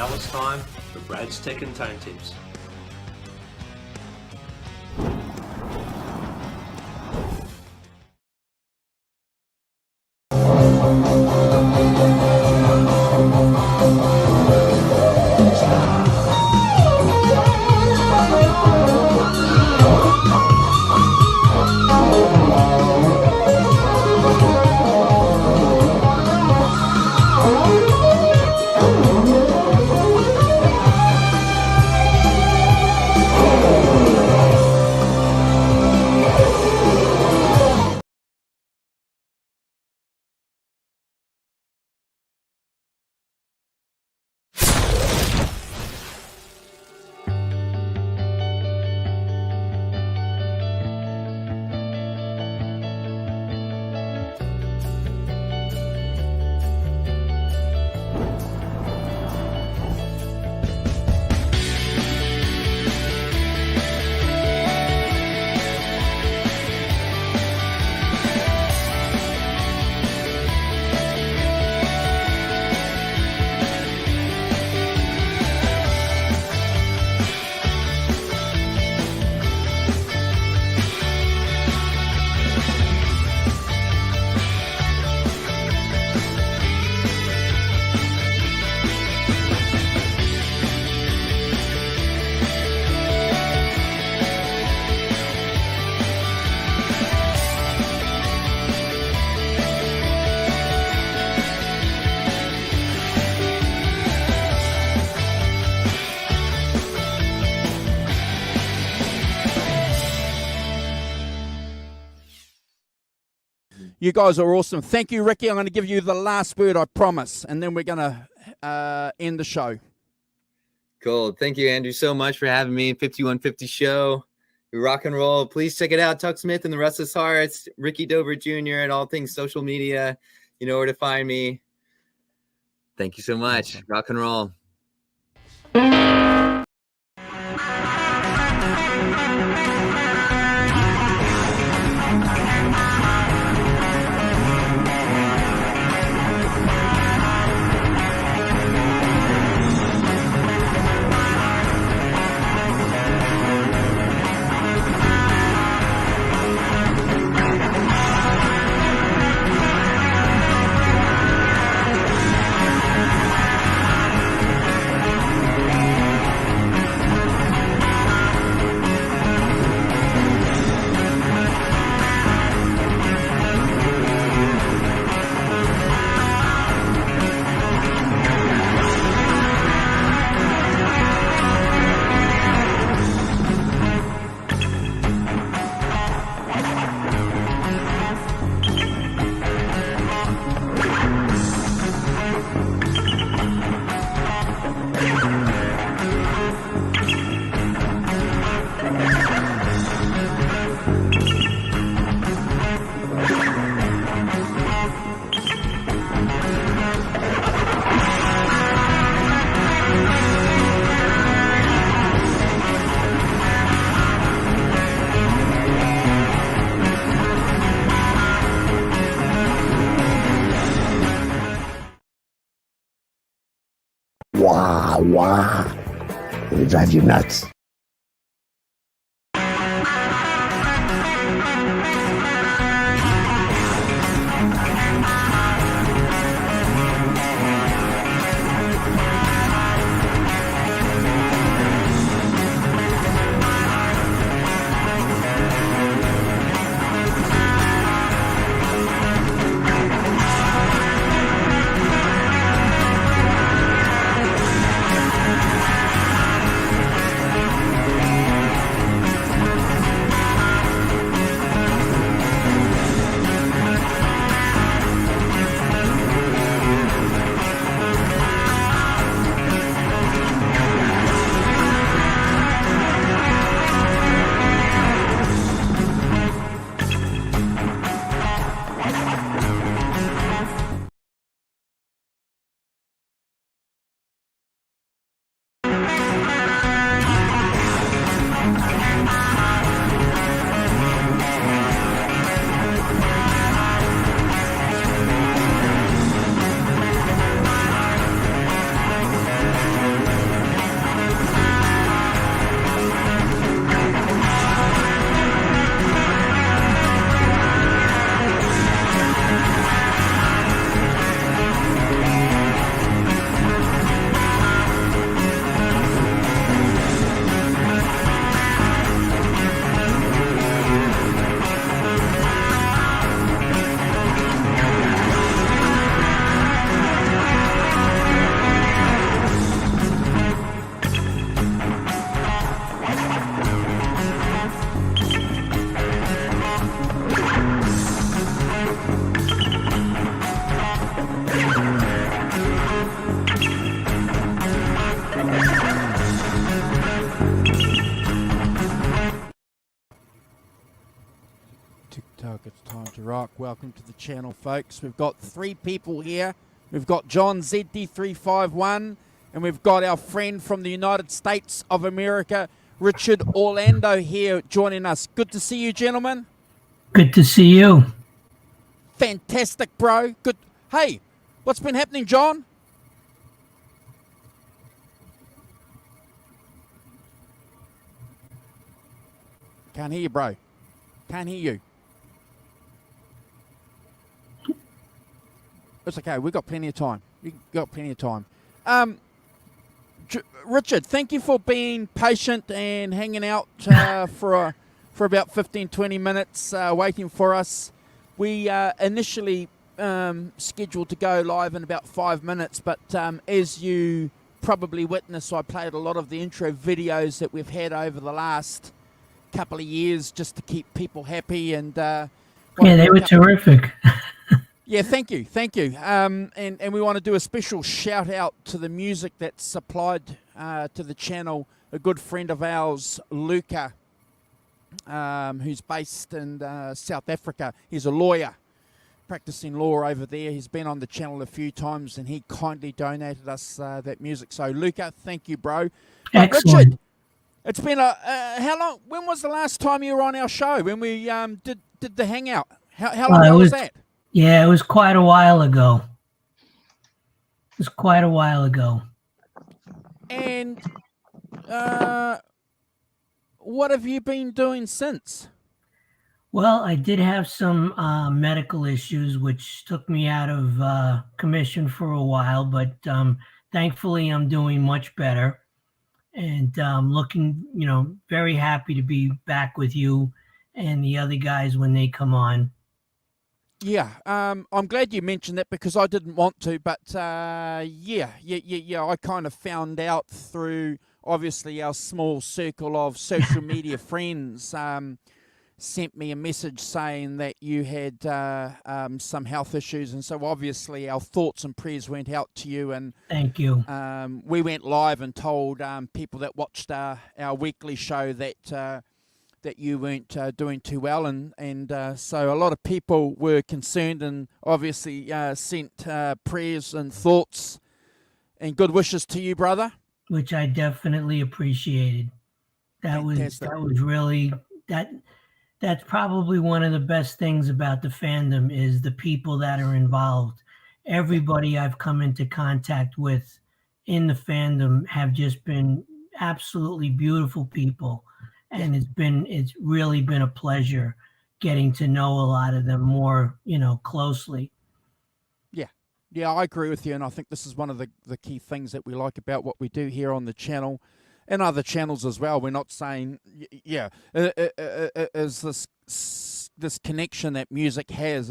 now it's time for Brad's Tech and Tone Tips. You guys are awesome. Thank you, Ricky. I'm going to give you the last word, I promise, and then we're going to end the show. Cool. Thank you, Andrew, so much for having me. 5150 show. We rock and roll. Please check it out. Tuck Smith and the Restless Hearts, Ricky Dover Jr., and all things social media. You know where to find me. Thank you so much. Awesome. Rock and roll. Wow. It'll drive you nuts. Mr. Rock, welcome to the channel, folks. We've got 3 people here. We've got John ZD351, and we've got our friend from the United States of America, Richard Orlando, here joining us. Good to see you, gentlemen. Good to see you. Fantastic, bro. Good. Hey, what's been happening, John? Can't hear you, bro. Can't hear you. It's okay. We've got plenty of time. We've got plenty of time. Richard, thank you for being patient and hanging out for about 15, 20 minutes, waiting for us. We initially scheduled to go live in about 5 minutes, but as you probably witnessed, I played a lot of the intro videos that we've had over the last couple of years just to keep people happy. And yeah, they were terrific. Yeah, thank you. And we want to do a special shout out to the music that's supplied to the channel. A good friend of ours, Luca, who's based in South Africa. He's a lawyer, practicing law over there. He's been on the channel a few times, and he kindly donated us that music. So, Luca, thank you, bro. Excellent. Richard, it's been how long? When was the last time you were on our show? When we did the hangout? How long ago was that? Yeah, it was quite a while ago. And what have you been doing since? Well, I did have some medical issues, which took me out of commission for a while, but thankfully I'm doing much better. And looking, very happy to be back with you and the other guys when they come on. Yeah, I'm glad you mentioned that because I didn't want to, but yeah. I kind of found out through obviously our small circle of social media friends. Sent me a message saying that you had some health issues, and so obviously our thoughts and prayers went out to you. And thank you. We went live and told people that watched our weekly show that you weren't doing too well, and so a lot of people were concerned and obviously sent prayers and thoughts and good wishes to you, brother. Which I definitely appreciated. Fantastic. That was really that's probably one of the best things about the fandom is the people that are involved. Everybody I've come into contact with in the fandom have just been absolutely beautiful people. And it's really been a pleasure getting to know a lot of them more, closely. Yeah, I agree with you. And I think this is one of the key things that we like about what we do here on the channel and other channels as well. We're not saying, is this connection that music has,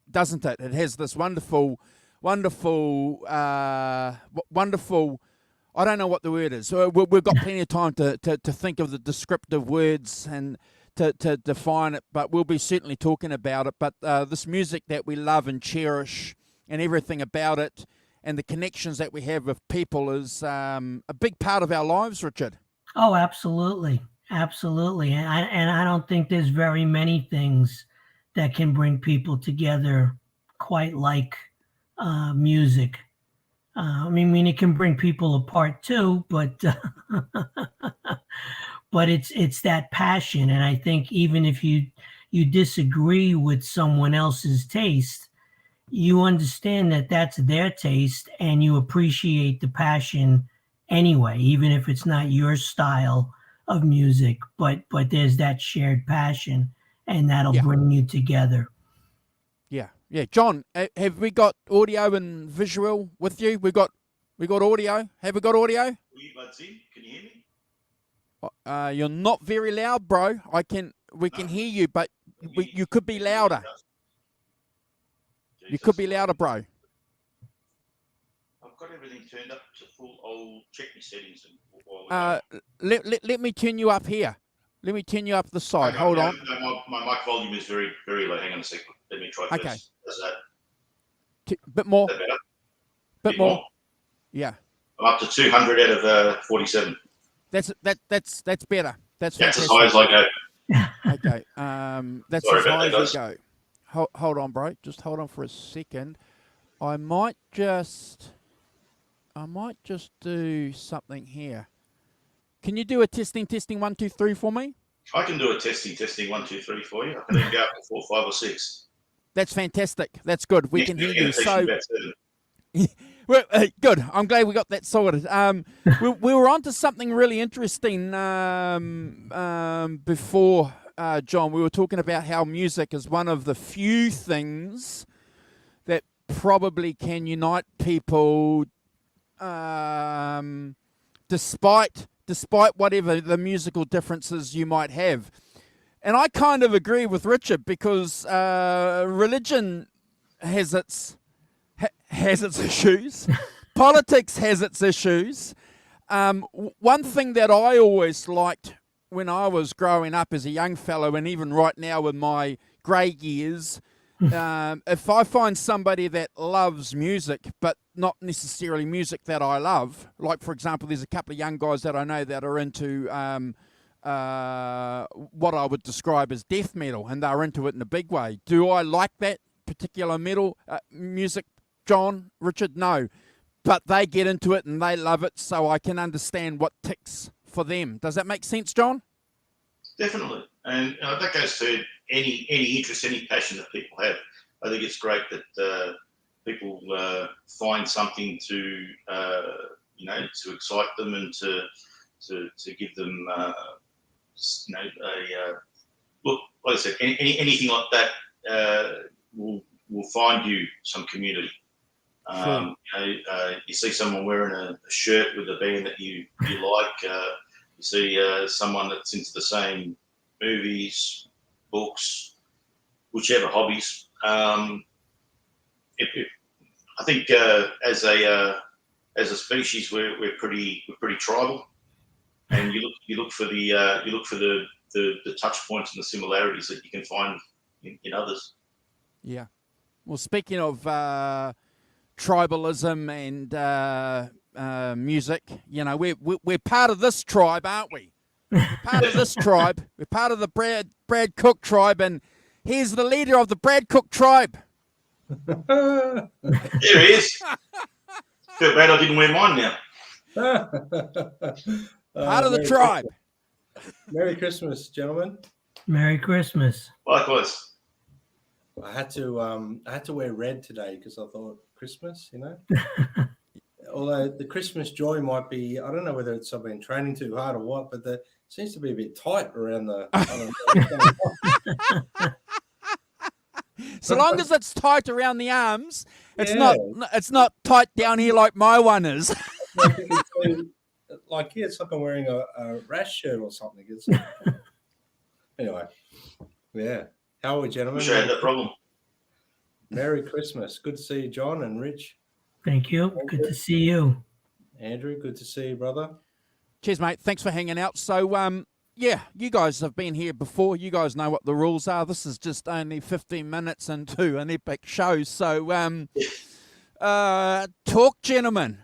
doesn't it? It has this wonderful, I don't know what the word is. So we've got plenty of time to think of the descriptive words and to define it, but we'll be certainly talking about it. But this music that we love and cherish and everything about it and the connections that we have with people is a big part of our lives, Richard. Oh, absolutely. Absolutely. And I don't think there's very many things that can bring people together quite like music. I mean, it can bring people apart too, but but it's that passion. And I think even if you disagree with someone else's taste, you understand that that's their taste and you appreciate the passion anyway, even if it's not your style of music, but there's that shared passion and that'll bring you together. Yeah, John, have we got audio and visual with you? We got audio. Have we got audio? Can you hear me? You're not very loud, bro. We can hear you, but you could be louder. You could be louder, bro. I've got everything turned up to full. I'll check my settings. Let me turn you up here. Let me turn you up the side. Hold on. No, my mic volume is very, very low. Hang on a second. Let me try first. Okay. Is that Bit more. better? Bit more. Yeah. I'm up to 200 out of 47. That's better. That's as fantastic. high as I go. Okay. That's Sorry as about high that, as we guys. go. Hold on, bro. Just hold on for a second. I might just do something here. Can you do a testing 1, 2, 3 for me? I can do a testing 1, 2, 3 for you. I can even go up to 4, 5, or 6. That's fantastic. That's good. We Next can hear week, you. I'm gonna teach So about 7. well, good. I'm glad we got that sorted. We were on to something really interesting before, John. We were talking about how music is one of the few things that probably can unite people, despite whatever the musical differences you might have. And I kind of agree with Richard because religion has its issues. Politics has its issues. One thing that I always liked when I was growing up as a young fellow, and even right now in my grey years, if I find somebody that loves music, but not necessarily music that I love, like, for example, there's a couple of young guys that I know that are into what I would describe as death metal, and they're into it in a big way. Do I like that particular metal music, John, Richard? No. But they get into it and they love it, so I can understand what ticks for them. Does that make sense, John? Definitely, and that goes to any interest, any passion that people have. I think it's great that people find something to to excite them and to give them look. Like I said, anything like that will find you some community. Sure. You see someone wearing a shirt with a band that you like. You see someone that's into the same movies, books, whichever hobbies. I think as a species, we're pretty tribal, and you look for the touch points and the similarities that you can find in others. Yeah. Well, speaking of tribalism and music, we're part of this tribe, aren't we? We're part of this tribe. We're part of the Brad Cook tribe, and here's the leader of the Brad Cook tribe. There he is. Feel bad I didn't wear mine now. Part of the tribe. Merry Christmas, gentlemen. Merry Christmas. Likewise. I had to wear red today because I thought Christmas, Although the Christmas joy might be, I don't know whether it's I've been training too hard or what, but it seems to be a bit tight around the. So long as it's tight around the arms, it's not tight down here like my one is. It's like I'm wearing a rash shirt or something. Anyway, yeah. How are we, gentlemen? Wish I had that problem. Merry Christmas. Good to see you, John and Rich. Thank you. Good to see you. Andrew, good to see you, brother. Cheers, mate. Thanks for hanging out. So, you guys have been here before. You guys know what the rules are. This is just only 15 minutes into an epic show. So, talk, gentlemen.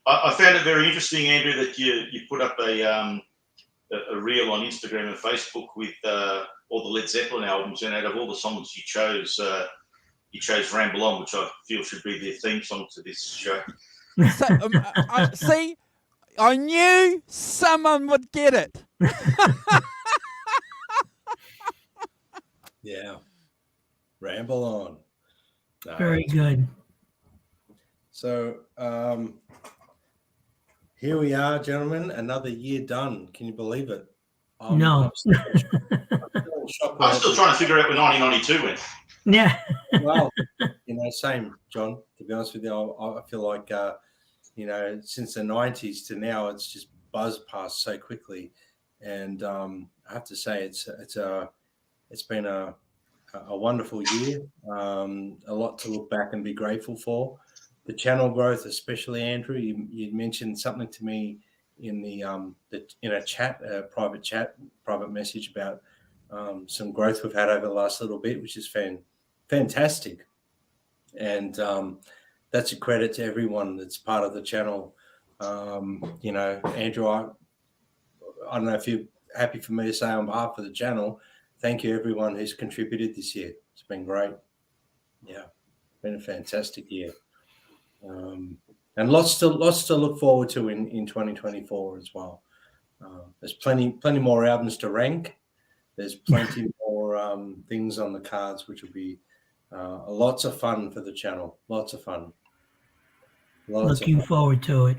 I found it very interesting, Andrew, that you put up a reel on Instagram and Facebook with all the Led Zeppelin albums, and out of all the songs you chose Ramble On, which I feel should be the theme song to this show. So, see, I knew someone would get it. Yeah. Ramble On. Very good. So here we are, gentlemen. Another year done. Can you believe it? No. I'm still trying to figure out where 1992 went. Yeah. Well, same, John. To be honest with you, I feel like since the 90s to now, it's just buzzed past so quickly, and I have to say it's been a wonderful year. A lot to look back and be grateful for. The channel growth, especially Andrew. You mentioned something to me in in a chat, private message about some growth we've had over the last little bit, which is fantastic. And that's a credit to everyone that's part of the channel. Andrew, I don't know if you happy for me to say on behalf of the channel, thank you everyone who's contributed this year. It's been great. Yeah, been a fantastic year. And lots to look forward to in 2024 as well. There's plenty more albums to rank. There's plenty more things on the cards, which will be lots of fun for the channel. Lots of fun. Looking forward to it.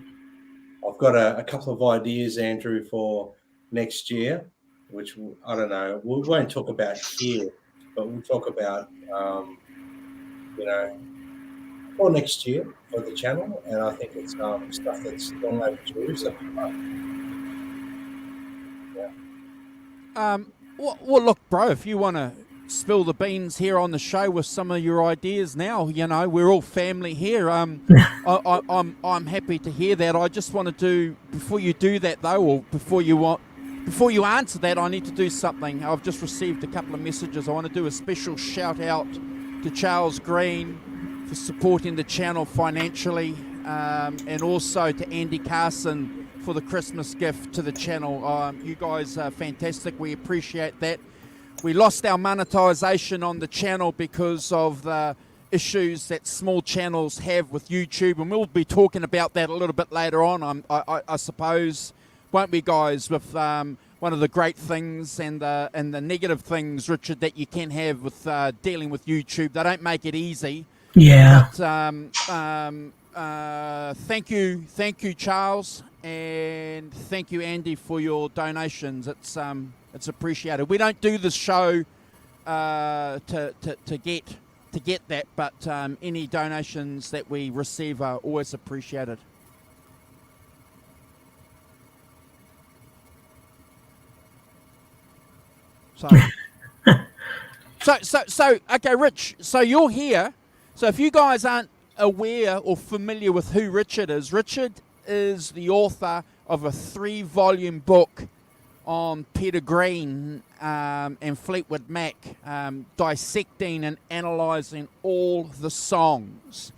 I've got a couple of ideas, Andrew, for next year, which I don't know. We won't talk about here, but we'll talk about for next year for the channel, and I think it's stuff that's long overdue. So Well, look, bro, if you want to spill the beans here on the show with some of your ideas now, we're all family here. I'm happy to hear that. I just want to do, before you do that though, or before you answer that, I need to do something. I've just received a couple of messages. I want to do a special shout out to Charles Green for supporting the channel financially, and also to Andy Carson for the Christmas gift to the channel. You guys are fantastic. We appreciate that. We lost our monetization on the channel because of the issues that small channels have with YouTube, and we'll be talking about that a little bit later on, I suppose, won't we, guys, with one of the great things and the negative things, Richard, that you can have with dealing with YouTube. They don't make it easy. Yeah. But thank you, Charles, and thank you, Andy, for your donations. It's appreciated. We don't do this show to get that, but any donations that we receive are always appreciated. So okay, Rich. So you're here. So if you guys aren't aware or familiar with who Richard is the author of a 3-volume book on Peter Green and Fleetwood Mac, dissecting and analysing all the songs.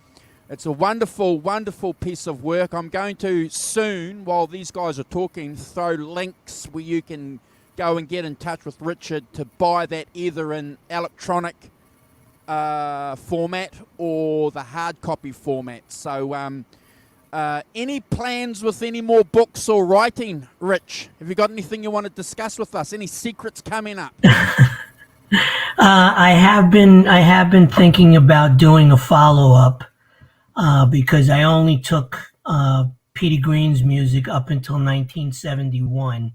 It's a wonderful, wonderful piece of work. I'm going to soon, while these guys are talking, throw links where you can go and get in touch with Richard to buy that either in electronic format or the hard copy format. So any plans with any more books or writing, Rich? Have you got anything you want to discuss with us? Any secrets coming up? I have been thinking about doing a follow-up because I only took Peter Green's music up until 1971.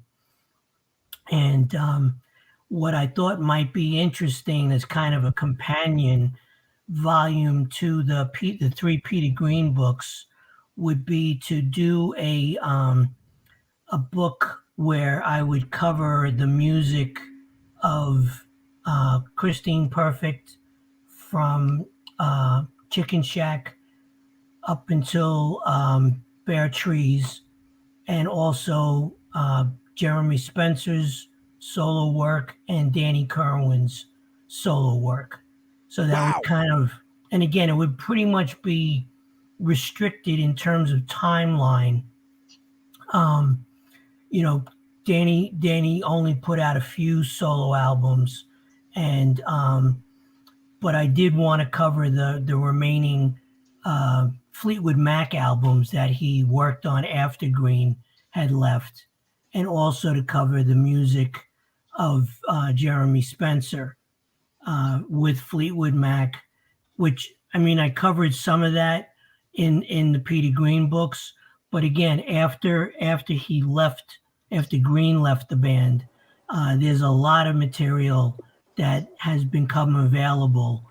And what I thought might be interesting as kind of a companion volume to the 3 Peter Green books would be to do a book where I would cover the music of Christine Perfect from Chicken Shack up until Bare Trees, and also Jeremy Spencer's solo work and Danny Kerwin's solo work. So that would kind of, and again, it would pretty much be restricted in terms of timeline. Danny only put out a few solo albums, and but I did want to cover the remaining Fleetwood Mac albums that he worked on after Green had left, and also to cover the music of Jeremy Spencer with Fleetwood Mac, which, I mean, I covered some of that in the Peter Green books, but again, after Green left the band, there's a lot of material that has become available,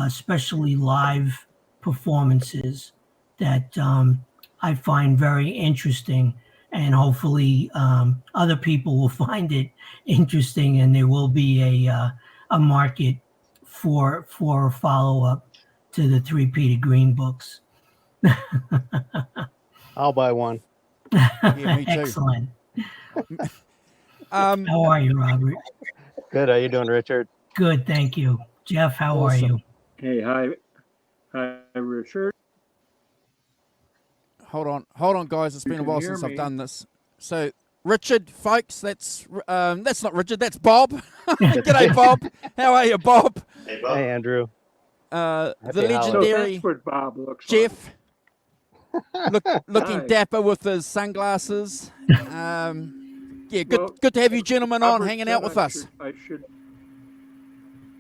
especially live performances that I find very interesting, and hopefully other people will find it interesting, and there will be a market for a follow-up to the 3 Peter Green books. I'll buy one. Yeah, me too. Excellent. How are you, Robert? Good. How you doing, Richard? Good, thank you. Jeff, how are you? Hey, hi, Richard. Hold on, guys. It's been a while can hear since I've me. done this. So Richard, folks, that's not Richard, that's Bob. G'day, Bob. How are you, Bob? Hey, Bob. Hey, Andrew. The Happy So legendary that's what Bob looks Jeff, looking Hi. dapper with his sunglasses. Yeah, good, Well, good to have you gentlemen on, Robert hanging said out with us. I should.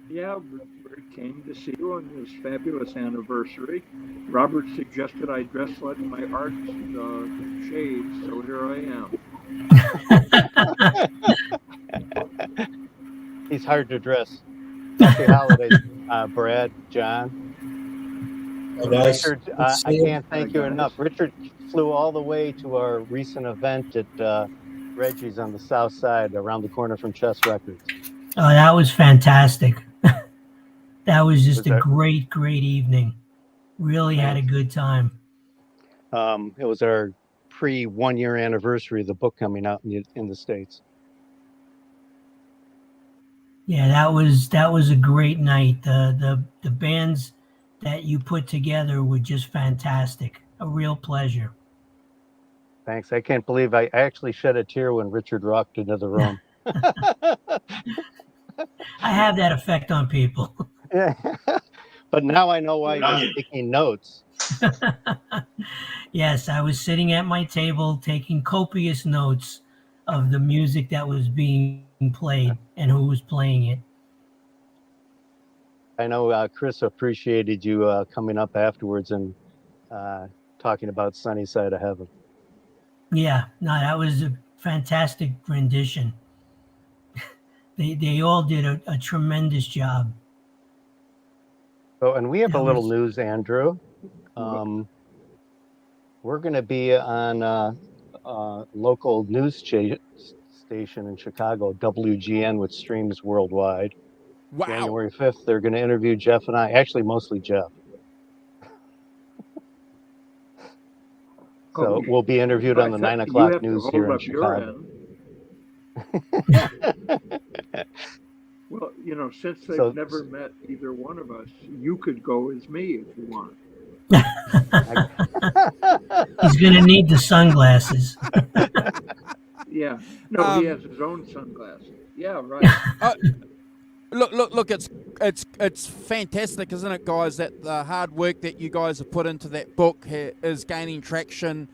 Yeah, Robert came to see you on this fabulous anniversary. Robert suggested I dress like my art shades, so here I am. He's hard to dress. Happy holidays, Brad, John. Richard, I can't thank you enough. Richard flew all the way to our recent event at Reggie's on the south side, around the corner from Chess Records. Oh, that was fantastic. That was just Was a that- great, great evening. Really had a good time. It was our pre-1 year anniversary of the book coming out in the States. Yeah, that was a great night. The bands that you put together were just fantastic. A real pleasure. Thanks. I can't believe I actually shed a tear when Richard rocked into the room. I have that effect on people. Yeah. But now I know why you're taking notes. Yes, I was sitting at my table taking copious notes of the music that was being played and who was playing it. I know Chris appreciated you coming up afterwards and talking about Sunny Side of Heaven. Yeah, no, that was a fantastic rendition. They all did a tremendous job. Oh, and we have That a little was- news, Andrew. We're going to be on a local news station in Chicago, WGN, which streams worldwide. Wow. January 5th, they're going to interview Jeff and I, actually mostly Jeff. So we'll be interviewed on the 9 o'clock news here in Chicago. Well, you know, since they've So- never met either one of us, you could go as me if you want. He's going to need the sunglasses. Yeah. No, he has his own sunglasses. Yeah, right. Look! It's fantastic, isn't it, guys? That the hard work that you guys have put into that book is gaining traction,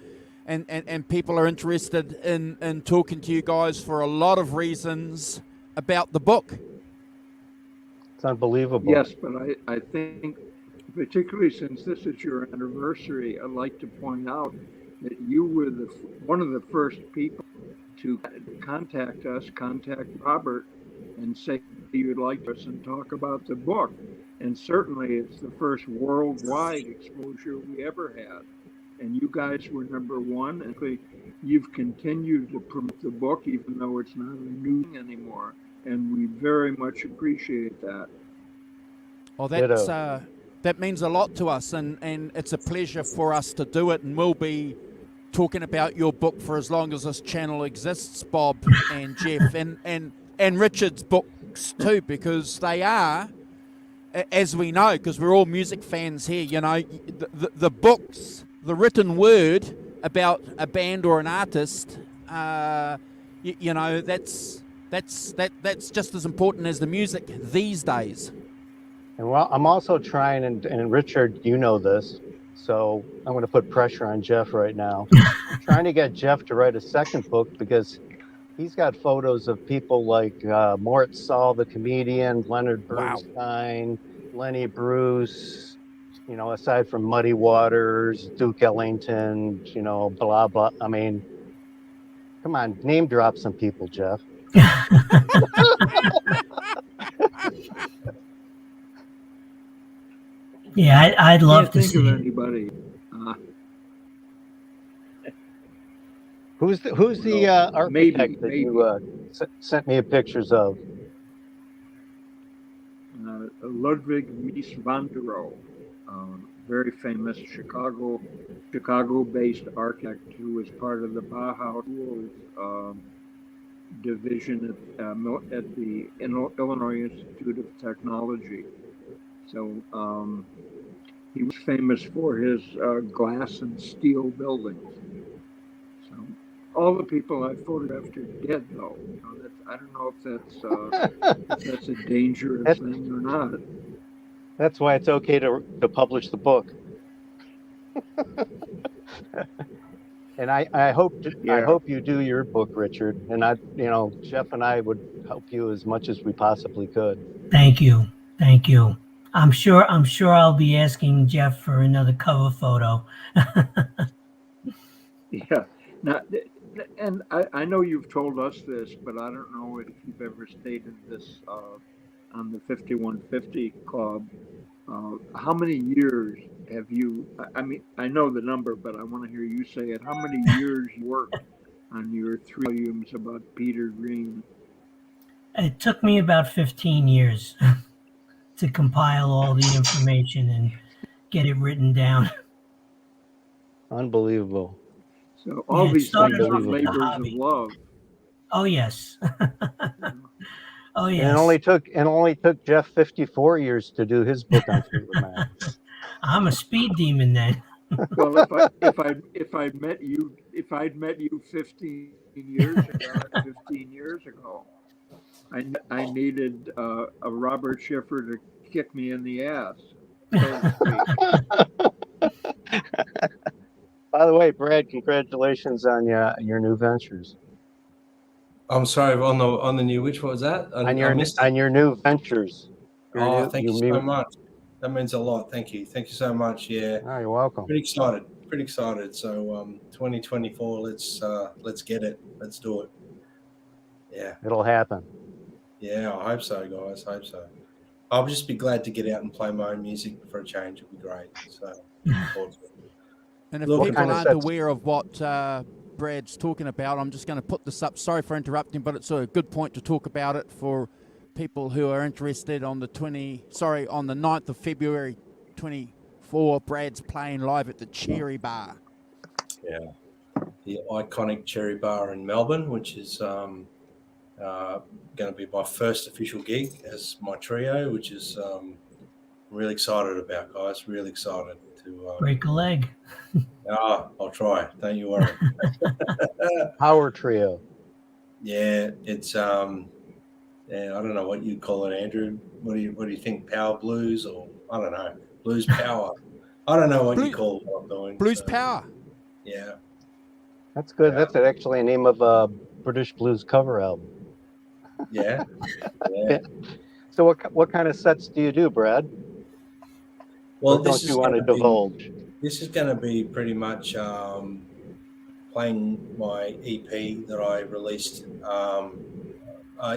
and people are interested in talking to you guys for a lot of reasons about the book. It's unbelievable. Yes, but I think, particularly since this is your anniversary, I'd like to point out that you were one of the first people to contact Robert, and say you'd like us and talk about the book. And certainly it's the first worldwide exposure we ever had. And you guys were number one. And you've continued to promote the book, even though it's not a new thing anymore. And we very much appreciate that. Well, that means a lot to us, and it's a pleasure for us to do it. And we'll be talking about your book for as long as this channel exists, Bob and Jeff, and Richard's books too, because they are, as we know, because we're all music fans here, you know, the books, the written word about a band or an artist, you know, that's just as important as the music these days. And well, I'm also trying, and Richard, you know this, so I'm going to put pressure on Jeff right now. Trying to get Jeff to write a second book, because he's got photos of people like Mort Saul, the comedian, Leonard Bernstein, Lenny Bruce, you know, aside from Muddy Waters, Duke Ellington, you know, blah, blah. I mean, come on, name drop some people, Jeff. Yeah, I'd love to Can't think see of it. anybody. Who's the architect that you sent me pictures of? Ludwig Mies van der Rohe, very famous Chicago-based architect who was part of the Bauhaus division at the Illinois Institute of Technology. So he was famous for his glass and steel buildings. So all the people I photographed are dead, though. You know, I don't know if that's a dangerous thing or not. That's why it's okay to publish the book. And I hope I hope you do your book, Richard. And Jeff and I would help you as much as we possibly could. Thank you. I'm sure I'll be asking Jeff for another cover photo. Yeah. Now, and I know you've told us this, but I don't know if you've ever stated this on the 5150 Club. How many years have you? I mean, I know the number, but I want to hear you say it. How many years you worked on your 3 volumes about Peter Green? It took me about 15 years to compile all the information and get it written down. Unbelievable. So all these things are labors of love. Oh yes. Oh yes. And it only took Jeff 54 years to do his book on Fleetwood Mac. I'm a speed demon then. Well, if I'd met you 15 years ago, I needed a Robert Schiffer to kick me in the ass. By the way, Brad, congratulations on your new ventures. I'm sorry, on the new, which was that? On your new ventures. Thank you so much. That means a lot. Thank you so much. Yeah. Oh, you're welcome. Pretty excited. So 2024, let's get it. Let's do it. Yeah. It'll happen. Yeah, I hope so, guys. I hope so. I'll just be glad to get out and play my own music for a change. It'll be great. So, and if people aren't aware of what Brad's talking about, I'm just going to put this up. Sorry for interrupting, but it's a good point to talk about it for people who are interested. On the 9th of February 24, Brad's playing live at the Cherry Bar. Yeah, the iconic Cherry Bar in Melbourne, which is going to be my first official gig as my trio, which is really excited about, guys. Really excited to break a leg. I'll try. Don't you worry. Power trio. Yeah, it's I don't know what you'd call it, Andrew. What do you think? Power blues, or I don't know, blues power. I don't know what you call what I'm doing. Blues power. Yeah, that's good. Yeah. That's actually a name of a British blues cover album. Yeah. Yeah. So what kind of sets do you do, Brad? Well, don't you want to divulge? This is going to be pretty much playing my EP that I released a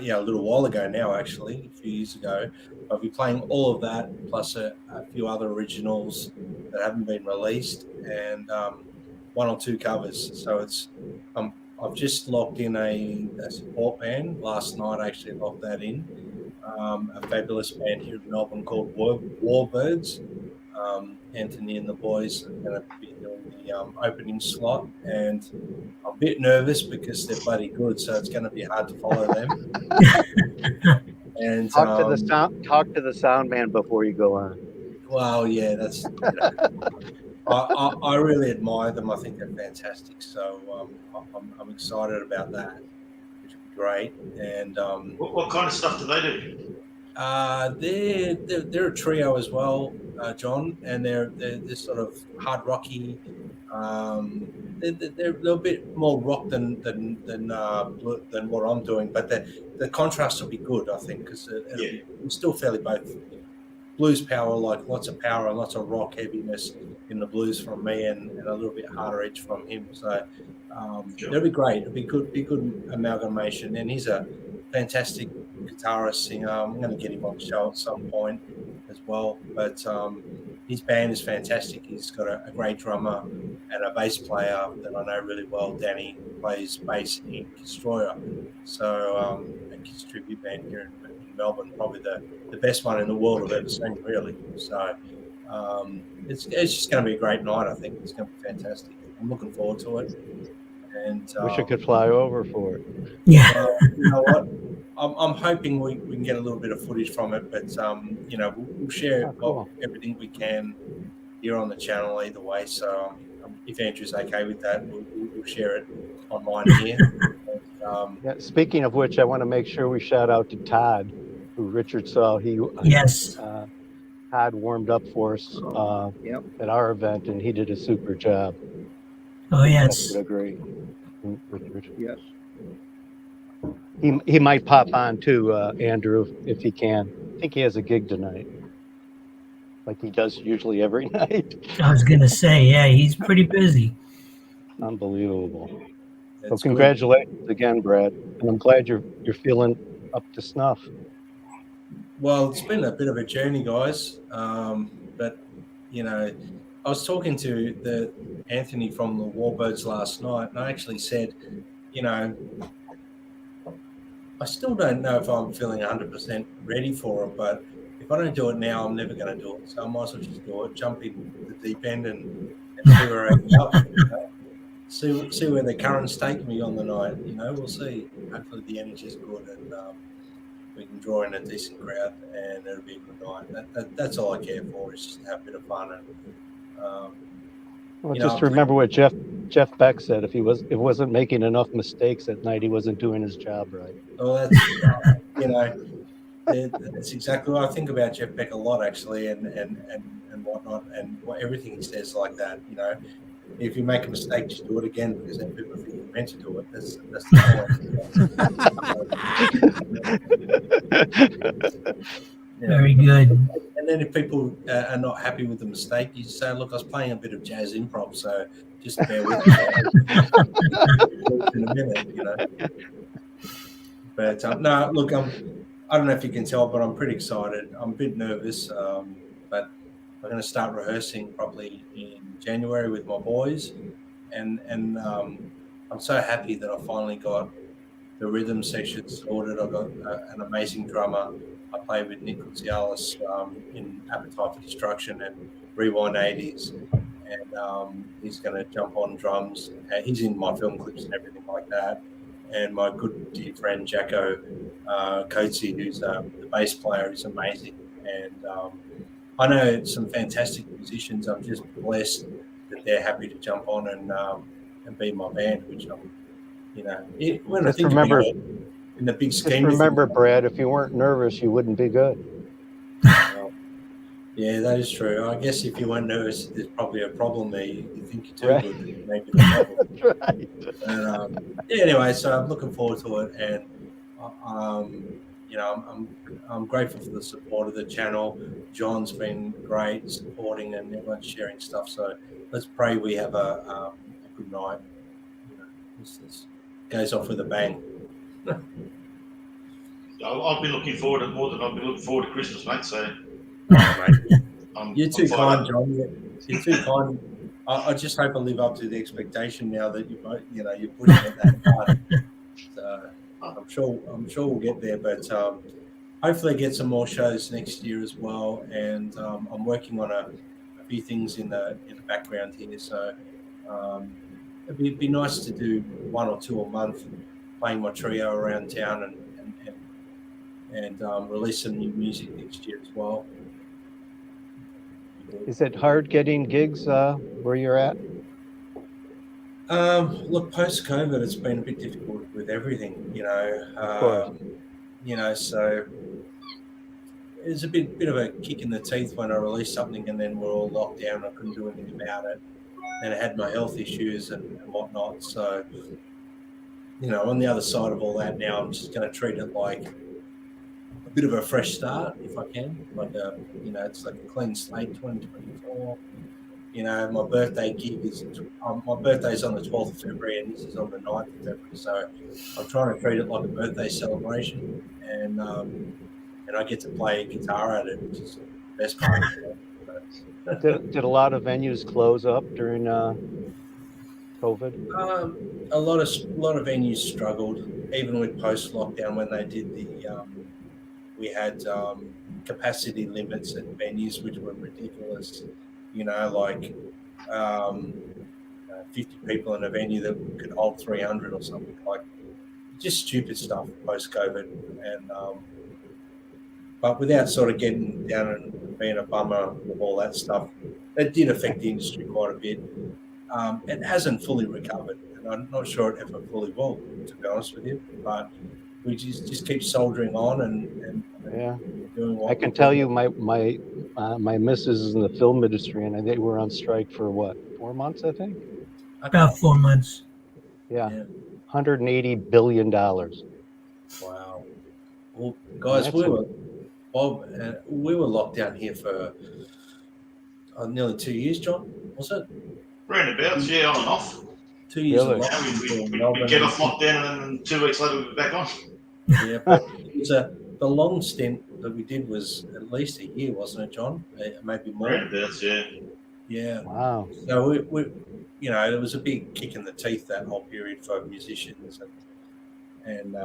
little while ago now, actually, a few years ago. I'll be playing all of that, plus a few other originals that haven't been released, and 1 or 2 covers. So it's I've just locked in a support band. Last night I actually locked that in. A fabulous band here in Melbourne called Warbirds. Anthony and the boys are going to be doing the opening slot, and I'm a bit nervous because they're bloody good, so it's going to be hard to follow them. And talk to the sound man before you go on. Well, yeah, that's. I really admire them. I think they're fantastic. So I'm excited about that, which would be great. And what kind of stuff do they do? They're a trio as well, John, and they're sort of hard rocky. They're a little bit more rock than what I'm doing, but the contrast will be good, I think, because it's still fairly both blues power, like lots of power and lots of rock heaviness in the blues from me, and a little bit harder edge from him. So it'll be great. It'll be good amalgamation, and he's a fantastic guitarist, singer. I'm going to get him on the show at some point as well. But his band is fantastic. He's got a great drummer and a bass player that I know really well. Danny plays bass in Destroyer. So a kids tribute band here in Melbourne, probably the best one in the world I've ever seen, really. So it's just going to be a great night. I think it's going to be fantastic. I'm looking forward to it. And wish I could fly over for it. Yeah. You know what? I'm hoping we can get a little bit of footage from it, but we'll share everything we can here on the channel either way. So if Andrew's okay with that, we'll share it online here. Yeah, speaking of which, I want to make sure we shout out to Todd, who Richard saw. Yes. Todd warmed up for us Yep. at our event, and he did a super job. Oh, I yes. would agree. Richard. Yes. He might pop on too, Andrew, if he can. I think he has a gig tonight, like he does usually every night. I was going to say, yeah, he's pretty busy. Unbelievable. So That's congratulations again, Brad, and I'm glad you're feeling up to snuff. Well, it's been a bit of a journey, guys. But you know, I was talking to Anthony from the Warbirds last night, and I actually said, you know, I still don't know if I'm feeling 100% ready for it, but if I don't do it now, I'm never going to do it. So I might as well just do it, jump in the deep end, and see where I end up. You know? See where the currents take me on the night. You know, we'll see. Hopefully the energy's good, and we can draw in a decent crowd, and it'll be a good night. That's all I care for, is just to have a bit of fun. And Well, you know, just remember what Jeff Beck said. If he wasn't making enough mistakes at night, he wasn't doing his job right. well, that's you know, that's exactly what I think about Jeff Beck a lot, actually, and whatnot, and everything he says like that. You know, if you make a mistake, just do it again, because then people think you're meant to do it. That's the point. Very good. And then if people are not happy with the mistake, you say, look, I was playing a bit of jazz improv, so just bear with me. In a minute, you know. But no, look, I don't know if you can tell, but I'm pretty excited. I'm a bit nervous, but I'm going to start rehearsing probably in January with my boys. And I'm so happy that I finally got the rhythm section sorted. I've got an amazing drummer. I play with Nick Gutzialis in Appetite for Destruction and Rewind 80s. And he's going to jump on drums. He's in my film clips and everything like that. And my good dear friend Jacko Coetzee, who's the bass player, is amazing. And I know some fantastic musicians. I'm just blessed that they're happy to jump on and be my band, which I'm, you know, when Just I think remember, about it, in the big just scheme. remember, Brad, if you weren't nervous, you wouldn't be good. Yeah, that is true. I guess if you weren't nervous, there's probably a problem there. You think you're too Right. good, maybe the problem. That's right. And, yeah, anyway, so I'm looking forward to it, and you know, I'm grateful for the support of the channel. John's been great supporting, and everyone's sharing stuff. So let's pray we have a good night. You know, this goes off with a bang. I've been looking forward to more than I've been looking forward to Christmas, mate. So You're too I'm fired kind, up. John. You're too kind. I just hope I live up to the expectation now that you're pushing it that hard. So I'm sure we'll get there, but hopefully get some more shows next year as well. And I'm working on a few things in the background here. So it'd be nice to do 1 or 2 a month, playing my trio around town and release some new music next year as well. Is it hard getting gigs where you're at? Look, post-COVID, it's been a bit difficult with everything, you know. Of course. You know, so it's a bit of a kick in the teeth when I released something and then we're all locked down. I couldn't do anything about it, and I had my health issues and whatnot. So, you know, on the other side of all that now, I'm just going to treat it like a bit of a fresh start if I can. Like you know, it's like a clean slate, 2024. You know, my birthday gig is my birthday's on the 12th of February, and this is on the 9th of February. So I'm trying to treat it like a birthday celebration, and I get to play guitar at it, which is the best part of it. Did a lot of venues close up during COVID? A lot of venues struggled, even with post lockdown when they did we had capacity limits at venues which were ridiculous. You know, like 50 people in a venue that could hold 300 or something, like just stupid stuff post COVID. And but without sort of getting down and being a bummer with all that stuff, it did affect the industry quite a bit. it hasn't fully recovered, and I'm not sure it ever fully will, to be honest with you. But we just keep soldiering on and Yeah. doing what I can we tell do. you, my missus is in the film industry, and they were on strike for what, 4 months, I think. About 4 months. Yeah, Yeah. $180 billion. Wow. Well, guys, That's we a- were Bob. We were locked down here for nearly 2 years. John, was it? Roundabouts, yeah, on and off. 2 years Really? of Yeah, lockdown. we get off lockdown and then 2 weeks later we're back on. Yeah, but it was the long stint that we did was at least a year, wasn't it, John? Maybe more. Roundabouts, yeah. Yeah. Wow. So we it was a big kick in the teeth, that whole period, for musicians and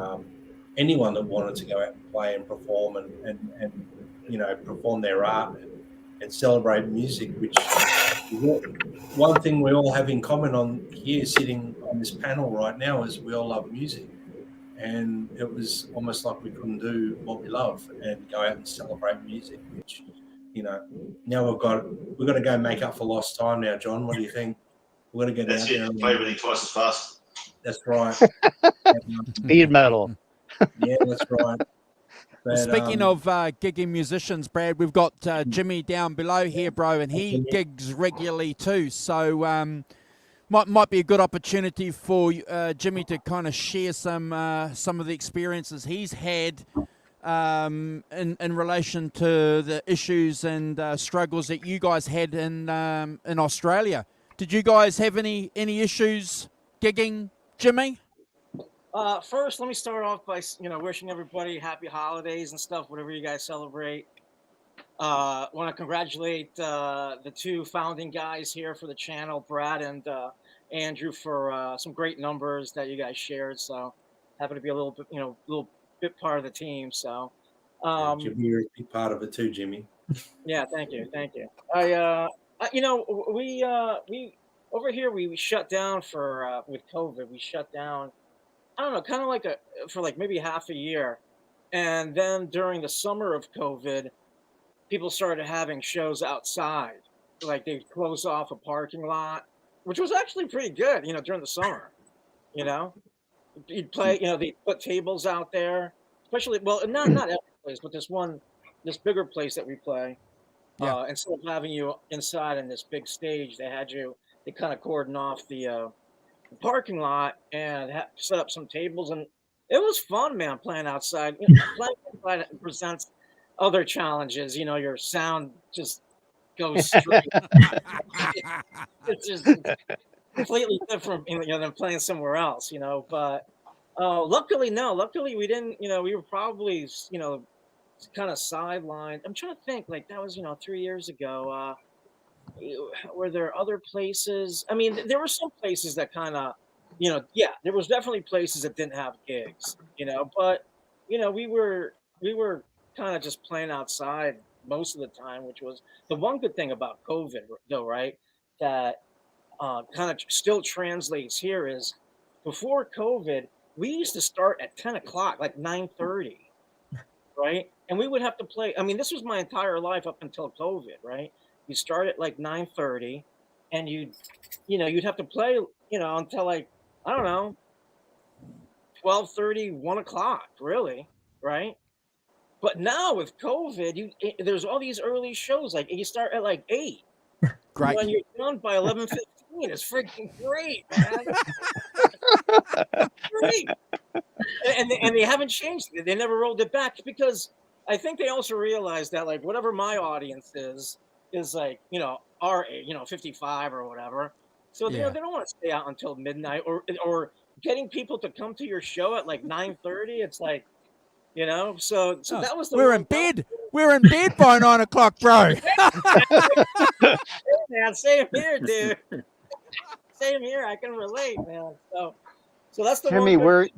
anyone that wanted to go out and play and perform and perform their art and celebrate music, which one thing we all have in common on here, sitting on this panel right now, is we all love music. And it was almost like we couldn't do what we love and go out and celebrate music, which, now we've got to go make up for lost time now, John. What do you think? We're going to get That's out it. there. Play everything twice as fast. That's right. Speed metal. Yeah, that's right. But, Speaking of gigging musicians, Brad, we've got Jimmy down below here, bro, and he gigs regularly too. So might be a good opportunity for Jimmy to kind of share some of the experiences he's had in relation to the issues and struggles that you guys had in Australia. Did you guys have any issues gigging, Jimmy? First, let me start off by wishing everybody happy holidays and stuff, whatever you guys celebrate. Want to congratulate the two founding guys here for the channel, Brad and Andrew, for some great numbers that you guys shared. So happy to be a little bit part of the team. So Jimmy, you're a big part of it too, Jimmy. yeah, thank you. We over here we shut down for with COVID. We shut down. I don't know, kind of like for maybe half a year, and then during the summer of COVID, people started having shows outside. Like they closed off a parking lot, which was actually pretty good, during the summer. You'd play, they put tables out there, especially not every place, but this bigger place that we play. Yeah. Instead of having you inside in this big stage, they kind of cordon off the parking lot and set up some tables, and it was fun, man, playing outside. Playing outside presents other challenges. Your sound just goes straight. It's just completely different, than playing somewhere else, but luckily we didn't, we were probably, kind of sidelined. I'm trying to think, that was 3 years ago. Were there other places? I mean, there were some places that kind of, there was definitely places that didn't have gigs, but, we were kind of just playing outside most of the time, which was the one good thing about COVID, though, right? That kind of still translates here is before COVID, we used to start at 10 o'clock, like 9:30, right? And we would have to play. I mean, this was my entire life up until COVID, right? You start at like 9:30, and you'd have to play, until I don't know, 12:30, 1 o'clock, really, right? But now with COVID, there's all these early shows. Like you start at like 8. Great. When you're done by 11:15, it's freaking great, man. Great. And they haven't changed it. They never rolled it back because I think they also realized that whatever my audience is our age, 55 or whatever. So they don't want to stay out until midnight or getting people to come to your show at 9:30. It's so that was the We're in bed. We're in bed by 9 o'clock, bro. Man, same here, dude. Same here. I can relate, man. So that's the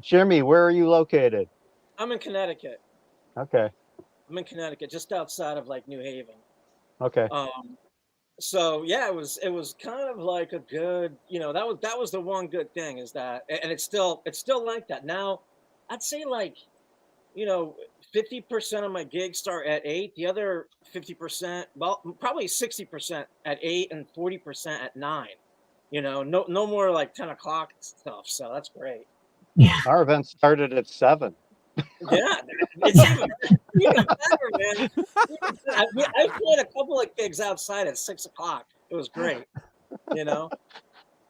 Jimmy, where are you located? I'm in Connecticut. Okay. I'm in Connecticut, just outside of New Haven. Okay. So yeah, it was kind of like a good, that was the one good thing is that, and it's still like that now. I'd say 50% of my gigs start at 8. The other 50%, well, probably 60% at 8 and 40% at 9. You know, no more like 10 o'clock stuff. So that's great. Our event started at 7. Yeah, it's even better, man. I played a couple of gigs outside at 6 o'clock. It was great, you know.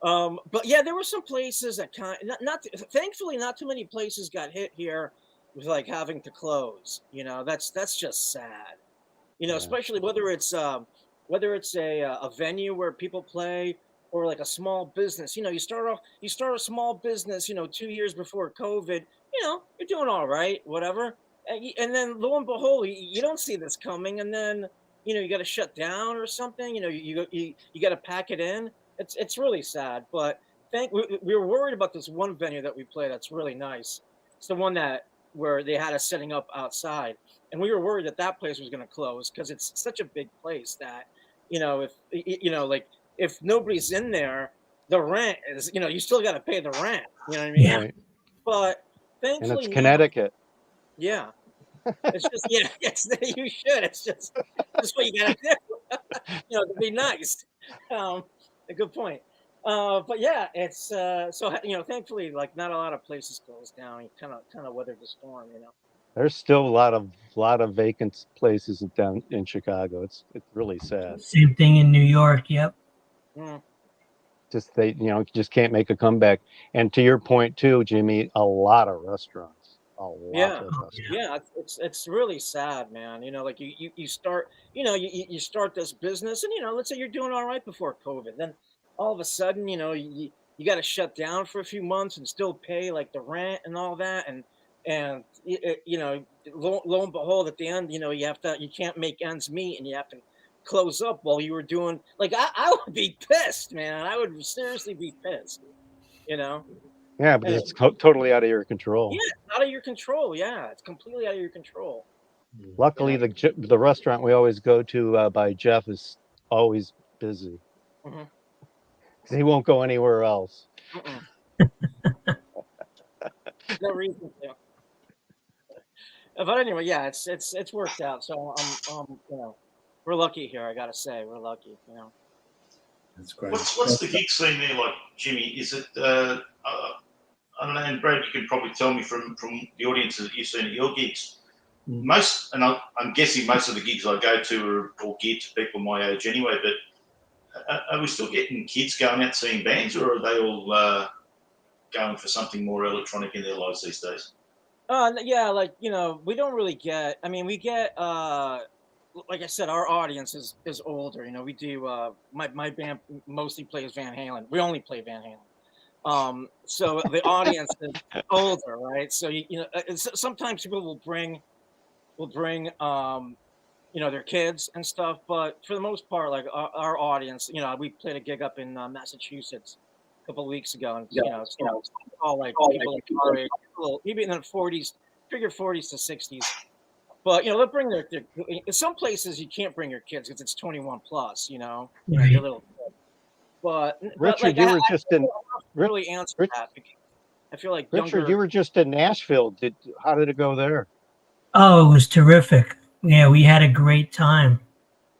But yeah, there were some places that not thankfully not too many places got hit here with like having to close. You know, that's just sad. You know, especially whether it's a venue where people play or like a small business. You know, you start a small business, you know, 2 years before COVID, you know, you're doing all right, whatever. And then lo and behold, you don't see this coming. And then, you know, you got to shut down or something, you know, you got to pack it in. It's really sad, but we were worried about this one venue that we play. That's really nice. It's the one where they had us setting up outside. And we were worried that place was going to close because it's such a big place that, you know, if nobody's in there, the rent is, you know, you still got to pay the rent. You know what I mean? Right. But thankfully, And it's Connecticut. Yeah. It's just, you should. It's just what you got to do, you know, to be nice. A good point. But yeah, it's, so, you know, thankfully, like not a lot of places closed down. You kind of weathered the storm, you know. There's still a lot of vacant places down in Chicago. It's really sad. Same thing in New York. Yep. Mm. Just they, you know, just can't make a comeback. And to your point too, Jimmy, a lot of restaurants. Yeah, it's really sad, man. You know, like you start, you know, you start this business, and you know, let's say you're doing all right before COVID, then all of a sudden, you know, you got to shut down for a few months and still pay like the rent and all that, and you know, lo and behold, at the end, you know, you can't make ends meet, and you have to close up while you were doing, like, I would be pissed, man. I would seriously be pissed, you know. Yeah, because it's totally out of your control. Yeah, out of your control. Yeah, it's completely out of your control. Luckily, the restaurant we always go to by Jeff is always busy. Mm-hmm. He won't go anywhere else. No reason to. But anyway, yeah, it's worked out. So you know, we're lucky here. I gotta say, we're lucky. You know. That's great. What's the gig scene there like, Jimmy? Is it? I don't know, and Brad, you can probably tell me from the audiences that you've seen at your gigs. Most, and I'm guessing most of the gigs I go to are all geared to people my age anyway. But are we still getting kids going out seeing bands, or are they all going for something more electronic in their lives these days? Yeah, like, you know, we don't really get. I mean, we get. Like I said, our audience is older. You know, we do. My band mostly plays Van Halen. We only play Van Halen. So the audience is older, right? So you know, sometimes people will bring, you know, their kids and stuff. But for the most part, like our audience, you know, we played a gig up in Massachusetts a couple of weeks ago, and you know, all like people like our age, maybe in the 40s, figure 40s to 60s. But you know, they'll bring their in some places you can't bring your kids because it's 21 plus. You know, Right. you're a little. But Richard, like, you were just in. Really answer that because I feel like Richard, you were just in Nashville. How did it go there? Oh, it was terrific. Yeah, we had a great time.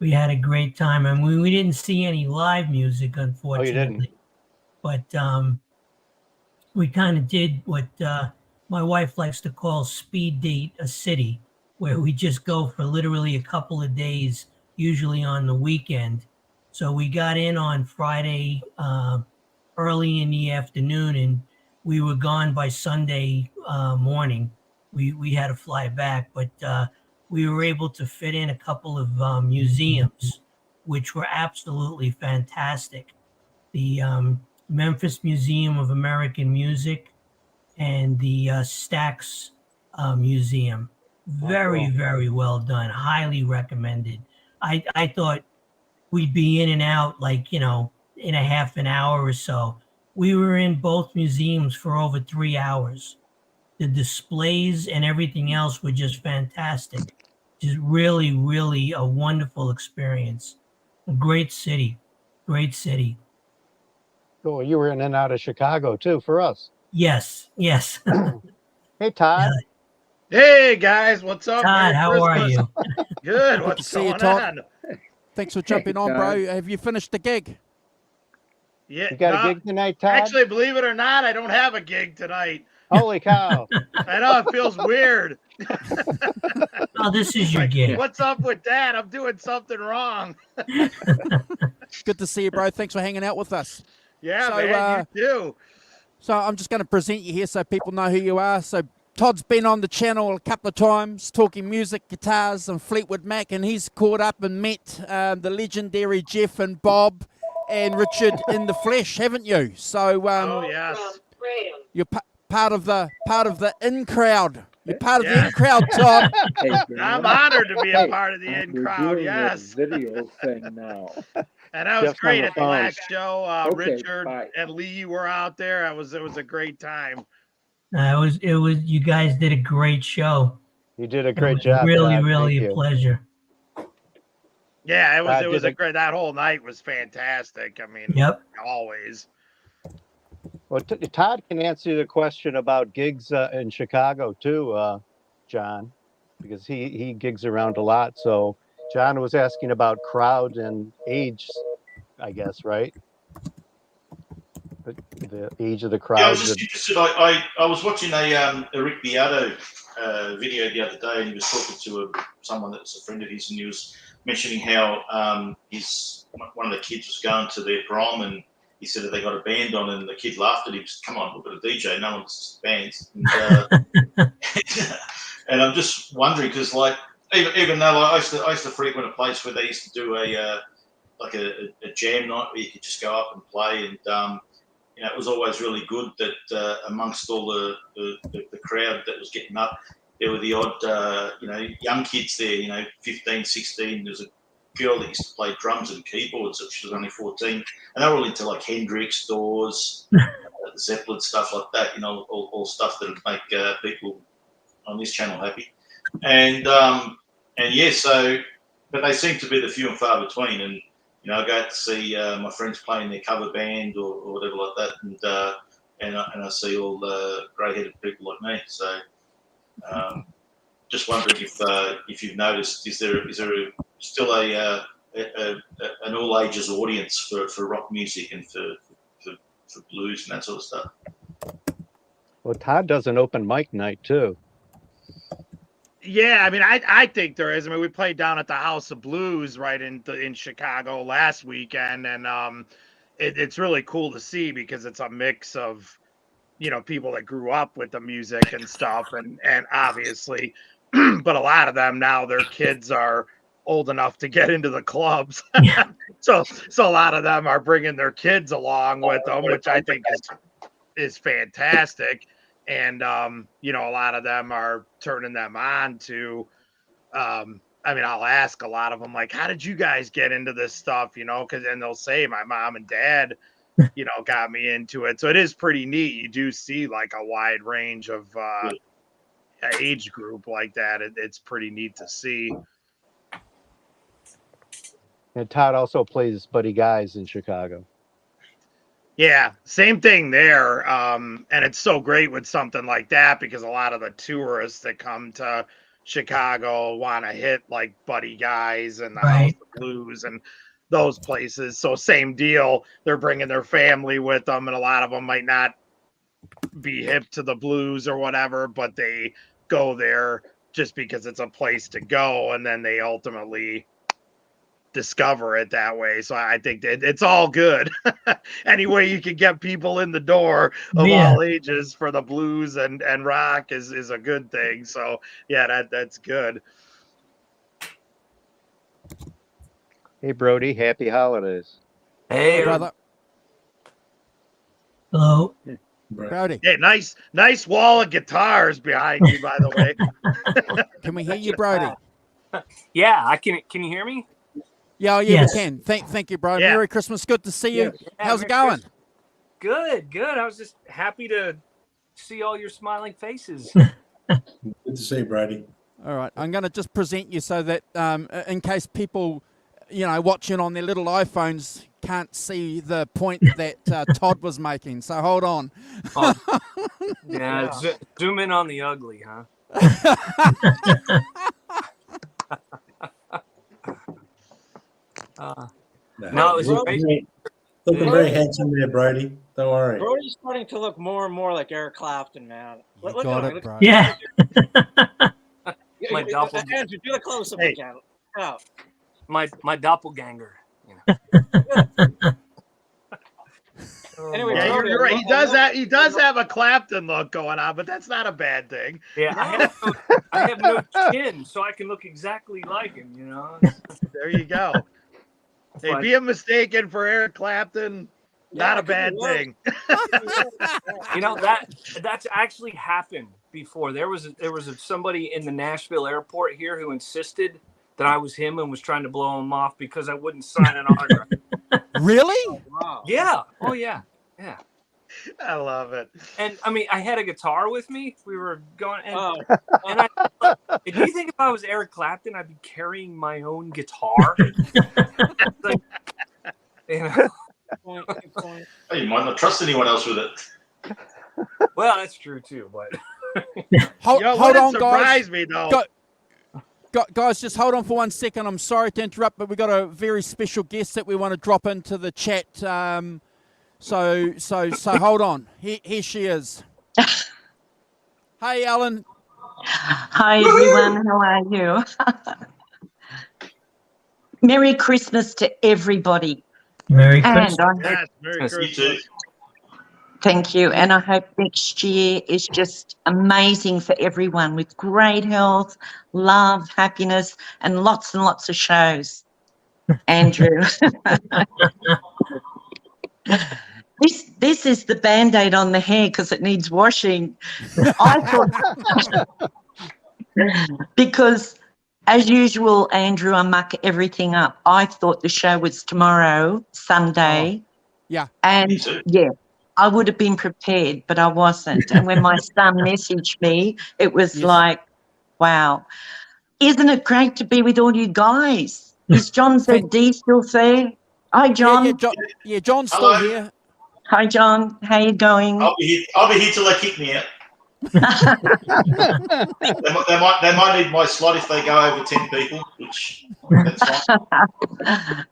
And we didn't see any live music, unfortunately. Oh, you didn't? But we kind of did what my wife likes to call speed date a city, where we just go for literally a couple of days, usually on the weekend. So we got in on Friday early in the afternoon, and we were gone by Sunday morning. We had to fly back, but we were able to fit in a couple of museums, which were absolutely fantastic. The Memphis Museum of American Music and the Stax Museum. Very, very well done. Highly recommended. I thought we'd be in and out like, you know, in a half an hour or so. We were in both museums for over 3 hours. The displays and everything else were just fantastic. Just really, really a wonderful experience. A great city. Great city. Oh, you were in and out of Chicago too for us. Yes. Hey, Todd. Hey guys, what's up? Todd, Merry how are Christmas. you? Good. Good to What's see you, going Todd. on? Thanks for jumping on, bro. Have you finished the gig? Yeah, You got no, a gig tonight, Todd? actually, believe it or not, I don't have a gig tonight. Holy cow! I know it feels weird. Oh, this is your Like, gig. what's up with that? I'm doing something wrong. Good to see you, bro. Thanks for hanging out with us. Yeah, So, man, you too. So I'm just going to present you here so people know who you are. So Todd's been on the channel a couple of times talking music, guitars, and Fleetwood Mac, and he's caught up and met the legendary Jeff and Bob and Richard in the flesh, haven't you? So Oh yes. you're part of the in crowd. You're part of the in crowd, Todd. I'm honored to be a part of the in We're crowd. doing Yes. a video thing now. And that was Jeff's on great the at the phone. last show. Okay, Richard bye. and Lee were out there. It was a great time. It was. You guys did a great show. You did a It great was job. Really, Todd. really Thank a you. pleasure. Yeah, it was Todd it was did a great. That whole night was fantastic. I mean, Yep. always. Well, Todd can answer the question about gigs in Chicago too, John, because he gigs around a lot. So John was asking about crowd and age, I guess, right? The age of the crowd. Yeah, I was just interested. I was watching a Rick Beato video the other day, and he was talking to someone that's a friend of his, and he was mentioning how one of the kids was going to their prom, and he said that they got a band on, and the kid laughed at him. Come on, we've got a DJ. No one's bands. And, and I'm just wondering because, like, even though I used to frequent a place where they used to do a jam night where you could just go up and play, and it was always really good that amongst all the crowd that was getting up, there were the odd young kids there, 15, 16. There was a girl that used to play drums and keyboards. She was only 14, and they were all into like Hendrix, Doors, Zeppelin, stuff like that. All stuff that would make people on this channel happy. And yeah, but they seem to be the few and far between. And I go out to see my friends playing their cover band or whatever like that, and I see all the grey-headed people like me. So just wondering if you've noticed, is there still an all ages audience for rock music and for blues and that sort of stuff? Well, Todd does an open mic night too. Yeah, I mean, I think there is. I mean, we played down at the House of Blues right in Chicago last weekend, and it's really cool to see because it's a mix of people that grew up with the music and stuff, and obviously, but a lot of them now, their kids are old enough to get into the clubs, so a lot of them are bringing their kids along with them, which I think is fantastic. And, a lot of them are turning them on to, I'll ask a lot of them, like, how did you guys get into this stuff? And they'll say, my mom and dad, got me into it. So it is pretty neat. You do see like a wide range of age group like that. It's pretty neat to see. And Todd also plays Buddy Guys in Chicago. Yeah, same thing there. And it's so great with something like that because a lot of the tourists that come to Chicago want to hit like Buddy Guys and the House of Blues and those places. So same deal. They're bringing their family with them, and a lot of them might not be hip to the blues or whatever, but they go there just because it's a place to go, and then they ultimately discover it that way. So I think that it's all good. Any way you can get people in the door of all ages for the blues and rock is a good thing. So yeah, that's good. Hey, Brody, happy holidays. Hey, brother. Hello. Brody. Yeah, nice wall of guitars behind you, by the way. Can we hear you, Brody? Yeah, I can. Can you hear me? Yeah, Yes. we can. Thank you, bro. Yeah. Merry Christmas. Good to see you. Yeah, How's it Merry going? Good. I was just happy to see all your smiling faces. Good to see you, Brady. All right. I'm going to just present you so that in case people, watching on their little iPhones can't see the point that Todd was making. So hold on. Yeah, zoom in on the ugly, huh? No, it was great. Looking very handsome there, Brody. Don't worry. Brody's starting to look more and more like Eric Clapton, man. Look got at it, bro. Yeah. My doppelganger. Andrew, do the close up Hey. again. Oh. My doppelganger. Anyway, Yeah, Brody, you're right. He does have a Clapton look going on, but that's not a bad thing. Yeah, I have no chin, so I can look exactly like him. You know. There you go. Hey, But- being mistaken for Eric Clapton, not a bad thing. You know that's actually happened before. There was somebody in the Nashville airport here who insisted that I was him and was trying to blow him off because I wouldn't sign an autograph. Really? Wow. Yeah. Oh yeah. Yeah. I love it. And I mean, I had a guitar with me. We were going, and, Oh. and do you think if I was Eric Clapton, I'd be carrying my own guitar? Like, you know, Point, good point. Hey, you might not trust anyone else with it. well, that's true too. But Hold, Yo, hold what on, surprised guys. me though. Guys, just hold on for 1 second. I'm sorry to interrupt, but we got a very special guest that we want to drop into the chat. So hold on. Here she is. Hey, Alan. Hi, everyone. How are you? Merry Christmas to everybody. Merry And Christmas. I Yes, Merry You Christmas. too. thank you. And I hope next year is just amazing for everyone with great health, love, happiness, and lots of shows. Andrew. This is the Band-Aid on the hair because it needs washing. I thought because as usual, Andrew, I muck everything up. I thought the show was tomorrow, Sunday. Yeah. And Me too. yeah, I would have been prepared, but I wasn't. And when my son messaged me, it was Yes. like, wow. Isn't it great to be with all you guys? Is John D still there? Hi, John. John's still Hello. here. Hi, John. How you going? I'll be here till they kick me out. They might need my slot if they go over 10 people, which that's fine.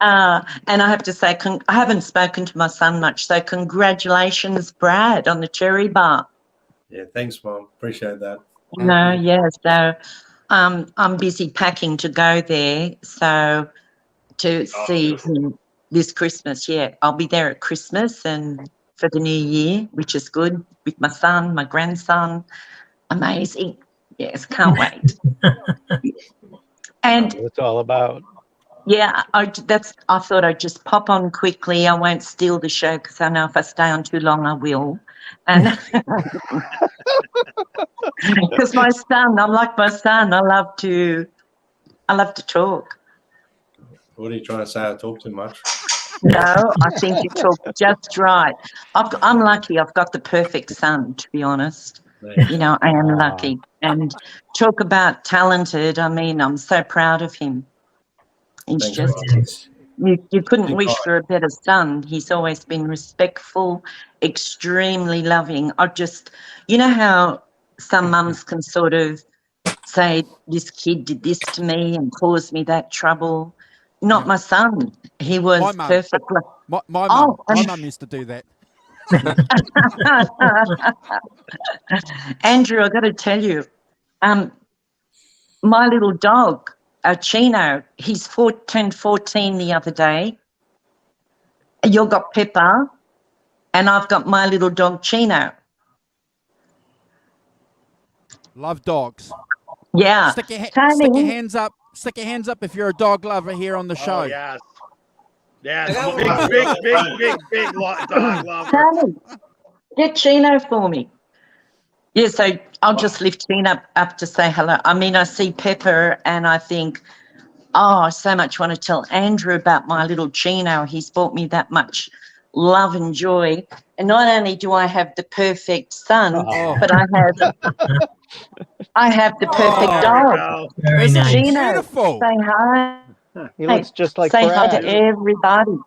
And I have to say, I haven't spoken to my son much, so congratulations, Brad, on the cherry bar. Yeah, thanks, Mom. Appreciate that. No, yeah, so I'm busy packing to go there, so to see him this Christmas. Yeah, I'll be there at Christmas and for the new year, which is good, with my son, my grandson. Amazing. Yes, can't wait. And That's what it's all about. yeah, I thought I'd just pop on quickly. I won't steal the show because I know if I stay on too long, I will. And because my son, I'm like my son. I love to talk. What are you trying to say? I talk too much. No, I think you talk just right. I'm lucky. I've got the perfect son, to be honest. You know, I am lucky. And talk about talented. I mean, I'm so proud of him. He's Thanks, just, you couldn't Big wish guy. for a better son. He's always been respectful, extremely loving. You know how some mums can sort of say, this kid did this to me and caused me that trouble. Not my son. He was My mum. perfect. My mum. Oh, My mum used to do that. Andrew, I got to tell you, my little dog, Chino, he's turned 14 the other day. You've got Pepper, and I've got my little dog, Chino. Oh, Love dogs. Yeah. Stick your Tony. hands up. Stick your hands up if you're a dog lover here on the show. Oh, yes. Yes. Big dog lover. Tony, get Chino for me. Yeah, so I'll just lift Chino up to say hello. I mean, I see Pepper and I think, oh, I so much want to tell Andrew about my little Chino. He's brought me that much love and joy. And not only do I have the perfect son, but I have the perfect dog. Very Isn't nice. it Chino, beautiful? say hi. He looks just like Say hi Brad. to everybody.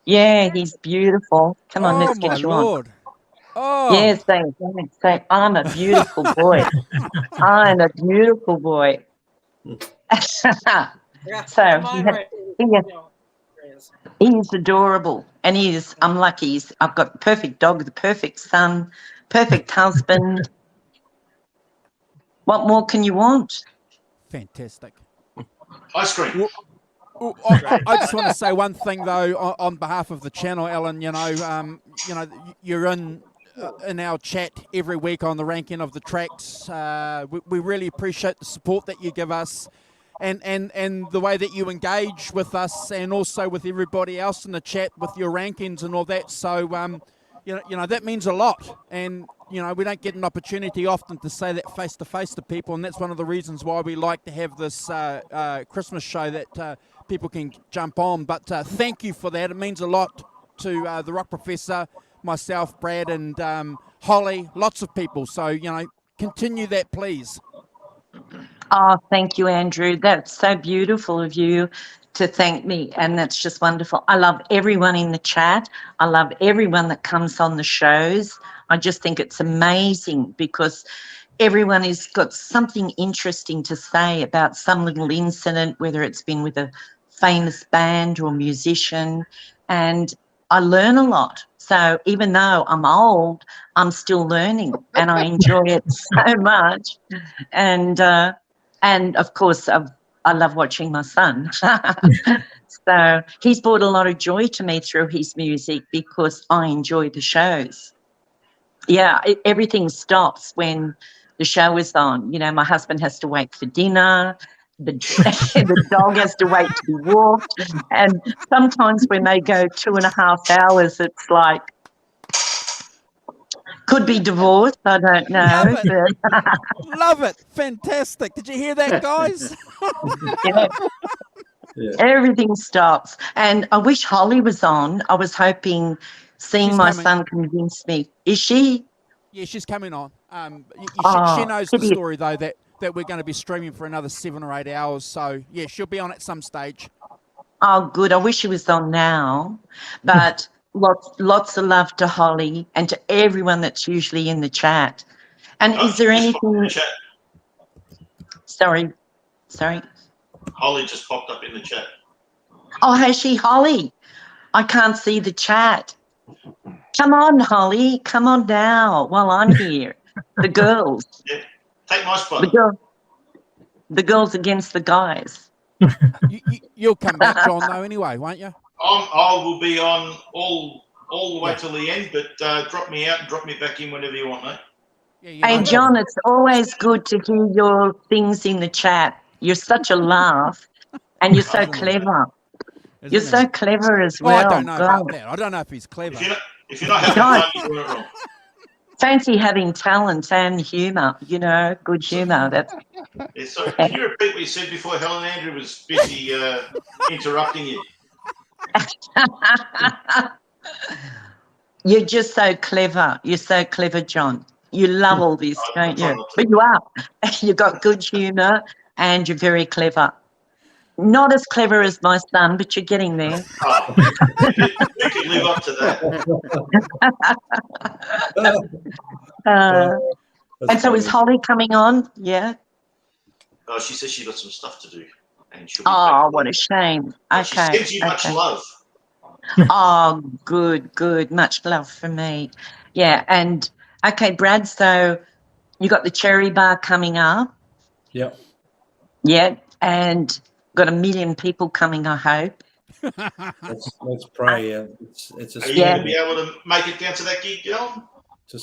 Yeah, he's beautiful. Come on, Oh, let's my get you on. Lord. Oh, Yeah, say, I'm a beautiful boy. I'm a beautiful boy. Yeah, So, mine yeah. right. You know, He's adorable, and I'm lucky. I've got the perfect dog, the perfect son, perfect husband. What more can you want? Fantastic. Ice cream. Well, I just want to say one thing though, on behalf of the channel, Alan. You're in our chat every week on the ranking of the tracks. We really appreciate the support that you give us, and the way that you engage with us, and also with everybody else in the chat with your rankings and all that. So that means a lot, and we don't get an opportunity often to say that face to face to people, and that's one of the reasons why we like to have this Christmas show that people can jump on. But thank you for that. It means a lot to the Rock Professor, myself, Brad, and Holly, lots of people. So continue that, please. Oh, thank you, Andrew. That's so beautiful of you to thank me, and that's just wonderful. I love everyone in the chat. I love everyone that comes on the shows. I just think it's amazing because everyone has got something interesting to say about some little incident, whether it's been with a famous band or musician, and I learn a lot. So even though I'm old, I'm still learning, and I enjoy it so much. And of course, I love watching my son. So he's brought a lot of joy to me through his music because I enjoy the shows. Yeah, everything stops when the show is on. My husband has to wait for dinner. The dog has to wait to be walked. And sometimes when they go 2.5 hours, it's like, could be divorced, I don't know. Love it. Fantastic. Did you hear that, guys? Everything stops. And I wish Holly was on. I was hoping, seeing my son convince me. Is she? Yeah, she's coming on. She knows the story, though, that we're going to be streaming for another 7 or 8 hours. So, yeah, she'll be on at some stage. Oh, good. I wish she was on now. But lots of love to Holly and to everyone that's usually in the chat. And is there anything... Sorry. Holly just popped up in the chat. Oh, has she, Holly? I can't see the chat. Come on, Holly. Come on now while I'm here. The girls. Yeah, take my spot. The girls against the guys. You'll come back, John, though, anyway, won't you? I will be on all the way till the end, but drop me out and drop me back in whenever you want, mate. Hey, John, it's always good to hear your things in the chat. You're such a laugh, and you're so clever. You're so clever as well. I don't know about that. I don't know if he's clever. If you're not having fun, you're doing it wrong. Fancy having talent and humour, good humour. That's. Yeah, sorry, can you repeat what you said before Helen Andrew was busy interrupting you? You're just so clever. You're so clever, John. You love all this, don't you? But you are. You've got good humour and you're very clever. Not as clever as my son, but you're getting there. Oh, you can live up to that. And so is Holly coming on? Yeah. Oh, she says she's got some stuff to do. And she'll be back. What a shame. Okay. She sends you much love. Oh, good. Much love from me. Yeah. And okay, Brad, so you got the Cherry Bar coming up. Yep. Yeah. And got 1 million people coming, I hope. Let's pray. It's Are you going to be able to make it down to that gig, John?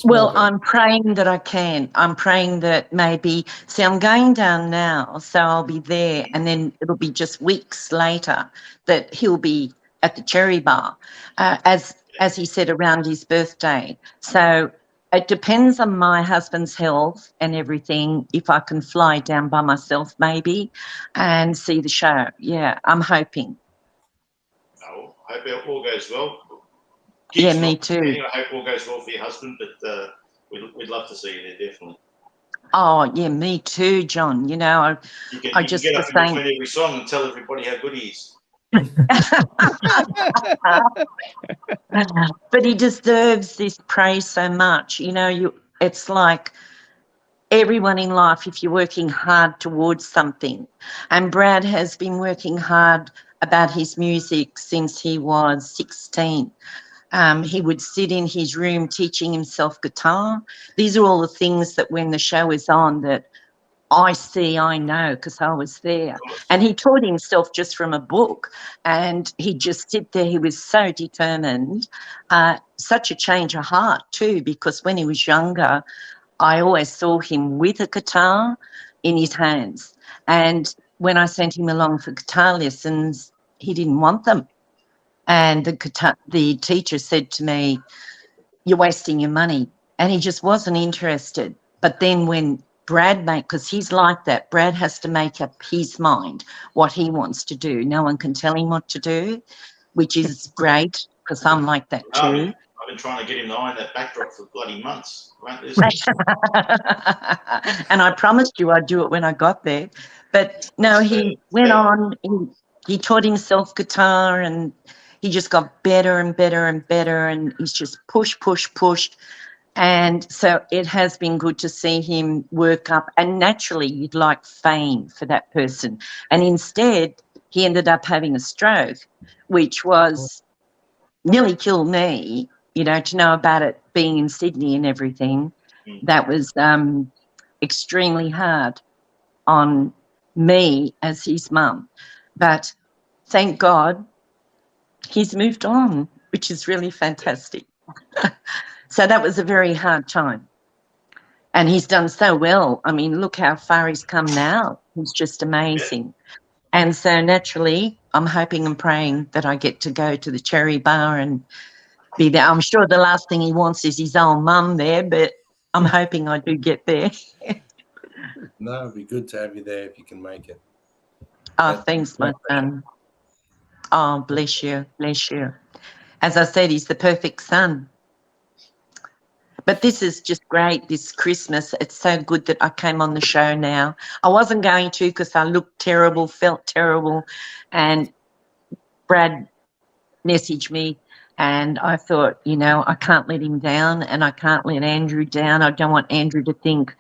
Well, I'm praying that I can. I'm praying that maybe, see, I'm going down now, so I'll be there, and then it'll be just weeks later that he'll be at the Cherry Bar, as he said, around his birthday. So it depends on my husband's health and everything, if I can fly down by myself maybe and see the show. Yeah, I'm hoping. Oh, I hope it all goes well. Yeah, me too. I hope all goes well for your husband, but we'd love to see you there, definitely. Oh, yeah, me too, John. You know, I just get up the same. and every song and tell everybody how good he is. But he deserves this praise so much. You know, it's like everyone in life, if you're working hard towards something, and Brad has been working hard about his music since he was 16. He would sit in his room teaching himself guitar. These are all the things that when the show is on that I see, I know, because I was there. And he taught himself just from a book, and he'd just sit there. He was so determined. Such a change of heart too, because when he was younger, I always saw him with a guitar in his hands. And when I sent him along for guitar lessons, he didn't want them. And the teacher said to me, "You're wasting your money." And he just wasn't interested. But then when Brad because he's like that, Brad has to make up his mind what he wants to do. No one can tell him what to do, which is great, because I'm like that too. I've been trying to get him to iron that backdrop for bloody months. And I promised you I'd do it when I got there. But no, he went on, he taught himself guitar, and he just got better and better and better, and he's just pushed. And so it has been good to see him work up. And naturally, you'd like fame for that person. And instead, he ended up having a stroke, which was nearly killed me, you know, to know about it being in Sydney and everything. That was extremely hard on me as his mum. But thank God he's moved on, which is really fantastic. So that was a very hard time. And he's done so well. I mean, look how far he's come now. He's just amazing. And so naturally, I'm hoping and praying that I get to go to the Cherry Bar and be there. I'm sure the last thing he wants is his old mum there, but I'm hoping I do get there. No, it'd be good to have you there if you can make it. Oh, thanks, my son. Oh, bless you. As I said, he's the perfect son. But this is just great, this Christmas. It's so good that I came on the show now. I wasn't going to because I looked terrible, felt terrible, and Brad messaged me, and I thought, you know, I can't let him down, and I can't let Andrew down. I don't want Andrew to think,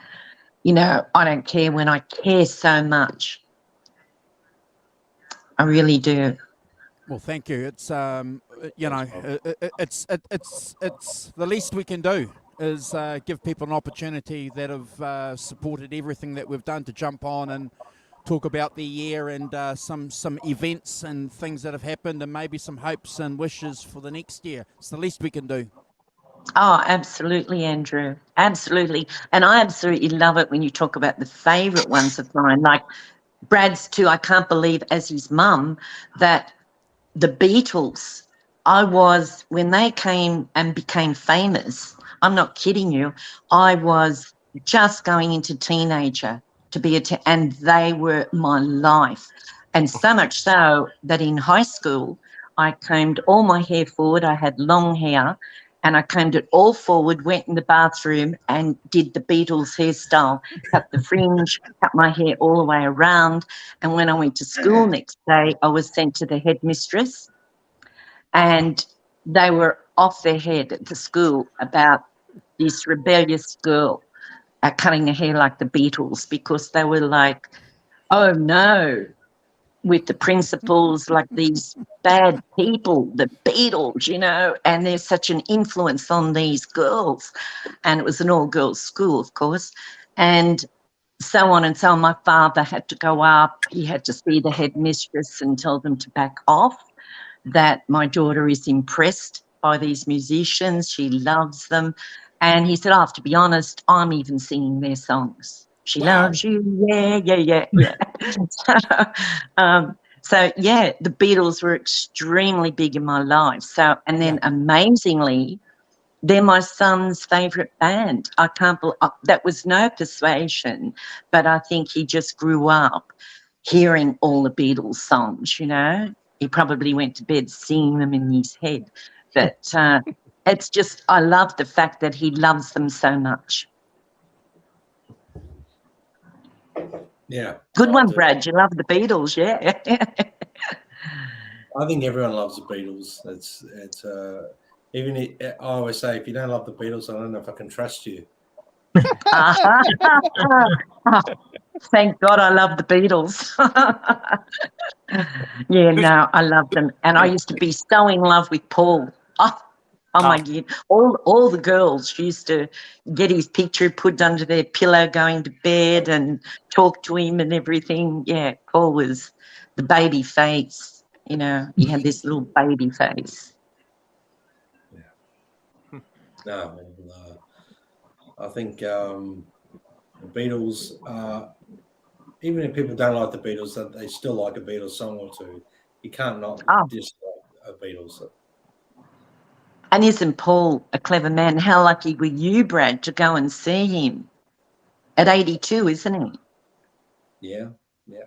you know, I don't care when I care so much. I really do. Well, thank you. It's you know, it's the least we can do is give people an opportunity that have supported everything that we've done to jump on and talk about the year and some events and things that have happened and maybe some hopes and wishes for the next year. It's the least we can do. Oh, absolutely, Andrew. Absolutely. And I absolutely love it when you talk about the favourite ones of mine, like Brad's too. I can't believe as his mum that the Beatles, when they came and became famous, I'm not kidding you, I was just going into teenager to be and they were my life. And so much so that in high school, I combed all my hair forward. I had long hair and I combed it all forward, went in the bathroom and did the Beatles hairstyle, cut the fringe, cut my hair all the way around. And when I went to school next day, I was sent to the headmistress, and they were off their head at the school about this rebellious girl cutting her hair like the Beatles, because they were like, oh no, with the principals, like these bad people, the Beatles, you know, and there's such an influence on these girls. And it was an all-girls school, of course, and so on and so on. My father had to go up. He had to see the headmistress and tell them to back off, that my daughter is impressed by these musicians. She loves them. And he said, oh, to be honest, I'm even singing their songs. She loves you, yeah. So, yeah, the Beatles were extremely big in my life. So, and then amazingly, they're my son's favourite band. I can't believe that was no persuasion, but I think he just grew up hearing all the Beatles songs, you know. He probably went to bed singing them in his head. But it's just, I love the fact that he loves them so much. Yeah. Good one, Brad. You love the Beatles, yeah. I think everyone loves the Beatles. I always say, if you don't love the Beatles, I don't know if I can trust you. Thank God I love the Beatles. Yeah, no, I love them. And I used to be so in love with Paul. Oh my God. All the girls used to get his picture put under their pillow going to bed and talk to him and everything. Yeah, Paul was the baby face. You know, he had this little baby face. No, I think the Beatles, even if people don't like the Beatles, they still like a Beatles song or two. You can't not dislike a Beatles. And isn't Paul a clever man? How lucky were you, Brad, to go and see him at 82, isn't he? Yeah,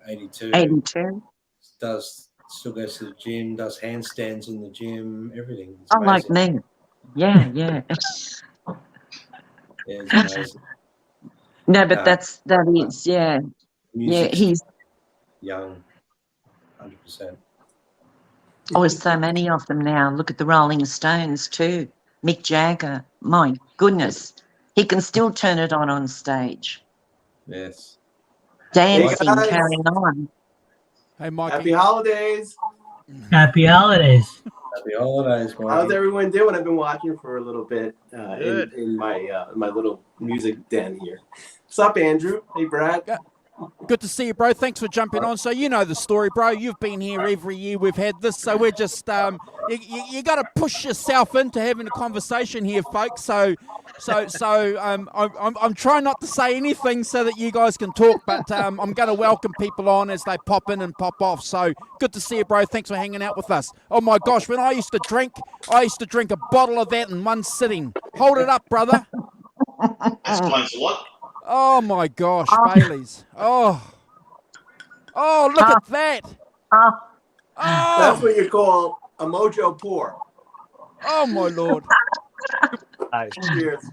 82. 82. Still goes to the gym, does handstands in the gym, everything. It's Like me. Yeah. Yeah, it's amazing. No, but that is, yeah. Music's He's young, 100%. Oh, so many of them now. Look at the Rolling Stones too. Mick Jagger. My goodness. He can still turn it on stage. Yes. Dancing, Hey, guys. carrying on. Hey, Mike. Happy holidays. Happy holidays. Happy holidays, Mikey. How's everyone doing? I've been watching for a little bit Good. in my little music den here. What's up, Andrew? Hey, Brad. Good to see you, bro. Thanks for jumping on. So you know the story, bro. You've been here every year we've had this, so we're just you got to push yourself into having a conversation here, folks. So I'm trying not to say anything so that you guys can talk, but I'm going to welcome people on as they pop in and pop off. So good to see you, bro. Thanks for hanging out with us. Oh my gosh, when I used to drink a bottle of that in one sitting. Hold it up, brother. Explains a lot. Oh my gosh, Bailey's. Oh, look at that. That's what you call a mojo pour. Oh my Lord. Cheers.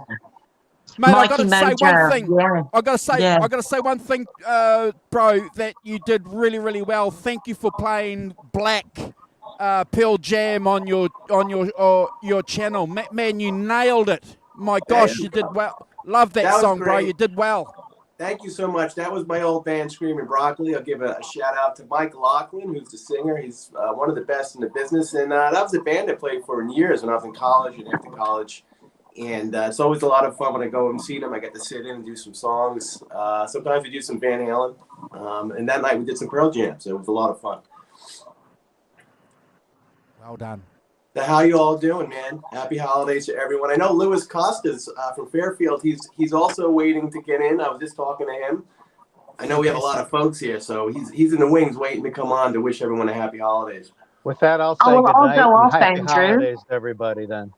Mate, I Mikey gotta say Mojo, one thing. yeah. I gotta say one thing, bro, that you did really, really well. Thank you for playing Black Pearl Jam on your channel. Man, you nailed it. My gosh, you did well. Love that was song, bro. great. You did well. Thank you so much. That was my old band, Screaming Broccoli. I'll give a shout out to Mike Laughlin, who's the singer. He's one of the best in the business. And that was a band I played for in years when I was in college and after college. And it's always a lot of fun when I go and see them. I get to sit in and do some songs. Sometimes we do some Van Halen. And that night we did some Pearl Jam. So it was a lot of fun. Well done. How you all doing, man? Happy holidays to everyone. I know Louis Costas from Fairfield. He's also waiting to get in. I was just talking to him. I know we have a lot of folks here, so he's in the wings waiting to come on to wish everyone a happy holidays. With that, I'll say I'll good night go and off, happy Andrew. holidays to everybody then.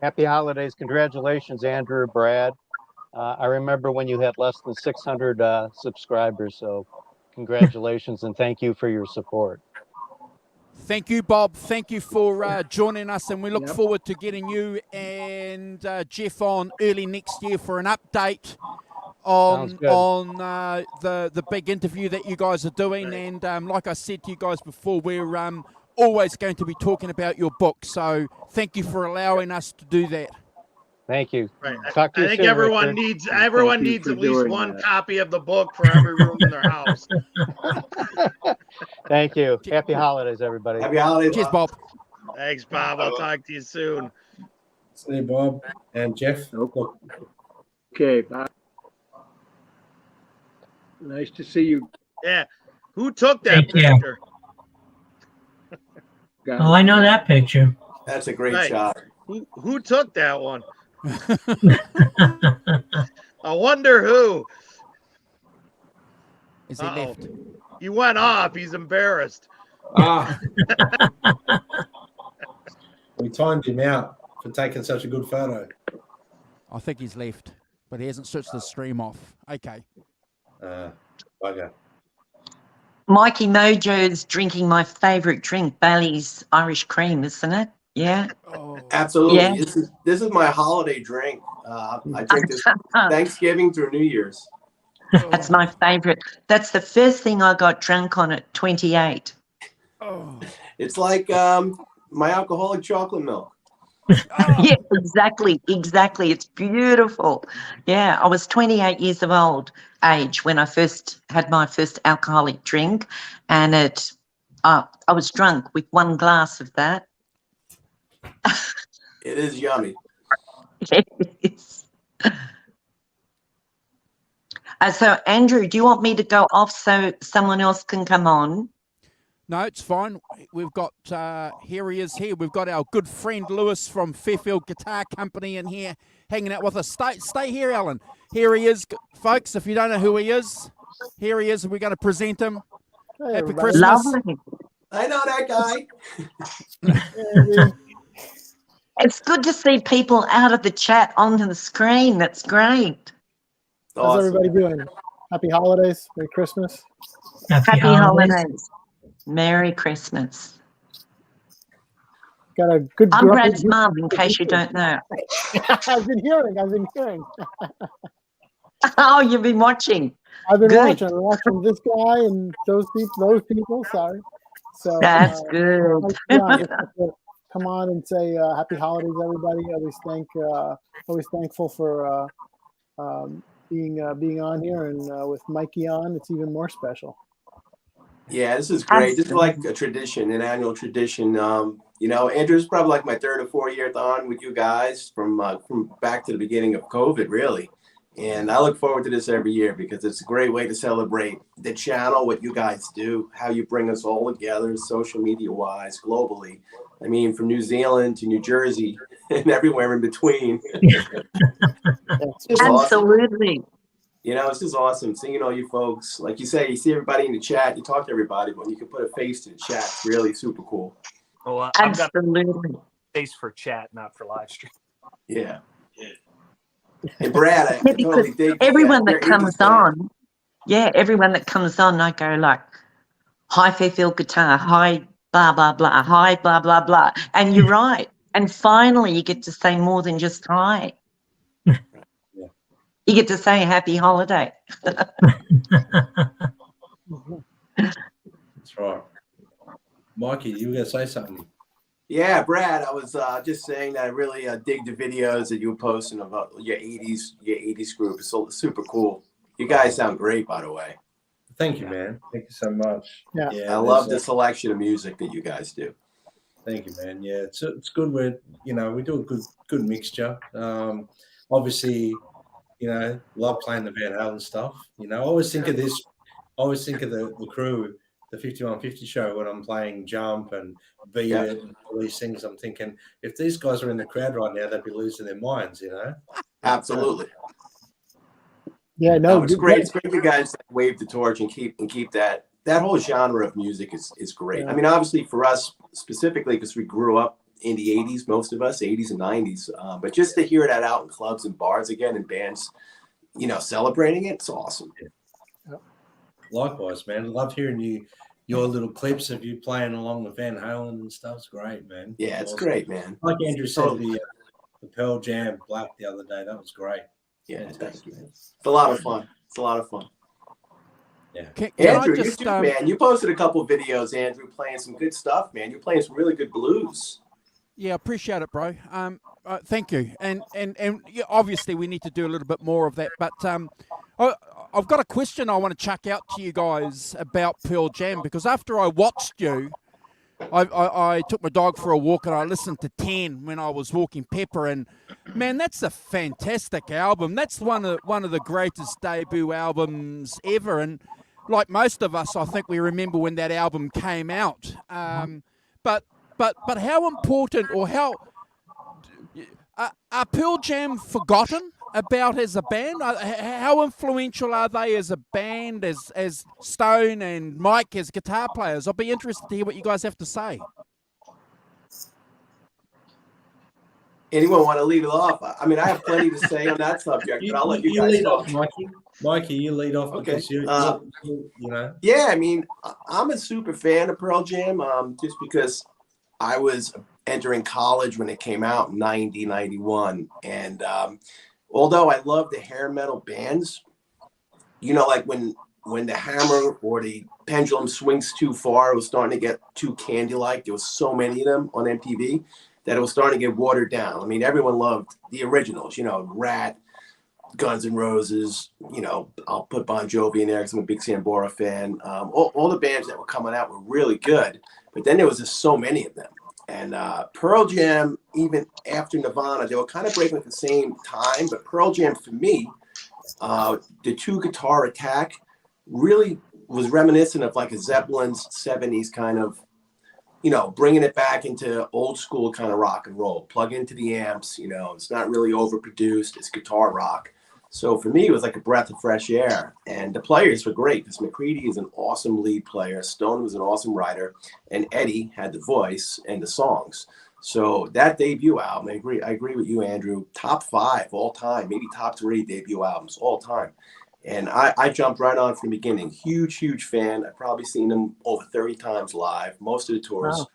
Happy holidays. Congratulations, Andrew, Brad. I remember when you had less than 600 subscribers, so congratulations and thank you for your support. Thank you, Bob. Thank you for joining us, and we look forward to getting you and Jeff on early next year for an update on the big interview that you guys are doing. And like I said to you guys before, we're always going to be talking about your book. So thank you for allowing us to do that. Thank you. Right. Talk to I you think soon, everyone Richard. needs Thank you at for least doing one that. copy of the book for every room in their house. Thank you. Happy holidays, everybody. Happy holidays. Cheers, Bob. Thanks, Bob. I'll talk to you soon. See you, Bob and Jeff. Look, Okay, bye. Nice to see you Yeah. Who took that Take care. picture? guys. Oh, I know that picture. That's a great Right. shot. Who took that one? I wonder who. Is he Uh-oh. left? He went off. He's embarrassed. we timed him out for taking such a good photo. I think he's left, but he hasn't switched the stream off. Okay. Bugger. Mikey Mojo's drinking my favourite drink, Bailey's Irish Cream, isn't it? Yeah. Absolutely. Yeah. This is my holiday drink. I drink this Thanksgiving through New Year's. That's my favourite. That's the first thing I got drunk on at 28. It's like my alcoholic chocolate milk. Yeah, exactly. It's beautiful. Yeah, I was 28 years of age when I first had my first alcoholic drink, and I was drunk with one glass of that. It is yummy. Yes. So, Andrew, do you want me to go off so someone else can come on? No, it's fine. We've got, here he is here. We've got our good friend Lewis from Fairfield Guitar Company in here hanging out with us. Stay here, Alan. Here he is, folks. If you don't know who he is, here he is. We're going to present him. Hey, Happy everybody. Christmas. Lovely. I know that guy. It's good to see people out of the chat onto the screen. That's great. How's everybody doing? Happy holidays. Merry Christmas. Happy holidays. Merry Christmas. Got a good. I'm Brad's mum, in case you don't know. I've been hearing. Oh, you've been watching. I've been Good. watching this guy and those people. Sorry. So That's good. Come on and say happy holidays, everybody. Always thankful for being on here, and with Mikey on, it's even more special. Yeah, this is great. This is like a tradition, an annual tradition. You know, Andrew's probably like my 3rd or 4th year on with you guys from back to the beginning of COVID, really. And I look forward to this every year because it's a great way to celebrate the channel, what you guys do, how you bring us all together, social media wise, globally. I mean, from New Zealand to New Jersey and everywhere in between. Absolutely. Awesome. You know, it's just awesome seeing all you folks. Like you say, you see everybody in the chat, you talk to everybody, but when you can put a face to the chat, it's really super cool. Well, Absolutely. I've got a face for chat, not for live stream. Yeah. And Brad, I Yeah, totally because dig everyone that. that comes on, everyone that comes on, I go like, hi Fairfield Guitar, hi blah, blah, blah, hi blah, blah, blah. And you're right. And finally you get to say more than just hi. You get to say happy holiday. That's right. Mikey, you were going to say something. Yeah, Brad, I was just saying that I really dig the videos that you were posting about your 80s group. It's so super cool. You guys sound great, by the way. Thank you, man. Thank you so much. Yeah, I love the selection of music that you guys do. Thank you, man. Yeah, it's good. We do a good mixture. Obviously, love playing the Van Halen stuff. I always think of this. I always think of the crew, the 5150 show, when I'm playing Jump and Beat It and all these things. I'm thinking, if these guys are in the crowd right now, they'd be losing their minds. Absolutely. Yeah, no, it's great. It's great you guys wave the torch and keep that whole genre of music is great. Yeah. I mean, obviously for us specifically, because we grew up in the 80s, most of us, 80s and 90s. But just to hear that out in clubs and bars again and bands, celebrating it, it's awesome. Likewise, man. Love hearing your little clips of you playing along with Van Halen and stuff. It's great, man. Yeah, it's great, man. Like Andrew said, the Pearl Jam Black the other day, that was great. Yeah, thank you. It's a lot of fun. Yeah. Can Andrew, I just, you too, man. You posted a couple videos, Andrew, playing some good stuff, man. You're playing some really good blues. Yeah, appreciate it, bro. Thank you. And yeah, obviously we need to do a little bit more of that. But I've got a question I want to chuck out to you guys about Pearl Jam, because after I watched you, I took my dog for a walk and I listened to 10 when I was walking Pepper, and man, that's a fantastic album. That's one of the greatest debut albums ever. And like most of us, I think we remember when that album came out. But how important, or how are Pearl Jam forgotten about as a band? How influential are they as a band, as Stone and Mike as guitar players? I'll be interested to hear what you guys have to say. Anyone want to lead it off? I mean, I have plenty to say on that subject, but I'll let you guys lead talk. off, Mikey. Mikey, you lead off. Okay. Because you Yeah, I mean, I'm a super fan of Pearl Jam, just because I was entering college when it came out in 90, 91. And although I love the hair metal bands, like when the hammer or the pendulum swings too far, it was starting to get too candy-like. There was so many of them on MTV. that it was starting to get watered down. I mean, everyone loved the originals, you know, Rat, Guns N' Roses, you know, I'll put Bon Jovi in there because I'm a big Sambora fan. All the bands that were coming out were really good, but then there was just so many of them. And Pearl Jam, even after Nirvana, they were kind of breaking at the same time, but Pearl Jam for me, the 2-guitar attack really was reminiscent of like a Zeppelin's 70s kind of, you know, bringing it back into old school kind of rock and roll. Plug into the amps, you know, it's not really overproduced, it's guitar rock. So for me, it was like a breath of fresh air. And the players were great because McCready is an awesome lead player, Stone was an awesome writer, and Eddie had the voice and the songs. So that debut album, I agree with you, Andrew, top 5 all time, maybe top 3 debut albums all time. And I jumped right on from the beginning. Huge fan. I've probably seen them over 30 times live, most of the tours. Wow.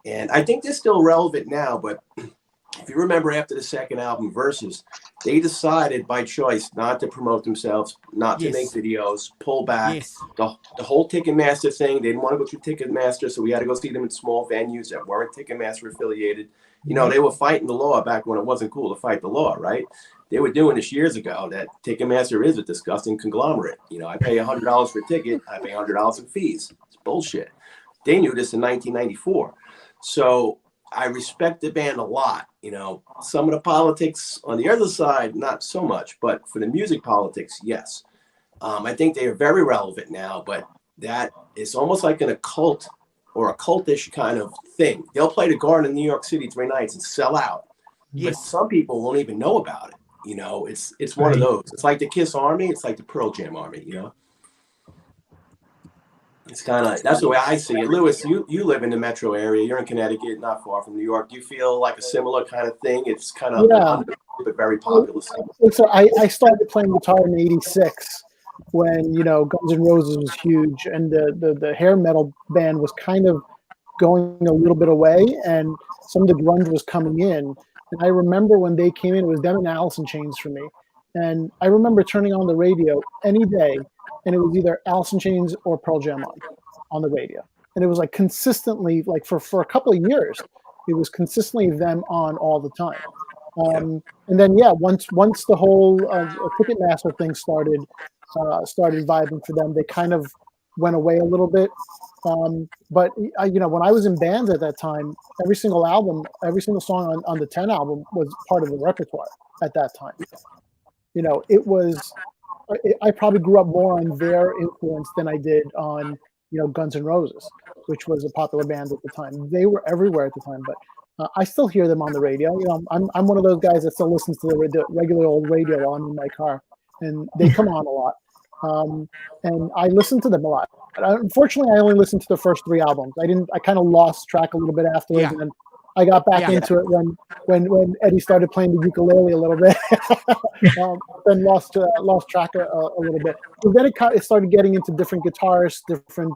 And I think they're still relevant now. But if you remember after the second album, Versus, they decided by choice not to promote themselves, not to make videos, pull back. The whole Ticketmaster thing, they didn't want to go through Ticketmaster, so we had to go see them in small venues that weren't Ticketmaster affiliated. You know, they were fighting the law back when it wasn't cool to fight the law, right? They were doing this years ago. That Ticketmaster is a disgusting conglomerate. You know, I pay $100 for a ticket. I pay $100 in fees. It's bullshit. They knew this in 1994. So I respect the band a lot. You know, some of the politics on the other side, not so much. But for the music politics, yes. I think they are very relevant now. But that is almost like an occult or a cultish kind of thing. They'll play the Garden in New York City 3 nights and sell out. But some people won't even know about it. You know, it's one of those. It's like the Kiss Army. It's like the Pearl Jam Army, you know. It's kind of, that's the way I see it. Lewis, you live in the metro area. You're in Connecticut, not far from New York. Do you feel like a similar kind of thing? It's kind of but very popular. So I started playing guitar in '86 when, you know, Guns N' Roses was huge and the hair metal band was kind of going a little bit away and some of the grunge was coming in. And I remember when they came in, it was them and Alice in Chains for me. And I remember turning on the radio any day, and it was either Alice in Chains or Pearl Jam on the radio. And it was like consistently, like for a couple of years, it was consistently them on all the time. And then, once the whole Ticketmaster thing started vibing for them, they kind of went away a little bit. But you know, when I was in bands at that time, every single song on the 10 album was part of the repertoire at that time. You know, I probably grew up more on their influence than I did on, you know, Guns N' Roses, which was a popular band at the time. They were everywhere at the time, but I still hear them on the radio. You know, I'm one of those guys that still listens to the regular old radio on in my car, and they come on a lot. And I listen to them a lot. Unfortunately, I only listened to the first 3 albums. I kind of lost track a little bit afterwards, and then I got back into it when Eddie started playing the ukulele a little bit. Then lost track a little bit. But then it started getting into different guitarists, different.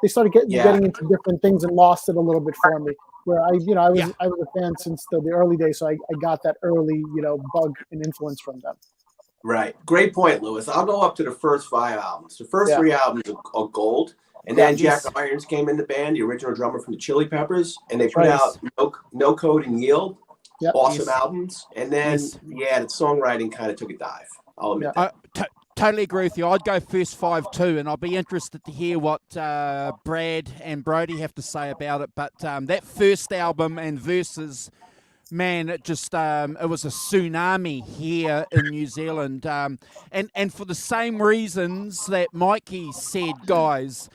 They started getting into different things and lost it a little bit for me. Where I was a fan since the early days, so I got that early, you know, bug and influence from them. Right. Great point, Lewis. I'll go up to the first 5 albums. The first 3 albums are gold. And then Jack Irons came in the band, the original drummer from the Chili Peppers, and they put out No Code and Yield. Awesome albums. And then, the songwriting kind of took a dive. I'll admit that. Totally agree with you. I'd go first 5 too, and I'll be interested to hear what Brad and Brody have to say about it. But that first album and Versus, man, it just it was a tsunami here in New Zealand, and for the same reasons that Mikey said, guys.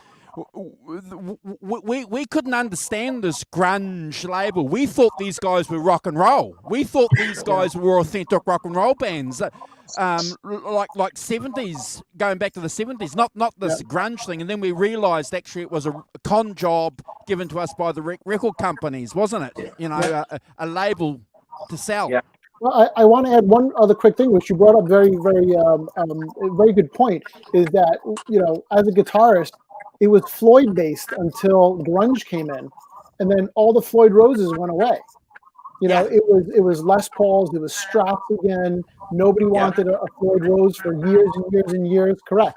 We couldn't understand this grunge label. We thought these guys were rock and roll. We thought these guys were authentic rock and roll bands, like 70s, going back to the 70s, not this grunge thing. And then we realised actually it was a con job given to us by the record companies, wasn't it? You know, a label to sell. Yeah. Well, I want to add one other quick thing, which you brought up very good point, is that, you know, as a guitarist, it was Floyd based until grunge came in, and then all the Floyd Roses went away. You know, it was Les Pauls, it was Strats again. Nobody wanted a Floyd Rose for years and years and years. Correct.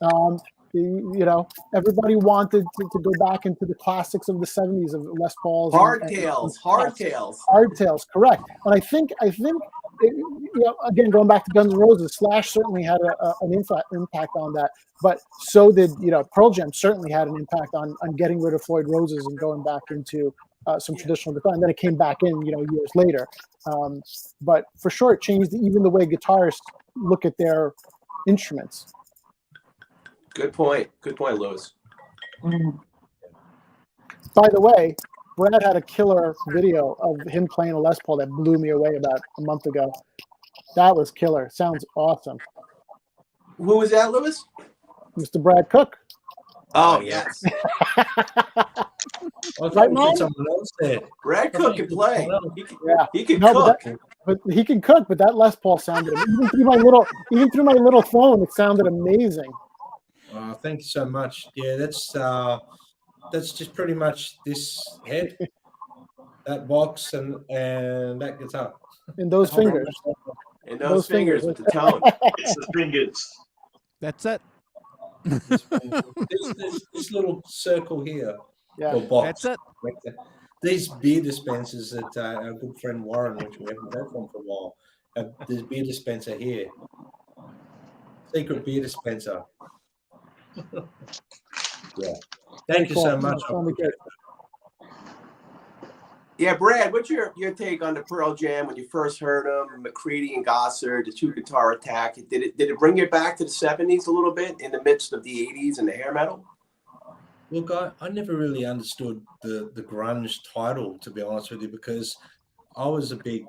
You You know, everybody wanted to go back into the classics of the 70s of Les Pauls. Hardtails, correct. And I think you know, again, going back to Guns N' Roses, Slash certainly had an impact on that, but so did, you know, Pearl Jam certainly had an impact on getting rid of Floyd Roses and going back into some traditional guitar. And then it came back in, you know, years later. But for sure, it changed even the way guitarists look at their instruments. Good point, Lewis. By the way, Brad had a killer video of him playing a Les Paul that blew me away about a month ago. That was killer. Sounds awesome. Who was that, Lewis? Mr. Brad Cook. Oh, yes. Right, Mom? Someone else there. Brad Cook can play. He can No, cook. but he can cook. But that Les Paul sounded even through my little phone. It sounded amazing. Thank you so much. Yeah, that's just pretty much this head, that box, and that guitar. And those fingers. And those fingers with the tone. It's the fingers. That's it. this little circle here. Yeah, or box. That's it. These beer dispensers that our good friend Warren, which we haven't heard from for a while, there's beer dispenser here. Secret beer dispenser. Yeah. Thank you so much. Yeah, Brad, what's your take on the Pearl Jam when you first heard them, McCready and Gossard, the two guitar attack? Did it bring you back to the 70s a little bit in the midst of the 80s and the hair metal? Look, I never really understood the grunge title, to be honest with you, because I was big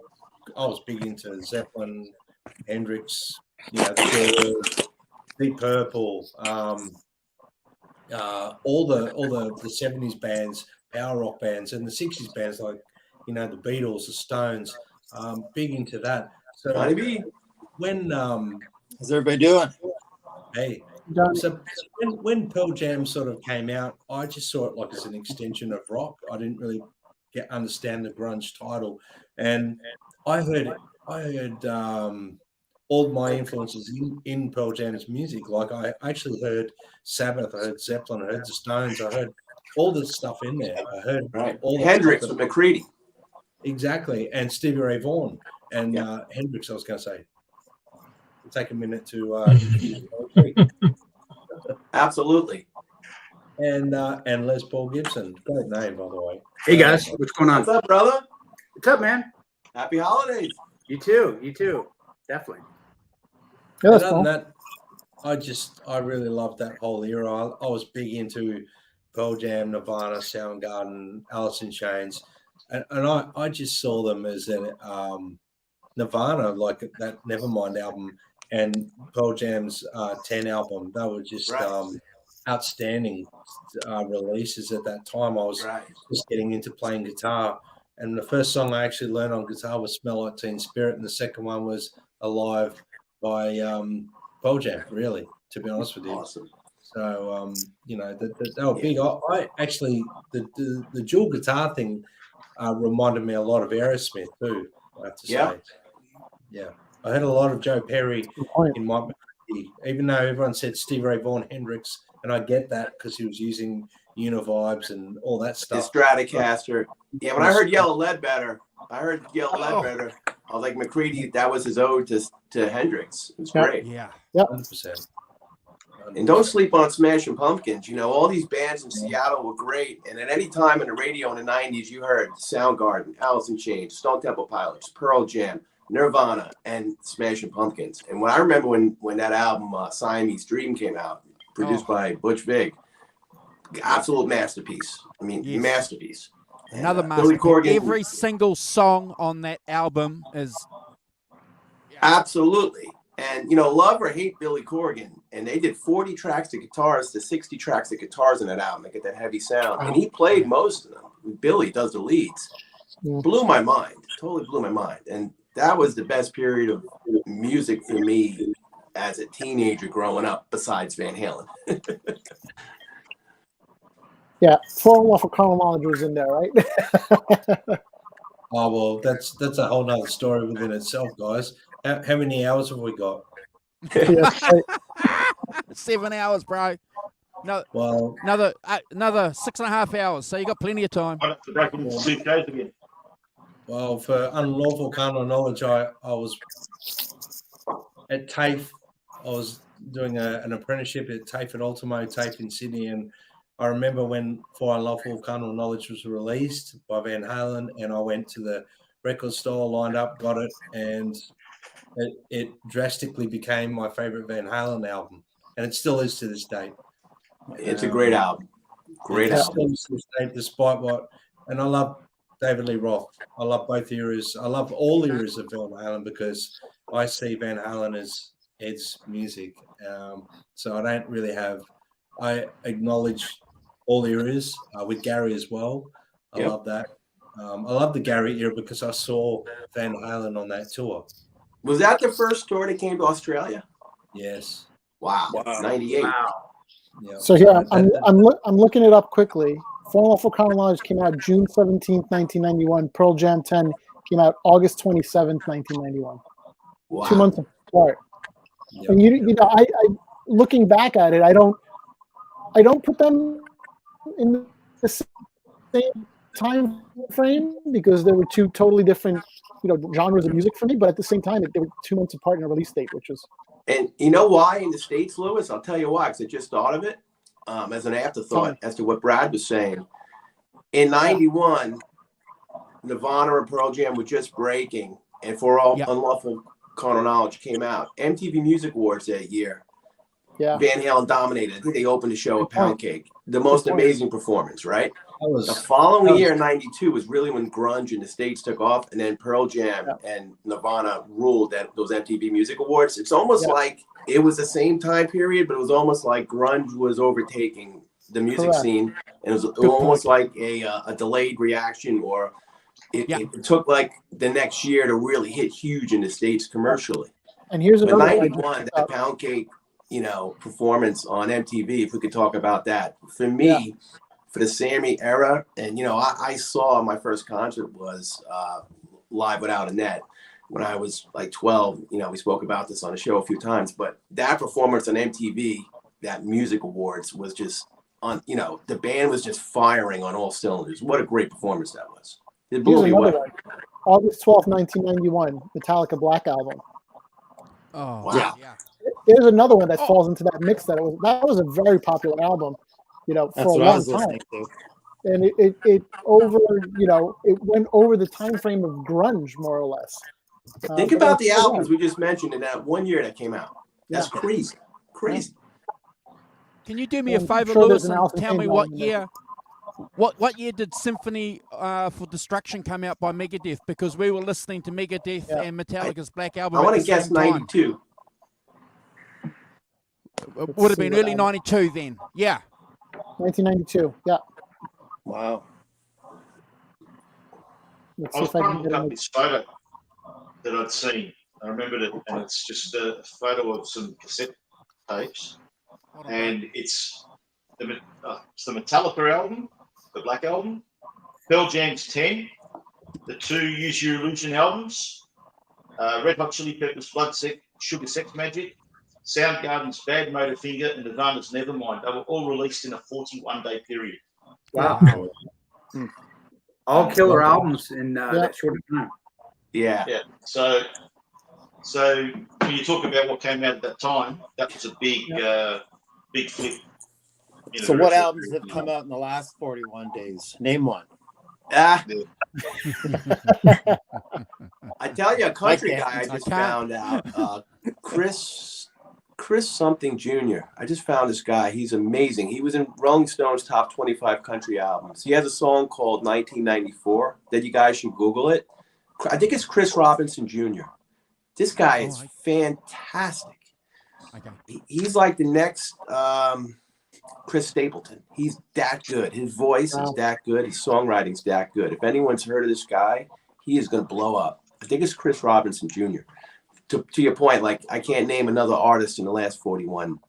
into Zeppelin, Hendrix, you know, the Deep Purple, all the 70s bands, power rock bands, and the 60s bands like, you know, the Beatles, the Stones, big into that. So when how's everybody doing? Hey, so when Pearl Jam sort of came out, I just saw it like as an extension of rock. I didn't really understand the grunge title, and I heard all my influences in Pearl Jam's music. Like I actually heard Sabbath, I heard Zeppelin, I heard the Stones, I heard all this stuff in there. I heard all Hendrix with McCready. Exactly, and Stevie Ray Vaughan and Hendrix. I was going to say, it'll take a minute to. Absolutely. And Les Paul Gibson, great name by the way. Hey guys, what's going on? What's up, brother? What's up, man? Happy holidays. You too. Definitely. Other than that, I really loved that whole era. I was big into Pearl Jam, Nirvana, Soundgarden, Alice in Chains, and I just saw them as Nirvana, like that Nevermind album, and Pearl Jam's 10 album. They were just outstanding releases at that time. I was just getting into playing guitar, and the first song I actually learned on guitar was "Smell Like Teen Spirit," and the second one was "Alive" by Pearl Jam. Really, to be honest with you. Awesome. So you know, they were big. I actually the dual guitar thing reminded me a lot of Aerosmith too. I have to say. Yeah, I heard a lot of Joe Perry in my, even though everyone said Stevie Ray Vaughan, Hendrix, and I get that because he was using Univibes and all that stuff. The Stratocaster. Yeah, when I heard Yellow Ledbetter, I was like, McCready, that was his ode to Hendrix. It was great. Yeah. 100%. And don't sleep on Smashing Pumpkins. You know, all these bands in Seattle were great. And at any time in the radio in the 90s, you heard Soundgarden, Alice in Chains, Stone Temple Pilots, Pearl Jam, Nirvana, and Smashing Pumpkins. And when I remember when that album, Siamese Dream, came out, produced by Butch Vig, absolute masterpiece. I mean, masterpiece. Another And, Billy masterpiece. Corgan, Every single song on that album is absolutely. And, you know, love or hate Billy Corgan. And they did 40 tracks of guitars to 60 tracks of guitars in that album to get that heavy sound. And he played most of them. Billy does the leads. Blew my mind. Totally blew my mind. And that was the best period of music for me as a teenager growing up, besides Van Halen. Yeah, Falling Off of Chronology was in there, right? Oh well, that's a whole nother story within itself, guys. How many hours have we got? 7 hours, bro. No, Well, another 6.5 hours. So you got plenty of time. well, for unlawful carnal knowledge, I was at TAFE. I was doing an apprenticeship at TAFE at Ultimo TAFE in Sydney, and I remember when For Unlawful Carnal Knowledge was released by Van Halen, and I went to the record store, lined up, got it, and it drastically became my favorite Van Halen album, and it still is to this date. It's a great album. Great album. Still is to this date, despite what, and I love David Lee Roth. I love both eras. I love all eras of Van Halen because I see Van Halen as Ed's music. So I don't really have. I acknowledge all eras with Gary as well. I love that. I love the Gary era because I saw Van Halen on that tour. Was that the first tour that came to Australia? Yes. Wow. 98. Yeah. So here I'm looking it up quickly. For Unlawful Carnal Knowledge came out June 17th, 1991. Pearl Jam 10 came out August 27th, 1991. Wow. 2 months apart. And you know, I looking back at it, I don't put them in the same time frame because they were two totally different, genres of music for me. But at the same time, they were 2 months apart in a release date, which was. And you know why in the States, Lewis? I'll tell you why, because I just thought of it as an afterthought as to what Brad was saying. In 91, Nirvana and Pearl Jam were just breaking, and For Unlawful Carnal Knowledge came out. MTV Music Awards that year. Yeah. Van Halen dominated. I think they opened the show with Pound Cake. The most amazing performance, right? The following year, 92, was really when grunge in the States took off, and then Pearl Jam and Nirvana ruled those MTV Music Awards. It's almost like it was the same time period, but it was almost like grunge was overtaking the music scene, and it was almost like a delayed reaction, or it took like the next year to really hit huge in the States commercially. And here's another 91, that Pound Cake, performance on MTV, if we could talk about that. For me, for the Sammy era, and I saw my first concert was Live Without a Net when I was like 12. We spoke about this on the show a few times, but that performance on MTV, that Music Awards, was just on. The band was just firing on all cylinders. What a great performance that was! It blew me away. August 12th, 1991, Metallica Black Album. Oh wow! Yeah. There's another one that falls into that mix that was a very popular album, for a long time. And it over, it went over the time frame of grunge more or less. Think about the albums we just mentioned in that 1 year that came out. That's crazy. Crazy. Can you do me a I'm favor, sure Lewis, there's an and Alpha tell me Kane what album there. year? What year did Symphony for Destruction come out by Megadeth? Because we were listening to Megadeth and Metallica's Black Album. I want at to the guess same time. 92. It would have been early 92 then. Yeah. 1992. Yeah. Wow. Let's I see was if I trying can to get look up it. this photo that I'd seen. I remembered it, and it's just a photo of some cassette tapes, and it's the Metallica album, the Black Album, Pearl Jam's 10, the two Use Your Illusion albums, Red Hot Chili Peppers' Sugar Sex Magic, Soundgarden's Bad Motorfinger, and Nirvana's Nevermind. They were all released in a 41-day period. Wow. All killer albums in that short time. Yeah. So when you talk about what came out at that time, that was a big flip. So what albums have come out in the last 41 days? Name one. I tell you, a country guy I just found out, Chris something Jr. I just found this guy. He's amazing. He was in Rolling Stone's top 25 country albums. He has a song called 1994 that you guys should Google it. I think it's Chris Robinson Jr. This guy is fantastic. He's like the next Chris Stapleton. He's that good. His voice is that good. His songwriting's that good. If anyone's heard of this guy, he is going to blow up. I think it's Chris Robinson Jr. To your point, like I can't name another artist in the last 41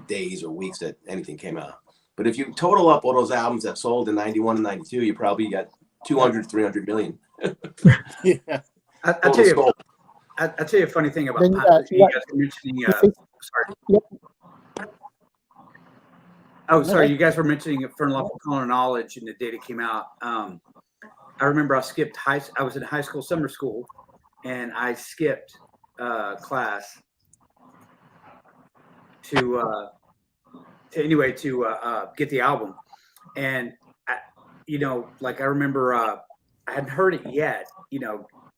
days or weeks that anything came out. But if you total up all those albums that sold in 91 and 92, you probably got 200, 300 million. Yeah. I'll tell you a funny thing about Then you guys were mentioning. Sorry. Yep. Oh, sorry. You guys were mentioning For Love of Color Knowledge and the day it came out. I remember I was in high school, summer school, and I skipped class to get the album. And I remember I hadn't heard it yet,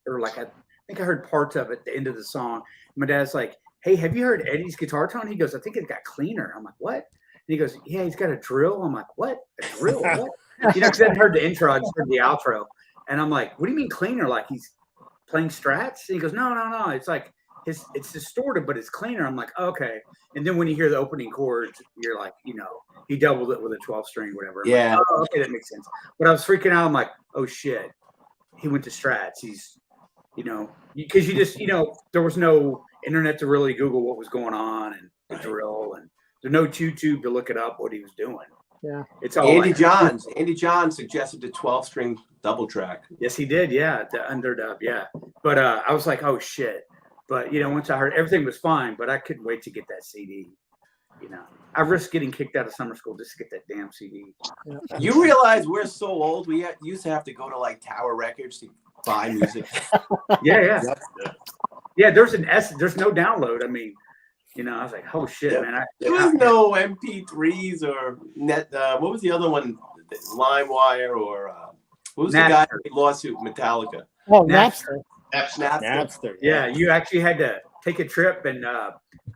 or like I think I heard parts of it at the end of the song. My dad's like, "Hey, have you heard Eddie's guitar tone?" He goes, "I think it got cleaner." I'm like, "What?" And he goes, "Yeah, he's got a drill." I'm like, "What? A drill? What?" Because I hadn't heard the intro, I just heard the outro. And I'm like, "What do you mean cleaner? Like he's playing strats?" And he goes, No. It's like it's distorted, but it's cleaner." I'm like, "Okay." And then when you hear the opening chords, you're like, he doubled it with a 12-string, whatever. I'm Yeah. like, "Oh, okay, that makes sense." But I was freaking out. I'm like, "Oh shit, he went to strats." He's, because you just, there was no internet to really Google what was going on and the drill, and there's no YouTube to look it up what he was doing. Yeah. It's all Andy Johns suggested the 12-string double track. Yes, he did. Yeah, the underdub. Yeah, but I was like, "Oh shit!" But once I heard, everything was fine. But I couldn't wait to get that CD. I risked getting kicked out of summer school just to get that damn CD. Yeah. You realize we're so old. We used to have to go to like Tower Records to buy music. Yeah. There's no download. I mean, I was like, "Oh shit, man!" There was no MP3s or net. What was the other one? LimeWire or what was the guy who lawsuit Metallica? Oh, Napster. Napster. Yeah, you actually had to take a trip, and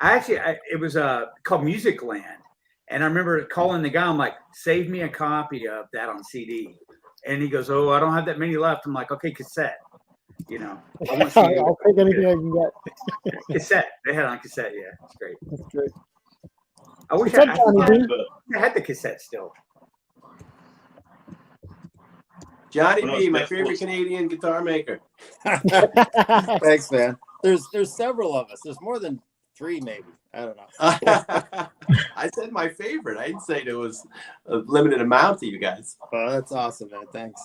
it was called Music Land, and I remember calling the guy. I'm like, "Save me a copy of that on CD," and he goes, "Oh, I don't have that many left." I'm like, "Okay, cassette." I want CD. I'll take anything I can get. Cassette. They had it on cassette. Yeah, it's great. That's great. I wish What's up, Johnny B? I had the cassette still. Johnny B, my favorite Canadian guitar maker. Thanks, man. There's several of us. There's more than 3, maybe. I don't know. I said my favorite. I didn't say there was a limited amount to you guys. Oh, that's awesome, man. Thanks.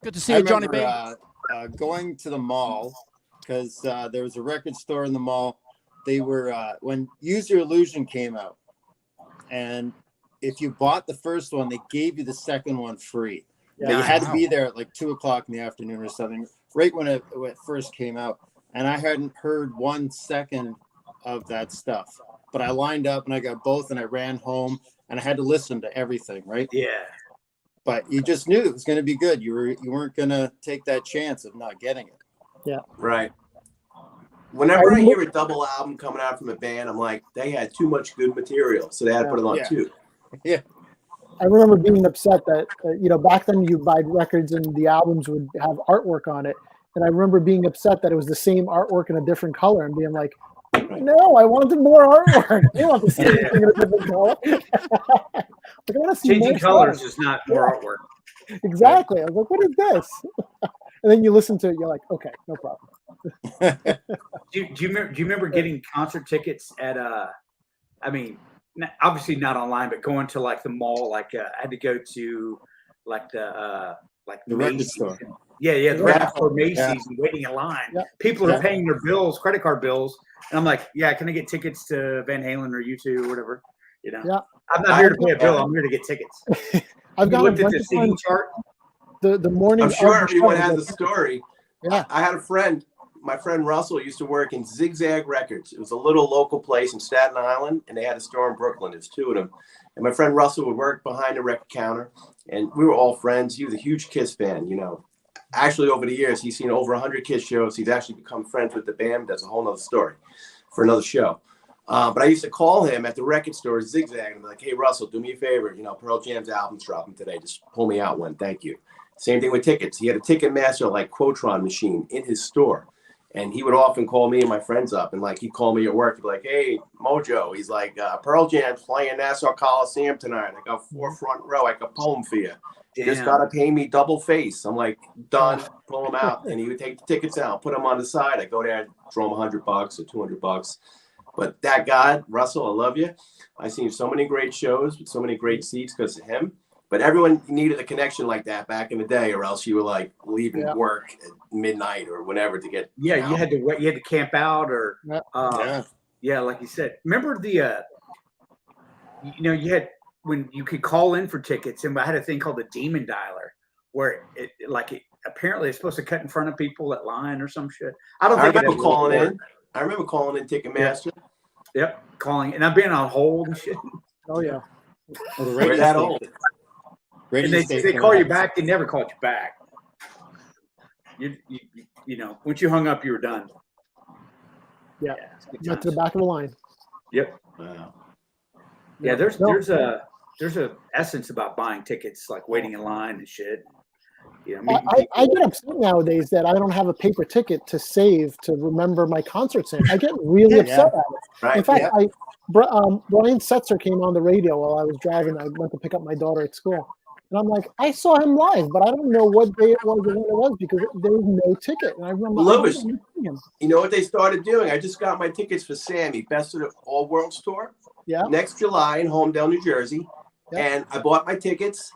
Good to see you, Johnny B. Going to the mall because there was a record store in the mall. They were when Use Your Illusion came out, and if you bought the first one, they gave you the second one free. But you had to be there at like 2:00 in the afternoon or something, right when it first came out. And I hadn't heard 1 second of that stuff, but I lined up and I got both, and I ran home and I had to listen to everything, right? Yeah. But you just knew it was going to be good. You weren't going to take that chance of not getting it. Yeah. Right. Whenever I hear a double album coming out from a band, I'm like, they had too much good material, so they had to put it on too. Yeah. I remember being upset that back then you buy records and the albums would have artwork on it, and I remember being upset that it was the same artwork in a different color and being like, "No, I wanted more artwork. I didn't want to see anything in a different color." I want to see Changing more colors stuff. is not more artwork. Exactly. I was like, "What is this?" And then you listen to it, you're like, "Okay, no problem." Do you remember getting concert tickets at obviously not online, but going to like the mall? Like I had to go to like the record Macy's. store. Yeah, the record store, Macy's, and waiting in line. Yeah. People are paying their bills, credit card bills, and I'm like, "Yeah, can I get tickets to Van Halen or U2 or whatever?" Yeah. I'm not here to pay a bill. I'm here to get tickets. I've got a looked at bunch the of CD times- chart. The morning. I'm sure of the everyone show, has a like, story. Yeah. I had a friend, my friend Russell used to work in Zigzag Records. It was a little local place in Staten Island, and they had a store in Brooklyn. There's 2 of them. And my friend Russell would work behind the record counter, and we were all friends. He was a huge Kiss fan, Actually, over the years, he's seen over 100 Kiss shows. He's actually become friends with the band. That's a whole nother story for another show. But I used to call him at the record store, Zigzag, and be like, "Hey, Russell, do me a favor. Pearl Jam's album's dropping today. Just pull me out one. Thank you." Same thing with tickets. He had a Ticketmaster like Quotron machine in his store. And he would often call me and my friends up, and like he'd call me at work. He'd be like, "Hey, Mojo," he's like, "Pearl Jam's playing Nassau Coliseum tonight. I got 4 front row. I got a poem for you. You just gotta pay me double face." I'm like, "Done." Pull him out, and he would take the tickets out, put them on the side. I go there, throw him $100 or $200. But that guy, Russell, I love you. I've seen so many great shows with so many great seats because of him. But everyone needed a connection like that back in the day, or else you were like leaving work at midnight or whatever to get. Yeah, you had to camp out, or Yeah, like you said. Remember the you had when you could call in for tickets, and I had a thing called the Demon Dialer, where apparently it's supposed to cut in front of people at line or some shit. I don't think remember calling in. I remember calling in Ticketmaster. Yep, calling, and I've been on hold and shit. Oh yeah. Well, the We're radio that station- old. radio And they station call you has- back. They never called you back. You know, once you hung up, you were done. Yeah. it's good Got to times. the back of the line. Yep. Wow. Yeah, there's No. there's a essence about buying tickets, like waiting in line and shit. You know, meeting I get upset nowadays that I don't have a paper ticket to save to remember my concerts in. I get really Yeah, upset yeah. at it. Right. In fact, Yeah. Brian Setzer came on the radio while I was driving. I went to pick up my daughter at school. And I'm like, I saw him live, but I don't know what day it was or when it was because there was no ticket. And I remember Lewis, I didn't see him. you know what they started doing? I just got my tickets for Sammy, Best of the All Worlds Tour. Yeah. Next July in Homedale, New Jersey. Yeah. And I bought my tickets.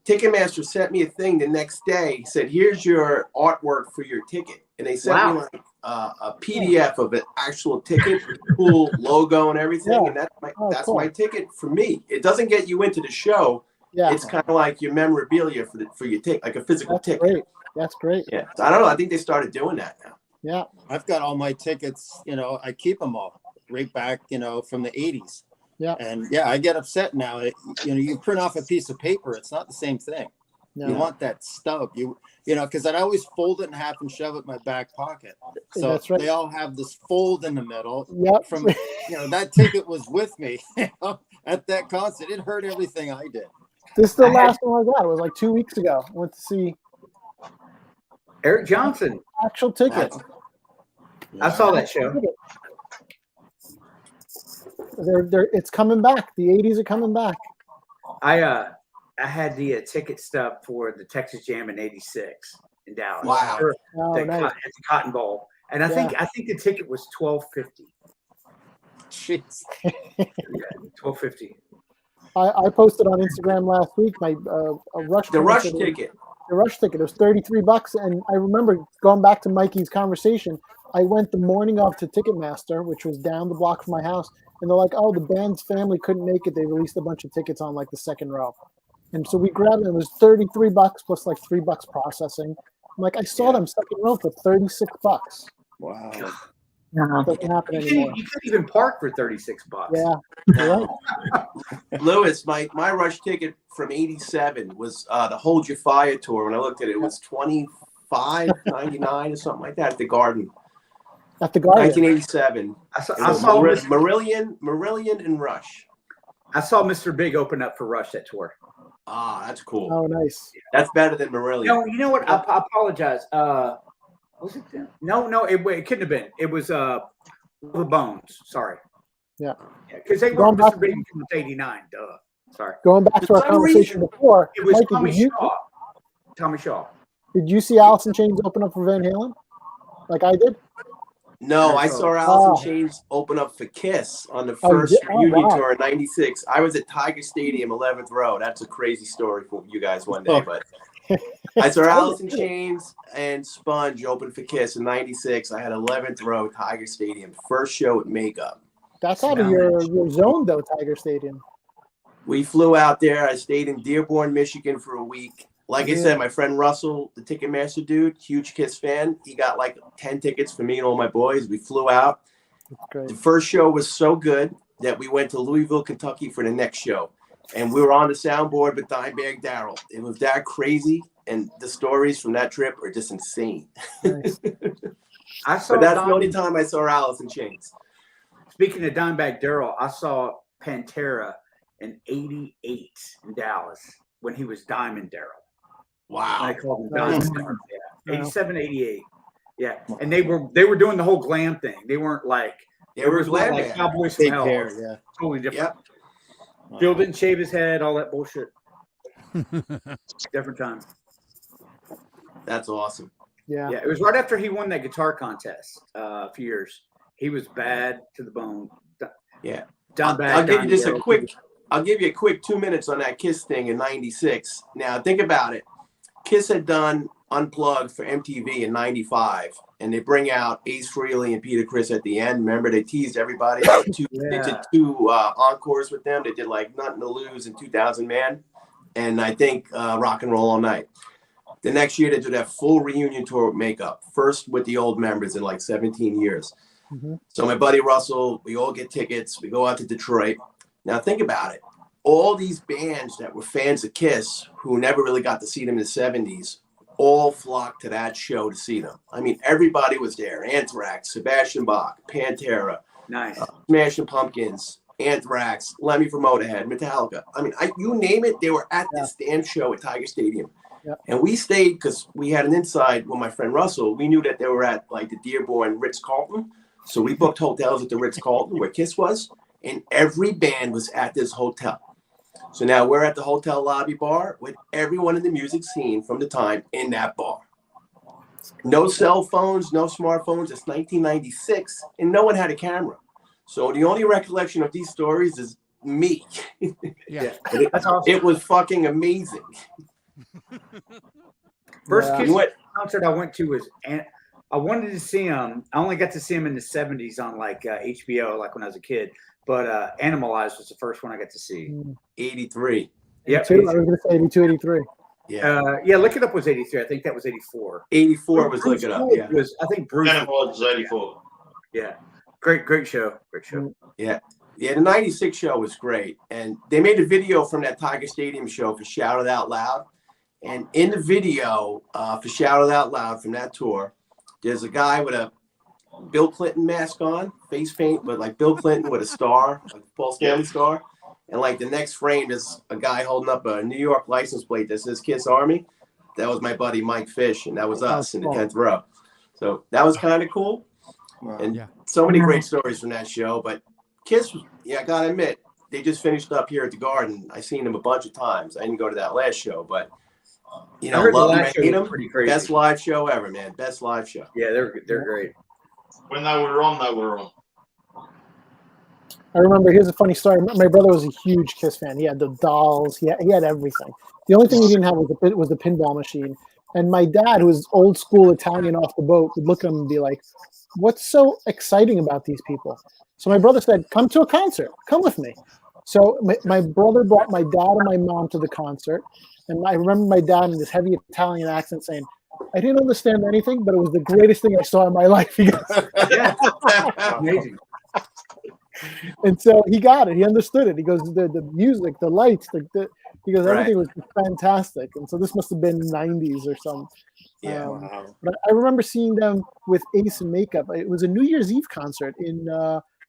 Ticketmaster sent me a thing the next day, said, here's your artwork for your ticket. And they sent me Wow. like a PDF of an actual ticket with a cool logo and everything. Yeah. And that's Oh, that's cool. my ticket for me. It doesn't get you into the show. Yeah. It's kind of like your memorabilia for your ticket, like a physical That's ticket. great. That's great. Yeah. So I don't know. I think they started doing that now. Yeah. I've got all my tickets, I keep them all right back, from the 80s. Yeah. And yeah, I get upset now. You print off a piece of paper. It's not the same thing. No. You want that stub, because I'd always fold it in half and shove it in my back pocket. So That's right. they all have this fold in the middle. Yep. From, that ticket was with me at that concert. It hurt everything I did. This is the last one I got. It was like 2 weeks ago. I went to see Eric Johnson. actual ticket. I saw that show. It's coming back. The 80s are coming back. I had the ticket stub for the Texas Jam in '86 in Dallas. Wow. For Oh, the nice. at the Cotton Bowl, and I think the ticket was $12.50. Jeez. Yeah, $12.50. I posted on Instagram last week my a Rush The Rush concert. ticket. The Rush ticket. It was $33, and I remember going back to Mikey's conversation. I went the morning of to Ticketmaster, which was down the block from my house, and they're like, "Oh, the band's family couldn't make it. They released a bunch of tickets on like the second row," and so we grabbed it. It was $33 plus like $3 processing. I'm like, I saw them second row for $36. Wow. Doesn't happen anymore. You couldn't even park for $36. Yeah. You're right. Lewis, my Rush ticket from '87 was the Hold Your Fire tour. When I looked at it, it was $25.99 or something like that at the Garden. At the Garden. 1987. I saw Marillion and Rush. I saw Mr. Big open up for Rush that tour. Ah, that's cool. Oh, nice. That's better than Marillion. No, you know what? I apologize. Was it them? No, it couldn't have been. It was the Bones. Sorry. Yeah. Because they Going were back- Mr. Big since '89. Duh. Sorry. Going back to our conversation before, It was Mikey, Tommy did you, Shaw. Tommy Shaw. did you see Alice in Chains open up for Van Halen? Like I did? No, I saw Alice in Chains open up for Kiss on the first reunion wow. tour in '96. I was at Tiger Stadium, 11th row. That's a crazy story for you guys one day, but I saw Alice in Chains and Sponge open for Kiss in '96. I had 11th row, Tiger Stadium, first show at Makeup. That's out of your zone, though, Tiger Stadium. We flew out there. I stayed in Dearborn, Michigan for a week. Like I said, my friend Russell, the Ticketmaster dude, huge Kiss fan, he got like 10 tickets for me and all my boys. We flew out. The first show was so good that we went to Louisville, Kentucky for the next show. And we were on the soundboard with Dimebag Darrell. It was that crazy. And the stories from that trip are just insane. I saw. But that's the only time I saw Alice in Chains. Speaking of Dimebag Darrell, I saw Pantera in '88 in Dallas when he was Diamond Darrell. Wow. I called him Diamond Darrell. Yeah. 87, 88. Yeah. And they were doing the whole glam thing. They weren't like They were was glam like band. Cowboys from Big Hell. hair, yeah. Totally different. Yep. Bill didn't shave his head, all that bullshit. Different time. That's awesome. Yeah. Yeah, it was right after he won that guitar contest a few years. He was bad to the bone. Yeah. I'll give you just I'll give you a quick 2 minutes on that Kiss thing in '96. Now think about it. Kiss had done Unplugged for MTV in '95, and they bring out Ace Frehley and Peter Criss at the end. Remember, they teased everybody. They did two encores with them. They did like Nothing to Lose and 2000 Man, and I think Rock and Roll All Night. The next year, they did that full reunion tour with Makeup, first with the old members in like 17 years. Mm-hmm. So my buddy Russell, we all get tickets. We go out to Detroit. Now think about it. All these bands that were fans of Kiss who never really got to see them in the 70s all flocked to that show to see them. I mean, everybody was there. Anthrax, Sebastian Bach, Pantera, nice, Smashing Pumpkins, Anthrax, Lemmy from Motorhead, Metallica. I mean, you name it, they were at this damn show at Tiger Stadium. Yeah. And we stayed because we had an inside with my friend Russell. We knew that they were at like the Dearborn Ritz-Carlton. So we booked hotels at the Ritz-Carlton where Kiss was. And every band was at this hotel. So now we're at the hotel lobby bar with everyone in the music scene from the time in that bar. No cell phones, no smartphones. It's 1996, and no one had a camera. So the only recollection of these stories is me. Yeah, that's awesome. It was fucking amazing. First Kiss concert I went to was, I wanted to see him. I only got to see him in the 70s on like HBO, like when I was a kid. But Animalized was the first one I got to see. 83. Yeah, I was going to say 82, 83. Yeah, Look It Up was 83. I think that was 84. 84 was Look It Up. Yeah, I think Bruce was 84. Yeah, great show. Great show. Yeah. The 96 show was great. And they made a video from that Tiger Stadium show for Shout It Out Loud. And in the video for Shout It Out Loud from that tour, there's a guy with a Bill Clinton mask on, face paint, but like Bill Clinton with a star, like Paul Stanley star. And like the next frame is a guy holding up a New York license plate that says Kiss Army. That was my buddy Mike Fish, and that was us in the 10th row. So that was kind of cool. And so many great stories from that show. But Kiss, I gotta admit, they just finished up here at the Garden. I seen them a bunch of times. I didn't go to that last show, but I heard the love them, last show hate was them. pretty crazy. Best live show ever, man. Best live show. Yeah, they're great. When they were on, they were on. I remember, here's a funny story. My brother was a huge Kiss fan. He had the dolls. He had everything. The only thing he didn't have was the pinball machine. And my dad, who was old school Italian off the boat, would look at him and be like, what's so exciting about these people? So my brother said, come to a concert. Come with me. So my brother brought my dad and my mom to the concert. And I remember my dad in this heavy Italian accent saying, I didn't understand anything, but it was the greatest thing I saw in my life. He goes, Amazing. And so he got it. He understood it. He goes, the music, the lights, he goes, everything was fantastic. And so this must have been 90s or something. Yeah. But I remember seeing them with Ace and Makeup. It was a New Year's Eve concert in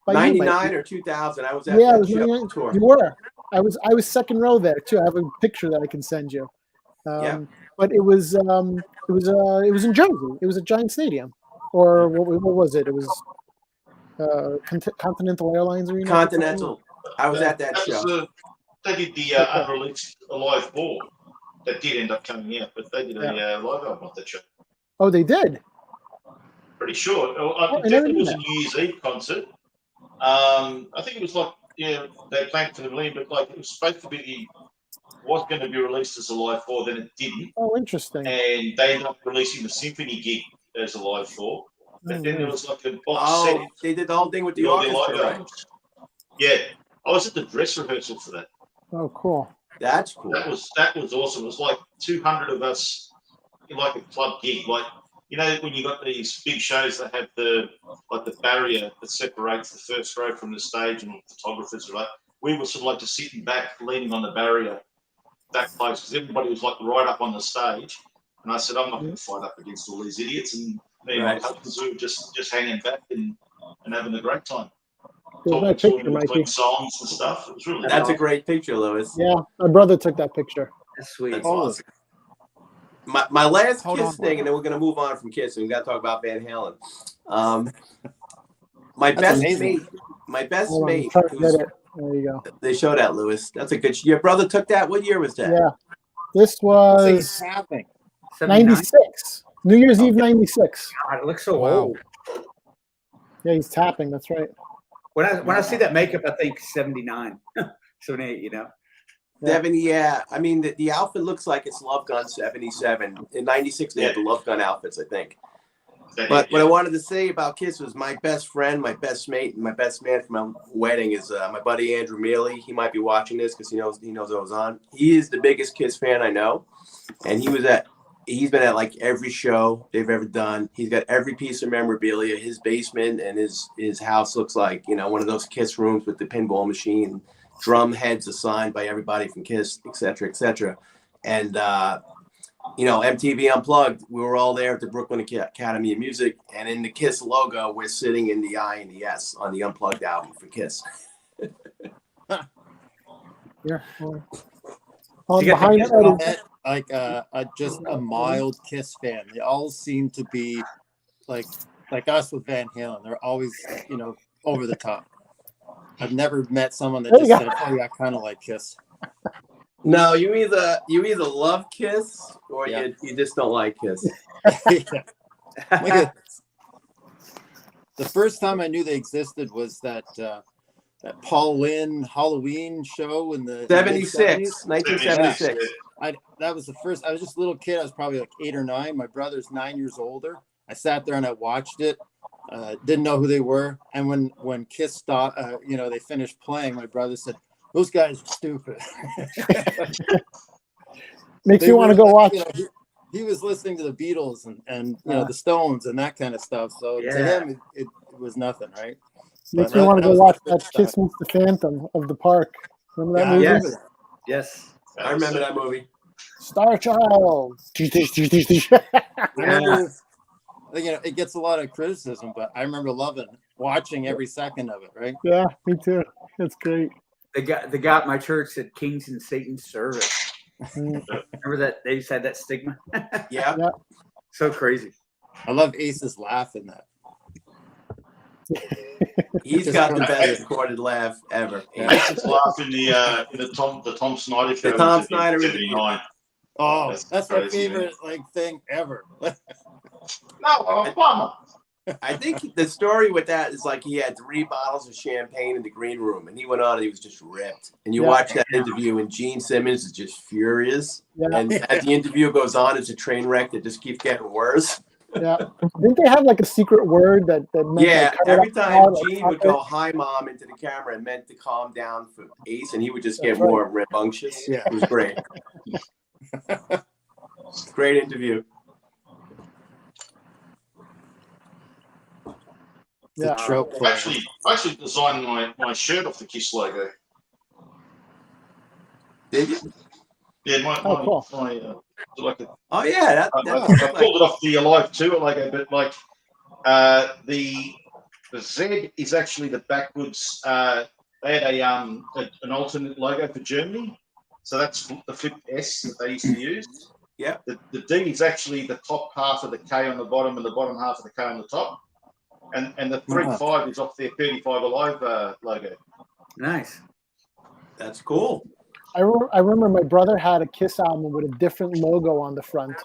99 or 2000. I was at it that was show 99. tour. You were. I was second row there too. I have a picture that I can send you. But it was in Jersey. It was at Giant Stadium, or what was it? It was Continental Airlines Arena. Continental. I was at that show. They did the unreleased Alive board that did end up coming out, but they did a live album of that show. Oh, they did. Pretty sure. I It never definitely knew was a that. New Year's Eve concert. I think it was like they planned for the Millennium, but like it was supposed to be was going to be released as a live 4, then it didn't. Oh, interesting. And they ended up releasing the Symphony gig as a live 4. But then there was like a box Oh, set. they did the whole thing with the all their orchestra, live right? albums. Yeah, I was at the dress rehearsal for that. Oh, cool. That's cool. That was awesome. It was like 200 of us in like a club gig. Like, you know, when you got these big shows that have the barrier that separates the first row from the stage, and photographers are like, we were sort of like just sitting back, leaning on the barrier that close, because everybody was like right up on the stage. And I said, I'm not going to fight up against all these idiots. And me and my cousins were just hanging back and having a great time. There's my Talking picture, to them, Mikey. between songs and stuff. It was really That's a nice. great picture, Lewis. Yeah, my brother took that picture. That's sweet. That's awesome. My last Hold Kiss on. thing, and then we're going to move on from Kiss, and we got to talk about Van Halen. My That's best amazing. mate, my best Hold on, mate. try to get who's- it. There you go. They show that, Lewis. That's a good. Your brother took that. What year was that? Yeah, this was happening. 96. New Year's Eve, 96. God, it looks so Wow. old. Yeah, he's tapping. That's right. When I see that makeup, I think 79, 78. You know. 70, yeah. I mean, the outfit looks like it's Love Gun 77. In 96, they had the Love Gun outfits, I think. But what I wanted to say about Kiss was my best friend, my best mate, and my best man for my wedding is my buddy Andrew Mealy. He might be watching this because he knows I was on. He is the biggest Kiss fan I know, and he's been at like every show they've ever done. He's got every piece of memorabilia. His basement and his house looks like one of those Kiss rooms with the pinball machine, drum heads assigned by everybody from Kiss, etc., etc. And MTV Unplugged, we were all there at the Brooklyn Academy of Music, and in the Kiss logo, we're sitting in the I and the S on the Unplugged album for Kiss. Yeah. Just a mild Kiss fan. They all seem to be like us with Van Halen. They're always, over the top. I've never met someone that just said, "Oh yeah, I kind of like Kiss." No, you either love Kiss or you just don't like Kiss. Look at this. The first time I knew they existed was that Paul Lynde Halloween show in the 1976. That was the first. I was just a little kid. I was probably like 8 or 9. My brother's 9 years older. I sat there and I watched it. Didn't know who they were. And when Kiss stopped, they finished playing, my brother said, "Those guys are stupid." Makes you want to go watch. He was listening to the Beatles and the Stones and that kind of stuff. So to him, it was nothing, right? Makes me want to go watch that Kiss Meets the Phantom of the Park. Remember that movie? Yes. I remember that movie. Star Child. I remember, it gets a lot of criticism, but I remember watching every second of it, right? Yeah, me too. That's great. They got my church at Kings and Satan's service. Remember that they just had that stigma? Yeah. So crazy. I love Ace's laugh in that. He's got the best recorded laugh ever. I used to laugh in the Tom Snyder show. The Tom Snyder in 79. Oh, that's my crazy, favorite thing ever. I think the story with that is like he had 3 bottles of champagne in the green room, and he went on and he was just ripped. And you watch that interview, and Gene Simmons is just furious. Yeah. And as the interview goes on, it's a train wreck that just keeps getting worse. Yeah. Didn't they have like a secret word that meant every time Gene would go "Hi, Mom" into the camera, it meant to calm down for Ace, and he would just get more rambunctious. Yeah. It was great. Great interview. Yeah. I actually designed my shirt off the Kiss logo. Did you? Yeah, I pulled it off the Alive Tour logo, but the Z is actually the backwards. They had an alternate logo for Germany, so that's the flip S that they used to use. Yeah. The D is actually the top half of the K on the bottom and the bottom half of the K on the top. And the 3-5 is off their 35 Alive logo. Nice. That's cool. I remember my brother had a Kiss album with a different logo on the front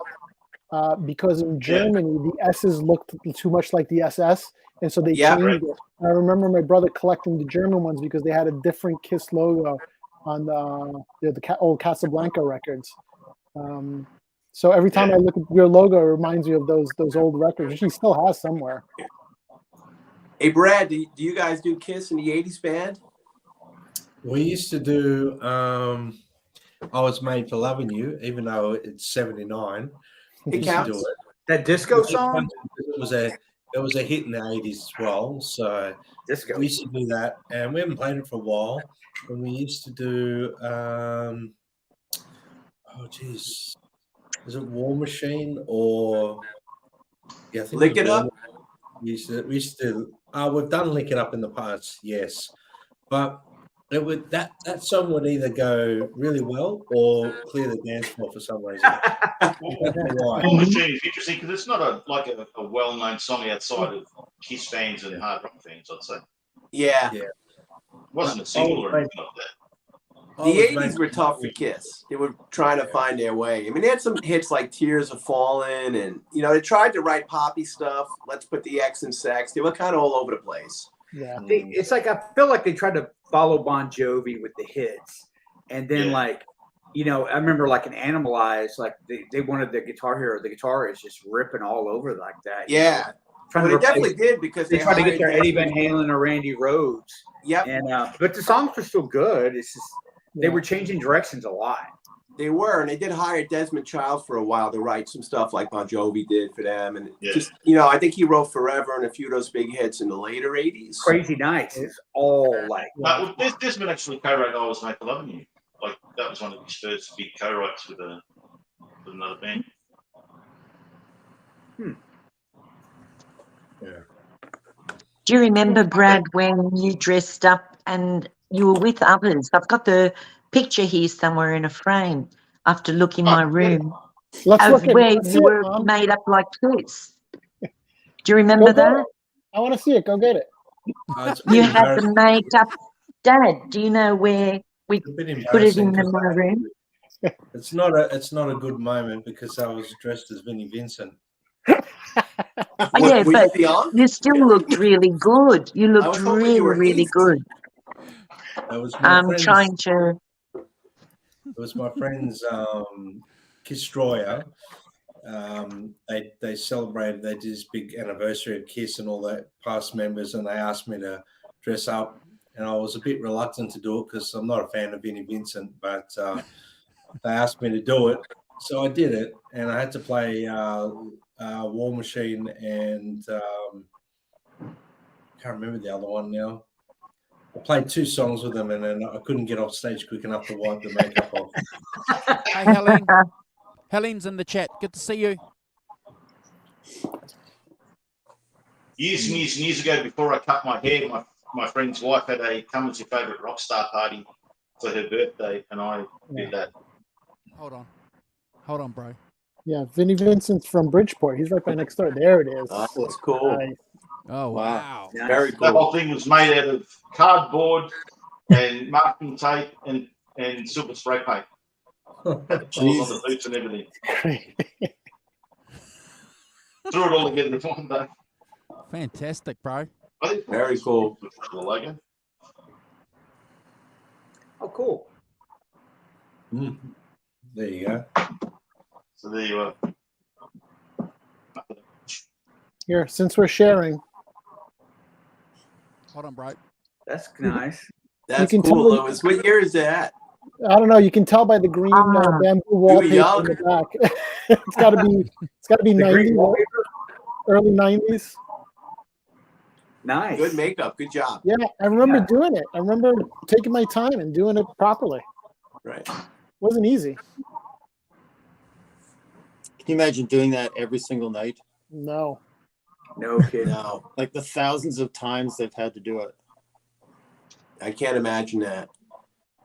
because in Germany the S's looked too much like the SS, and so they changed it. I remember my brother collecting the German ones because they had a different Kiss logo on the old Casablanca records. So every time I look at your logo, it reminds me of those old records, which he still has somewhere. Hey, Brad, do you guys do Kiss in the 80s band? We used to do I Was Made for Loving You, even though it's 79. It counts. Do it. That disco song? It was a hit in the 80s as well. So disco. We used to do that, and we haven't played it for a while. And we used to do is it War Machine or I think Lick It Up? We used to we've done Lick It Up in the past, yes. But it would that song would either go really well or clear the dance floor for some reason. War Machine is interesting because it's not a well-known song outside of Kiss fans and hard rock fans, I'd say. Yeah. It wasn't a single or anything like that. The 80s were tough for Kiss. They were trying to find their way. I mean, they had some hits like Tears Are Falling, and, they tried to write poppy stuff. Let's put the X in sex. They were kind of all over the place. Yeah. It's like I feel like they tried to follow Bon Jovi with the hits. And then like, you know, I remember like in Animalize, like they wanted the Guitar Hero, the guitar is just ripping all over like that. Yeah. Trying Well, to they definitely did because they tried to get hired their Eddie Desmond- Van Halen or Randy Rhoads. Yep. And but the songs were still good. It's just they were changing directions a lot. They were, and they did hire Desmond Child for a while to write some stuff like Bon Jovi did for them, and just I think he wrote Forever and a few of those big hits in the later '80s. Crazy Nights is all like. Well, Desmond actually co-wrote "I Was Made for Loving You." Like that was one of his first big co-writes with another band. Do you remember, Brad, when you dressed up and you were with others? I've got the picture here somewhere in a frame. I have to look in my room Let's of look at where it. Let's see you it, were Mom. made up like this. Do you remember Go get that? it. I want to see it. Go get it. You had the makeup. Dad, do you know where we put it in my room? It's not a good moment because I was dressed as Vinnie Vincent. Yeah, but you still looked really good. You looked was hoping really, you were really East. good. That was my I'm friend's, trying to. It was my friend's Kiss Destroyer. They celebrated. They did this big anniversary of Kiss and all that past members, and they asked me to dress up, and I was a bit reluctant to do it because I'm not a fan of Vinnie Vincent, but they asked me to do it, so I did it, and I had to play War Machine and can't remember the other one now. I played 2 songs with them, and then I couldn't get off stage quick enough to wipe the makeup off. Hey, Helen. Helen's in the chat. Good to see you. Years and years and years ago, before I cut my hair, my friend's wife had a "Come As Your Favorite Rock Star" party for her birthday, and I did that. Hold on, bro. Yeah, Vinnie Vincent's from Bridgeport. He's right by next door. There it is. Oh, that's cool. Nice. Oh, wow. Very The whole cool. thing was made out of cardboard and masking tape and silver spray paint. All on the boots and everything. Threw it all together in one day. Fantastic, bro. Very cool. The logo. Oh, cool. There you go. So there you are. Here, since we're sharing, Hold on, bro. That's nice. That's can cool, tell- Lewis. What year is that? I don't know. You can tell by the green bamboo wallpaper young. in the back. It's got to be The green 90s, wallpaper? early 90s. Nice. Good makeup. Good job. Yeah, I remember doing it. I remember taking my time and doing it properly. Right. Wasn't easy. Can you imagine doing that every single night? No. No kidding. No, Like the thousands of times they've had to do it. I can't imagine that.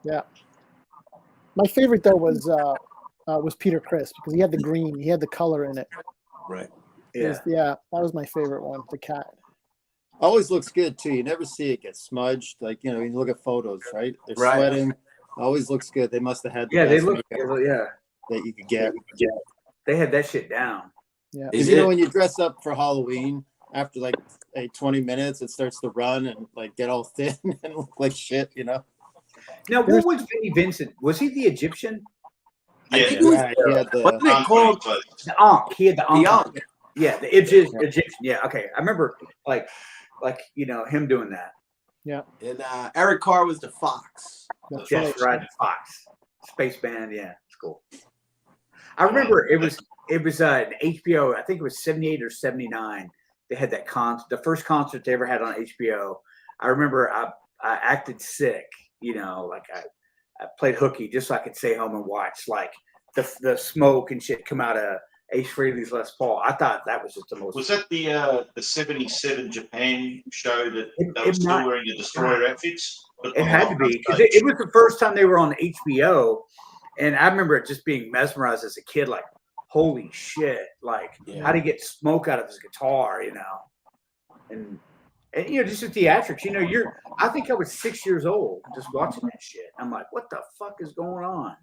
Yeah. My favorite though was Peter Criss because he had the green, he had the color in it. Right. Yeah, that was my favorite one. The cat. Always looks good too. You never see it get smudged. Like, you look at photos, right? They're Right. sweating. Always looks good. They must have had the Yeah, they best look. makeup Yeah, that you could get. they had that shit down. Yeah. Because when you dress up for Halloween, after like 20 minutes, it starts to run and like get all thin and look like shit, Now, what was Vinnie Vincent? Was he the Egyptian? Yeah, he had the, Wasn't it called The Ankh. He had the Ankh. Ankh? Yeah, the Egyptian. Yeah, okay. I remember like him doing that. Yeah. And Eric Carr was the Fox. That's Yes, right. right. Fox. Space Band. Yeah, it's cool. I remember it was an HBO. I think it was 78 or 79. They had that the first concert they ever had on HBO. I remember I acted sick, like I played hooky just so I could stay home and watch like the smoke and shit come out of Ace Frehley's Les Paul. I thought that was just the most. Was that the 77 Japan show that they were it still might- wearing the destroyer outfits? But It had to be because it was the first time they were on HBO, and I remember it just being mesmerized as a kid. Like, holy shit! Like, how to get smoke out of his guitar, and just the theatrics. I think I was 6 years old just watching that shit. I'm like, what the fuck is going on?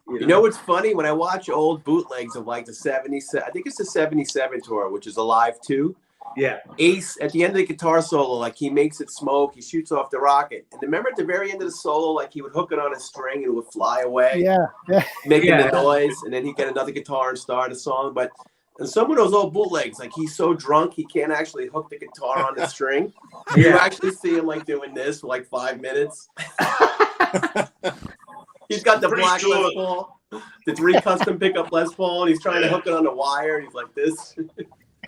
You know what's funny? When I watch old bootlegs of like the 77, I think it's the 77 tour, which is Alive 2. Yeah. Ace at the end of the guitar solo, like he makes it smoke, he shoots off the rocket. And remember at the very end of the solo, like he would hook it on a string and it would fly away, Yeah, yeah. making the noise, and then he'd get another guitar and start a song. But in some of those old bootlegs, like he's so drunk he can't actually hook the guitar on the string. You actually see him like doing this for like 5 minutes. He's got the Pretty black sure. Les Paul, the 3 custom pickup Les Paul, and he's trying to hook it on the wire, and he's like this.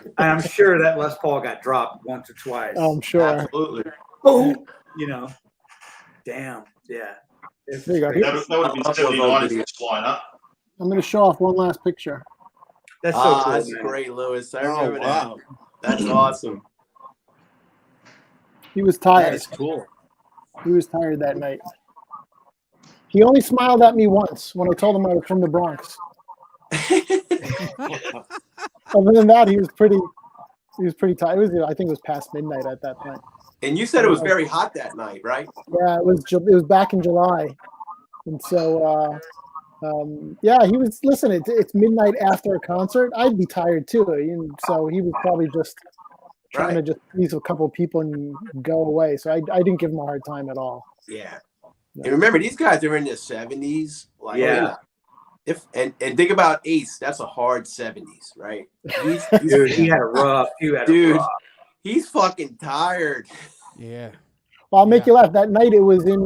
And I'm sure that Les Paul got dropped once or twice. I'm sure. Absolutely. Boom. You know. Damn. Yeah. There you go. That would have been 79 if it's flying up. I'm going to show off one last picture. That's so cool. That's Man. great, Lewis. I Oh, remember wow. that. That's awesome. He was That tired. is cool. He was tired that night. He only smiled at me once when I told him I was from the Bronx. Other than that, he was pretty tired. It was, I think it was past midnight at that point. And you said it was very hot that night, right? Yeah, it was back in July, and so yeah, he was. Listen, it's midnight after a concert. I'd be tired too, and so he was probably just trying to just please a couple of people and go away. So I didn't give him a hard time at all. Yeah. And remember, these guys are in their 70s. Like, Yeah. and think about Ace. That's a hard 70s, right? Dude, he had a rough. He's fucking tired. Yeah. Well, I'll make you laugh. That night it was in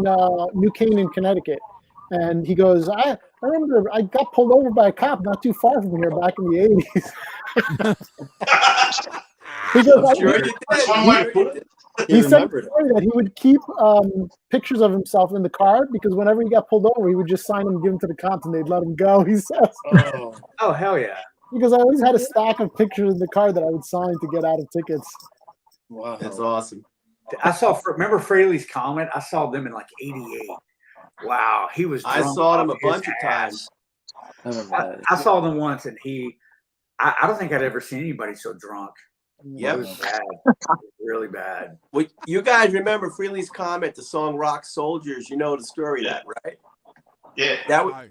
New Canaan, Connecticut, and he goes, I remember I got pulled over by a cop not too far from here back in the 80s. He goes, That's one way to put it. he said that he would keep pictures of himself in the car because whenever he got pulled over, he would just sign them and give them to the cops and they'd let him go. He says, Oh, hell yeah. because I always had a stack of pictures in the car that I would sign to get out of tickets. Wow. That's awesome. I remember Fraley's Comet? I saw them in like 88. Wow. He was I drunk saw them off a bunch his of times. ass. I saw them once and I don't think I'd ever seen anybody so drunk. Yep. It was bad. It was really bad. Well, you guys remember Freely's Comet, the song "Rock Soldiers"? You know the story of that, right? Yeah.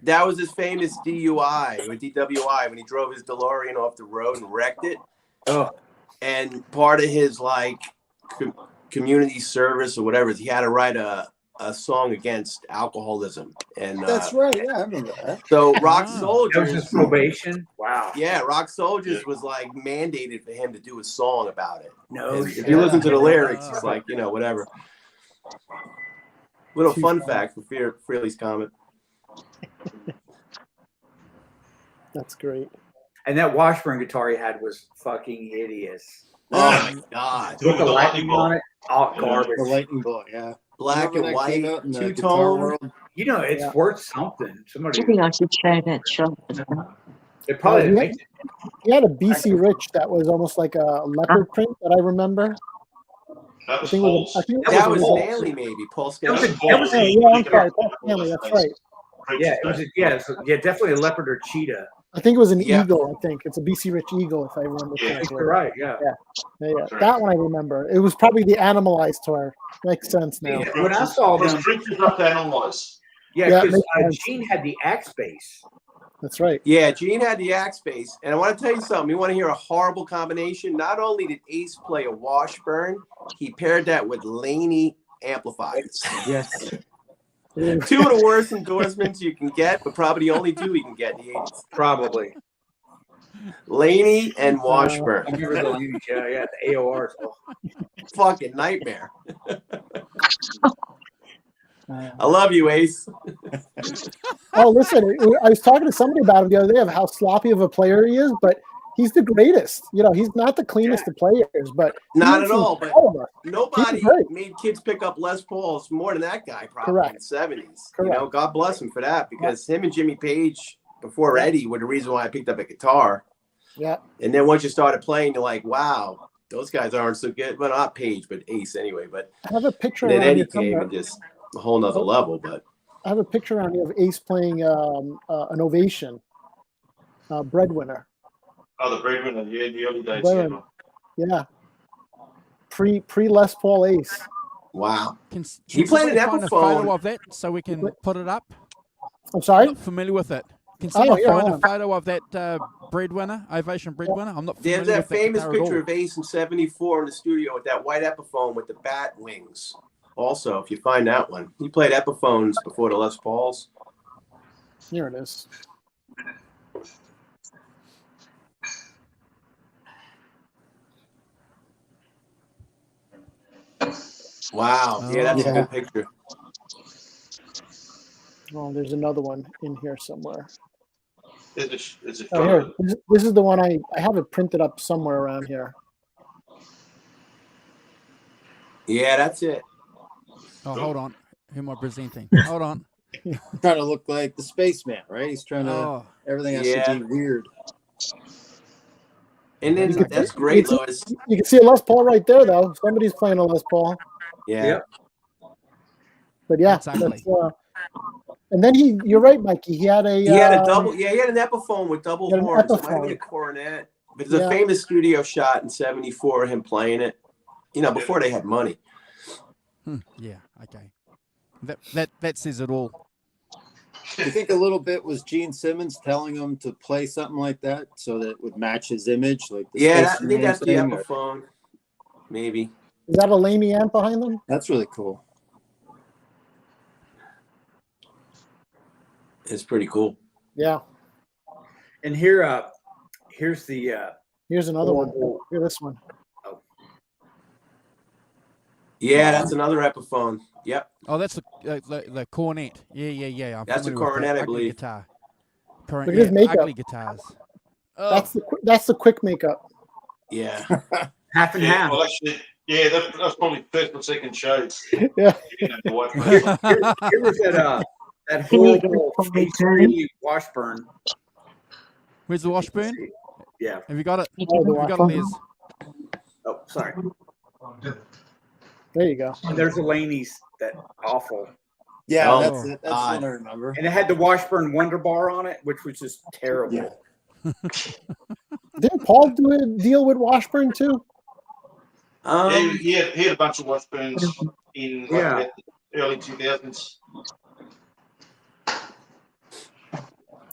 That was his famous DUI or DWI when he drove his DeLorean off the road and wrecked it. Oh. And part of his like community service or whatever, he had to write a song against alcoholism. And That's right. Yeah, I remember that. So Rock That Soldiers, was his probation. Wow. yeah, Rock Soldiers was like mandated for him to do a song about it. No And shit. if you listen to the lyrics, it's like, whatever. Little fun fact for Freely's Comet. That's great. And that Washburn guitar he had was fucking hideous. Oh my God. With the lightning on it, all The garbage. lightning bolt, yeah. Black Remember and that came white, out in the two-tone. guitar world? You know, it's worth something. Somebody, Maybe I should share that shot. it probably he, makes he had a BC Rich that was almost like a leopard print that I remember. That was I think it was, false. I think it That was Paul. Stanley, maybe. Paul That was a- Stanley. that was a- Yeah, I'm sorry, Paul Stanley. That's right. Yeah, it was yeah, definitely a leopard or cheetah. I think it was an Yeah. eagle. I think it's a BC Rich eagle, if I remember Yeah, correctly. You're right. Yeah. Yeah, that one I remember. It was probably the Animalized tour. Makes sense now. When I saw Those them, creatures up to animals. yeah, Yeah, because makes sense. Gene had the axe bass. That's right. Yeah, Gene had the axe bass. And I want to tell you something. You want to hear a horrible combination? Not only did Ace play a Washburn, he paired that with Laney amplifiers. Yes. Two of the worst endorsements you can get, but probably the only two you can get in the 80s. Probably. Laney and Washburn. I remember the huge, yeah, the AORs. Oh. Fucking nightmare. I love you, Ace. Oh, listen, I was talking to somebody about him the other day of how sloppy of a player he is, but he's the greatest. He's not the cleanest of players, but Not he at makes all. them But all of us. nobody He's great. made kids pick up Les Pauls more than that guy, probably Correct. in the 70s. Correct. God bless him for that, because him and Jimmy Page before Eddie were the reason why I picked up a guitar. Yeah. And then once you started playing, you're like, wow, those guys aren't so good. Well, not Page, but Ace anyway. But I have a picture then around Eddie here came somewhere. and just a whole nother level. But I have a picture around here of Ace playing an Ovation, Breadwinner. Oh, the breadwinner, yeah, in the early days. Breadwinner. Yeah. Pre Les Paul Ace. wow. Can He played somebody an find a Epiphone. photo of that so we can put it up? I'm sorry? Not familiar with it. Can someone here, find hold a on. photo of that breadwinner, Ovation breadwinner? I'm not familiar There's that with that famous guitar at picture all. of Ace in '74 in the studio with that white Epiphone with the bat wings. Also, if you find that one, he played Epiphones before the Les Pauls. Here it is. Wow. Yeah, that's a Yeah. good picture. Oh, there's another one in here somewhere. It's a Oh, here. This is the one I have it printed up somewhere around here. Yeah, that's it. Oh, hold on. Who am I presenting? Hold on. Trying to look like the spaceman, right? He's trying to. Oh. Everything has Yeah. to be weird. And then that's great, Lois. You can see a Les Paul right there, though. Somebody's playing a Les Paul. Yeah. But yeah, That's ugly. and then you're right, Mikey. He had a. He had a double. Yeah, he had an Epiphone with double He had an horns. It might have Epiphone. been a cornet. But there's Yeah. a famous studio shot in '74 of him playing it. You know, before they had money. Yeah. Okay. That says it all. Do you think a little bit was Gene Simmons telling him to play something like that so that it would match his image? Like the Yeah, I spaceman think that's the thing, or- Epiphone. Maybe. Is that a Lamy amp behind them? That's really cool. It's pretty cool. Yeah. And here, here's the. Here's another one. Here's this one. Yeah, that's another Epiphone. Yep. Oh, that's the cornet. Yeah. I'm That's a familiar with cornet, that. I Ugly believe. guitar. Look at his makeup. Ugly guitars. Oh. That's the quick makeup. Yeah. Half and Yeah, half. well, actually, yeah, that's probably first or second show. Yeah. The white Here was that horrible face Washburn. Where's the Washburn? Yeah. Have you got it? Oh, the Have you got it, Washburn. Les? Oh, sorry. There you go. And there's the Laney's, that awful. Yeah, Oh, that's it. That's what I remember. And it had the Washburn Wonder Bar on it, which was just terrible. Didn't Paul do a deal with Washburn too? Yeah, he had a bunch of Washburns in like, the early 2000s.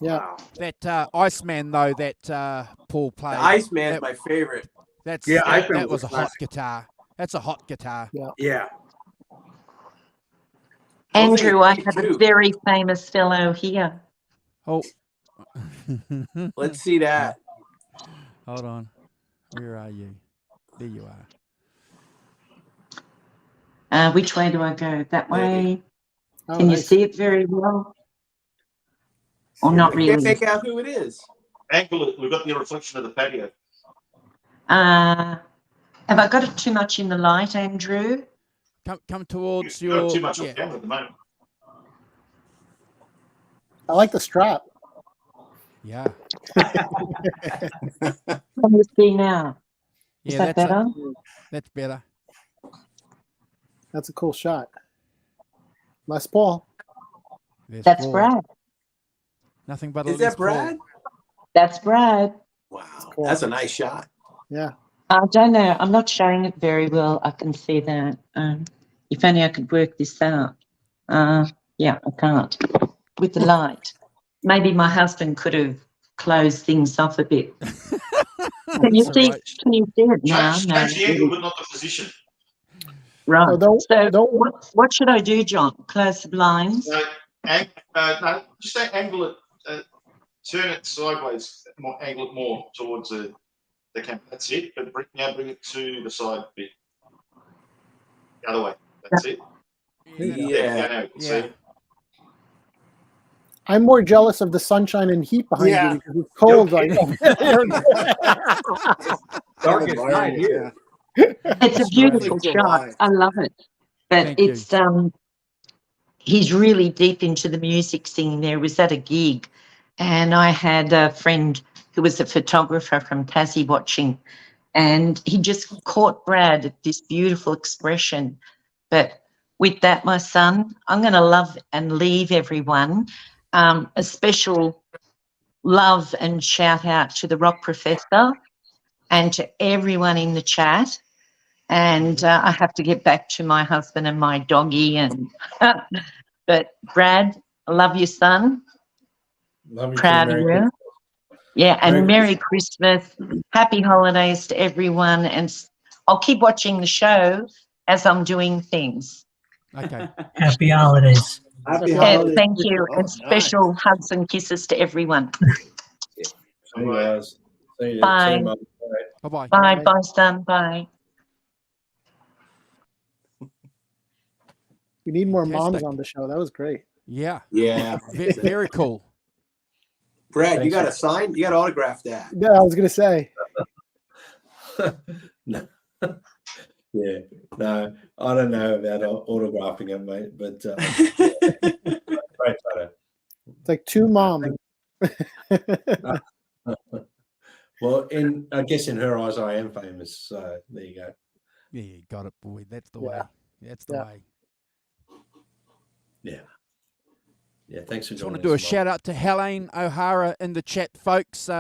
Yeah. That Iceman though that Paul played. The Iceman's that- my favorite. That's Yeah, that, Iceman that was was a hot classic. guitar. That's a hot guitar. Yeah. Andrew, I me have a too. very famous fellow here. Oh. Let's see that. Hold on. Where are you? There you are. Which way do I go? That way? Oh, Can you nice. see it very well? Or not I can't really? make out who it is. Angle it. We've got the reflection of the patio. Have I got it too much in the light, Andrew? Come towards You've your. got too much on yeah. camera at the moment. I like the strap. Yeah. Can you see now? Is Yeah, that that's better? That's better. That's a cool shot. Les Paul. There's That's Paul. Brad. Nothing but a Is Les that Brad? That's Brad. Wow, Cool. that's a nice shot. Yeah. I don't know. I'm not showing it very well. I can see that. If only I could work this out. Yeah, I can't. With the light. Maybe my husband could have closed things off a bit. Can you That's see? all right. Can you see it now? Change No. the angle, but not the position. Right. Oh, don't- So don't- what should I do, John? Close the blinds? No, just angle it, turn it sideways, angle it more towards the camera. That's it. But now bring it to the side a bit. The other way. That's it. Yeah. now you can Yeah. see. I'm more jealous of the sunshine and heat behind Yeah. you because it's cold. You're Darkest night here. It's a beautiful Really shot. cool. I love it. But Thank you. it's he's really deep into the music scene. There was at a gig, and I had a friend who was a photographer from Tassie watching, and he just caught Brad at this beautiful expression. But with that, my son, I'm going to love and leave everyone. A special love and shout out to the Rock Professor and to everyone in the chat. And I have to get back to my husband and my doggy. And but Brad, I love you, son. Love you too. Proud of Merry you. Christmas. Yeah, and Merry Merry Christmas. Happy holidays to everyone. And I'll keep watching the show as I'm doing things. Okay. Happy holidays. Happy And holidays. thank you. Oh, And nice. special hugs and kisses to everyone. See you guys. See you. Bye. See you, Mum. All Bye right. bye. Bye. Bye, Stan. Bye. We need more moms Fantastic. on the show. That was great. Yeah. Yeah. Very cool. Brad, you Thanks, got man. to sign. You got to autograph that. Yeah, I was gonna say. No. Yeah, no, I don't know about autographing it, mate, but great photo. It's like two moms. Well, I guess in her eyes, I am famous. So there you go. Yeah, you got it, boy. That's the Yeah. way. That's the Yeah. way. Yeah, yeah. Thanks for Just want joining to do a us, Mum. shout out to Helene O'Hara in the chat, folks,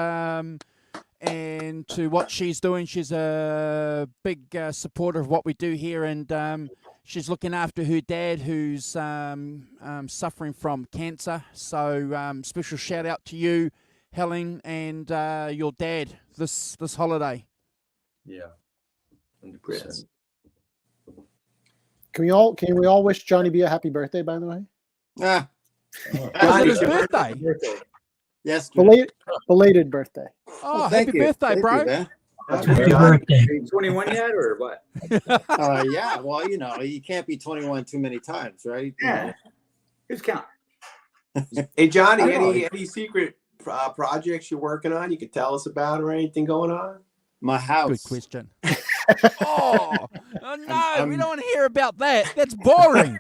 and to what she's doing. She's a big supporter of what we do here, and she's looking after her dad who's suffering from cancer. So special shout out to you, Helen, and your dad this holiday. Yeah, 100%. Can we all wish Johnny B a happy birthday, by the way? Ah, Was it his birthday? yes. Belated birthday. Oh, thank happy you. birthday, Thank bro. you, man. Happy birthday. Are you 21 yet, or what? Yeah. Well, you can't be 21 too many times, right? Yeah. Who's counting? Hey, Johnny, I know. any secret projects you're working on? You could tell us about or anything going on? My house. Good question. Oh no, we don't want to hear about that. That's boring.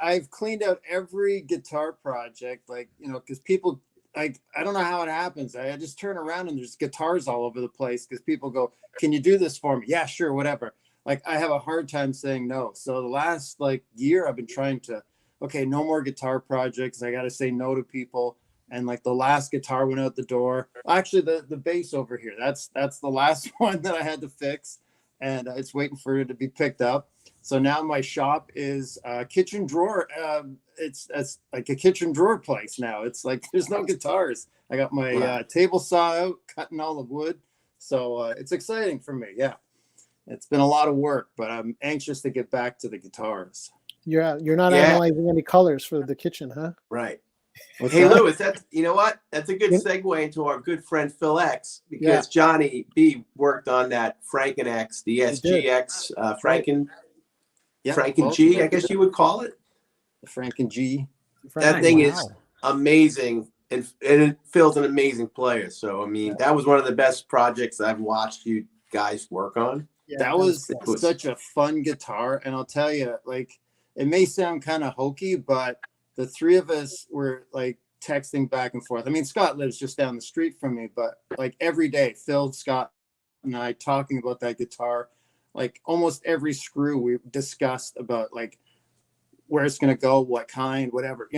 I've cleaned out every guitar project, because people, I don't know how it happens. I just turn around and there's guitars all over the place because people go, "Can you do this for me?" Yeah, sure, whatever. Like, I have a hard time saying no. So the last year I've been trying to, okay, no more guitar projects. I got to say no to people. And the last guitar went out the door. Actually, the bass over here, that's the last one that I had to fix, and it's waiting for it to be picked up. So now my shop is a kitchen drawer. It's like a kitchen drawer place now. It's like there's no guitars. I got my table saw out, cutting all the wood. So it's exciting for me. Yeah, it's been a lot of work, but I'm anxious to get back to the guitars. You're not analyzing any colors for the kitchen, huh? Right. What's Hey, that? Lewis, you know what? That's a good segue into our good friend Phil X, because Johnny B worked on that Franken X, the SGX Franken. Yeah, Franken G, I guess you would call it. The Franken G. That thing is amazing, and Phil's an amazing player. So, I mean, that was one of the best projects I've watched you guys work on. That was such a fun guitar, and I'll tell you, it may sound kind of hokey, but the three of us were texting back and forth. I mean, Scott lives just down the street from me, but every day, Phil, Scott, and I talking about that guitar. Almost every screw we discussed about where it's going to go, what kind, whatever,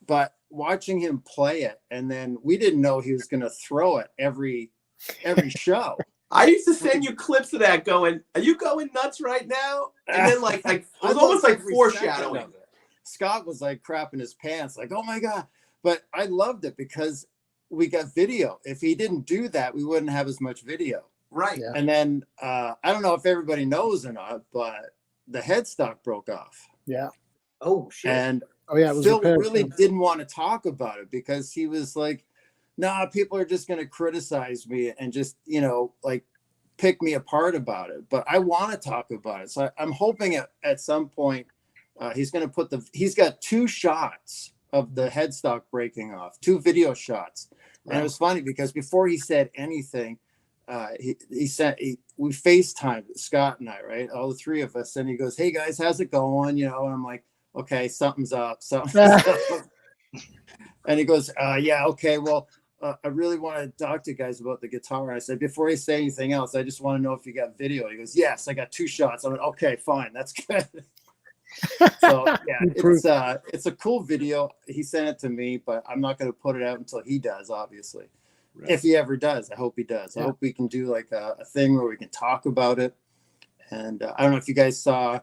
but watching him play it, and then we didn't know he was going to throw it every show. I used to send you clips of that going, "Are you going nuts right now?" And then it was almost like foreshadowing. Scott was crapping his pants, "Oh my God." But I loved it because we got video. If he didn't do that, we wouldn't have as much video. Right. Yeah. And then I don't know if everybody knows or not, but the headstock broke off. Yeah. Oh shit. And it was Phil repaired, really too. didn't want to talk about it because he was like, "Nah, people are just going to criticize me and just, pick me apart about it." But I want to talk about it. So I'm hoping at some point he's going to he's got 2 shots of the headstock breaking off, 2 video shots. And it was funny because before he said anything, we FaceTimed, Scott and I, right? All the 3 of us. And he goes, "Hey guys, how's it going?" And I'm like, "Okay, something's up. Something's up." And he goes, "Yeah, okay, well, I really want to talk to you guys about the guitar." I said, "Before you say anything else, I just want to know if you got video." He goes, "Yes, I got 2 shots." I went, "Okay, fine, that's good." So yeah, it's a cool video. He sent it to me, but I'm not going to put it out until he does, obviously. Right. If he ever does, I hope he does. I hope we can do a thing where we can talk about it. And I don't know if you guys saw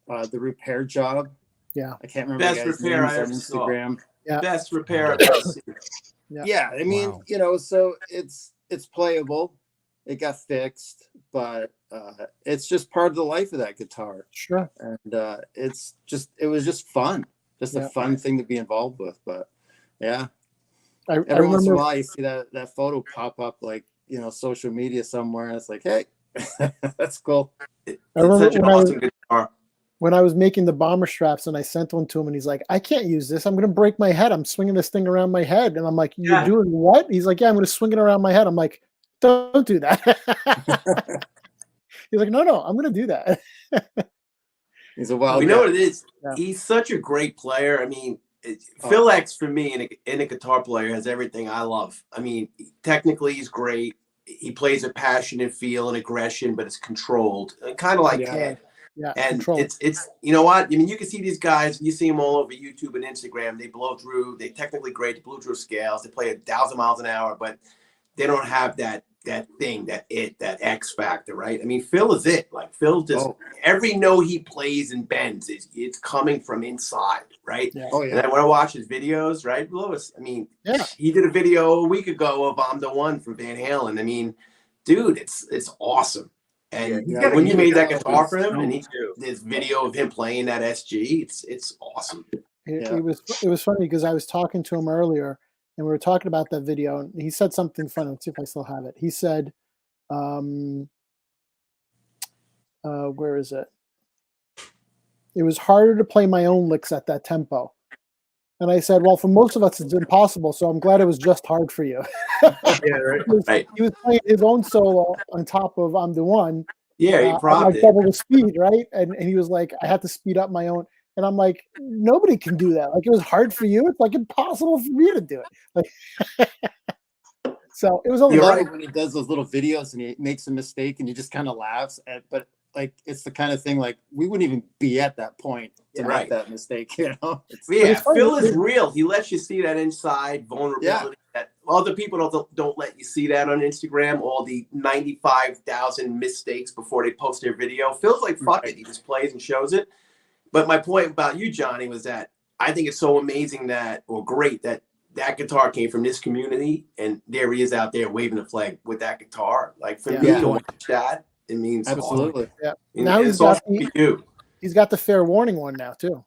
the repair job. Yeah, I can't remember Best the guy's repair names I on ever saw. Instagram. Yeah. Best repair I've ever seen. Yeah, I mean, Wow. you know, so it's playable. It got fixed, but it's just part of the life of that guitar. Sure. And it was just fun, just Yeah. a fun thing to be involved with. But yeah, I every once in a remember. while you see that photo pop up, like, you know, social media somewhere, and it's like, hey, that's cool. I remember Such an awesome guitar. when I was making the bomber straps and I sent one to him and he's like, I can't use this. I'm going to break my head. I'm swinging this thing around my head. And I'm like, you're doing what? He's like, yeah, I'm going to swing it around my head. I'm like, don't do that. He's like, no, I'm going to do that. He's a wild You know guy. what it is? Yeah. He's such a great player. I mean, Phil X for me in a guitar player has everything I love. I mean, technically he's great. He plays a passionate feel and aggression, but it's controlled, kind of like Ted. Yeah, And control. it's you know what? I mean, you can see these guys, you see them all over YouTube and Instagram. They blow through, they technically great, they blow through scales, they play 1,000 miles an hour, but they don't have that thing, that X factor, right? I mean, Phil is it. Like Phil just every note he plays and bends it's coming from inside, right? Yeah. Oh, And yeah. then when I watch his videos, right, Lewis, I mean, Yeah. he did a video a week ago of I'm the One from Van Halen. I mean, dude, it's awesome. And he's got a when you unique made that style guitar for him, tone, and too. this video of him playing that SG, it's awesome. It was funny because I was talking to him earlier and we were talking about that video and he said something funny. Let's see if I still have it. He said, where is it? It was harder to play my own licks at that tempo. And I said, well, for most of us, it's impossible. So I'm glad it was just hard for you. Right. He was playing his own solo on top of I'm the One. Yeah, he at propped like it. double the speed, right? And he was like, I had to speed up my own. And I'm like, nobody can do that. Like, it was hard for you. It's like impossible for me to do it. Like, so it was only I love it when he does those little videos and he makes a mistake and he just kind of laughs at, but like, it's the kind of thing, like, we wouldn't even be at that point to Right. make that mistake, you know? Yeah, it's funny. Phil is real. He lets you see that inside vulnerability that other people don't let you see that on Instagram. All the 95,000 mistakes before they post their video. Phil's like, fuck it. He just plays and shows it. But my point about you, Johnny, was that I think it's so amazing great that guitar came from this community, and there he is out there waving the flag with that guitar. Like for me to watch that, it means Absolutely. awesome. Yeah. And Now it's awesome for you. he's got the fair warning one now too.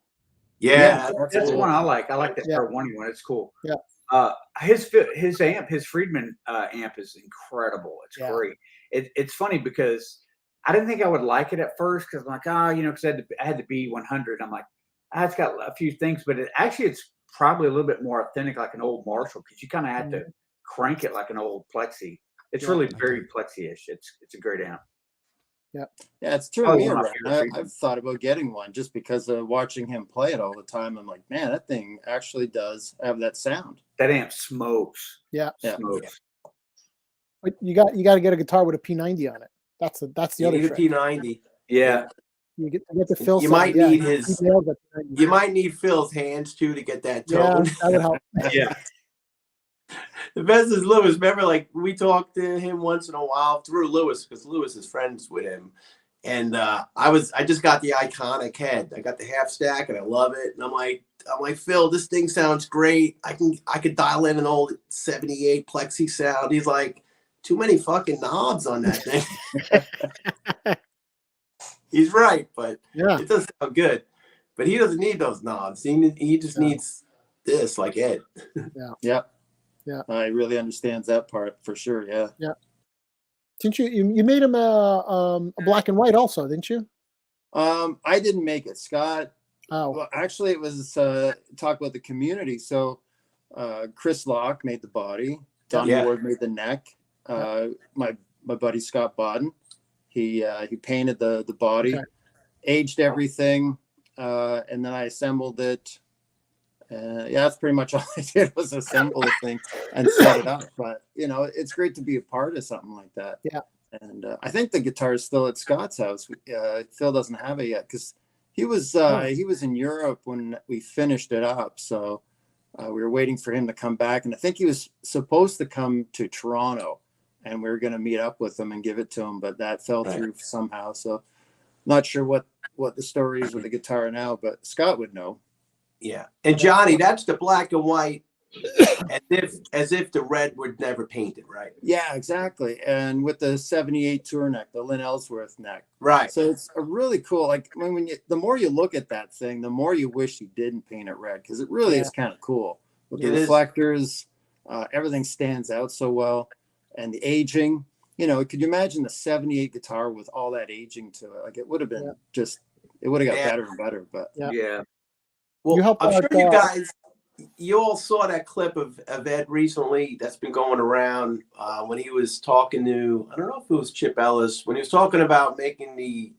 Yeah, that's the one I like. I like that Fair Warning one. It's cool. Yeah. His amp, his Friedman amp is incredible. It's great. It's funny because I didn't think I would like it at first because I'm like, because I had the B100. I'm like, it's got a few things, but it's probably a little bit more authentic, like an old Marshall, because you kind of had to crank it like an old Plexi. It's really very Plexi-ish. It's a great amp. Yeah, it's turned me around. I've thought about getting one just because of watching him play it all the time. I'm like, man, that thing actually does have that sound. That amp smokes. Yeah. Smokes. But you got to get a guitar with a P90 on it. That's the You other need a trick. P90. Yeah. You get the Phil. You sound. might Yeah, need he his. nailed it. You might need Phil's hands too to get that Yeah, tone. that would help. Yeah. The best is Lewis. Remember, like we talked to him once in a while through Lewis because Lewis is friends with him. And I just got the iconic head. I got the half stack and I love it. And I'm like, Phil, this thing sounds great. I could dial in an old 78 Plexi sound. He's like, too many fucking knobs on that thing. He's right, but it does sound good. But he doesn't need those knobs. He just needs this, like Ed. Yeah. I really understands that part for sure. Yeah. Yeah. Didn't you made him a black and white also, didn't you? I didn't make it, Scott. Oh, well, actually, it was talk about the community. So, Chris Locke made the body. Donnie Ward made the neck. My buddy Scott Bodden, he painted the body, aged everything, and then I assembled it. That's pretty much all I did was assemble the thing and set it up. But it's great to be a part of something like that. Yeah. And I think the guitar is still at Scott's house. Phil doesn't have it yet because he was in Europe when we finished it up. So we were waiting for him to come back, and I think he was supposed to come to Toronto, and we were going to meet up with him and give it to him, but that fell through somehow. So not sure what the story is with the guitar now, but Scott would know. Yeah. And Johnny, that's the black and white, as if the red were never painted, right? Yeah, exactly. And with the 78 tour neck, the Lynn Ellsworth neck. Right. So it's a really cool, like when you, the more you look at that thing, the more you wish you didn't paint it red, because it really is kind of cool. With the It is. reflectors, everything stands out so well. And the aging, you know, could you imagine the 78 guitar with all that aging to it? Like it would have been just, it would have got better and better. But Yeah. Well, You helped I'm out, sure you guys, you all saw that clip of Ed recently that's been going around when he was talking to, I don't know if it was Chip Ellis, when he was talking about making the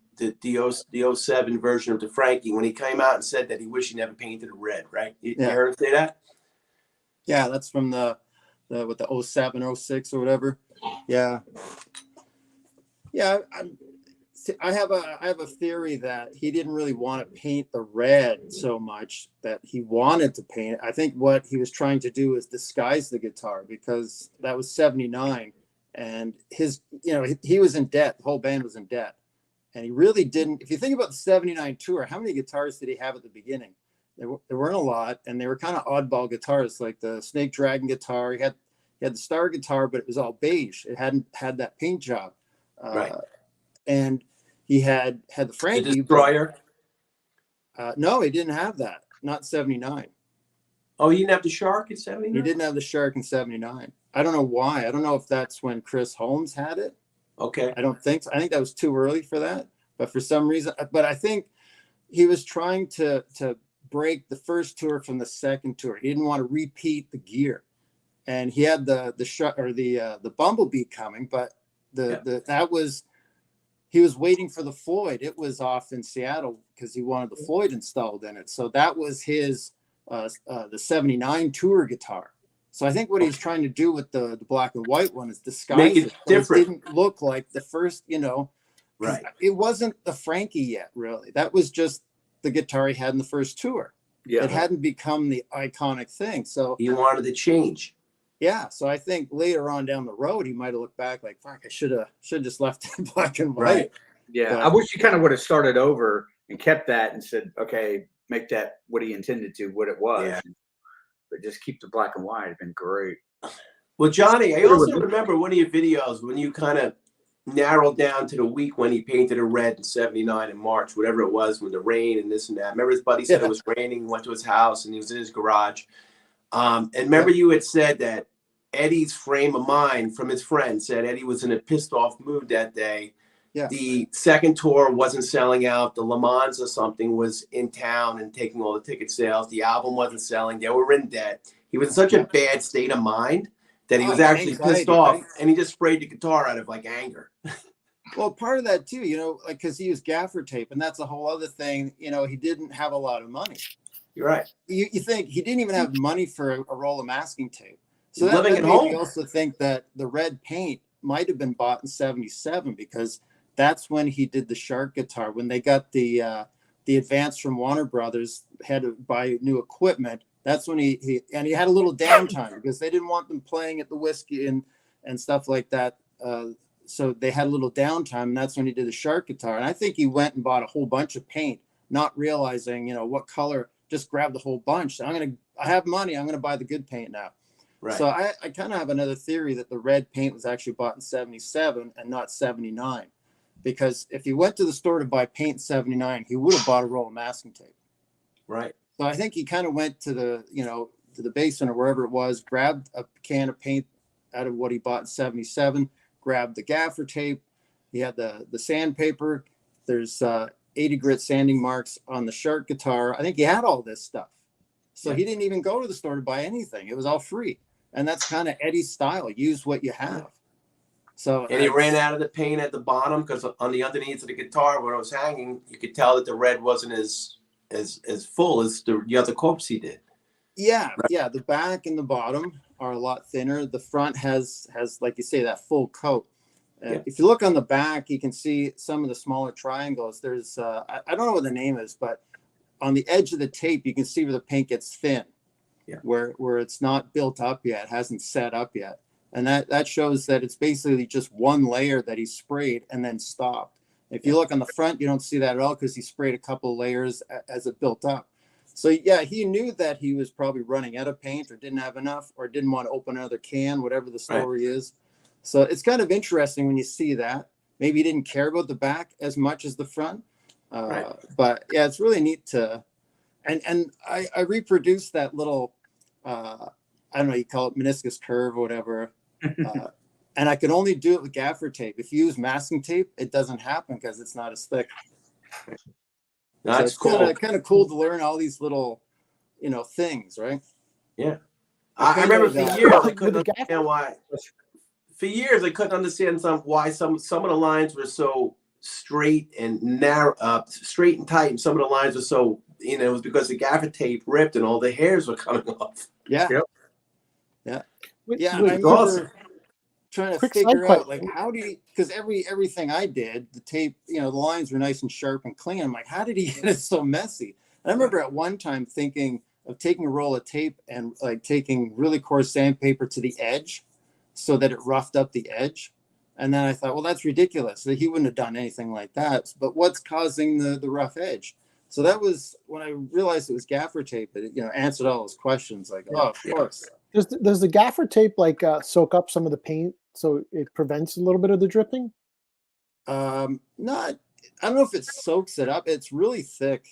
07 version of the Frankie, when he came out and said that he wished he never painted it red, right? You heard him say that? yeah, that's from the with the 07, 06 or whatever. Yeah. Yeah. I have a theory that he didn't really want to paint the red so much that he wanted to paint it. I think what he was trying to do is disguise the guitar, because that was 79 and his, you know, he was in debt. The whole band was in debt. And he really didn't. If you think about the 79 tour, how many guitars did he have at the beginning? There weren't a lot, and they were kind of oddball guitars, like the Snake Dragon guitar. He had the Star guitar, but it was all beige. It hadn't had that paint job. Right. And he had the Frankie. The Destroyer? No, he didn't have that. Not 79. Oh, he didn't have the Shark in 79? He didn't have the Shark in 79. I don't know why. I don't know if that's when Chris Holmes had it. Okay. I don't think so. I think that was too early for that. But for some reason, but I think he was trying to break the first tour from the second tour. He didn't want to repeat the gear. And he had the Bumblebee coming, but he was waiting for the Floyd. It was off in Seattle because he wanted the Floyd installed in it. So that was his the 79 tour guitar. So I think what he's trying to do with the black and white one is disguise Make it it. different. It didn't look like the first, you know. Right. It wasn't the Frankie yet, really. That was just the guitar he had in the first tour. Yeah. It hadn't become the iconic thing. So he wanted to change. Yeah. So I think later on down the road, he might have looked back like, fuck, I should have just left it black and white. Right. Yeah. But- I wish he kind of would have started over and kept that and said, okay, make that what he intended to, what it was. Yeah. But just keep the black and white. It'd been great. Well, Johnny, I also remember one of your videos when you kind of narrowed down to the week when he painted it red in 79 in March, whatever it was, when the rain and this and that. Remember his buddy said it was raining, went to his house, and he was in his garage. And remember you had said that Eddie's frame of mind from his friend said Eddie was in a pissed off mood that day. Yeah. The second tour wasn't selling out. The Le Mans or something was in town and taking all the ticket sales. The album wasn't selling. They were in debt. He was in such a bad state of mind that he was actually anxiety, pissed off, right? and he just sprayed the guitar out of like anger. Well, part of that too, you know, like because he used gaffer tape, and that's a whole other thing. You know, he didn't have a lot of money. You're right. You think he didn't even have money for a roll of masking tape. So He's that living made at me home. also think that the red paint might have been bought in 77 because that's when he did the Shark guitar. When they got the advance from Warner Brothers, had to buy new equipment. That's when he had a little downtime because they didn't want them playing at the Whiskey and stuff like that. So they had a little downtime, and that's when he did the Shark guitar. And I think he went and bought a whole bunch of paint, not realizing, you know, what color. Just grabbed the whole bunch. I have money. I'm gonna buy the good paint now. Right. So I kind of have another theory that the red paint was actually bought in 77 and not 79, because if he went to the store to buy paint in 79, he would have bought a roll of masking tape. Right. So I think he kind of went to the basin or wherever it was, grabbed a can of paint out of what he bought in 77, grabbed the gaffer tape. He had the sandpaper. There's 80 grit sanding marks on the Shark guitar. I think he had all this stuff. So he didn't even go to the store to buy anything. It was all free. And that's kind of Eddie's style. Use what you have. So And he ran out of the paint at the bottom because on the underneath of the guitar where it was hanging, you could tell that the red wasn't as full as the other corpse he did. Yeah, yeah. The back and the bottom are a lot thinner. The front has like you say, that full coat. If you look on the back, you can see some of the smaller triangles. There's I don't know what the name is, but on the edge of the tape, you can see where the paint gets thin, where it's not built up yet, hasn't set up yet. And that shows that it's basically just one layer that he sprayed and then stopped. If you look on the front, you don't see that at all because he sprayed a couple layers as it built up. So yeah, he knew that he was probably running out of paint or didn't have enough or didn't want to open another can, whatever the story is. So it's kind of interesting when you see that. Maybe he didn't care about the back as much as the front. But yeah, it's really neat to, and I reproduced that little, I don't know, you call it meniscus curve or whatever. And I could only do it with gaffer tape. If you use masking tape, it doesn't happen because it's not as thick. That's so cool. It's kind of cool to learn all these little, things, right? Yeah. I remember for years I couldn't understand why. For years I couldn't understand why some of the lines were so straight and narrow, straight and tight, and some of the lines were so, it was because the gaffer tape ripped and all the hairs were coming off. Yeah. Yep. Yeah. Yeah. I remember Awesome. trying to Quick figure side out like how do you, because everything I did, the tape, the lines were nice and sharp and clean. I'm like, how did he get it so messy? And I remember at one time thinking of taking a roll of tape and like taking really coarse sandpaper to the edge so that it roughed up the edge. And then I thought, well, that's ridiculous. He wouldn't have done anything like that. But what's causing the rough edge? So that was when I realized it was gaffer tape. It answered all those questions. Like, oh, of course. Does the gaffer tape like soak up some of the paint so it prevents a little bit of the dripping? Not. I don't know if it soaks it up. It's really thick,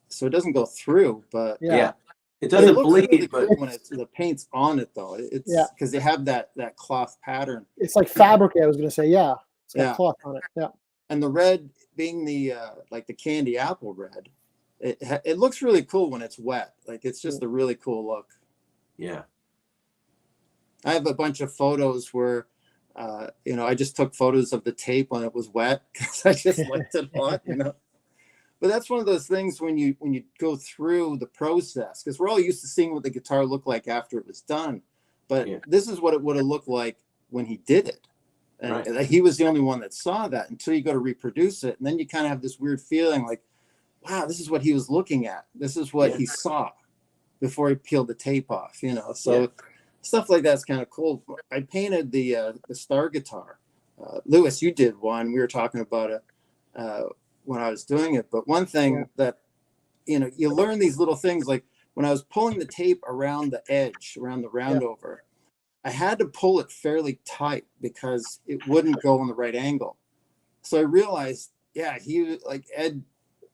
so it doesn't go through. But yeah. It doesn't bleed, really but good when the paint's on it though. It's because they have that cloth pattern. It's like fabric. I was going to say, yeah, it's got Yeah. cloth on it. Yeah. And the red being the like the candy apple red, it looks really cool when it's wet. Like it's just a really cool look. Yeah. I have a bunch of photos where, I just took photos of the tape when it was wet because I just liked it a lot, But that's one of those things when you go through the process, because we're all used to seeing what the guitar looked like after it was done, but this is what it would have looked like when he did it. And he was the only one that saw that until you go to reproduce it. And then you kind of have this weird feeling like, wow, this is what he was looking at. This is what he saw before he peeled the tape off, So stuff like that's kind of cool. I painted the Star guitar. Lewis, you did one. We were talking about it when I was doing it. But one thing that, you learn these little things, like when I was pulling the tape around the edge, around the roundover, I had to pull it fairly tight because it wouldn't go on the right angle. So I realized, he, like Ed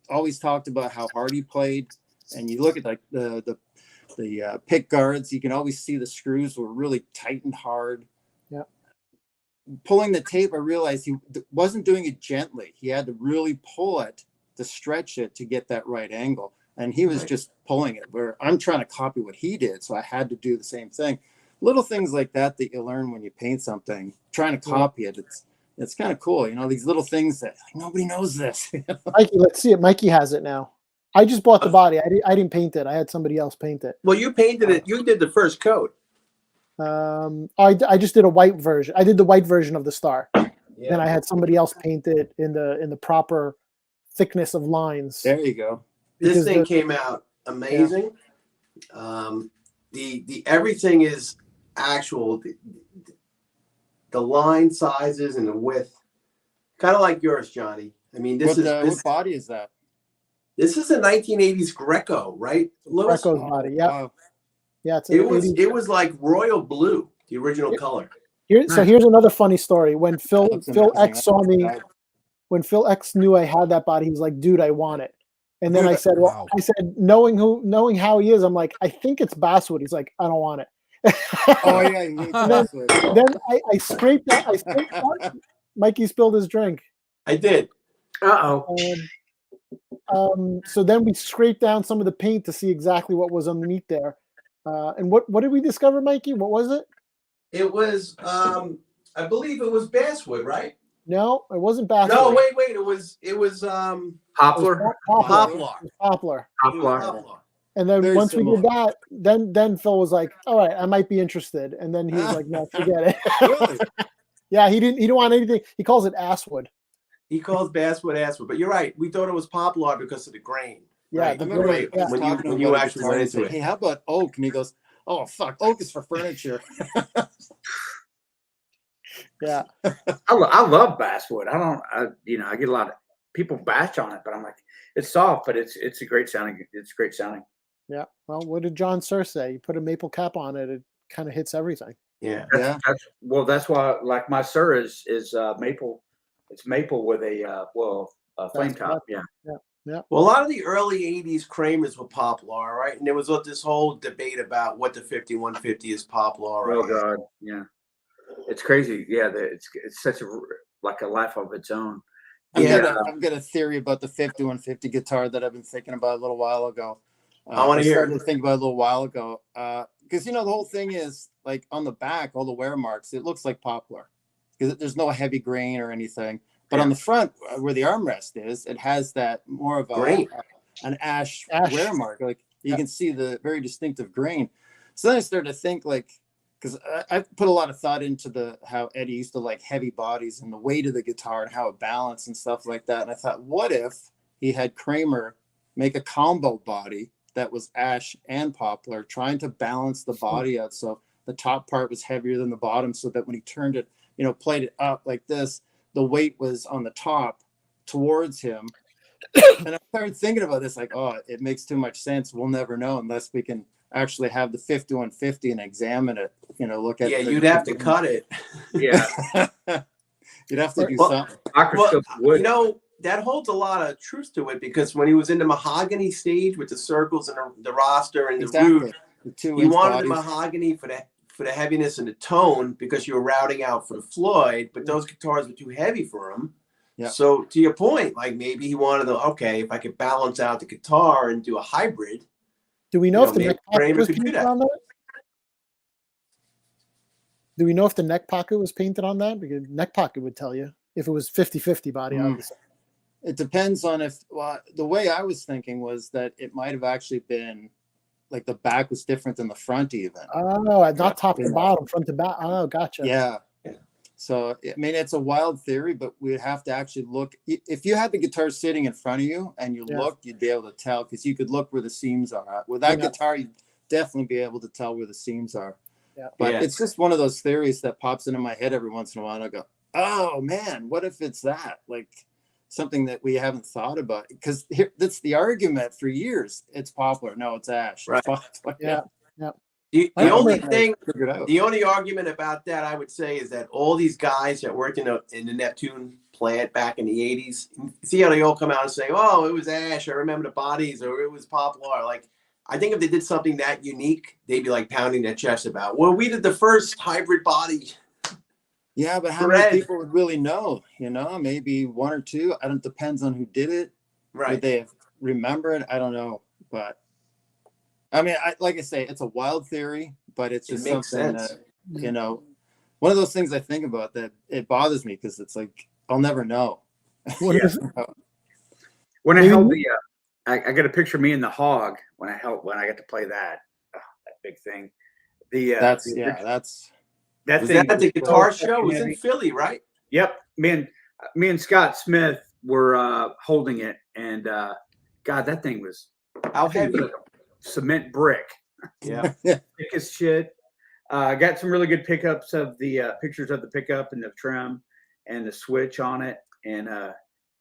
always talked about how hard he played. And you look at like the pick guards, you can always see the screws were really tight and hard. Yeah. Pulling the tape, I realized he wasn't doing it gently. He had to really pull it to stretch it to get that right angle. And he was just pulling it, where I'm trying to copy what he did. So I had to do the same thing. Little things like that you learn when you paint something, trying to copy it. It's kind of cool. These little things that like, nobody knows this. Mikey, let's see it. Mikey has it now. I just bought the body. I didn't paint it. I had somebody else paint it. Well, you painted it. You did the first coat. I just did a white version. I did the white version of the Star. Then I had somebody else paint it in the proper thickness of lines. There you go. This thing came out amazing. The everything is actual. The line sizes and the width, kind of like yours, Johnny. I mean, this what body is that? This is a 1980s Greco, right? Lewis? Greco's body, yeah. Yeah, It was like royal blue, the original color. So here's another funny story. When Phil X saw me, when Phil X knew I had that body, he was like, "Dude, I want it." And then I said, "Well," I said, knowing how he is, I'm like, "I think it's basswood." He's like, "I don't want it." Oh yeah, you need basswood. Then I scraped that. Mikey spilled his drink. I did. So then we scraped down some of the paint to see exactly what was underneath there. And what did we discover, Mikey? What was it? It was, I believe it was basswood, right? No, it wasn't basswood. No, wait. It was poplar. Poplar. Poplar. And then Very once similar. we did that, then Phil was like, "All right, I might be interested." And then he was like, "No, forget it." Really? Yeah, he didn't want anything. He calls it asswood. He calls basswood, but you're right. We thought it was poplar because of the grain. Yeah, right? the I remember grain, yeah. when you actually went into it. Hey, how about oak? And he goes, "Oh fuck, oak is for furniture." Yeah. I love basswood. I get a lot of people bash on it, but I'm like, it's soft, but it's a great sounding. It's great sounding. Yeah. Well, what did John Suhr say? You put a maple cap on it, it kind of hits everything. Yeah. That's why, like, my Suhr is maple. It's maple with a flame top. Yeah. Yeah. Well, a lot of the early 80s Kramers were Poplar, right? And there was this whole debate about what the 5150 is Poplar, right? Oh God, yeah, it's crazy. Yeah, it's such a life of its own. I've got a theory about the 5150 guitar that I've been thinking about a little while ago. I want to hear. Started to think about it a little while ago because the whole thing is like on the back, all the wear marks. It looks like Poplar because there's no heavy grain or anything. But on the front, where the armrest is, it has that more of an ash wear mark. Like you can see the very distinctive grain. So then I started to think, like, because I put a lot of thought into how Eddie used to like heavy bodies and the weight of the guitar and how it balanced and stuff like that. And I thought, what if he had Kramer make a combo body that was ash and Poplar, trying to balance the body out so the top part was heavier than the bottom, so that when he turned it, played it up like this, the weight was on the top towards him. And I started thinking about this, like, oh, it makes too much sense. We'll never know unless we can actually have the 5150 and examine it. Look at it. Yeah, you'd have to cut it. Yeah. You'd have to do something. Well, that holds a lot of truth to it, because when he was in the mahogany stage with the circles and the roster and the root, he wanted the mahogany for the heaviness and the tone, because you were routing out for the Floyd, but those guitars were too heavy for him. Yeah. So to your point, like maybe he wanted to, okay, if I could balance out the guitar and do a hybrid. Do we know if the neck pocket was painted on that? Do we know if the neck pocket was painted on that? Because neck pocket would tell you if it was 50-50 body, obviously. It depends on the way I was thinking was that it might have actually been like the back was different than the front even. Oh, not top to bottom, front to back. Oh, gotcha. Yeah. So, I mean, it's a wild theory, but we'd have to actually look. If you had the guitar sitting in front of you and you looked, you'd be able to tell, because you could look where the seams are. With that guitar, you'd definitely be able to tell where the seams are. Yeah. But it's just one of those theories that pops into my head every once in a while. And I go, oh, man, what if it's that? Like something that we haven't thought about. Because that's the argument for years. It's Poplar. No, it's ash. Right. It's Poplar. Yeah. Yeah. The only argument about that I would say is that all these guys that worked in the Neptune plant back in the 80s, see how they all come out and say, oh, it was ash, I remember the bodies, or it was Poplar. Like, I think if they did something that unique, they'd be like pounding their chest about, well, we did the first hybrid body. Yeah, but how many people would really know? Maybe one or two. I don't. Depends on who did it. Right. Would they remember it? I don't know. But I mean, like I say, it's a wild theory, but it's just something that, one of those things I think about that it bothers me, because it's like I'll never know. What is it? When I held I got a picture of me and the Hog when I got to play that big thing. Was that at the guitar show? It was in Philly, right? Yep. Me and Scott Smith were holding it, and God, that thing was how heavy? Like a cement brick. Yeah. Thick as shit. Got some really good pickups of the pictures of the pickup and the trim and the switch on it, and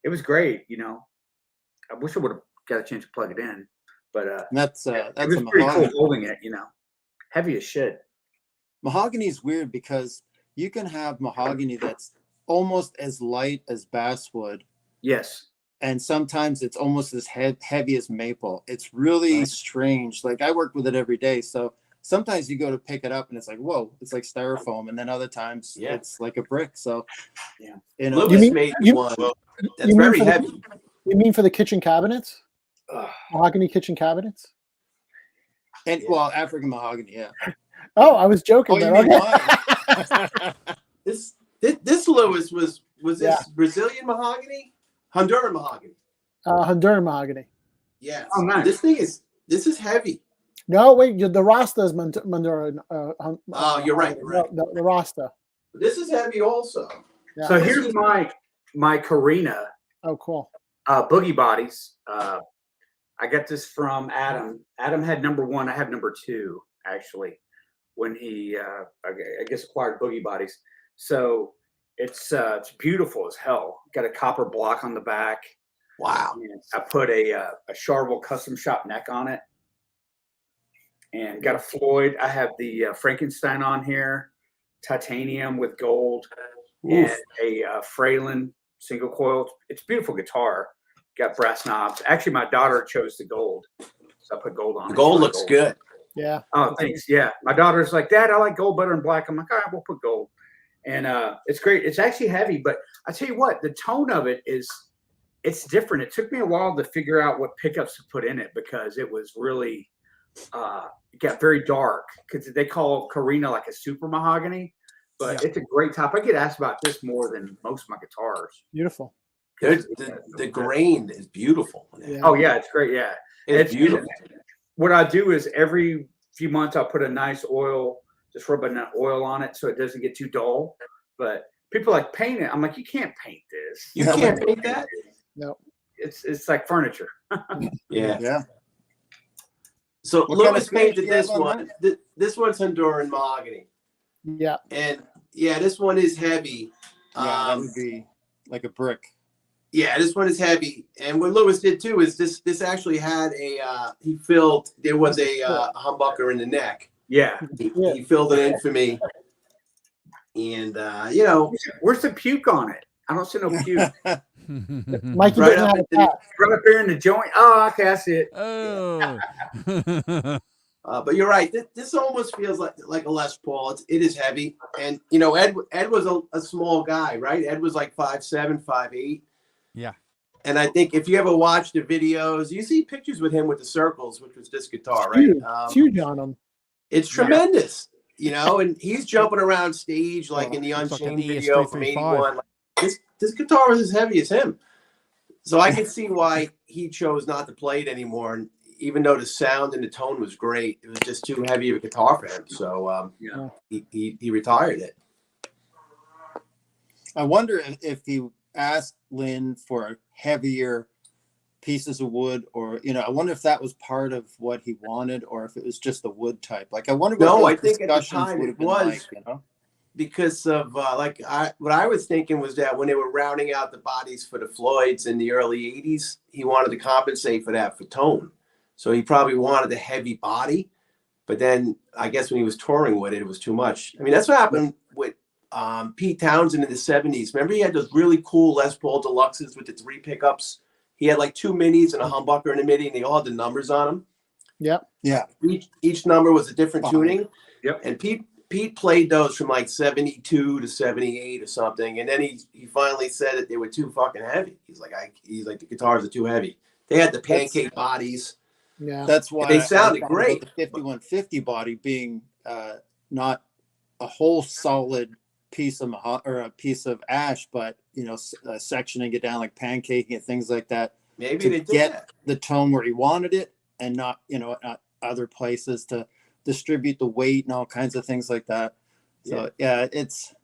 it was great. I wish I would have got a chance to plug it in, but that's it was pretty cool holding it. Heavy as shit. Mahogany is weird because you can have mahogany that's almost as light as basswood. Yes. And sometimes it's almost as heavy as maple. It's really strange. Like, I work with it every day. So sometimes you go to pick it up and it's like, whoa, it's like styrofoam. And then other times it's like a brick. So, Lewis made one that's very heavy. You mean for the kitchen cabinets? Mahogany kitchen cabinets? And well, African mahogany, yeah. Oh, I was joking. This Lewis was this Brazilian mahogany? Honduran mahogany. Honduran mahogany. Yeah. Oh, nice. This is heavy. No, wait, the Rasta is Honduran. You're right. The Rasta. This is heavy also. Yeah. So here's my Carina. Oh, cool. Boogie Bodies. I got this from Adam. Adam had number 1. I have number 2, actually, when he, I guess, acquired Boogie Bodies. So it's beautiful as hell. Got a copper block on the back. Wow. And I put a Charvel custom shop neck on it, and got a Floyd. I have the Frankenstein on here, titanium with gold, and a Fralin single coil. It's a beautiful guitar. Got brass knobs. Actually, my daughter chose the gold, so I put gold on it. The gold looks good. Yeah. Oh, thanks. Yeah. My daughter's like, Dad, I like gold better than black. I'm like, all right, we'll put gold. And it's great. It's actually heavy, but I tell you what, the tone of it it's different. It took me a while to figure out what pickups to put in it because it was really, it got very dark because they call Carina like a super mahogany, but it's a great top. I get asked about this more than most of my guitars. Beautiful. The grain is beautiful. Yeah. Oh yeah, it's great. Yeah. It's beautiful. What I do is every few months I'll put a nice oil, just rub an oil on it so it doesn't get too dull. But people like paint it. I'm like, you can't paint this. You can't paint that? No. It's like furniture. Yeah. So What kind of Lewis finish painted do you have this on one. This one's Honduran mahogany. Yeah. And yeah, this one is heavy. Yeah, that would be like a brick. Yeah, this one is heavy. And what Lewis did too is this actually had there was a humbucker in the neck. Yeah. He filled it in for me. And where's the puke on it? I don't see no puke. Mikey Right doesn't up have a in cap. Right up here in the joint. Oh, okay, I see it. Oh. But you're right. This almost feels like a Les Paul. It is heavy. And Ed was a small guy, right? Ed was like 5'7", 5'8". Yeah. And I think if you ever watch the videos, you see pictures with him with the circles, which was this guitar, right? Huge, huge on him. It's tremendous, and he's jumping around stage like in the Looks like an Unchained video from '81. This guitar was as heavy as him. So I can see why he chose not to play it anymore. And even though the sound and the tone was great, it was just too heavy of a guitar for him. So he retired it. I wonder if he asked Lynn for heavier pieces of wood, or I wonder if that was part of what he wanted, or if it was just the wood type. Like I wonder what No, those I think at the discussions time would it have been was like, because of what I was thinking was that when they were rounding out the bodies for the Floyds in the early '80s, he wanted to compensate for that for tone. So he probably wanted a heavy body, but then I guess when he was touring with it, it was too much. I mean, that's what happened with Pete Townsend in the '70s. Remember, he had those really cool Les Paul Deluxes with the 3 pickups. He had like 2 minis and a humbucker and a MIDI, and they all had the numbers on them. Yep. Yeah. Each number was a different tuning. Yep. And Pete played those from like 72 to 78 or something, and then he finally said that they were too fucking heavy. He's like the guitars are too heavy. They had the pancake bodies. Yeah. That's why they sounded I thought great. about the 5150 body being not a whole solid piece of or a piece of ash, but sectioning it down like pancaking it, things like that. Maybe to they did get that. the tone where he wanted it, and not at other places to distribute the weight and all kinds of things like that. So yeah, it's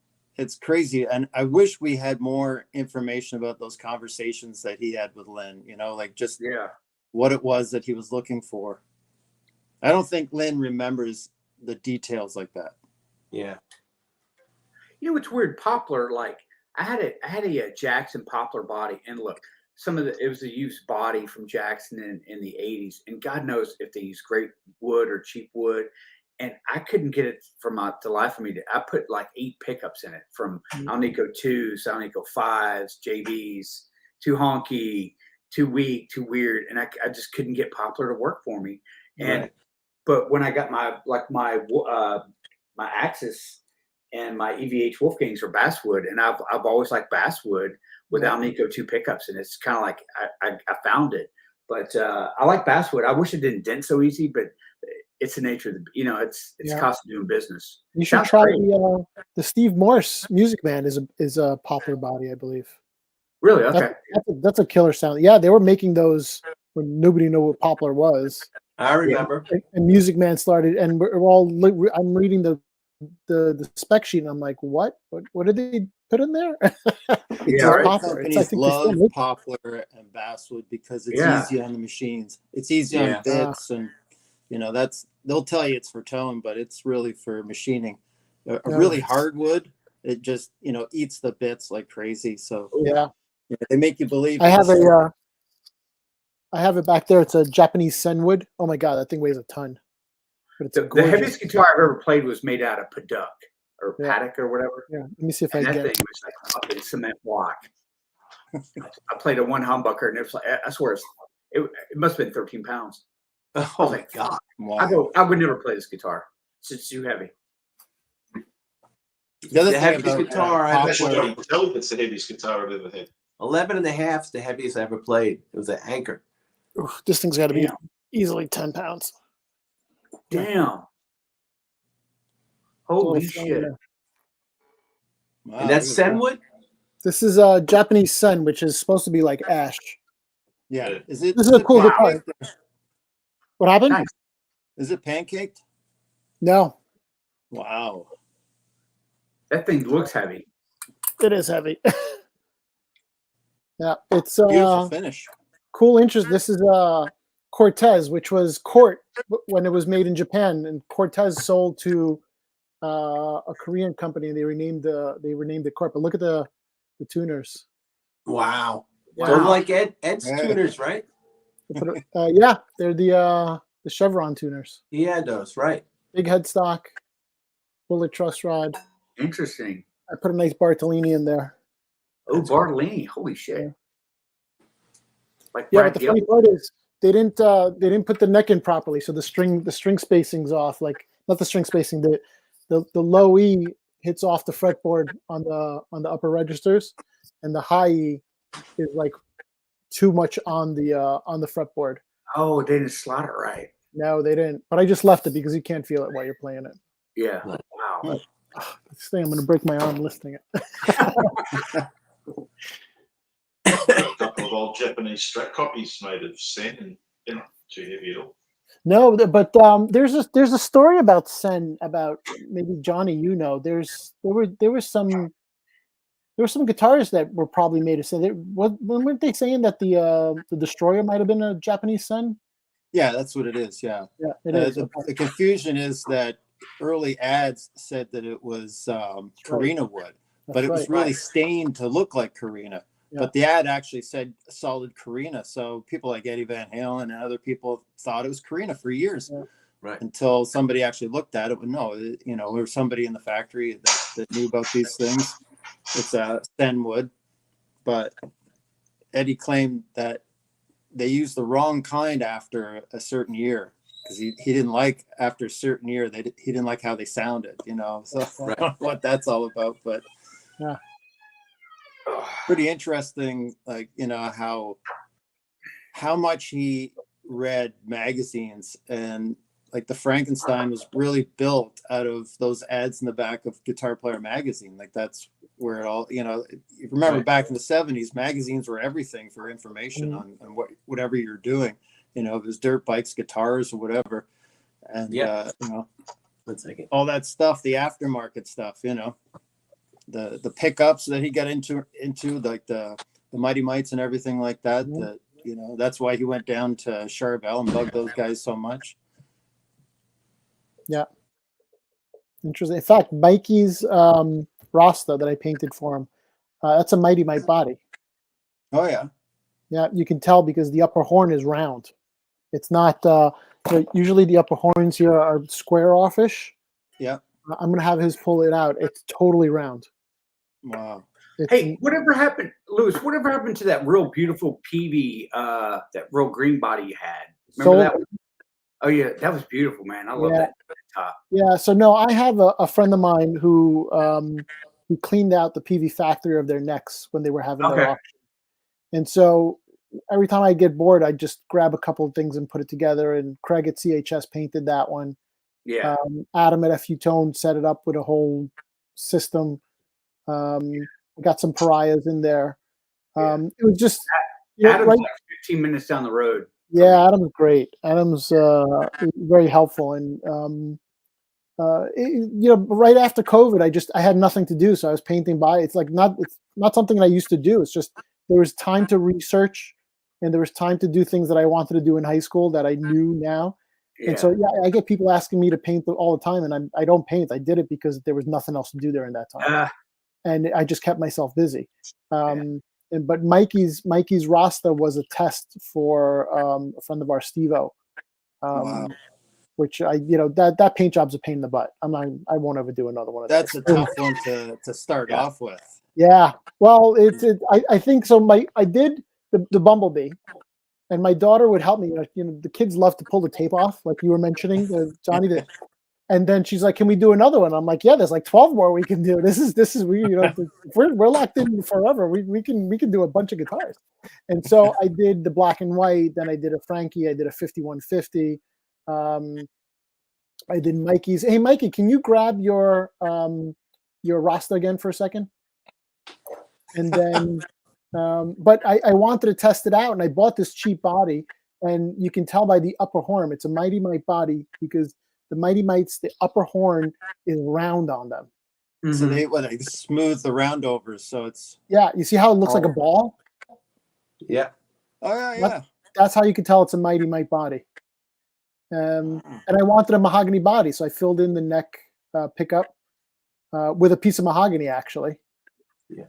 crazy, and I wish we had more information about those conversations that he had with Lynn. Like just what it was that he was looking for. I don't think Lynn remembers the details like that. Yeah. It's weird. Poplar, like I had a Jackson Poplar body, and look, it was a used body from Jackson in the '80s, and God knows if they use great wood or cheap wood, and I couldn't get it the life of me. I put like 8 pickups in it from Alnico 2s, Alnico 5s, JBs, too honky, too weak, too weird, and I just couldn't get Poplar to work for me. And but when I got my Axis and my EVH Wolfgangs are basswood, and I've always liked basswood with Alnico 2 pickups, and it's kind of like I found it. But I like basswood. I wish it didn't dent so easy, but it's the nature of the it's cost of doing business. You should try the Steve Morse Music Man is a Poplar body, I believe. Really? Okay. That's a killer sound. Yeah, they were making those when nobody knew what Poplar was. I remember. And Music Man started, and I'm reading the spec sheet, and I'm like, what did they put in there? Companies love Poplar and basswood because it's easy on the machines. It's easy on bits, and they'll tell you it's for tone, but it's really for machining. A really hard wood, it just eats the bits like crazy. So yeah, they make you believe. I have I have it back there. It's a Japanese Senwood. Oh my god, that thing weighs a ton. But it's The heaviest guitar I've ever played was made out of paddock or paddock or whatever. Yeah, let me see if I And can that get thing was like up in cement block. I played a one humbucker, and it was like, I swear it must have been 13 pounds. Oh I was like, God! I would never play this guitar. It's too heavy. The heaviest guitar I've That's ever what tell you that's the heaviest guitar I've ever had. 11 and a half is the heaviest I ever played. It was an Anchor. Oof, this thing's got to be easily 10 pounds. Damn. Holy Little shit. Sen. And that's Senwood? This is a Japanese Sen, which is supposed to be like ash. Yeah. Is it? This is a cool guitar. What happened? Nice. Is it pancaked? No, Wow. That thing looks heavy. it is heavy. Yeah, it's Beautiful finish. cool interest. This is Cortez, which was Court when it was made in Japan, and Cortez sold to a Korean company, and they renamed it Court. But look at the tuners. Wow. Wow. They're like Ed's tuners, right? Yeah, they're the Chevron tuners. He had those, right? Big headstock, bullet truss rod. Interesting. I put a nice Bartolini in there. Oh, Bartolini. Holy shit. Like Yeah, Brad but the Gill. funny part is they didn't put the neck in properly, so the string spacing's off. Like not the string spacing, the low E hits off the fretboard on the upper registers, and the high E is like too much on the fretboard. Oh, they didn't slot it right. No, they didn't. But I just left it because you can't feel it while you're playing it. Yeah. Wow. This thing, I'm going to break my arm listing it. A couple of old Japanese strat copies made of Sen, and they're not too heavy at all. No, but there's a story about Sen, about maybe Johnny, there were some guitars that were probably made of Sen. Weren't they saying that the Destroyer might have been a Japanese Sen? Yeah, that's what it is. Yeah. Yeah, it is. The confusion is that early ads said that it was Carina wood, but it was really stained to look like Carina. Yeah. But the ad actually said solid Carina. So people like Eddie Van Halen and other people thought it was Carina for years. Yeah. Right. Until somebody actually looked at it. But no, there was somebody in the factory that knew about these things. It's a Senwood. But Eddie claimed that they used the wrong kind after a certain year, because he didn't like, after a certain year, he didn't like how they sounded, so I don't know what that's all about, but yeah, pretty interesting, like, how much he read magazines, and like the Frankenstein was really built out of those ads in the back of Guitar Player magazine. Like that's where it all, you remember back in the 70s, magazines were everything for information on whatever you're doing, if it was dirt bikes, guitars, or whatever. And, all that stuff, the aftermarket stuff, the pickups that he got into like the Mighty Mites and everything like that, that's why he went down to Charvel and bugged those guys so much. Yeah. Interesting. In fact, Mikey's Rasta that I painted for him, that's a Mighty Mite body. Oh, yeah. Yeah, you can tell because the upper horn is round. It's not, usually the upper horns here are square offish. Yeah. I'm going to have his pull it out. It's totally round. Wow. Hey, whatever happened, Lewis, whatever happened to that real beautiful PV, that real green body you had? Remember that one? Oh, yeah, that was beautiful, man. I love that top. Yeah, so no, I have a friend of mine who cleaned out the PV factory of their necks when they were having their auction. And so every time I get bored, I just grab a couple of things and put it together. And Craig at CHS painted that one. Yeah. Adam at FU Tone set it up with a whole system. Got some pariahs in there. It was just Adam's like 15 minutes down the road. Yeah, Adam's great. Adam's very helpful, and right after COVID, I had nothing to do, so I was painting by. It's not something I used to do. It's just there was time to research, and there was time to do things that I wanted to do in high school that I knew now. Yeah. And so I get people asking me to paint all the time, and I don't paint. I did it because there was nothing else to do during that time, and I just kept myself busy. but Mikey's Rasta was a test for a friend of ours, Steve-O. Wow. Which that paint job's a pain in the butt. I won't ever do another one of That's those. a tough one to start off with. Yeah. Well, I think so. I did the Bumblebee, and my daughter would help me. The kids love to pull the tape off, like you were mentioning, Johnny. And then she's like, "Can we do another one?" I'm like, "Yeah, there's like 12 more we can do. This is if we're locked in forever. We can do a bunch of guitars." And so I did the black and white. Then I did a Frankie. I did a 5150. I did Mikey's. Hey, Mikey, can you grab your Rasta again for a second? And then, but I wanted to test it out, and I bought this cheap body, and you can tell by the upper horn, it's a Mighty Mite body because the Mighty Mites, the upper horn is round on them. So they smooth the roundovers, so it's you see how it looks like a ball? Yeah. Oh yeah. That's how you can tell it's a Mighty Mite body. And I wanted a mahogany body, so I filled in the neck pickup with a piece of mahogany, actually. Yeah.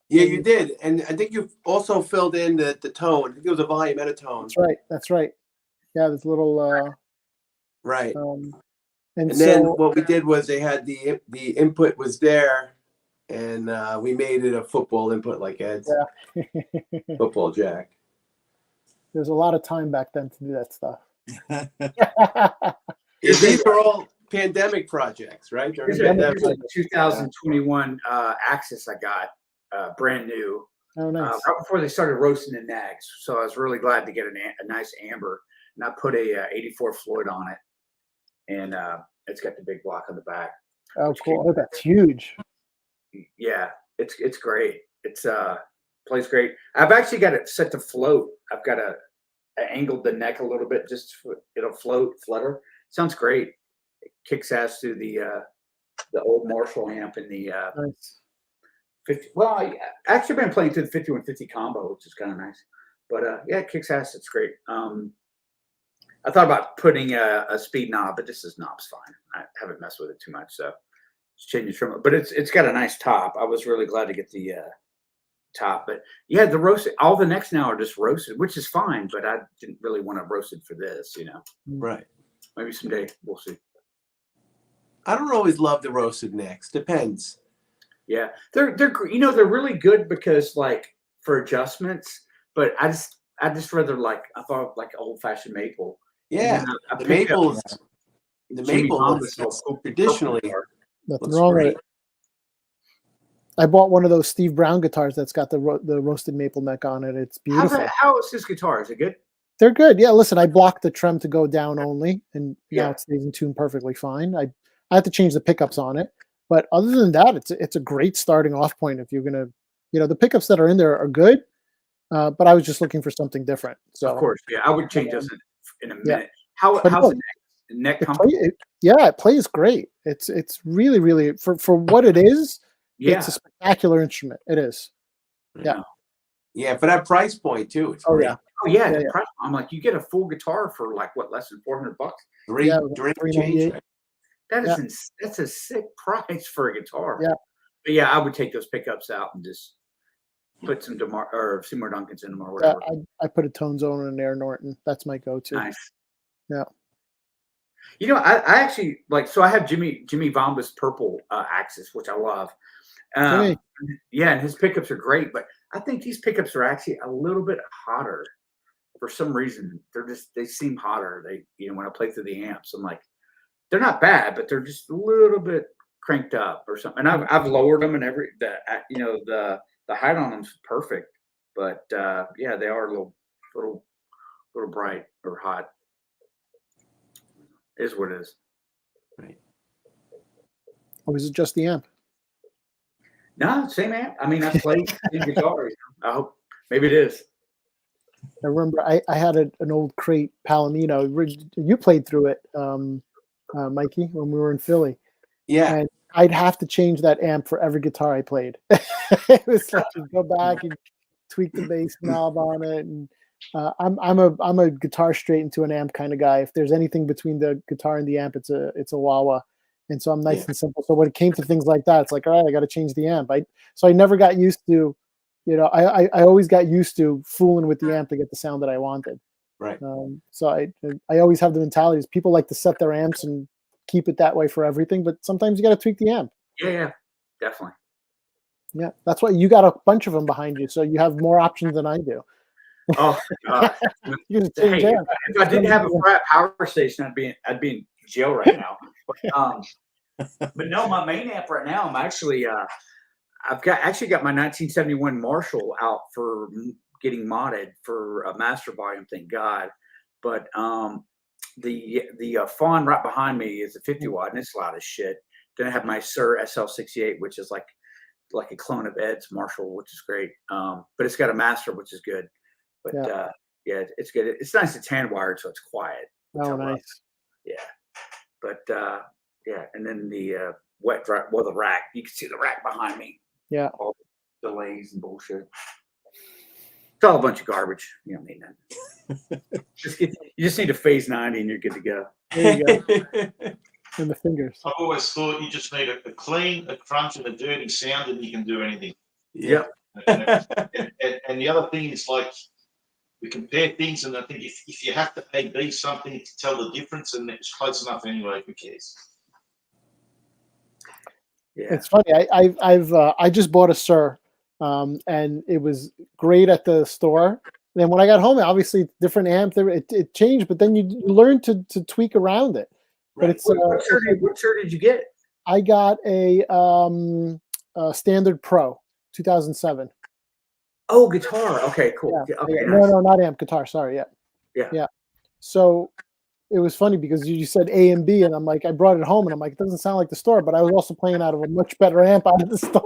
You did, and I think you also filled in the tone. I think it was a volume and a tone. That's right. Yeah, this little. Right. And then so, what we did was they had the input was there, and we made it a football input like Ed's football jack. There's a lot of time back then to do that stuff. These are all pandemic projects, right? Here's a 2021 Axis I got, brand new. Oh, nice. Right before they started roasting the necks, so I was really glad to get a nice amber, and I put a 84 Floyd on it, and it's got the big block on the back. Oh, cool! Oh, that's huge. Yeah, it's great. It's plays great. I've actually got it set to float. I've got I angled the neck a little bit just for, it'll flutter. Sounds great. It kicks ass through the old Marshall amp and the nice. 50. Well, I actually been playing through the 5150 combo, which is kind of nice. But yeah, it kicks ass. It's great. I thought about putting a speed knob, but this knob's fine. I haven't messed with it too much, so just change the trim. But it's got a nice top. I was really glad to get the top. But yeah, the roasted, all the necks now are just roasted, which is fine. But I didn't really want to roast it for this, Right. Maybe someday we'll see. I don't always love the roasted necks. Depends. Yeah, they're really good because like for adjustments. But I just rather I thought like old fashioned maple. Yeah, the maple traditionally. Nothing wrong with it. I bought one of those Steve Brown guitars that's got the roasted maple neck on it. It's beautiful. How is his guitar? Is it good? They're good. Yeah, listen, I blocked the trem to go down only, and now it stays in tune perfectly fine. I had to change the pickups on it, but other than that, it's a great starting off point if you're gonna, the pickups that are in there are good, but I was just looking for something different. So of course, yeah, I would change those in a minute. Yeah. How's the neck comfortable? It plays great. It's really, really for what it is. Yeah. It's a spectacular instrument. It is. Yeah. Yeah, for that price point too. It's great. The price. I'm like, you get a full guitar for like what, less than $400? $398. That's a sick price for a guitar. Yeah. But yeah, I would take those pickups out and just put some Seymour Duncans in them or whatever. I put a Tone Zone and an Air Norton. That's my go-to. Nice. Yeah. I actually so I have Jimmy Vomba's purple Axis, which I love. Yeah, and his pickups are great, but I think these pickups are actually a little bit hotter for some reason. They seem hotter. When I play through the amps, I'm like, they're not bad, but they're just a little bit cranked up or something. And I've lowered them and the height on them's perfect, but yeah, they are a little bright or hot. It is what it is. Right. Or is it just the amp? No, same amp. I mean, I played guitar. I hope maybe it is. I remember I had an old crate Palomino. You played through it, Mikey, when we were in Philly. Yeah. And I'd have to change that amp for every guitar I played. It was like to go back and tweak the bass knob on it. And I'm a guitar straight into an amp kind of guy. If there's anything between the guitar and the amp, it's a wah-wah. And so I'm nice and simple. So when it came to things like that, it's like, all right, I got to change the amp. So I never got used to you know, I always got used to fooling with the amp to get the sound that I wanted. Right. So I always have the mentality is people like to set their amps and keep it that way for everything, but sometimes you got to tweak the amp. Yeah, definitely. Yeah, that's why you got a bunch of them behind you, so you have more options than I do. Oh, You can change hey, amp. if I didn't have a frat power station, I'd be in jail right now. But no, my main amp right now, I'm actually I've got my 1971 Marshall out for getting modded for a master volume, thank God. But the Fawn right behind me is a 50 watt and it's loud as shit. Then I have my Sir SL68, which is like a clone of Ed's Marshall, which is great. But it's got a master, which is good. But yeah, it's good. It's nice and tan wired, so it's quiet. Oh, nice. Yeah. But yeah, and then the the rack. You can see the rack behind me. Yeah. All the delays and bullshit. It's all a bunch of garbage. You don't need that. You just need a phase 90 and you're good to go. There you go. And the fingers. I've always thought you just need a clean, a crunch, and a dirty sound, and you can do anything. Yep. And the other thing is, like, we compare things, and I think if you have to A/B something to tell the difference, and it's close enough anyway, who cares? Yeah. It's funny. I just bought a Sir, and it was great at the store. And then when I got home, obviously different amp. It changed, but then you learn to tweak around it. But it's what shirt did you get? I got a Standard Pro 2007. Oh, guitar. Okay, cool. Yeah. Okay, Yeah. nice. No, not amp, guitar. Sorry. Yeah. So it was funny because you said A and B, and I'm like, I brought it home, and I'm like, it doesn't sound like the store, but I was also playing out of a much better amp out of the store.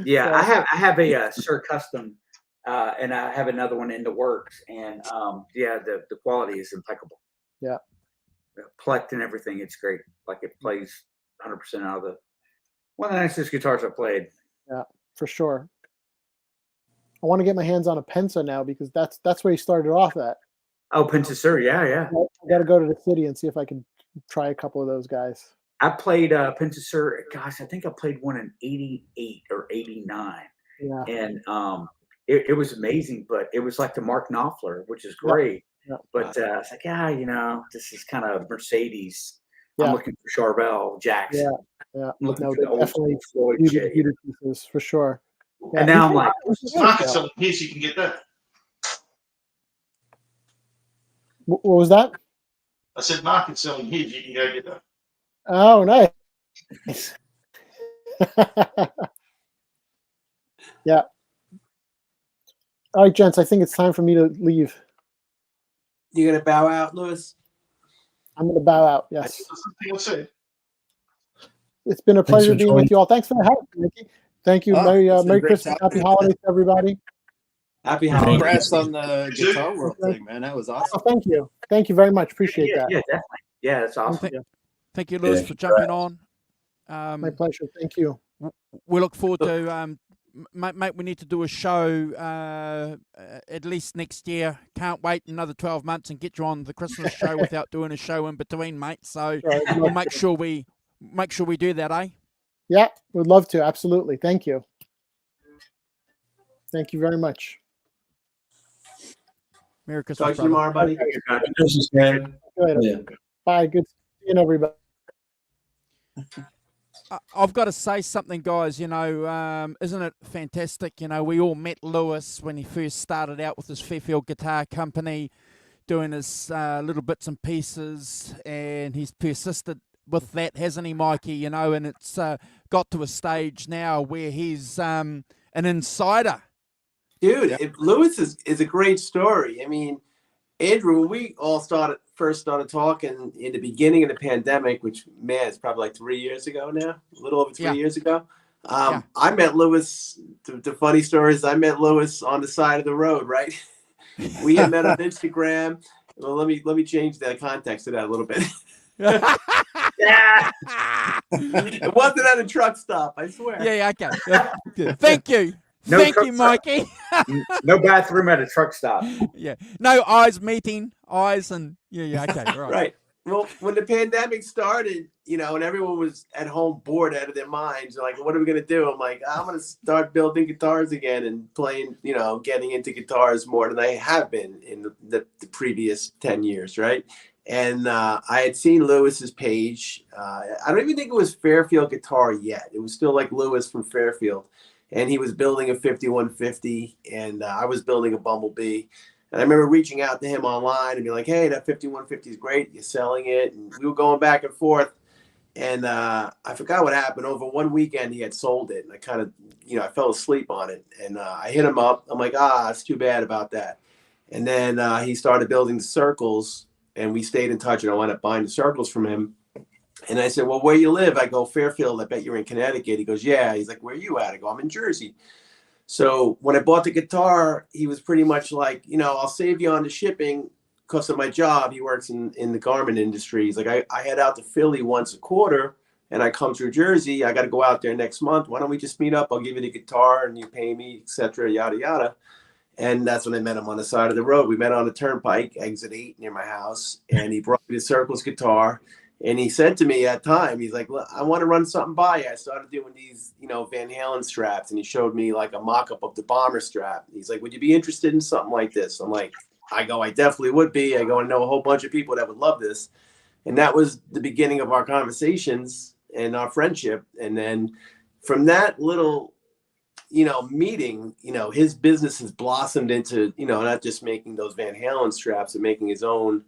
Yeah. So- I have a Sir Custom, and I have another one in the works, and the quality is impeccable. Yeah. Plect and everything, it's great. Like it plays 100% out of one of the nicest guitars I played. Yeah, for sure. I want to get my hands on a Pensa now because that's where he started off at. Oh, Pensa Sir, yeah. I got to go to the city and see if I can try a couple of those guys. I played Pensa Sir. Gosh, I think I played one in '88 or '89. Yeah. And it was amazing, but it was like the Mark Knopfler, which is great. Yeah. But it's like, this is kind of Mercedes. Yeah. I'm looking for Charvel Jackson. Yeah. I'm looking No, for they're the old definitely school Floyd shit. beauty pieces for sure. And now I'm like, Market selling his, you can get that. What was that? I said market selling his, you can go get that. Oh, nice. Yeah. All right, gents, I think it's time for me to leave. You gonna bow out, Lewis? I'm going to bow out. Yes. That's something I said. It's been a Thanks pleasure for being joining. with you all. Thanks for having me, Mickey. Thank you. Oh, Merry it's been Merry great Christmas. talking Happy to you. holidays to everybody. Happy holidays. Congrats on the Guitar World thing, man. That was awesome. Oh, thank you. Thank you very much. Appreciate that. Yeah, definitely. Yeah, that's awesome. Thank you, Lewis, for jumping on. My pleasure. Thank you. We look forward to, mate, we need to do a show at least next year. Can't wait another 12 months and get you on the Christmas show without doing a show in between, mate. So Right. we'll make sure we do that, eh? Yeah, would love to. Absolutely. Thank you. Thank you very much. Merry Christmas, Talk to you tomorrow, buddy. Christmas, man. Good. Bye. Good seeing everybody. I've got to say something, guys. You know, isn't it fantastic? You know, we all met Lewis when he first started out with his Fairfield Guitar Company, doing his little bits and pieces, and he's persisted with that, hasn't he, Mikey? You know, and it's got to a stage now where he's an insider. Dude, Lewis is a great story. I mean, Andrew, when we all first started talking in the beginning of the pandemic, which, man, it's probably like 3 years ago now, a little over 3 years ago. I met Lewis, the funny story is I met Lewis on the side of the road, right? We had met on Instagram. Well, let me change the context to that a little bit. It wasn't at a truck stop, I swear. Yeah, okay. Thank you. No Thank truck you, stop. Mikey. No bathroom at a truck stop. Yeah. No eyes meeting. Eyes and yeah, okay. Right. Right. Well, when the pandemic started, you know, and everyone was at home bored out of their minds, like, what are we gonna do? I'm like, I'm gonna start building guitars again and playing, you know, getting into guitars more than I have been in the previous 10 years, right? And I had seen Lewis's page. I don't even think it was Fairfield Guitar yet. It was still like Lewis from Fairfield, and he was building a 5150, and I was building a Bumblebee. And I remember reaching out to him online and be like, hey, that 5150 is great. You're selling it. And we were going back and forth. And I forgot what happened. Over one weekend, he had sold it. And I kind of, you know, I fell asleep on it. And I hit him up. I'm like, it's too bad about that. And then he started building the circles. And we stayed in touch. And I wound up buying the circles from him. And I said, well, where you live? I go, Fairfield. I bet you're in Connecticut. He goes, yeah. He's like, where are you at? I go, I'm in Jersey. So when I bought the guitar, he was pretty much like, you know, I'll save you on the shipping because of my job. He works in the garment industry. He's like, I head out to Philly once a quarter and I come through Jersey. I got to go out there next month. Why don't we just meet up? I'll give you the guitar and you pay me, etc., yada, yada. And that's when I met him on the side of the road. We met on the turnpike, exit 8 near my house. And he brought me the Circles guitar. And he said to me at time, he's like, look, I want to run something by you. I started doing these, you know, Van Halen straps. And he showed me like a mock-up of the Bomber strap. He's like, would you be interested in something like this? I'm like, I definitely would be. I go, I know a whole bunch of people that would love this. And that was the beginning of our conversations and our friendship. And then from that little, you know, meeting, you know, his business has blossomed into, you know, not just making those Van Halen straps and making his own,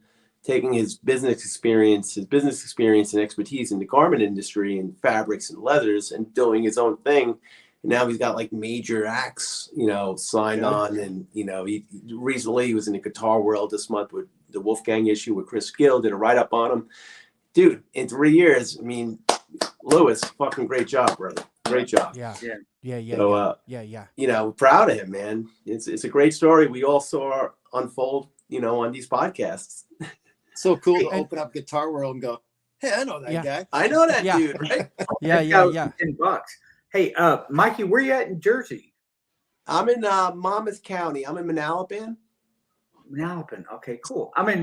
taking his business experience and expertise in the garment industry and fabrics and leathers and doing his own thing. And now he's got like major acts, you know, signed on. And, you know, he recently was in the Guitar World this month with the Wolfgang issue with Chris Gill, did a write-up on him. Dude, in 3 years, I mean, Lewis, fucking great job, brother. Great job. Yeah. So, you know, proud of him, man. It's a great story. We all saw unfold, you know, on these podcasts. So cool to open up Guitar World and go, hey, I know that guy. I know that dude, right? $10. Hey, Mikey, where you at in Jersey? I'm in Monmouth County. I'm in Manalapan. Manalapan. Okay, cool. I'm in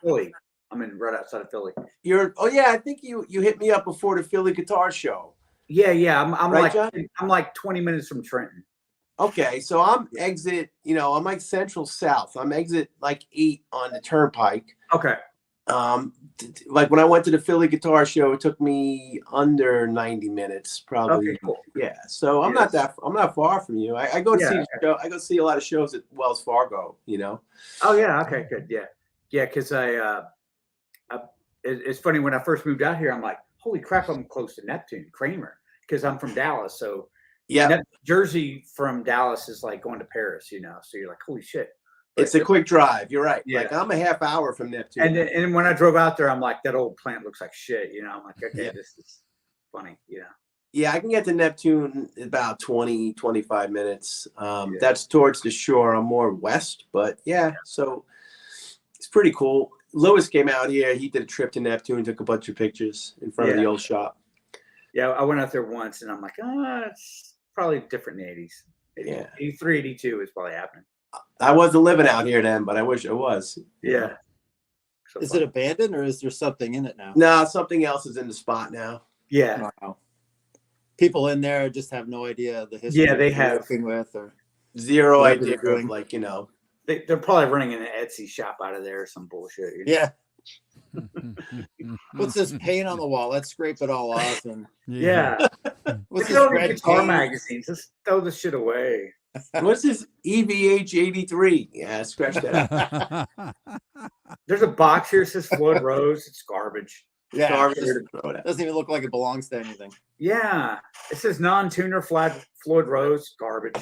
Philly. I'm in right outside of Philly. I think you hit me up before the Philly Guitar Show. Yeah. I'm right, I'm like 20 minutes from Trenton. Okay, so I'm exit, you know, I'm like central south. I'm exit like 8 on the turnpike. Okay. Like when I went to the Philly Guitar Show, it took me under 90 minutes, probably. Okay, cool. Yeah. So I'm not far from you. I go see I go see a lot of shows at Wells Fargo, you know. Oh yeah. Okay, good. Yeah. Because it's funny when I first moved out here, I'm like, holy crap, I'm close to Neptune, Kramer, because I'm from Dallas. So yeah, Jersey from Dallas is like going to Paris, you know. So you're like, holy shit. It's a quick drive. You're right. Yeah. Like I'm a half hour from Neptune. And when I drove out there, I'm like, that old plant looks like shit. You know, I'm like, okay, this is funny. You know. Yeah, I can get to Neptune in about 20, 25 minutes. That's towards the shore. I'm more west, but yeah, so it's pretty cool. Lewis came out here. He did a trip to Neptune, took a bunch of pictures in front of the old shop. Yeah, I went out there once and I'm like, it's probably different in the 80s. Yeah. 83, 82 is probably happening. I wasn't living out here then, but I wish I was. Yeah. So is it abandoned or is there something in it now? No, something else is in the spot now. Yeah. Wow. People in there just have no idea the history. Yeah, they they're have working with or zero whatever idea they're of doing. like, you know. They're probably running an Etsy shop out of there or some bullshit. You know? Yeah. What's this paint on the wall? Let's scrape it all off. And Yeah. what's They this don't red need guitar paint? magazines. Just throw this shit away. What's this EVH 83? Yeah, scratch that. There's a box here that says Floyd Rose. It's garbage. Yeah, Garbage. it doesn't even look like it belongs to anything. Yeah. It says non-tuner Floyd Rose. Garbage.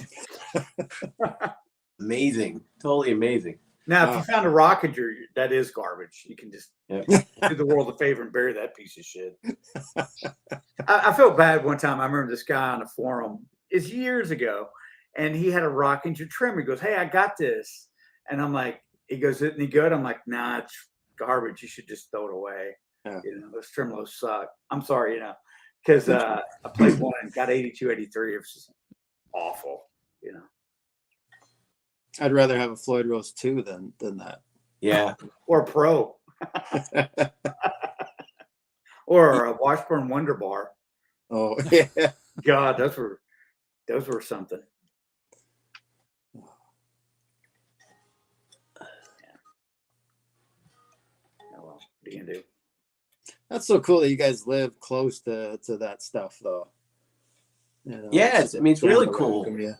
Amazing. Totally amazing. Now, if you found a Rockinger, that is garbage. You can just do the world a favor and bury that piece of shit. I felt bad one time. I remember this guy on a forum. It's years ago. And he had a Rockinger trim. He goes, hey, I got this. And I'm like, he goes, isn't he good? I'm like, nah, it's garbage. You should just throw it away. Yeah. You know, those Tremlos suck. I'm sorry, you know, because I played one and got 82, 83. It was just awful, you know. I'd rather have a Floyd Rose 2 than that. Yeah. Or Pro. Or a Washburn Wonder Bar. Oh yeah. God, those were something. Oh well, what are you gonna do? That's so cool that you guys live close to that stuff, though. You know, Yeah, it's it's really down the cool. road from you.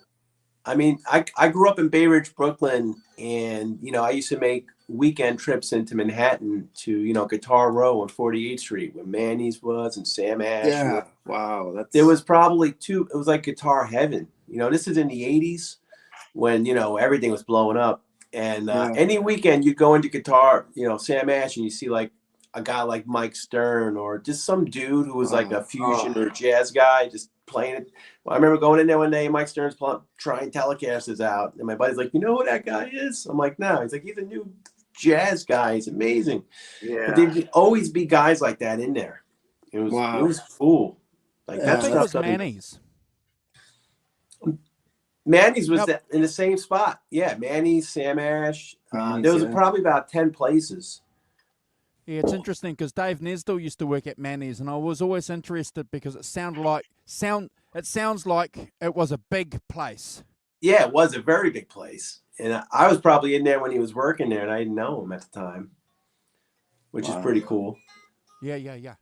I mean, I grew up in Bay Ridge, Brooklyn, and I used to make weekend trips into Manhattan to Guitar Row on 48th Street, where Manny's was and Sam Ash. Yeah. Wow. That's There was probably two. It was like guitar heaven. This is in the 80s when everything was blowing up. And Yeah. any weekend you go into guitar, Sam Ash, and you see like a guy like Mike Stern or just some dude who was like a fusion or jazz guy just playing it. Well, I remember going in there one day, Mike Stern's trying Telecasters out, and my buddy's like, "You know who that guy is?" I'm like, "No." He's like, "He's a new jazz guy. He's amazing." Yeah. But there'd always be guys like that in there. It was Wow. it was cool. Like I that think it stuff. was Manny's. Manny's was Yep. in the same spot. Yeah, Manny's, Sam Ash. Manny's, There was yeah. probably about 10 places. Yeah, it's interesting because Dave Nesdell used to work at Manny's, and I was always interested because it sounds like it was a big place. Yeah, it was a very big place. And I was probably in there when he was working there, and I didn't know him at the time, which is pretty cool. Yeah.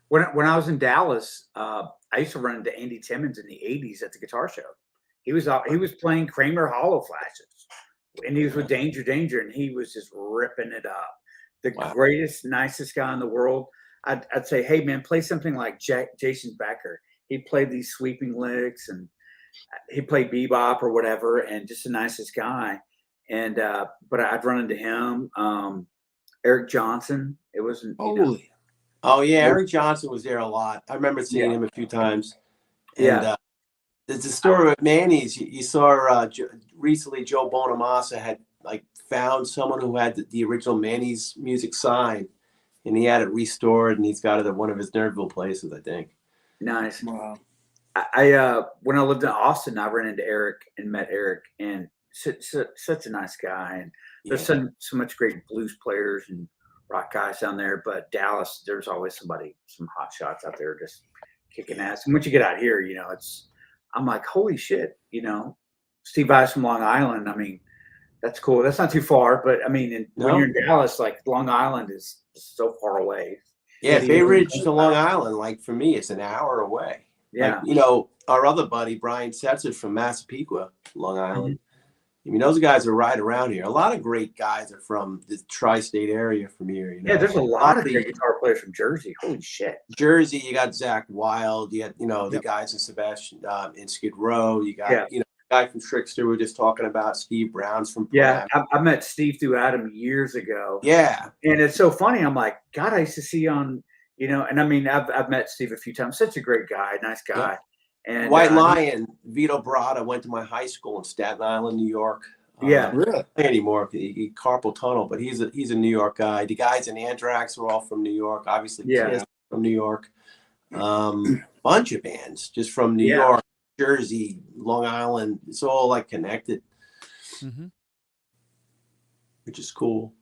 When I was in Dallas, I used to run into Andy Timmons in the '80s at the guitar show. He was playing Kramer Hollow Flashes, and he was with Danger, and he was just ripping it up. The greatest, nicest guy in the world. I'd say, hey man, play something like Jason Becker. He played these sweeping licks, and he played bebop or whatever, and just the nicest guy. And but I'd run into him, Eric Johnson. It wasn't. Holy. Oh yeah, Eric Johnson was there a lot. I remember seeing him a few times. And, there's a story with Manny's. You saw recently Joe Bonamassa had found someone who had the original Manny's music signed, and he had it restored, and he's got it at one of his Nerdville places, I think. Nice. Wow. I when I lived in Austin, I ran into Eric and met Eric, and such a nice guy. And there's so much great blues players and rock guys down there. But Dallas, there's always some hot shots out there just kicking ass. And once you get out here, I'm like, holy shit, Steve Vais from Long Island. I mean, that's cool. That's not too far, but I mean, when you're in Dallas, like Long Island is so far away. Yeah, Bay Ridge to Long Island, like for me, it's an hour away. Yeah. Like, our other buddy, Brian Setzer from Massapequa, Long Island. I mean, those guys are right around here. A lot of great guys are from the tri-state area from here. Yeah, there's a lot of great guitar players from Jersey. Holy shit. Jersey, you got Zach Wild. You got, the guys in Sebastian, in Skid Row. You got, the guy from Trickster we're just talking about, Steve Brown's from Yeah, I met Steve through Adam years ago. Yeah. And it's so funny. I'm like, God, I used to see on, and I mean, I've met Steve a few times. Such a great guy, nice guy. And White Lion, Vito Bratta went to my high school in Staten Island, New York. Yeah. Really? Not anymore. He carpal tunnel, but he's a New York guy. The guys in Anthrax are all from New York. Obviously, Kiss from New York. Bunch of bands just from New York, Jersey, Long Island. It's all like connected, which is cool.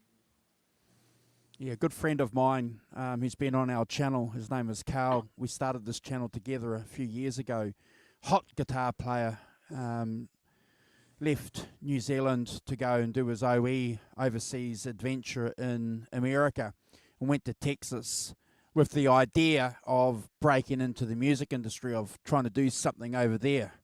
Yeah, a good friend of mine who's been on our channel. His name is Carl. We started this channel together a few years ago. Hot guitar player. Left New Zealand to go and do his OE overseas adventure in America and went to Texas with the idea of breaking into the music industry, of trying to do something over there.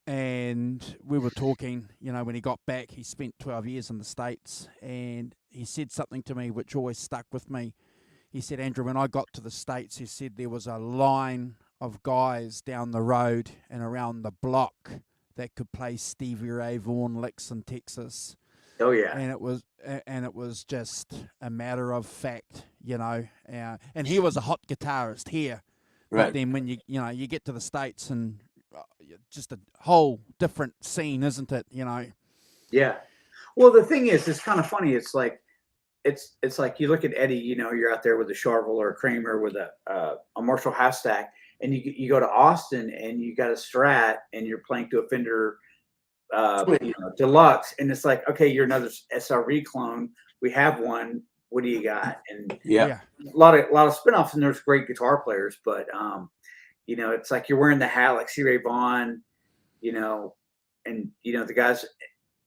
And we were talking, when he got back, he spent 12 years in the States, and he said something to me which always stuck with me. He said, Andrew, when I got to the States, he said there was a line of guys down the road and around the block that could play Stevie Ray Vaughan licks in Texas. Oh yeah. And it was just a matter of fact, and he was a hot guitarist here. Right. But then when you get to the States, and just a whole different scene, isn't it? Yeah. Well, the thing is, it's kind of funny. It's like you look at Eddie, you're out there with a Charvel or a Kramer with a Marshall half stack, and you go to Austin and you got a Strat and you're playing to a Fender Deluxe, and it's like, okay, you're another SRV clone. We have one. what do you got? And Yeah. a lot of spinoffs, and there's great guitar players, but you know, it's like you're wearing the hat like C. Ray Vaughan, you know, and you know the guys,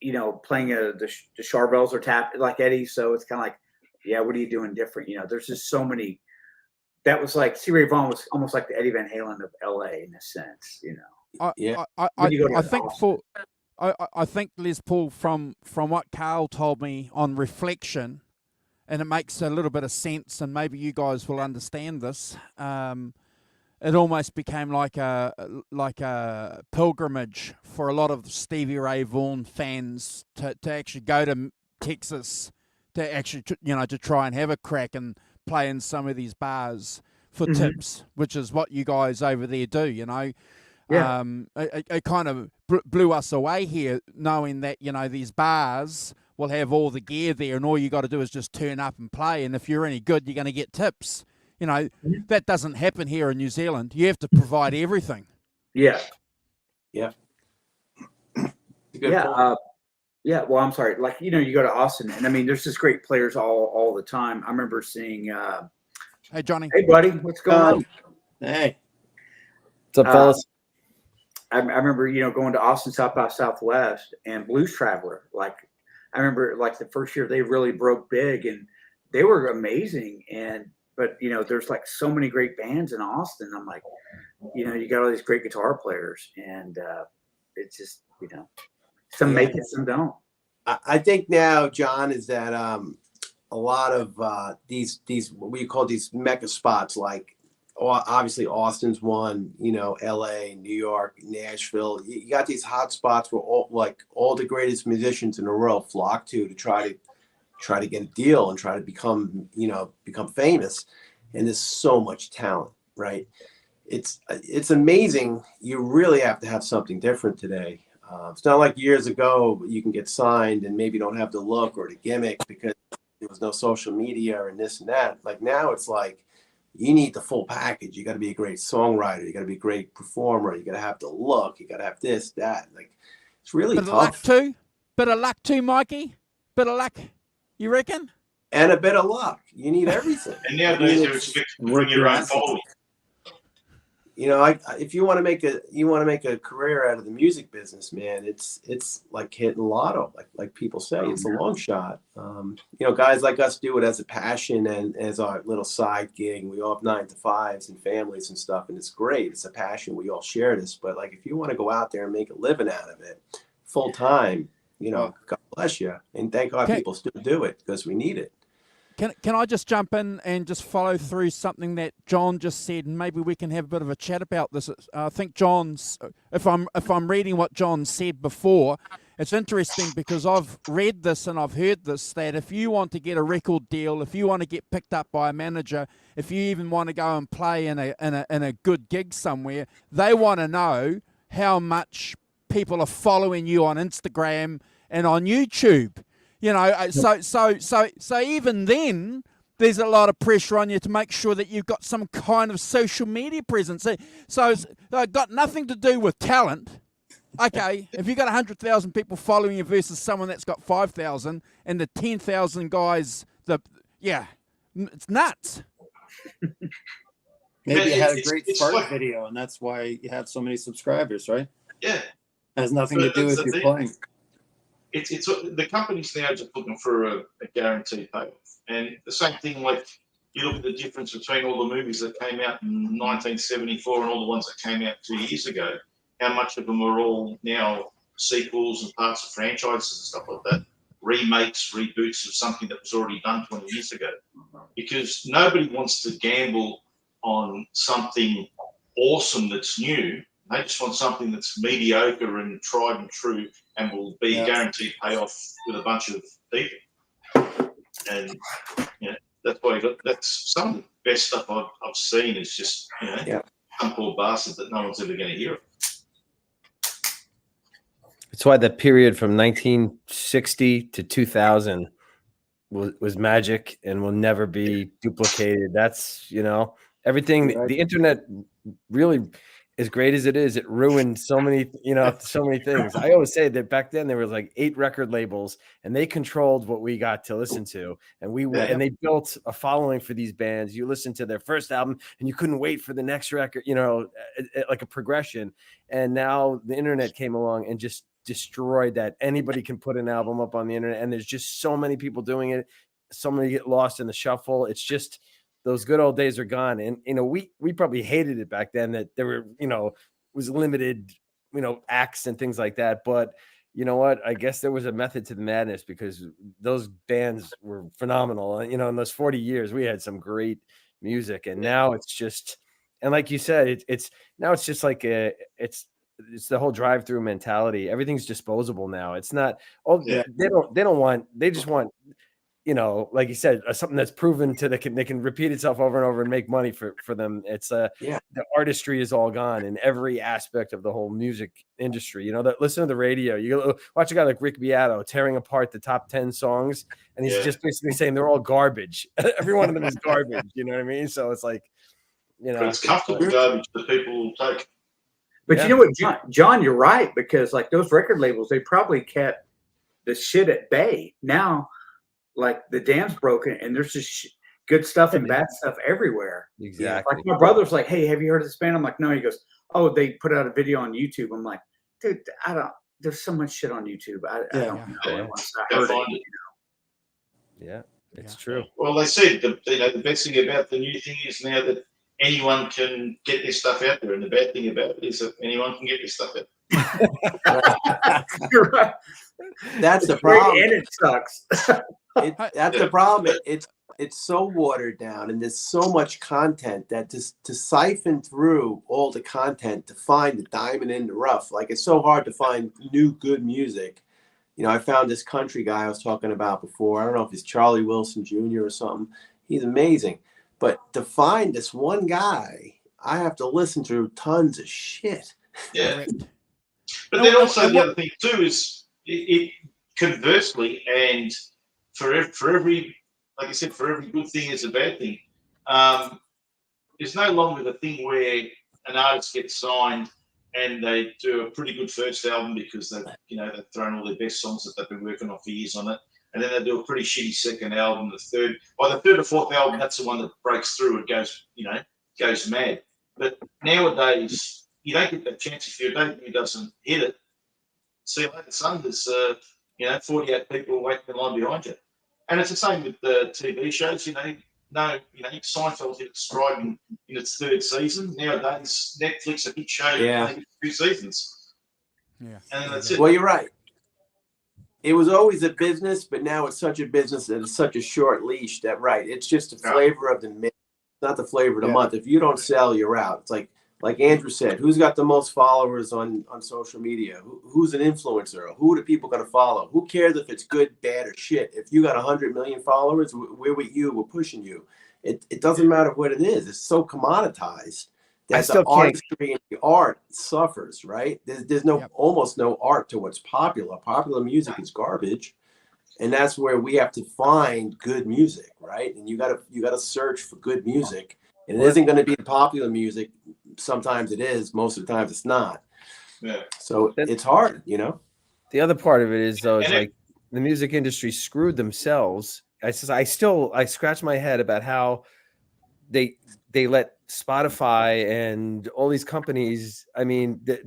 you know, playing the Charvels or tap like Eddie. So it's kind of like, yeah, what are you doing different? You know, there's just so many. That was like C. Ray Vaughan was almost like the Eddie Van Halen of LA in a sense, you know. I think Les Paul, from what Carl told me on reflection, and it makes a little bit of sense, and maybe you guys will understand this. It almost became like a pilgrimage for a lot of Stevie Ray Vaughan fans to actually go to Texas to actually to try and have a crack and play in some of these bars for tips, which is what you guys over there do. You know, it kind of blew us away here, knowing that these bars will have all the gear there, and all you got to do is just turn up and play. And if you're any good, you're going to get tips. You know, that doesn't happen here in New Zealand. You have to provide everything. Yeah. Yeah. Yeah. Well, I'm sorry. Like, you go to Austin, and I mean, there's just great players all the time. I remember seeing. Hey, Johnny. Hey, buddy. What's going on? Hey. What's up, fellas? I remember, going to Austin South by Southwest and Blues Traveler. Like, I remember, like, the first year they really broke big, and they were amazing. But there's like so many great bands in Austin. I'm like, you got all these great guitar players, and it's just, some make it, some don't. I think now, John, is that a lot of these what we call these mecca spots, like obviously Austin's one, LA, New York, Nashville. You got these hot spots where all the greatest musicians in the world flock to try to get a deal and try to become famous. And there's so much talent, right? It's amazing. You really have to have something different today. It's not like years ago you can get signed and maybe don't have the look or the gimmick because there was no social media and this and that. Like now it's like you need the full package. You got to be a great songwriter. You got to be a great performer. You got to have the look. You got to have this, that. Like it's really tough. Bit of luck too, Mikey. Bit of luck. You reckon? And a bit of luck. You need everything. And nowadays you expect to bring your own following. If you want to make a career out of the music business, man, it's like hitting lotto. Like people say, it's a long shot. Guys like us do it as a passion and as our little side gig. We all have 9 to 5s and families and stuff, and it's great. It's a passion. We all share this. But like, if you want to go out there and make a living out of it full time, God bless you. And thank God people still do it because we need it. Can I just jump in and just follow through something that John just said, and maybe we can have a bit of a chat about this. I think John's, if I'm reading what John said before, it's interesting because I've read this and I've heard this, that if you want to get a record deal, if you want to get picked up by a manager, if you even want to go and play in a good gig somewhere, they want to know how much people are following you on Instagram and on YouTube. So even then, there's a lot of pressure on you to make sure that you've got some kind of social media presence. So it's got nothing to do with talent. Okay, if you've got 100,000 people following you versus someone that's got 5,000 and the 10,000 guys, it's nuts. Maybe you had a great fart video, and that's why you have so many subscribers, right? Yeah. It has nothing to do with you playing. It's the companies now are just looking for a guaranteed payoff, and the same thing. Like you look at the difference between all the movies that came out in 1974 and all the ones that came out 2 years ago. How much of them are all now sequels and parts of franchises and stuff like that, remakes, reboots of something that was already done 20 years ago? Because nobody wants to gamble on something awesome that's new. They just want something that's mediocre and tried and true and will be guaranteed payoff with a bunch of people. And that's why that's some of the best stuff I've seen is just some poor bastard that no one's ever going to hear of. That's why the period from 1960 to 2000 was magic and will never be duplicated. That's everything. The internet really. as great as it is, it ruined so many, so many things. I always say that back then there was like 8 record labels, and they controlled what we got to listen to, and and they built a following for these bands. You listened to their first album, and you couldn't wait for the next record, like a progression. And now the internet came along and just destroyed that. Anybody can put an album up on the internet, and there's just so many people doing it. So many get lost in the shuffle. It's just, those good old days are gone. And, we probably hated it back then that there were, was limited, acts and things like that. But you know what? I guess there was a method to the madness, because those bands were phenomenal. And, in those 40 years, we had some great music. And now it's just, and like you said, it's just like it's the whole drive-through mentality. Everything's disposable now. It's not, they just want, like you said, something that's proven to they can repeat itself over and over and make money for them. It's the artistry is all gone in every aspect of the whole music industry. Listen to the radio. You watch a guy like Rick Beato tearing apart the top 10 songs, and he's just basically saying they're all garbage. Every one of them is garbage. You know what I mean? So it's like, but it's comfortable garbage that people take. But you know what, John, you're right, because like those record labels, they probably kept the shit at bay. Now, like the dam's broken, and there's just good stuff and bad stuff everywhere. Exactly. Like my brother's like, "Hey, have you heard of this band?" I'm like, "No." He goes, "Oh, they put out a video on YouTube." I'm like, "Dude, I don't. There's so much shit on YouTube. I don't know." I heard it, Yeah, it's true. Well, they said the best thing about the new thing is now that anyone can get this stuff out there, and the bad thing about it is that anyone can get this stuff out. You're right. That's the problem. And it sucks. That's the problem. It's so watered down, and there's so much content that to siphon through all the content to find the diamond in the rough. Like, it's so hard to find new good music. I found this country guy I was talking about before. I don't know if it's Charlie Wilson Jr. or something. He's amazing. But to find this one guy, I have to listen to tons of shit. Yeah. But then also the other thing too is it conversely, and for every, like I said, for every good thing is a bad thing. There's no longer the thing where an artist gets signed and they do a pretty good first album because they've thrown all their best songs that they've been working on for years on it, and then they do a pretty shitty second album. The third or fourth album, that's the one that breaks through. It goes mad. But nowadays, you don't get that chance if your debut doesn't hit it. See you later, son. There's 48 people waiting in line behind you, and it's the same with the TV shows. Seinfeld hit stride in its 3rd season. Nowadays, Netflix a hit show. Yeah. 2 seasons. Yeah, and that's it. Well, you're right. It was always a business, but now it's such a business that it's such a short leash that, it's just the flavor of the mix, not the flavor of the month. If you don't sell, you're out. It's like Andrew said, who's got the most followers on social media? Who's an influencer? Who are the people going to follow? Who cares if it's good, bad, or shit? If you got 100 million followers, we're with you. We're pushing you. It doesn't matter what it is. It's so commoditized that the artistry and the art suffers, right? There's almost no art to what's popular. Popular music is garbage. And that's where we have to find good music, right? And you gotta search for good music. And it isn't going to be popular music. Sometimes it is. Most of the times it's not. Yeah. So it's hard, The other part of it is, though, it's like the music industry screwed themselves. I scratch my head about how they let Spotify and all these companies,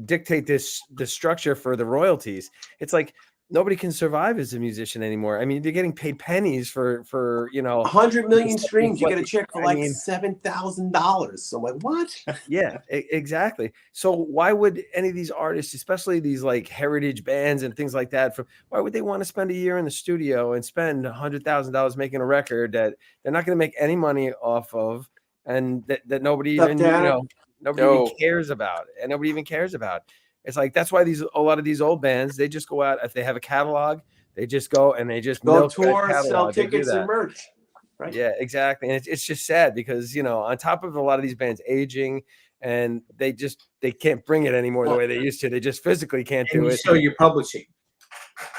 dictate the structure for the royalties. It's like nobody can survive as a musician anymore. They're getting paid pennies for 100 million streams. You get a check for $7,000. So I'm like, what? Yeah, exactly. So why would any of these artists, especially these like heritage bands and things like that, why would they want to spend a year in the studio and spend $100,000 making a record that they're not going to make any money off of, and that nobody even even cares about, and nobody even cares about? It's like, that's why a lot of these old bands, they just go out, if they have a catalog, they just go and they just go tour, sell tickets and merch. Right. Yeah, exactly. And it's just sad because, on top of a lot of these bands aging, and they can't bring it anymore the way they used to. They just physically can't do it. So you're publishing.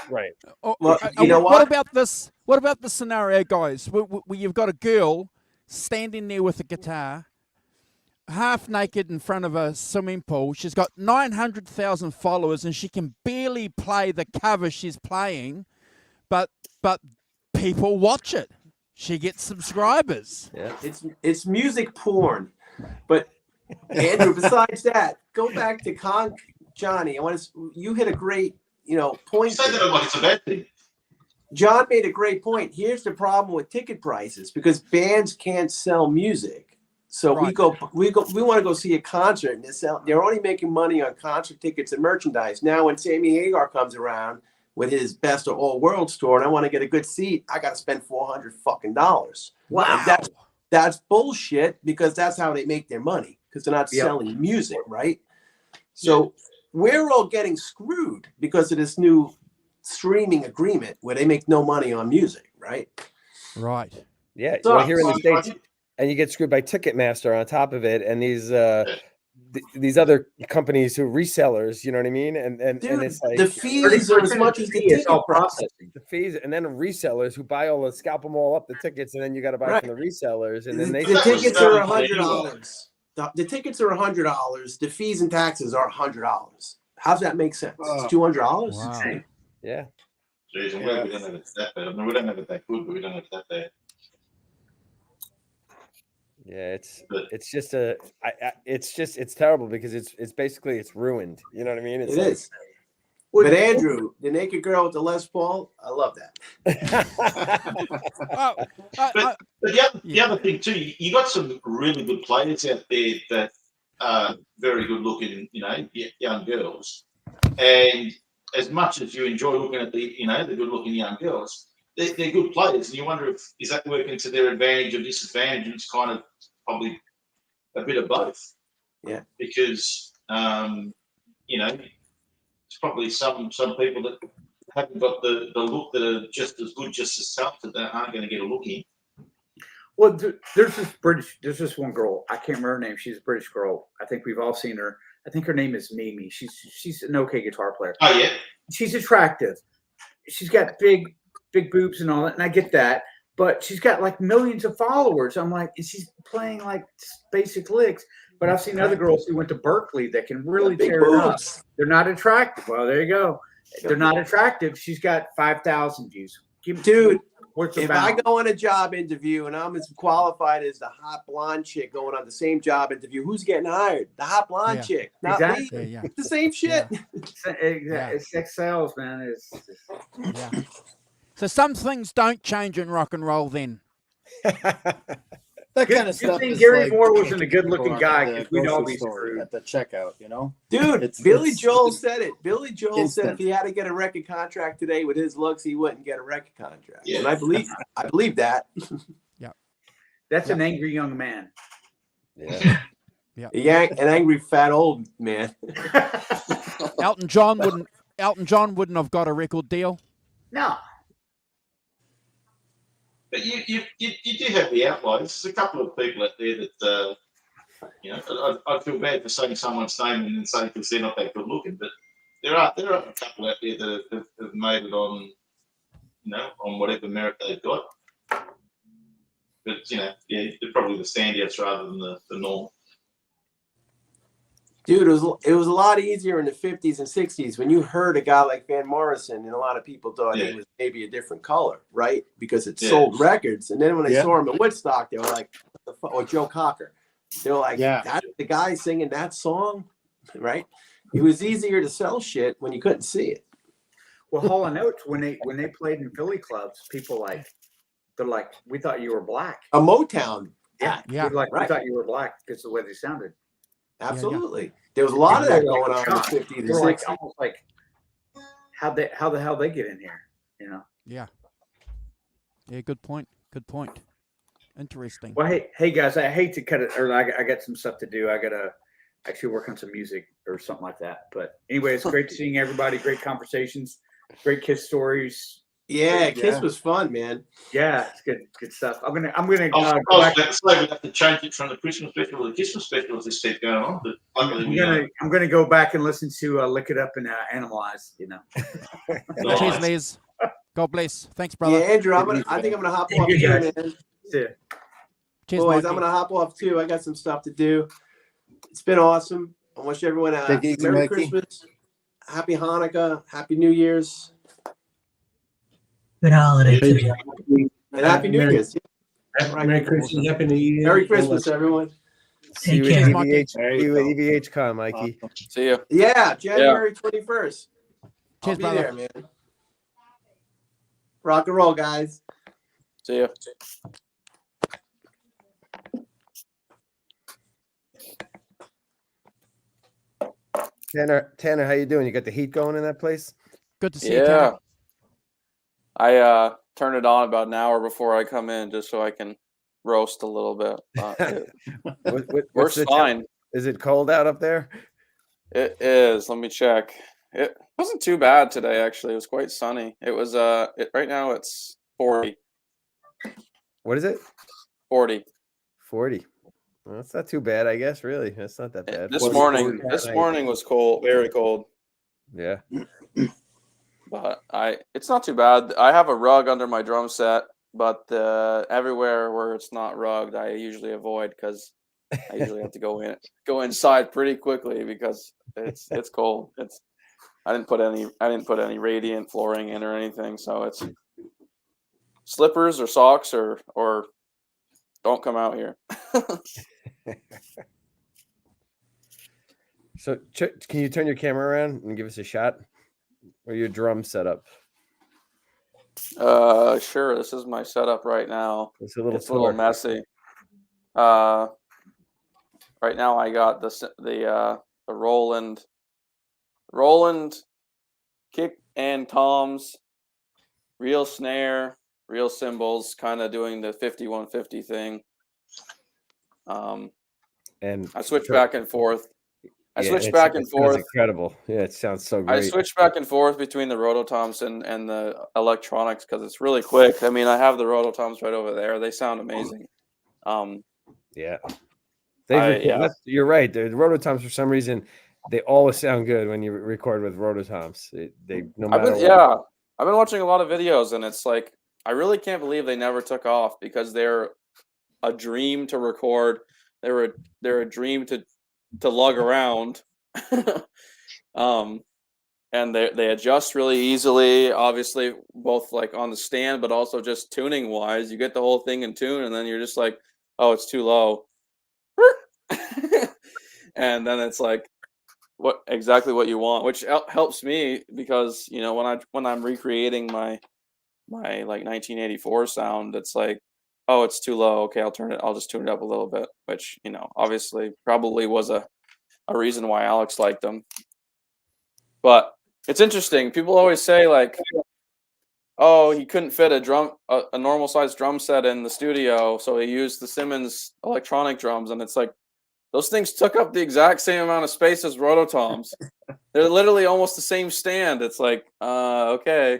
Right. Well, what about this? What about the scenario, guys, where you've got a girl standing there with a guitar, half naked in front of a swimming pool. She's got 900,000 followers, and she can barely play the cover she's playing, but people watch it. She gets subscribers. Yeah. It's music porn. But Andrew, besides that, go back to Johnny. You hit a great, point. Say that like it's a bad thing. John made a great point. Here's the problem with ticket prices, because bands can't sell music. So Right. we want to go see a concert, and they're only making money on concert tickets and merchandise. Now, when Sammy Hagar comes around with his Best of All Worlds tour, and I want to get a good seat, I got to spend $400. Wow. And that's bullshit, because that's how they make their money, because they're not selling music, right? So we're all getting screwed because of this new streaming agreement where they make no money on music, right? Right. Yeah. So- Well, here in the States, and you get screwed by Ticketmaster on top of it, and these other companies who resellers, you know what I mean? And Dude, it's like the fees are as much as the ticket price. the fees, and then resellers who buy all the scalp them all up the tickets, and then you got to buy Right. from the resellers, and then they The tickets are $100. The tickets are $100. The fees and taxes are $100. How's that make sense? It's $200. Wow. Yeah. Jeez, I'm glad we don't have it that bad. I mean, we don't have it that good, but we don't have it that bad. Yeah, it's terrible because it's basically it's ruined. You know what I mean? It's It is. But Andrew, the naked girl with the Les Paul, I love that. But the other thing too, you got some really good players out there that are very good looking, young girls. And as much as you enjoy looking at the good looking young girls, they're good players, and you wonder is that working to their advantage or disadvantage? And it's kind of probably a bit of both. Yeah. Because it's probably some people that haven't got the look that are just as good, just as talented, that aren't going to get a look in. Well, there's this one girl. I can't remember her name. She's a British girl. I think we've all seen her. I think her name is Mimi. She's an okay guitar player. Oh yeah. She's attractive. She's got big boobs and all that, and I get that. But she's got like millions of followers. I'm like, and she's playing like basic licks. But I've seen other girls who went to Berkeley that can really Big tear it up. boobs. They're not attractive. Well, there you go. They're not attractive. She's got 5,000 views. Dude, what's the if I balance? go on a job interview and I'm as qualified as the hot blonde chick going on the same job interview, who's getting hired? The hot blonde Yeah. chick, not Exactly. me. Yeah. It's the same shit. It's sex sales, man. Yeah. So some things don't change in rock and roll then. That kind of Good stuff. thing is Gary like Moore when wasn't a people good-looking are guy, at the 'cause we'd all grocery be store screwed. at the checkout, Dude, It's- Billy it's Joel just said it. Billy Joel said instant. if he had to get a record contract today with his looks, he wouldn't get a record contract. Yeah. And I believe that. That's an angry young man. Yeah. An angry fat old man. Elton John wouldn't have got a record deal. No. But you do have the outliers. There's a couple of people out there that I'd feel bad for saying someone's name and then saying because they're not that good looking. But there are a couple out there that have made it on whatever merit they've got. But they're probably the standouts rather than the norm. Dude, it was a lot easier in the 50s and 60s when you heard a guy like Van Morrison, and a lot of people thought he was maybe a different color, right? Because it sold records. And then when they saw him at Woodstock, they were like, what the fuck? Or Joe Cocker. They were like, that's the guy singing that song, right? It was easier to sell shit when you couldn't see it. Well, Hall & Oates, when they played in Philly clubs, people they're like, we thought you were black. A Motown. Yeah. Yeah. We Right. thought you were black because of the way they sounded. Absolutely. There was a lot of that People were going on shocked. in the 50s and They were 60s. almost like, how the hell they get in here? Yeah. Yeah, good point. Good point. Interesting. Well, hey guys, I hate to cut it, or I got some stuff to do. I gotta actually work on some music or something like that. But anyway, it's great seeing everybody. Great conversations, great Kiss stories. Yeah, Kiss was fun, man. Yeah, it's good stuff. I'm gonna I was go back. about to say we have to change it from the Christmas special to the Christmas special as this keeps going on. But luckily I'm gonna go back and listen to Lick It Up and Animalize. Cheers, Les. God bless. Thanks, brother. Yeah, Andrew, I think I'm gonna hop off you, too, guys. man. Yeah. Cheers, Boys, Mikey. I'm gonna hop off too. I got some stuff to do. It's been awesome. I wish everyone a Take it easy, Merry Mikey. Christmas, Happy Hanukkah, Happy New Year's, Good holiday and to you. Happy New Merry- Year's. Right. Merry Christmas, Happy New Year. Merry Christmas, everyone. See you Take at care. EVH. There See you you at go. EVH Con, Mikey. See you. Yeah, January 21st. I'll Cheers, be brother. there, man. Rock and roll, guys. See you. Tanner, how you doing? You got the heat going in that place? Good to see you, Yeah. Tanner. I turn it on about an hour before I come in just so I can roast a little bit. What's Works the fine. Is it cold out up there? It is. Let me check. It wasn't too bad today, actually. It was quite sunny. It was right now it's 40. What is it? 40. 40. Well, that's not too bad, I guess. Really, that's not that bad. This morning was cold, very cold. Yeah. But it's not too bad. I have a rug under my drum set, but everywhere where it's not rugged, I usually avoid because I usually have to go inside pretty quickly because it's cold. I didn't put any radiant flooring in or anything, so it's slippers or socks or don't come out here. So, can you turn your camera around and give us a shot? Or your drum setup? Sure. This is my setup right now. It's a little messy. Right now, I got the Roland kick and toms, real snare, real cymbals, kind of doing the 5150 thing. And I switch back and forth. I switch it back and sounds forth. Incredible. Yeah, it sounds so great. I switch back and forth between the Rototoms and the electronics because it's really quick. I mean, I have the Rototoms right over there. They sound amazing. Yeah. Yeah. You're right. The Rototoms, for some reason, they always sound good when you record with Rototoms. They no matter what. I've been watching a lot of videos, and it's like I really can't believe they never took off because they're a dream to record. They're a dream to lug around. And they adjust really easily, obviously, both like on the stand, but also just tuning wise. You get the whole thing in tune, and then you're just like, oh, it's too low. And then it's like exactly what you want, which helps me because when I'm recreating my like 1984 sound, it's like, oh, it's too low. Okay, I'll just tune it up a little bit, which obviously probably was a reason why Alex liked them. But it's interesting. People always say like, oh, he couldn't fit a normal sized drum set in the studio, so he used the Simmons electronic drums, and it's like those things took up the exact same amount of space as Rototoms. They're literally almost the same stand. It's like, okay.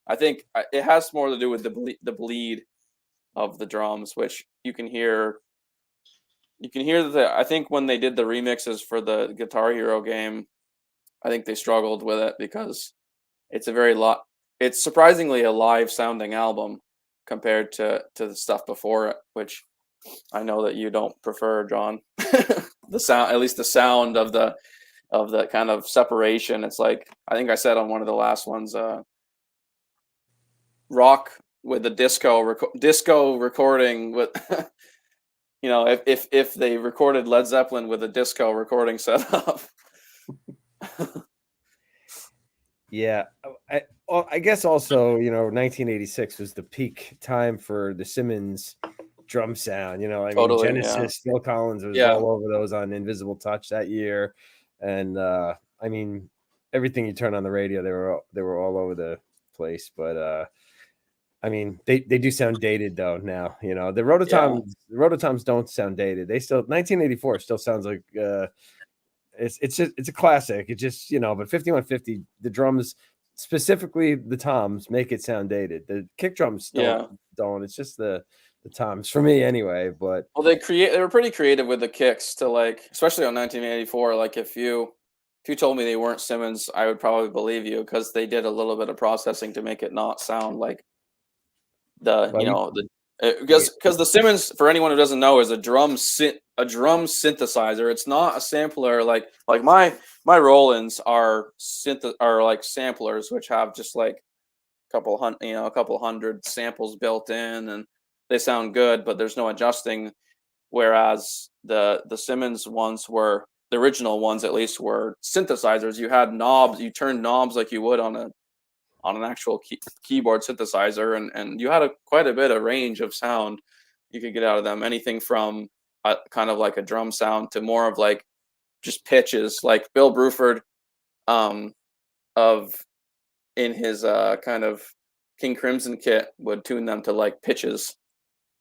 I think it has more to do with the bleed of the drums, which you can hear. You can hear that. I think when they did the remixes for the Guitar Hero game, I think they struggled with it because it's it's surprisingly a live sounding album compared to the stuff before it, which I know that you don't prefer, John. The sound, at least the sound of the kind of separation. It's like, I think I said on one of the last ones, rock with the disco recording with, if they recorded Led Zeppelin with a disco recording setup. Yeah, I guess also 1986 was the peak time for the Simmons drum sound. Totally, Genesis, Phil Collins was all over those on Invisible Touch that year, and I mean everything you turn on the radio, they were all over the place. But I mean they do sound dated though now. The Rototoms don't sound dated. They still 1984 still sounds like. It's a classic. It just but 5150, the drums, specifically the toms, make it sound dated. The kick drums don't. It's just the toms for me anyway. But they were pretty creative with the kicks to like, especially on 1984. Like if you told me they weren't Simmons, I would probably believe you because they did a little bit of processing to make it not sound like the Because the Simmons, for anyone who doesn't know, is a drum synthesizer. It's not a sampler like my Rolands are like samplers, which have just like a couple hundred samples built in, and they sound good, but there's no adjusting. Whereas the Simmons ones were, the original ones at least, were synthesizers. You had knobs, you turned knobs like you would on an actual keyboard synthesizer, and you had quite a bit of range of sound you could get out of them. Anything from kind of like a drum sound to more of like just pitches. Like Bill Bruford, in his kind of King Crimson kit, would tune them to like pitches,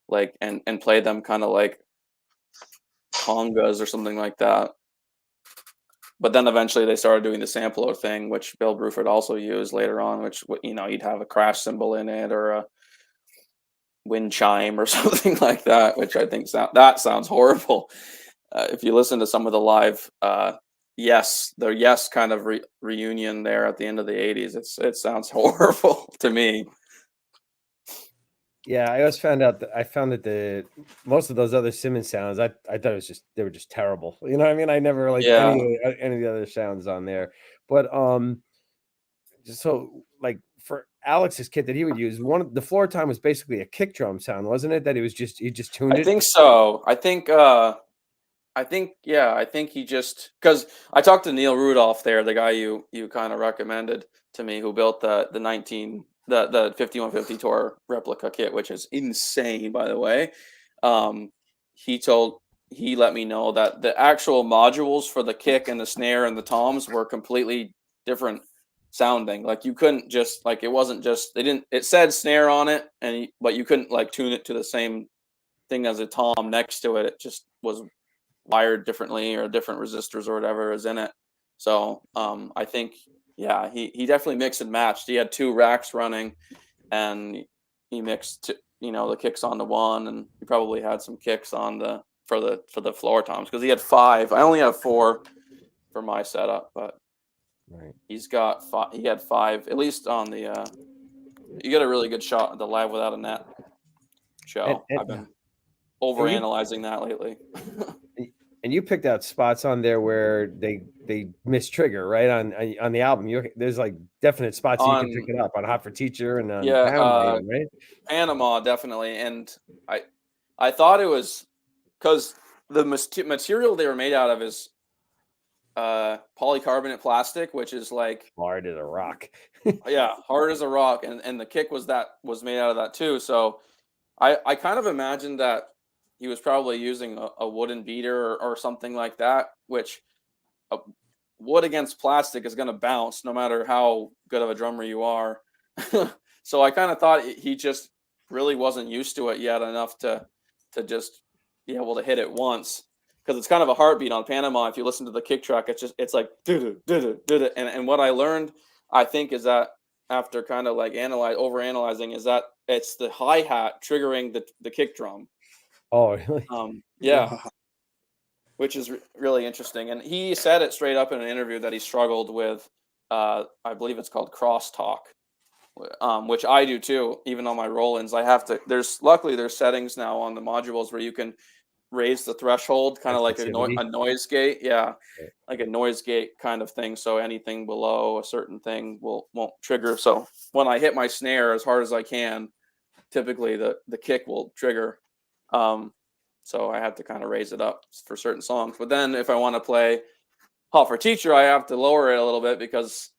like and play them kind of like congas or something like that. But then eventually they started doing the sampler thing, which Bill Bruford also used later on, which, you know, you'd have a crash cymbal in it or a wind chime or something like that, which I think that sounds horrible. If you listen to some of the live Yes kind of reunion there at the end of the 80s, it sounds horrible to me. Yeah, I always found that the most of those other Simmons sounds, I thought they were just terrible. You know what I mean? I never liked any of the other sounds on there. But so like for Alex's kit that he would use, the floor time was basically a kick drum sound, wasn't it? That he just tuned it. I think so. I think he just, because I talked to Neil Rudolph there, the guy you kind of recommended to me, who built the 5150 Tour replica kit, which is insane, by the way. He let me know that the actual modules for the kick and the snare and the toms were completely different sounding. Like you couldn't just, like, it wasn't just, it said snare on it, but you couldn't like tune it to the same thing as a tom next to it. It just was wired differently, or different resistors or whatever is in it. So I think, yeah, he definitely mixed and matched. He had 2 racks running, and he mixed, the kicks onto one, and he probably had some kicks on for the floor toms, because he had 5. I only have 4 for my setup, but right. He's got 5. He had 5 at least on the. You get a really good shot at the Live Without a Net show. I've been overanalyzing that lately. And you picked out spots on there where they mistrigger, right? On the album, there's like definite spots you can pick it up on Hot for Teacher and on Panama, right? Panama, definitely. And I thought it was because the material they were made out of is polycarbonate plastic, which is like hard as a rock. Yeah, hard as a rock, and the kick was made out of that too. So I kind of imagined that he was probably using a wooden beater or something like that, which wood against plastic is going to bounce no matter how good of a drummer you are. So I kind of thought he just really wasn't used to it yet enough to just be able to hit it once, because it's kind of a heartbeat on Panama. If you listen to the kick track, it's like and what I learned, I think, is that after kind of like overanalyzing, is that it's the hi-hat triggering the kick drum. Oh, really? Yeah. Which is really interesting. And he said it straight up in an interview that he struggled with, I believe it's called crosstalk, which I do too. Even on my Rolands, I have to, luckily there's settings now on the modules where you can raise the threshold, kind of like a noise gate. Yeah. Like a noise gate kind of thing. So anything below a certain thing won't trigger. So when I hit my snare as hard as I can, typically the kick will trigger. So I have to kind of raise it up for certain songs. But then if I want to play Hot for Teacher, I have to lower it a little bit, because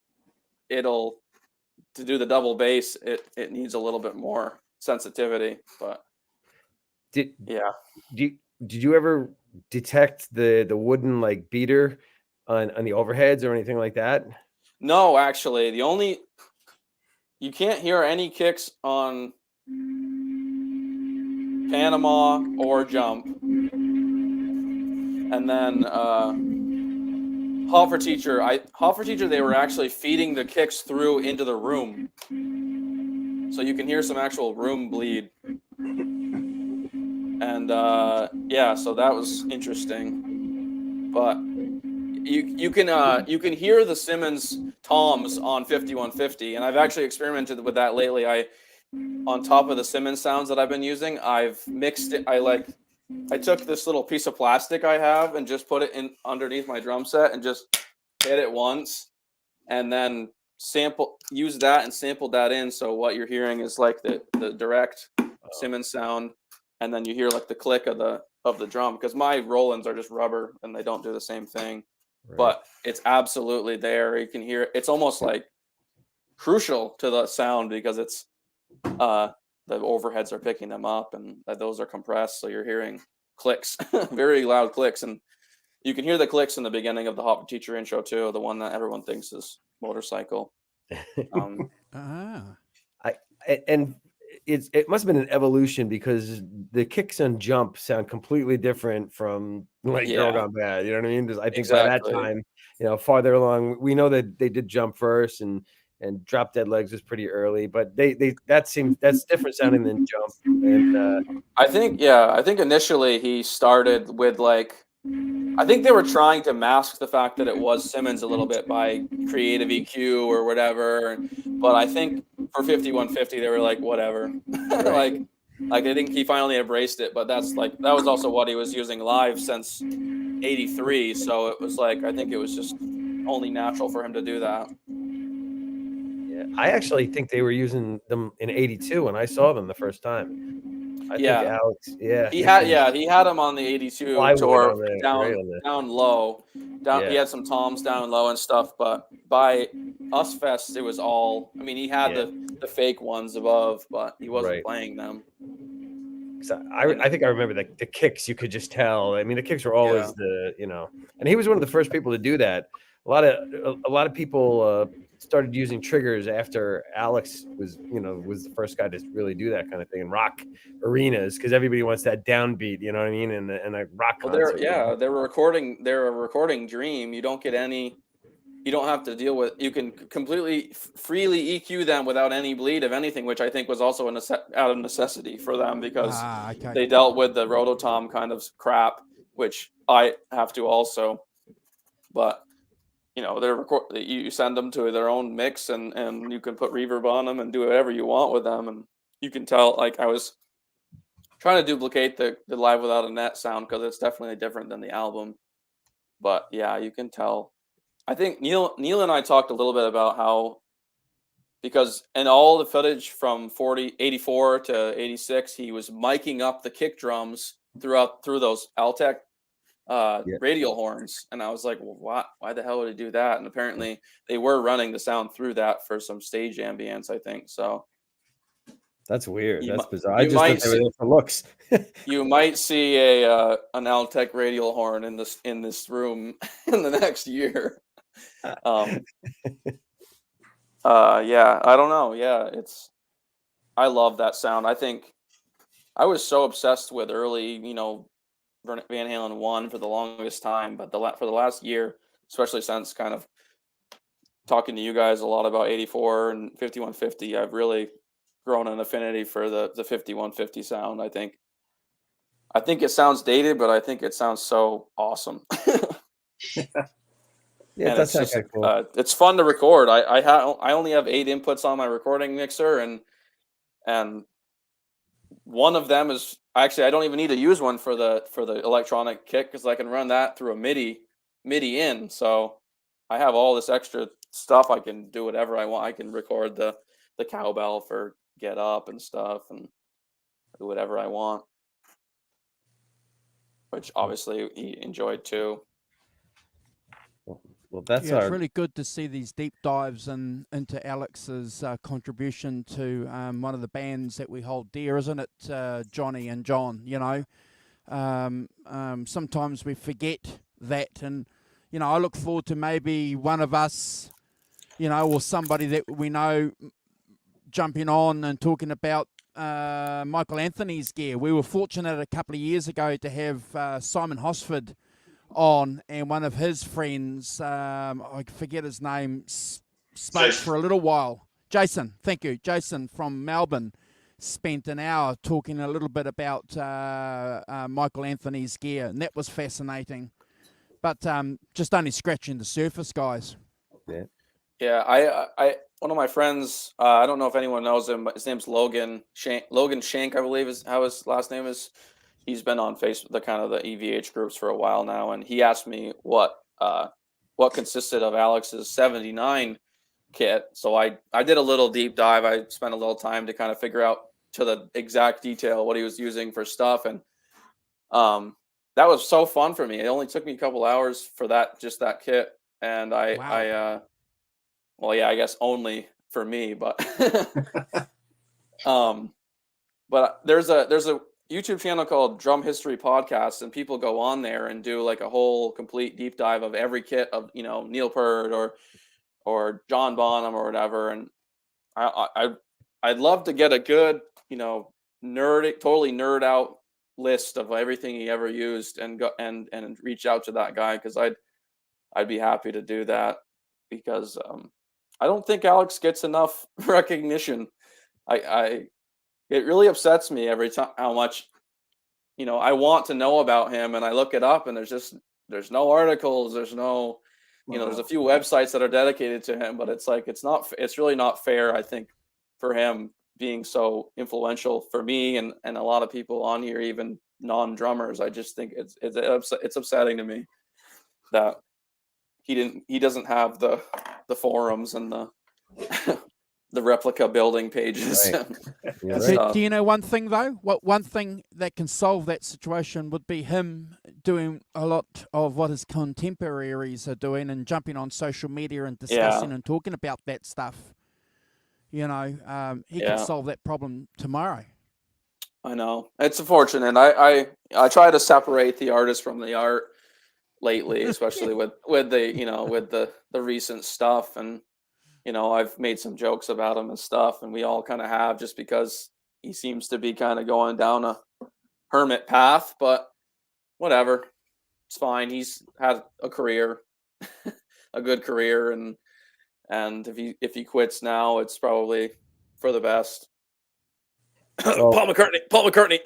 to do the double bass, it needs a little bit more sensitivity. But did you ever detect the wooden like beater on the overheads or anything like that? No, actually, you can't hear any kicks on Panama or Jump. And then Hot for Teacher, they were actually feeding the kicks through into the room, so you can hear some actual room bleed. And so that was interesting. But you can hear the Simmons toms on 5150, and I've actually experimented with that lately. on top of the Simmons sounds that I've been using, I've mixed it. I took this little piece of plastic I have and just put it in underneath my drum set and just hit it once, and then use that and sampled that in. So what you're hearing is like the direct Simmons sound, and then you hear like the click of the drum, because my Rolands are just rubber and they don't do the same thing. Right. But it's absolutely there. You can hear it. It's almost like crucial to the sound because it's the overheads are picking them up, and those are compressed, so you're hearing clicks, very loud clicks, and you can hear the clicks in the beginning of the Hot Teacher intro too, the one that everyone thinks is Motorcycle. And it must have been an evolution, because the kicks and jump sound completely different from like Girl Gone Bad. You know what I mean? I think Exactly. by that time, farther along, we know that they did jump first, and Drop Dead Legs was pretty early, but that's different sounding than Jump. And I think initially he started with I think they were trying to mask the fact that it was Simmons a little bit by creative EQ or whatever. But I think for 5150 they were like, whatever. like I think he finally embraced it, but that was also what he was using live since '83. So it was I think it was just only natural for him to do that. I actually think they were using them in '82 when I saw them the first time. I think Alex, he had him on the '82 tour down low. He had some toms down low and stuff, but by Us Fest it was all. I mean, he had the fake ones above, but he wasn't playing them. I think I remember the kicks. You could just tell. I mean, the kicks were always and he was one of the first people to do that. A lot of people started using triggers after Alex was the first guy to really do that kind of thing and rock arenas, because everybody wants that downbeat, you know what I mean, and a rock concert. They're a recording Dream. You don't get any. You don't have to deal with. You can completely freely EQ them without any bleed of anything, which I think was also out of necessity for them, because they dealt with the Rototom kind of crap, which I have to also. But you send them to their own mix, and you can put reverb on them and do whatever you want with them, and you can tell. I was trying to duplicate the Live Without a Net sound, because it's definitely different than the album. But yeah, you can tell. I think Neil and I talked a little bit about how, because in all the footage from 84 to 86, he was miking up the kick drums through those Altec radial horns, and I was like, well, why the hell would he do that? And apparently they were running the sound through that for some stage ambience, I think. So that's weird. That's bizarre. I just thought they were there for looks. You might see an Altec radial horn in this room in the next year. I don't know. I love that sound. I think I was so obsessed with early, Van Halen 1 for the longest time, but for the last year, especially since kind of talking to you guys a lot about 84 and 5150, I've really grown an affinity for the 5150 sound. I think it sounds dated, but I think it sounds so awesome. That's just cool. It's fun to record. I only have 8 inputs on my recording mixer, and one of them is actually I don't even need to use one for the electronic kick, because I can run that through a MIDI in. So I have all this extra stuff. I can do whatever I want. I can record the cowbell for Get Up and stuff, and do whatever I want, which obviously he enjoyed too. Well, that's it's really good to see these deep dives into Alex's contribution to one of the bands that we hold dear, isn't it, Johnny and John? Sometimes we forget that, and I look forward to maybe one of us, or somebody that we know, jumping on and talking about Michael Anthony's gear. We were fortunate a couple of years ago to have Simon Hosford on, and one of his friends, I forget his name, spoke for a little while. Jason, thank you. Jason from Melbourne spent an hour talking a little bit about Michael Anthony's gear, and that was fascinating. But just only scratching the surface, guys. Yeah, one of my friends, I don't know if anyone knows him, but his name's Logan Shank. Logan Shank, I believe, is how his last name is. He's been on Facebook, the EVH groups for a while now, and he asked me what consisted of Alex's 79 kit. So I did a little deep dive. I spent a little time to kind of figure out to the exact detail what he was using for stuff, and that was so fun for me. It only took me a couple hours for that kit, and I guess only for me, but but there's a YouTube channel called Drum History Podcast, and people go on there and do like a whole complete deep dive of every kit of, you know, Neil Peart or John Bonham or whatever. And I'd love to get a good, you know, totally nerd out list of everything he ever used and go and reach out to that guy, because I'd be happy to do that, because I don't think Alex gets enough recognition. It really upsets me every time how much, you know, I want to know about him, and I look it up and there's no articles, there's no, you know, there's a few websites that are dedicated to him, but it's like, it's really not fair, I think, for him being so influential for me and a lot of people on here, even non-drummers. I just think it's upsetting to me that he doesn't have the forums and the the replica building pages. Right. Do you know one thing though? One thing that can solve that situation would be him doing a lot of what his contemporaries are doing and jumping on social media and discussing and talking about that stuff. You know, he could solve that problem tomorrow. I know, it's unfortunate. I try to separate the artist from the art lately, especially with the, you know, with the recent stuff, and you know, I've made some jokes about him and stuff, and we all kind of have, just because he seems to be kind of going down a hermit path, but whatever, it's fine. He's had a career, a good career, and if he quits now, it's probably for the best. Well, Paul McCartney.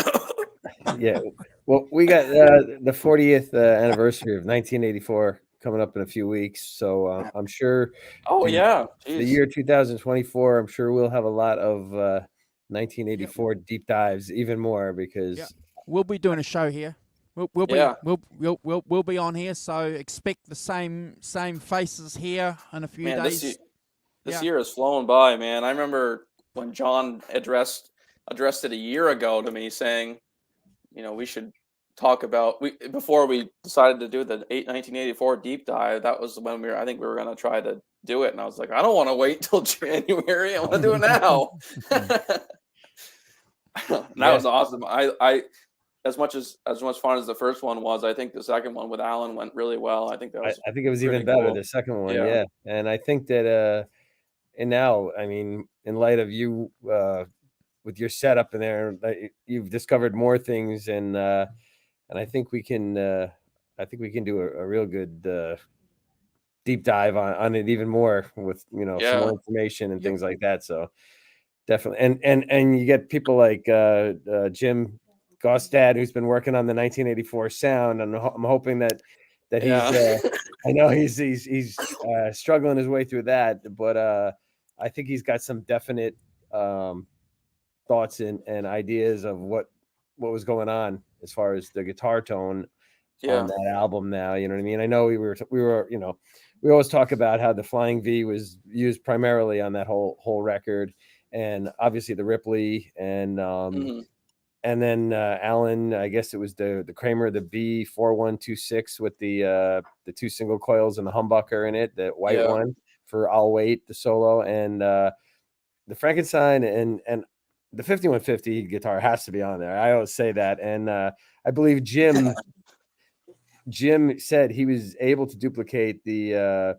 Yeah. Well, we got the 40th anniversary of 1984 coming up in a few weeks, so I'm sure. Oh yeah, the year 2024. I'm sure we'll have a lot of 1984 deep dives, even more, because we'll be doing a show here. We'll be on here, so expect the same faces here in a few days. This year has flown by, man. I remember when John addressed it a year ago to me, saying, you know, we should talk about before we decided to do the 1984 deep dive. That was when I think we were going to try to do it, and I was like, I don't want to wait till January. I want to do it now. That was awesome. I as much fun as the first one was, I think the second one with Alan went really well. I think it was even better, the second one. Yeah. And I think that and now, I mean, in light of you with your setup in there, you've discovered more things, and I think we can do a real good deep dive on it even more, with, you know, some more information and things like that. So definitely, and you get people like Jim Gostad, who's been working on the 1984 sound, and I'm hoping that he's I know he's struggling his way through that, but I think he's got some definite thoughts and ideas of what was going on as far as the guitar tone on that album now. You know what I mean? I know we were, you know, we always talk about how the Flying V was used primarily on that whole record, and obviously the Ripley, and and then Alan, I guess it was the Kramer, the B4126 with the two single coils and the humbucker in it, the white one for I'll Wait, the solo, and the Frankenstein, and the 5150 guitar has to be on there. I always say that. And I believe Jim said he was able to duplicate the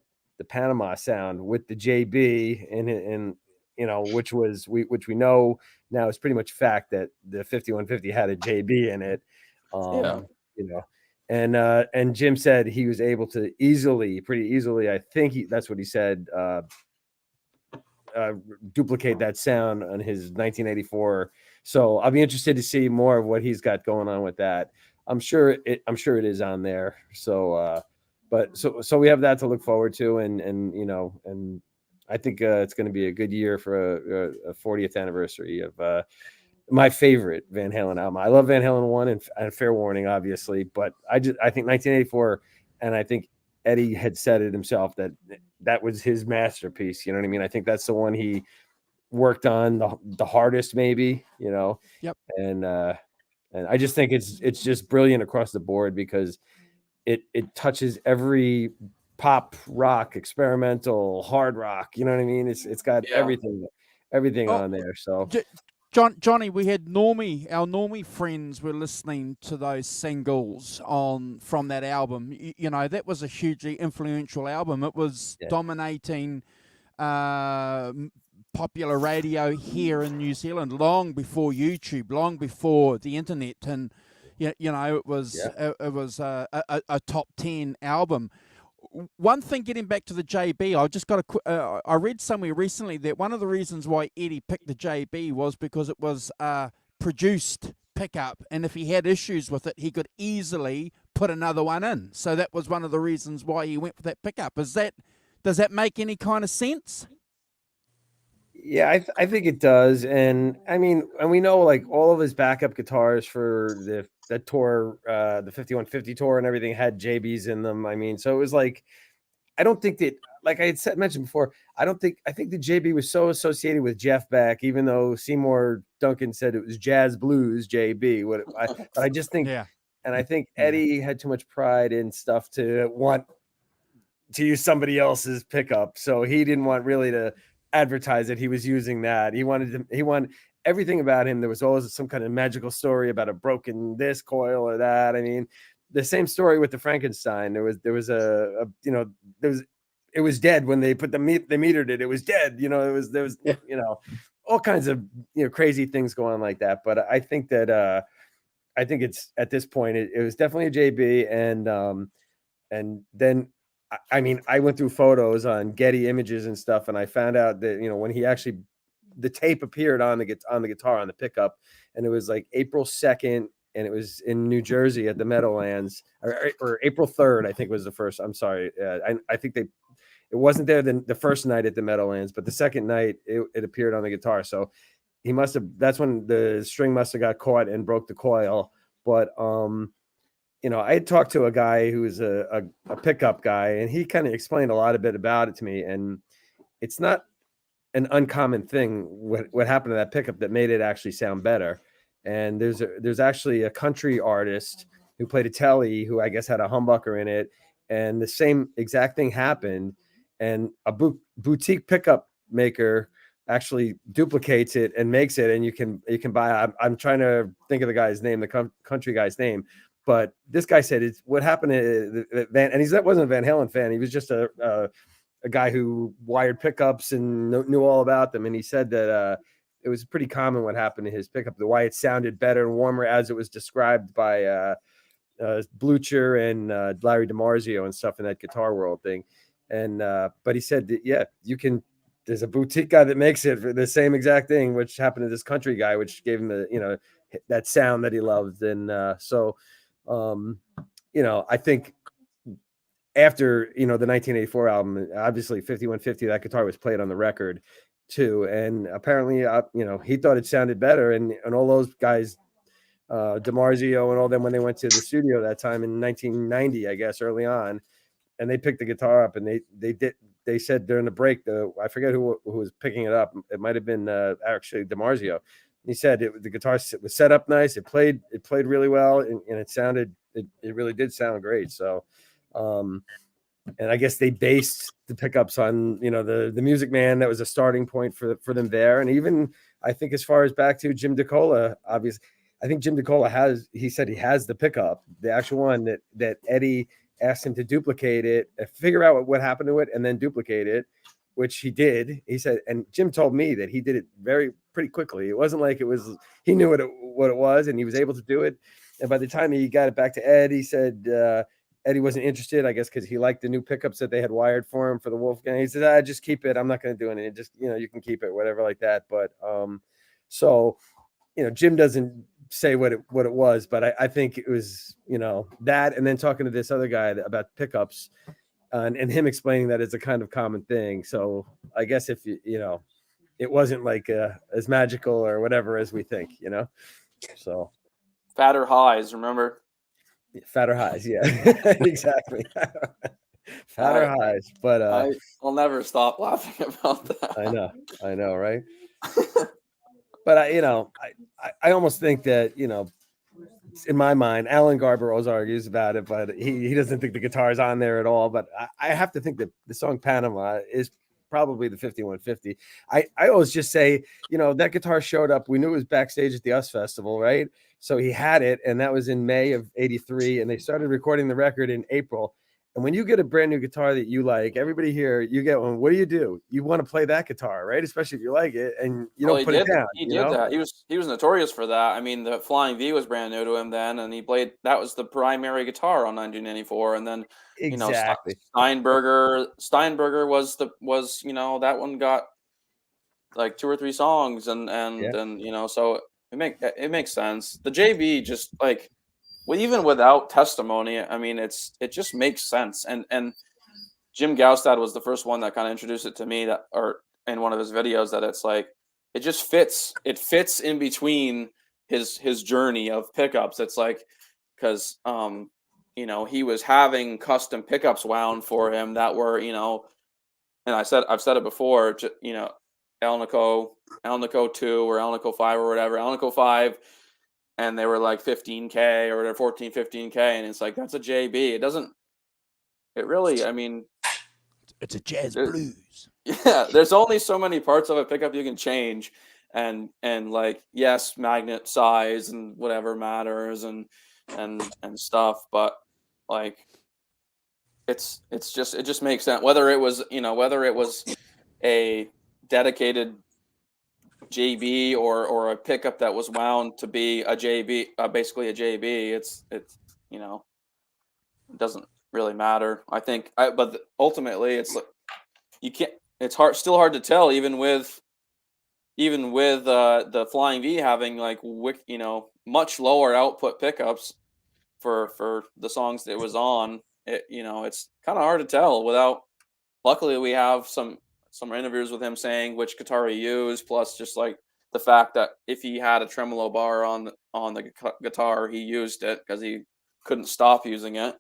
Panama sound with the JB, and you know, which we know now is pretty much fact that the 5150 had a JB in it. You know, and Jim said he was able to pretty easily, I think that's what he said, duplicate that sound on his 1984. So I'll be interested to see more of what he's got going on with that. I'm sure it is on there. So but so we have that to look forward to, and you know, and I think it's going to be a good year for a 40th anniversary of my favorite Van Halen album. I love Van Halen 1 and Fair Warning, obviously, but I think 1984, and I think Eddie had said it himself that was his masterpiece. You know what I mean? I think that's the one he worked on the hardest, maybe. You know. Yep. And I just think it's just brilliant across the board because it touches every pop, rock, experimental, hard rock. You know what I mean? It's got everything on there. So. Johnny, we had our Normie friends were listening to those singles from that album. You know, that was a hugely influential album. It was dominating popular radio here in New Zealand long before YouTube, long before the internet, and you know, it was a top 10 album. One thing, getting back to the JB, I just got I read somewhere recently that one of the reasons why Eddie picked the JB was because it was a produced pickup, and if he had issues with it, he could easily put another one in. So that was one of the reasons why he went for that pickup. Does that make any kind of sense? Yeah, I think it does, and I mean, and we know like all of his backup guitars for the tour, the 5150 tour and everything had JBs in them. I mean, so it was like, I don't think that, like I had mentioned before, I think the JB was so associated with Jeff Beck, even though Seymour Duncan said it was jazz blues JB. But I just think, and I think Eddie had too much pride in stuff to want to use somebody else's pickup, so he didn't want really to advertise that he was using that. He wanted everything about him. There was always some kind of magical story about a broken this coil or that. I mean, the same story with the Frankenstein. It was dead when they put they metered it. It was dead. You know, there was you know, all kinds of crazy things going on like that. But I think that I think it's at this point it was definitely a JB, and then. I mean, I went through photos on Getty Images and stuff, and I found out that when he actually the tape appeared on the guitar on the pickup, and it was like April 2nd, and it was in New Jersey at the Meadowlands, or April 3rd, I think was the first. I'm sorry, I think it wasn't there the first night at the Meadowlands, but the second night it appeared on the guitar. So he must have. That's when the string must have got caught and broke the coil, but I had talked to a guy who was a pickup guy, and he kind of explained a lot of bit about it to me. And it's not an uncommon thing what happened to that pickup that made it actually sound better. And there's actually a country artist who played a telly who I guess had a humbucker in it, and the same exact thing happened. And a boutique pickup maker actually duplicates it and makes it, and you can buy. I'm trying to think of the guy's name, the country guy's name. But this guy said it's what happened to Van, and that wasn't a Van Halen fan. He was just a guy who wired pickups and knew all about them. And he said that it was pretty common what happened to his pickup, why it sounded better and warmer as it was described by Blucher and Larry DiMarzio and stuff in that Guitar World thing. And but he said that, there's a boutique guy that makes it for the same exact thing, which happened to this country guy, which gave him that sound that he loved. And I think after, the 1984 album, obviously 5150, that guitar was played on the record too. And apparently, he thought it sounded better. And all those guys, DiMarzio and all them, when they went to the studio that time in 1990, I guess, early on, and they picked the guitar up, and they said during the break, I forget who was picking it up. It might've been actually DiMarzio. He said the guitar was set up nice. It played really well, and it sounded. It really did sound great. So, and I guess they based the pickups on the Music Man. That was a starting point for them there. And even I think as far as back to Jim DeCola, obviously, I think Jim DeCola he said he has the pickup, the actual one that Eddie asked him to duplicate it, figure out what happened to it, and then duplicate it, which he did. He said, and Jim told me that he did it pretty quickly. It wasn't like he knew what it was, and he was able to do it. And by the time he got it back to Ed, he said Eddie wasn't interested, I guess, because he liked the new pickups that they had wired for him for the Wolfgang. He said, just keep it. I'm not going to do anything. Just, you can keep it, whatever like that. But Jim doesn't say what it was, but I think it was, that. And then talking to this other guy about pickups, and him explaining that it's a kind of common thing. So I guess if it wasn't like as magical or whatever as we think, So Fatter highs, remember? Fatter highs, yeah, exactly. Fatter highs, but I'll never stop laughing about that. I know, right? But I almost think that in my mind, Alan Garber always argues about it, but he doesn't think the guitar is on there at all. But I have to think that the song Panama is probably the 5150. I always just say, that guitar showed up. We knew it was backstage at the US Festival, right? So he had it, and that was in May of '83, and they started recording the record in April. And when you get a brand new guitar that you like, everybody here, you get one. What do? You want to play that guitar, right? Especially if you like it, and you don't put it down. He did that. He was notorious for that. I mean, the Flying V was brand new to him then, and he played. That was the primary guitar on 1994. And then, exactly, Steinberger was that one got like 2 or 3 songs, and so it makes sense. The JB just like. Well, even without testimony, I mean, it just makes sense. And Jim Gaustad was the first one that kind of introduced it to me, or in one of his videos, that it's like it just fits. It fits in between his journey of pickups. It's like because he was having custom pickups wound for him that were and I've said it before, Alnico 2 or Alnico 5 or whatever, Alnico 5. And they were like 15K or 14, 15K. And it's like, that's a JB. It's a jazz blues. Yeah. There's only so many parts of a pickup you can change. And like, yes, magnet size and whatever matters and stuff. But like, it just makes sense. Whether it was a dedicated JB or a pickup that was wound to be a JB, basically a JB. It doesn't really matter. I think, but ultimately, it's like you can't. It's still hard to tell, even with the Flying V having like much lower output pickups for the songs that it was on. It's kind of hard to tell without. Luckily, we have some interviews with him saying which guitar he used, plus just like the fact that if he had a tremolo bar on the guitar, he used it because he couldn't stop using it.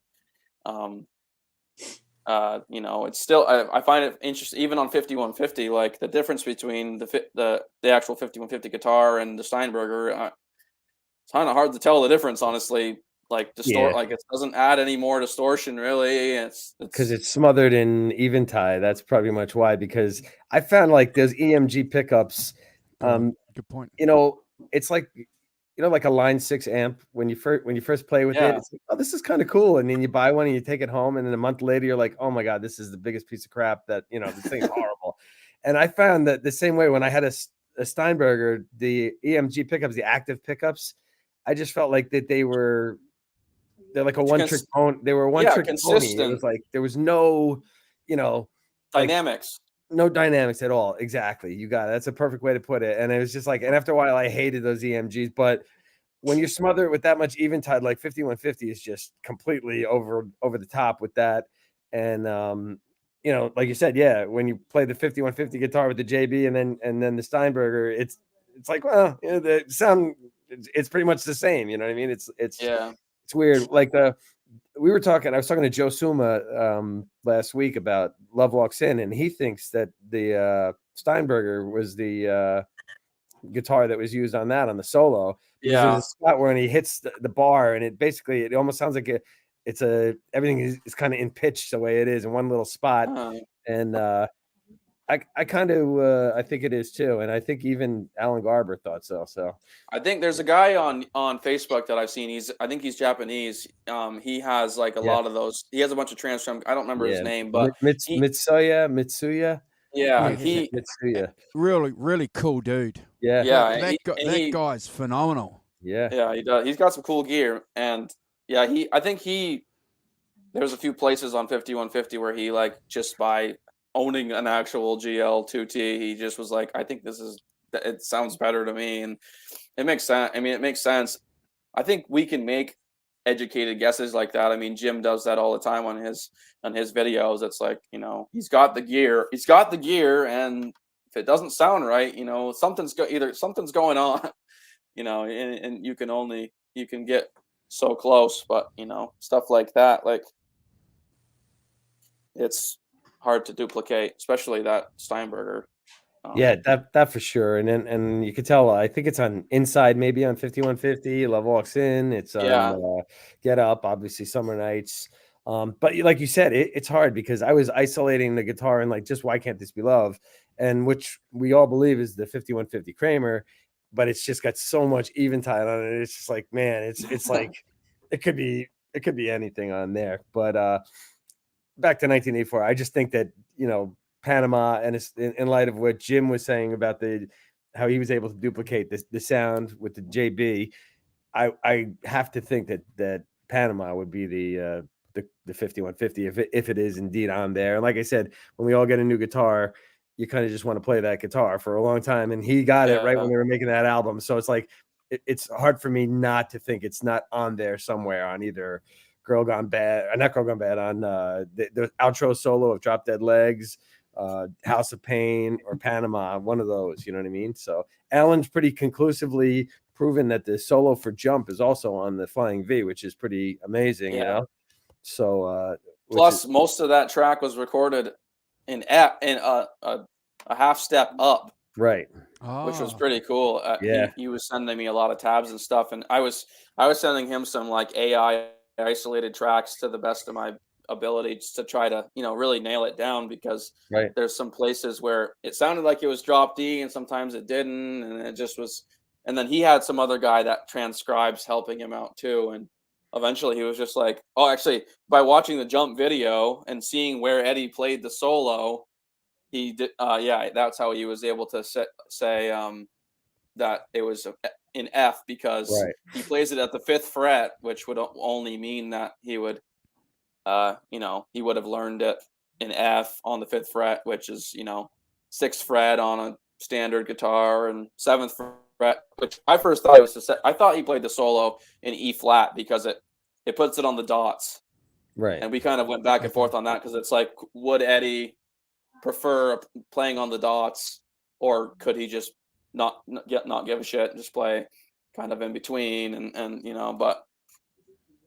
It's still I find it interesting, even on 5150, like the difference between the actual 5150 guitar and the Steinberger. It's kind of hard to tell the difference, honestly. Like like it doesn't add any more distortion, really. It's because it's smothered in Eventide. That's probably much why. Because I found like those EMG pickups. Good point. It's like like a Line 6 amp when you first play with it. It's like, oh, this is kind of cool, and then you buy one and you take it home, and then a month later you're like, oh my god, this is the biggest piece of crap that this thing's horrible. And I found that the same way when I had a Steinberger, the EMG pickups, the active pickups, I just felt like that they're like a one-trick pony. They were a one-trick pony. It was like there was no, dynamics. No dynamics at all. Exactly. You got it. That's a perfect way to put it. And it was just like, and after a while, I hated those EMGs. But when you smother it with that much Eventide, like 5150 is just completely over the top with that. And like you said, when you play the 5150 guitar with the JB and then the Steinberger, it's like, well, the sound, it's pretty much the same. You know what I mean? It's weird. Like I was talking to Joe Suma last week about Love Walks In, and he thinks that the Steinberger was the guitar that was used on the solo. Yeah. There's a spot where when he hits the bar, and it almost sounds like everything is kind of in pitch the way it is in one little spot. And I kind of I think it is too, and I think even Alan Garber thought so. So I think there's a guy on Facebook that I've seen. I think he's Japanese. He has like a lot of those. He has a bunch of Transform. I don't remember his name, but Mitsuya. Yeah, Mitsuya. Really, really cool dude. Yeah, that guy's phenomenal. Yeah, he does. He's got some cool gear, and I think there's a few places on 5150 where he like just by owning an actual GL2T, he just was like, I think it sounds better to me, and it makes sense. I mean, it makes sense. I think we can make educated guesses like that. I mean, Jim does that all the time on his videos. It's like, you know, he's got the gear, and if it doesn't sound right, you know, something's going on, you know, and you can get so close, but you know, stuff like that, like it's hard to duplicate, especially that Steinberger. Yeah, that for sure. And you could tell, I think it's on Inside, maybe on 5150. Love Walks In. It's on Get Up, obviously Summer Nights. But like you said, it's hard because I was isolating the guitar and like, just Why Can't This Be Love? And which we all believe is the 5150 Kramer, but it's just got so much Eventide on it. It's just like, man, it's like it could be anything on there. But back to 1984, I just think that, you know, Panama, and it's in light of what Jim was saying about how he was able to duplicate the sound with the JB, I have to think that Panama would be the 5150 if it is indeed on there. And like I said, when we all get a new guitar, you kind of just want to play that guitar for a long time, and he got it right when they were making that album. So it's like it's hard for me not to think it's not on there somewhere on either Girl Gone Bad, or not Girl Gone Bad, on the outro solo of Drop Dead Legs, House of Pain, or Panama, one of those, you know what I mean? So Alan's pretty conclusively proven that the solo for Jump is also on the Flying V, which is pretty amazing, you know? So plus most of that track was recorded in a half step up, right? Which was pretty cool. He was sending me a lot of tabs and stuff, and I was sending him some like AI isolated tracks to the best of my ability, just to try to, you know, really nail it down, because there's some places where it sounded like it was drop D and sometimes it didn't, and it just was. And then he had some other guy that transcribes helping him out too, and eventually he was just like, oh, actually, by watching the Jump video and seeing where Eddie played the solo, he did that's how he was able to say that it was in F, because he plays it at the 5th fret, which would only mean that he would you know, he would have learned it in F on the 5th fret, which is, you know, 6th fret on a standard guitar, and 7th fret, which I first thought it was I thought he played the solo in E flat because it puts it on the dots. Right. And we kind of went back and forth on that, because it's like, would Eddie prefer playing on the dots, or could he just not give a shit and just play kind of in between, and you know, but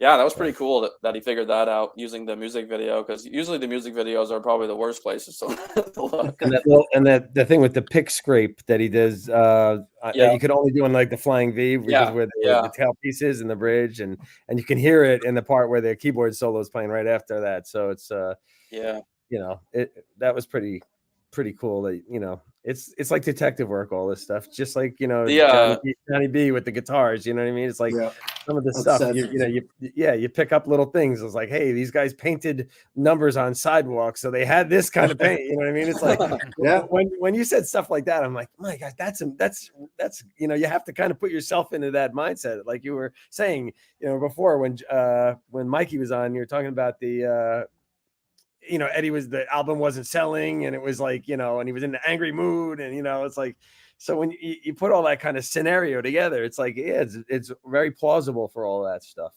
yeah, that was pretty cool that he figured that out using the music video, because usually the music videos are probably the worst places to look. And the thing with the pick scrape that he does, you could only do on like the Flying V, because where the tail pieces and the bridge, and you can hear it in the part where the keyboard solo is playing right after that. So it's you know, that was pretty cool. That, you know, it's like detective work, all this stuff, just like, you know, Johnny B with the guitars, you know what I mean? It's like some of the stuff, you pick up little things. It's like, hey, these guys painted numbers on sidewalks, so they had this kind of paint, you know what I mean? It's like, when you said stuff like that, I'm like, my God, that's you know, you have to kind of put yourself into that mindset, like you were saying, you know, before when Mikey was on, you were talking about the you know, the album wasn't selling, and it was like, you know, and he was in an angry mood, and, you know, it's like, so when you put all that kind of scenario together, it's like, it's very plausible for all that stuff.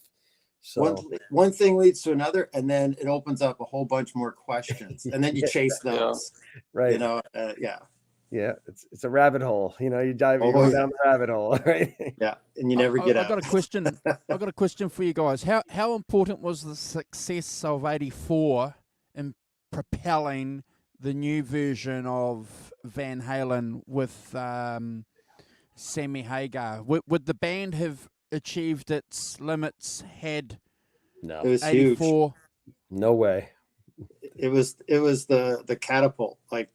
So one thing leads to another, and then it opens up a whole bunch more questions, and then you chase those, right? You know, it's a rabbit hole. You know, you go down the rabbit hole, right? Yeah, and you never get out. I've got a question. I've got a question for you guys. How important was the success of '84 in propelling the new version of Van Halen with Sammy Hagar? Would the band have achieved its limits had it was 84? Huge. No way. It was the catapult. Like,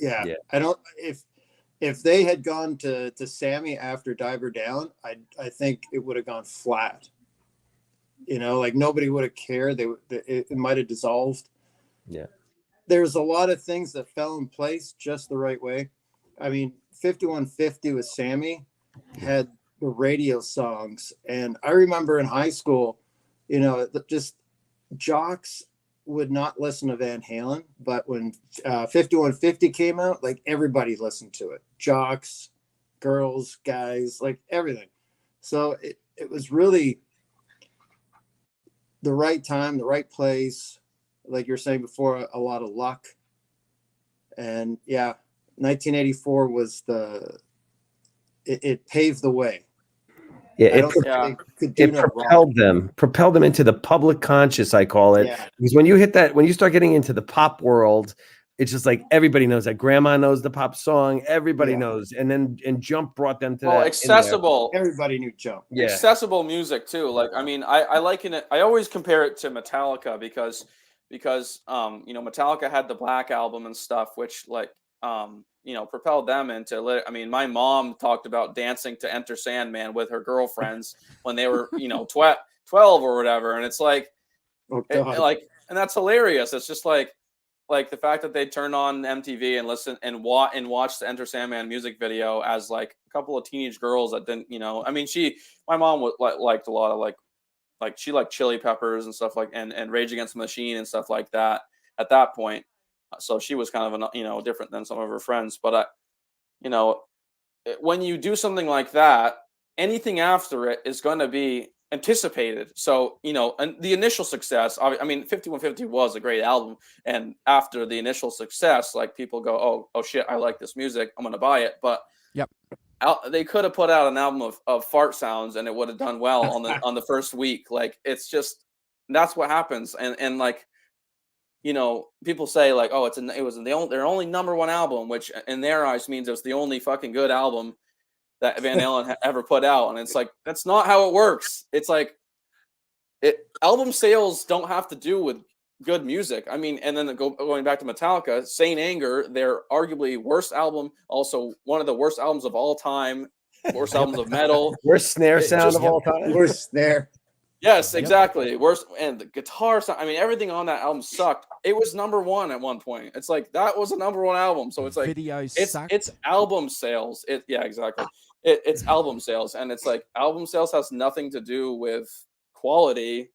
I don't, if they had gone to Sammy after Diver Down, I think it would have gone flat. You know, like nobody would have cared. It might have dissolved. Yeah. There's a lot of things that fell in place just the right way. I mean, 5150 with Sammy had the radio songs. And I remember in high school, you know, just jocks would not listen to Van Halen. But when 5150 came out, like everybody listened to it. Jocks, girls, guys, like everything. So it was really the right time, the right place. Like you're saying before, a lot of luck. And yeah, 1984 was it paved the way. Yeah, I don't think they could do it no propelled them into the public conscious, I call it. Yeah. Because when you start getting into the pop world, it's just like everybody knows that. Grandma knows the pop song, everybody knows. And Jump brought them to Well, that. accessible. Everybody knew Jump. Yeah. Accessible music too. Like, I mean, I liken it. I always compare it to Metallica because you know, Metallica had the Black Album and stuff, which like you know, propelled them into. I mean, my mom talked about dancing to Enter Sandman with her girlfriends when they were, you know, 12 or whatever, and it's like, and that's hilarious. It's just like the fact that they turned on MTV and listen and watch the Enter Sandman music video as like a couple of teenage girls that didn't, you know, I mean, my mom was liked a lot of like she liked Chili Peppers and stuff like, and Rage Against the Machine and stuff like that at that point. So she was kind of, you know, different than some of her friends. But, you know, when you do something like that, anything after it is going to be anticipated. So, you know, and the initial success, I mean, 5150 was a great album. And after the initial success, like people go, oh shit, I like this music, I'm going to buy it. But yep, they could have put out an album of fart sounds and it would have done well on the first week. Like, it's just, that's what happens. And like, you know, people say like, oh, it was their only number one album, which in their eyes means it was the only fucking good album that Van Halen ever put out. And it's like, that's not how it works. It's like, album sales don't have to do with good music. I mean, and then going back to Metallica, Saint Anger, their arguably worst album, also one of the worst albums of all time, worst albums of metal. Worst snare sound of all time. Worst snare. Yes, exactly. Worst, and the guitar sound. I mean, everything on that album sucked. It was number one at one point. It's like that was a number one album. So it's like it's album sales. Exactly. It's album sales, and it's like album sales has nothing to do with quality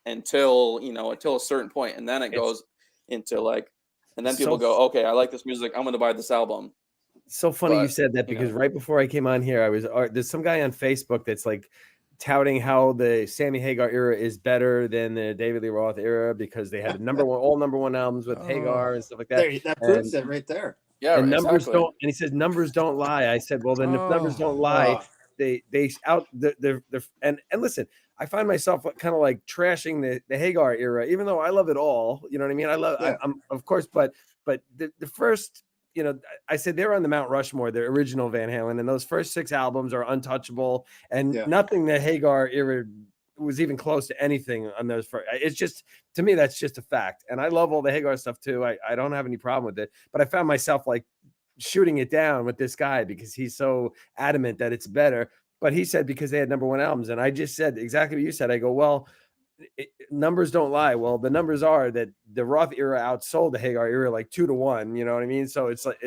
until a certain point, and then it goes into like, and then people go, okay, I like this music, I'm going to buy this album. So funny you said that because right before I came on here, there's some guy on Facebook that's like touting how the Sammy Hagar era is better than the David Lee Roth era because they had all number one albums with Hagar and stuff like that. That proves it right there. Yeah, and numbers don't. And he says numbers don't lie. I said, well, then if numbers don't lie, they out the and listen. I find myself kind of like trashing the Hagar era, even though I love it all. You know what I mean? I'm of course, but the first. You know, I said they're on the Mount Rushmore, the original Van Halen, and those first 6 albums are untouchable, and nothing the Hagar era was even close to anything on those. It's just, to me, that's just a fact. And I love all the Hagar stuff too. I don't have any problem with it, but I found myself like shooting it down with this guy because he's so adamant that it's better. But he said because they had number one albums, and I just said exactly what you said. I go, well, numbers don't lie. Well, the numbers are that the Roth era outsold the Hagar era like 2-1. You know what I mean? So it's like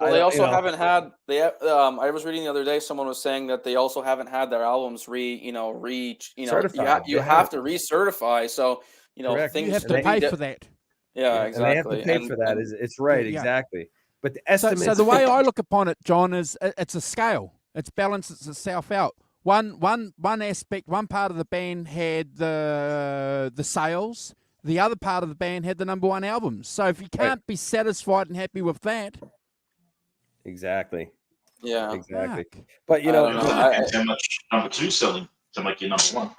Well, they also haven't had. I was reading the other day. Someone was saying that they also haven't had their albums certified. You have to recertify. So Correct. things You have to pay for that. Yeah, exactly. And they have to pay for that. It's right, exactly. But the estimates. So the way I look upon it, John, is it's a scale. It's balances itself out. One aspect, one part of the band had the sales. The other part of the band had the number one albums. So if you can't be satisfied and happy with that, exactly. Yeah, exactly. But you know, depends how much number two selling to make you number one.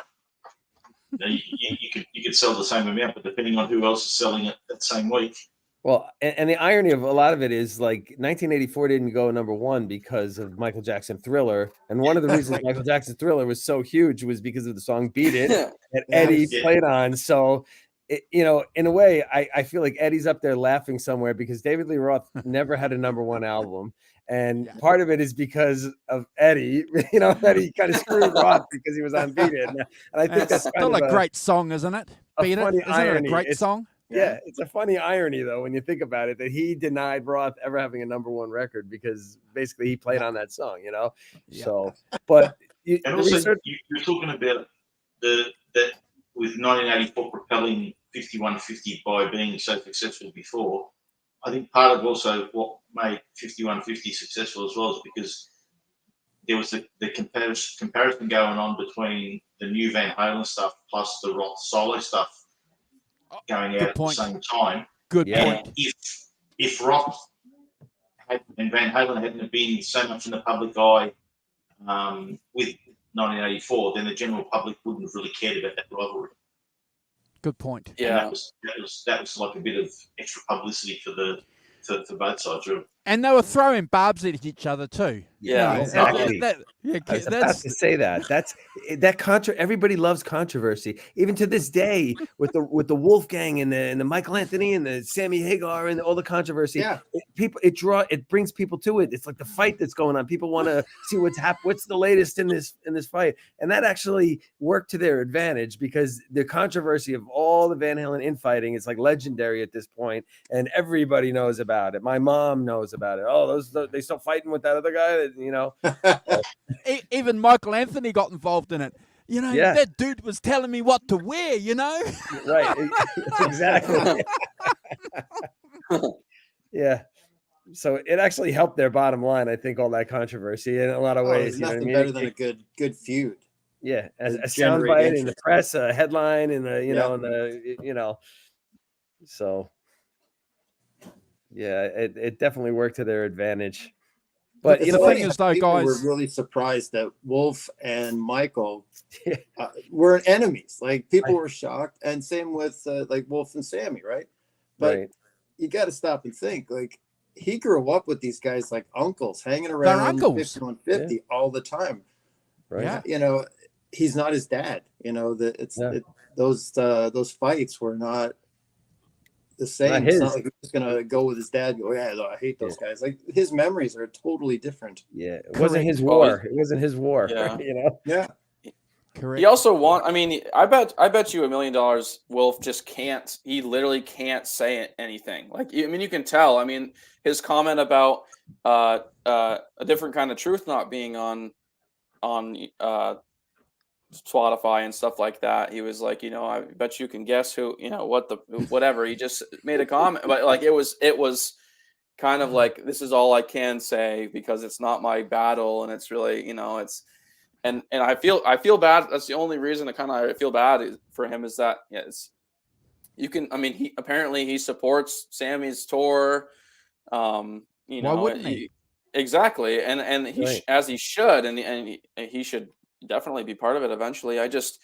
You could sell the same amount, but depending on who else is selling it that same week. Well, and the irony of a lot of it is like 1984 didn't go number one because of Michael Jackson Thriller. And one of the reasons Michael Jackson Thriller was so huge was because of the song Beat It that Eddie played on. So, in a way, I feel like Eddie's up there laughing somewhere because David Lee Roth never had a number one album. And part of it is because of Eddie, Eddie kind of screwed Roth because he was on Beat It. And I think that's still a great song, isn't it? Beat It, isn't it a great song? Yeah, it's a funny irony though when you think about it that he denied Roth ever having a number one record because basically he played on that song, So, but and also you're talking about that with 1984 propelling 5150 by being so successful before. I think part of also what made 5150 successful as well is because there was the comparison going on between the new Van Halen stuff plus the Roth solo stuff going out at the same time. Good And point. If Roth and Van Halen hadn't been so much in the public eye with 1984, then the general public wouldn't have really cared about that rivalry. Good point. And that was like a bit of extra publicity for both sides, really. And they were throwing barbs at each other too. Yeah, You know, exactly. yeah, I was about that's to say that. Everybody loves controversy, even to this day with the Wolfgang and the Michael Anthony and the Sammy Hagar and all the controversy. Yeah. It brings people to it. It's like the fight that's going on. People want to see what's the latest in this fight, and that actually worked to their advantage because the controversy of all the Van Halen infighting is like legendary at this point, and everybody knows about it. My mom knows about it. Oh, they still fighting with that other guy. You know, even Michael Anthony got involved in it. You know, Yeah. that dude was telling me what to wear. You know, right? Exactly. Yeah. So it actually helped their bottom line. I think all that controversy in a lot of Oh, ways. there's You know what I nothing mean? better than a good feud. Yeah, as a Generate soundbite in the interest. press, a headline, and Yeah. So yeah, it definitely worked to their advantage. But It's you know, funny is, how though, people were guys- really surprised that Wolf and Michael were enemies. Like people were shocked, and same with like Wolf and Sammy, right? But Right. you got to stop and think. Like he grew up with these guys like uncles, hanging around uncles. 5150 all the time. Right. Yeah. You know, he's not his dad. You know, those fights were not the same. It's not his. like he was gonna go with his dad. And go, yeah, I hate those guys. Like his memories are totally different. Yeah, it wasn't his war. It wasn't his war. Yeah. You know. Yeah. correct. He also I mean, I bet you $1 million. Wolf just can't. He literally can't say anything. Like, I mean, you can tell. I mean, his comment about a different kind of truth not being on Spotify and stuff like that. He was like, I bet you can guess who, whatever. He just made a comment, but like it was kind of like, this is all I can say because it's not my battle, and it's really, it's. And I feel bad. That's the only reason I feel bad for him is that he apparently supports Sammy's tour. Why wouldn't he? Exactly, and he Right. as he should, and he should definitely be part of it eventually. I just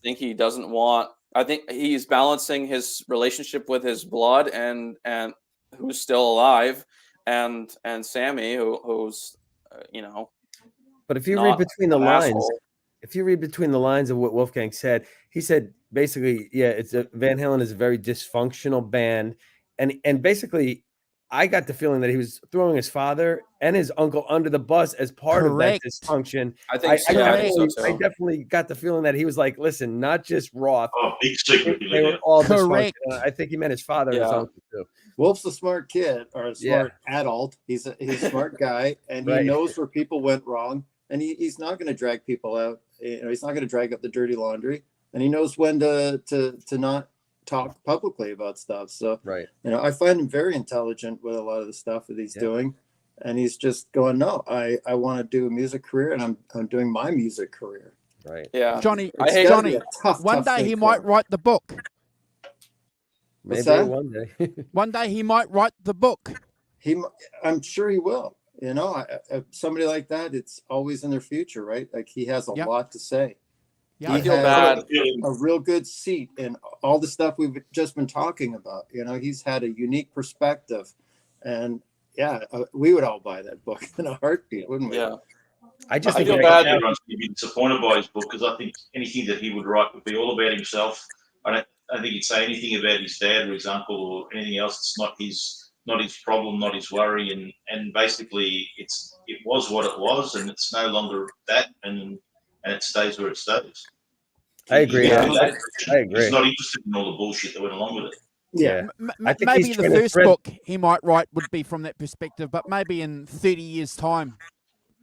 think he doesn't want. I think he's balancing his relationship with his blood and who's still alive, and Sammy who's But if you not read between the an lines, asshole. if you read between the lines of what Wolfgang said, he said basically, Van Halen is a very dysfunctional band, and basically, I got the feeling that he was throwing his father and his uncle under the bus as part Correct. of that dysfunction. I think so, yeah, I think so, too. I definitely got the feeling that he was like, listen, not just Roth, Oh, big secret. they were all Correct. dysfunctional. I think he meant his father and his Yeah. uncle too. Wolf's a smart kid or a smart adult. He's a smart guy, and he Right. knows where people went wrong, and he's not going to drag people out. He's not going to drag up the dirty laundry, and he knows when to not talk publicly about stuff. So Right. I find him very intelligent with a lot of the stuff that he's doing, and he's just going, no, I want to do a music career, and I'm doing my music career. Right. Yeah. Johnny, I hate gotta be Johnny. a tough, One tough day thing he for might him. write the book. What's Maybe that? one day. One day he might write the book. I'm sure he will. Somebody like that, it's always in their future, right? Like he has a Yep. lot to say. Yeah, He I feel has bad. a real good seat in all the stuff we've just been talking about. He's had a unique perspective, and we would all buy that book in a heartbeat, wouldn't we? Yeah. I just I think feel right bad now- that everyone's going to be disappointed by his book because I think anything that he would write would be all about himself. I don't think he'd say anything about his dad or his uncle or anything else. It's not his problem, not his worry, and basically it was what it was, and it's no longer that, and it stays where it stays. I agree. He's I agree. not interested in all the bullshit that went along with it. Yeah. I think Maybe he's the trying to first thread- book he might write would be from that perspective, but maybe in 30 years' time,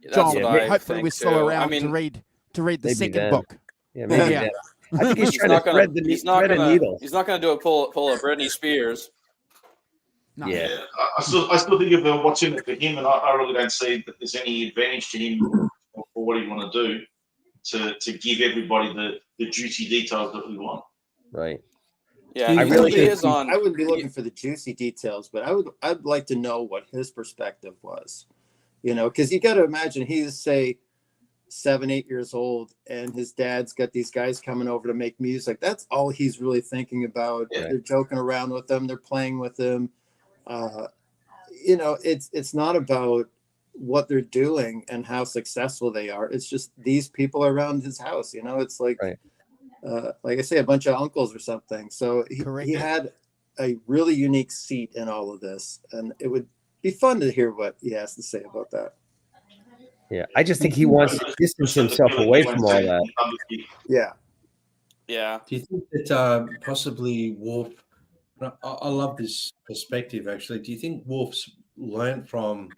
That's John, what I hopefully think, we're still too. around I mean, to read the maybe second then. book. Yeah, maybe Yeah. then. I think he's He's trying not to gonna. thread the He's not thread a gonna. needle. He's not gonna do a pull a Britney Spears. Yeah. I still think of what's in it for him, and I really don't see that there's any advantage to him for what he want to do to give everybody the juicy details that we want. Right. Yeah, I he really really is on. I wouldn't be looking for the juicy details, but I'd like to know what his perspective was. You know, because you got to imagine he's say 7, 8 years old, and his dad's got these guys coming over to make music. That's all he's really thinking about. Yeah. They're joking around with them. They're playing with him. You know, it's not about what they're doing and how successful they are. It's just these people around his house. You know, it's like, like I say, a bunch of uncles or something. So he had a really unique seat in all of this, and it would be fun to hear what he has to say about that. Yeah, I just think he wants to distance himself away from all that. Yeah. Yeah. Do you think that possibly Wolf? I love this perspective. Actually, do you think Wolf's learned from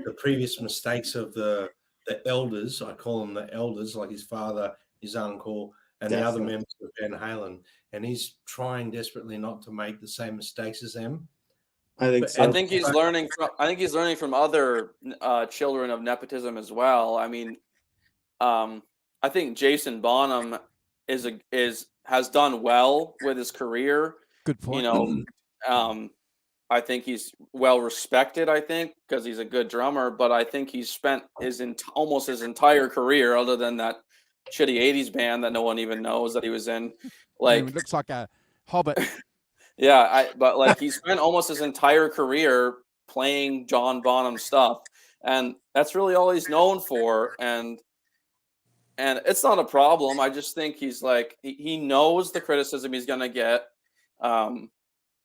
the previous mistakes of the elders? I call them the elders, like his father, his uncle, and the other members of Van Halen, and he's trying desperately not to make the same mistakes as them. I think so. I think he's learning from other children of nepotism as well. I mean, I think Jason Bonham has done well with his career. Good point. You know, I think he's well respected. I think because he's a good drummer, but I think he's spent almost his entire career, other than that shitty '80s band that no one even knows that he was in. Like, it looks like a hobbit. Yeah, but like he spent almost his entire career playing John Bonham stuff, and that's really all he's known for. And it's not a problem. I just think he's like he knows the criticism he's gonna get.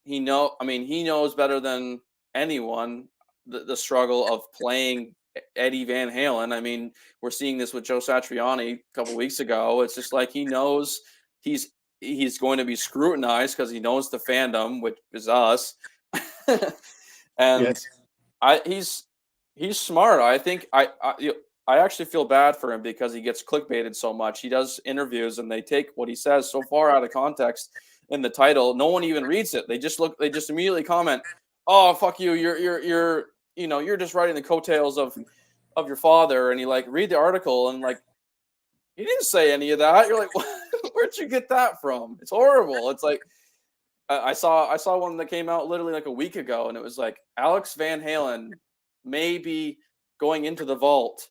He knows better than anyone the struggle of playing Eddie Van Halen. I mean, we're seeing this with Joe Satriani a couple weeks ago. It's just like he knows he's going to be scrutinized because he knows the fandom, which is us. And yes. He's smart. I think I actually feel bad for him because he gets clickbaited so much. He does interviews and they take what he says so far out of context in the title. No one even reads it. They just immediately comment, "Oh, fuck you. You're just writing the coattails of your father." And you like read the article and like, he didn't say any of that. You're like, where'd you get that from? It's horrible. It's like, I saw one that came out literally like a week ago, and it was like Alex Van Halen may be going into the vault.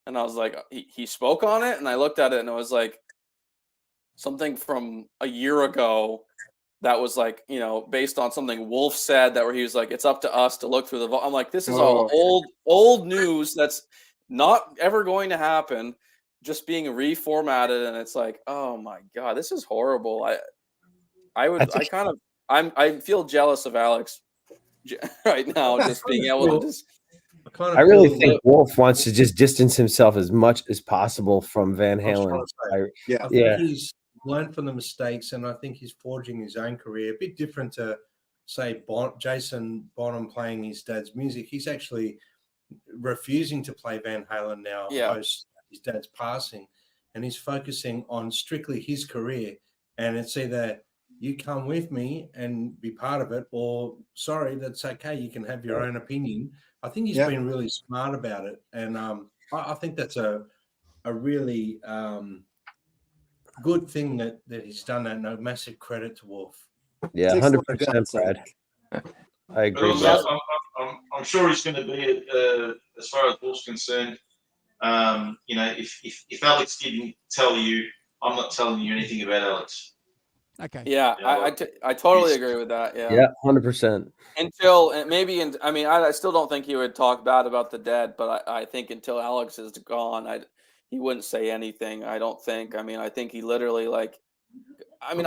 And I was like, he spoke on it, and I looked at it, and it was like something from a year ago that was like, based on something Wolf said that where he was like, it's up to us to look through the vault. I'm like, this is all old news that's not ever going to happen, just being reformatted. And it's like, oh my God, this is horrible. I feel jealous of Alex right now, just being able to just. I really think Wolf wants to just distance himself as much as possible from Van Halen. I think he's learned from the mistakes, and I think he's forging his own career. A bit different to, say, Jason Bonham playing his dad's music. He's actually refusing to play Van Halen now post his dad's passing, and he's focusing on strictly his career. And it's either you come with me and be part of it, or sorry, that's okay. You can have your own opinion. I think he's been really smart about it, and I think that's a really good thing that he's done that. No, massive credit to Wolf. Yeah, 100%, Brad. I agree. I'm sure he's going to be, as far as Wolf's concerned. If Alex didn't tell you, I'm not telling you anything about Alex. Okay. Yeah, I totally agree with that. Yeah, 100%. I still don't think he would talk bad about the dead, but I think until Alex is gone, he wouldn't say anything. I don't think. I think he literally I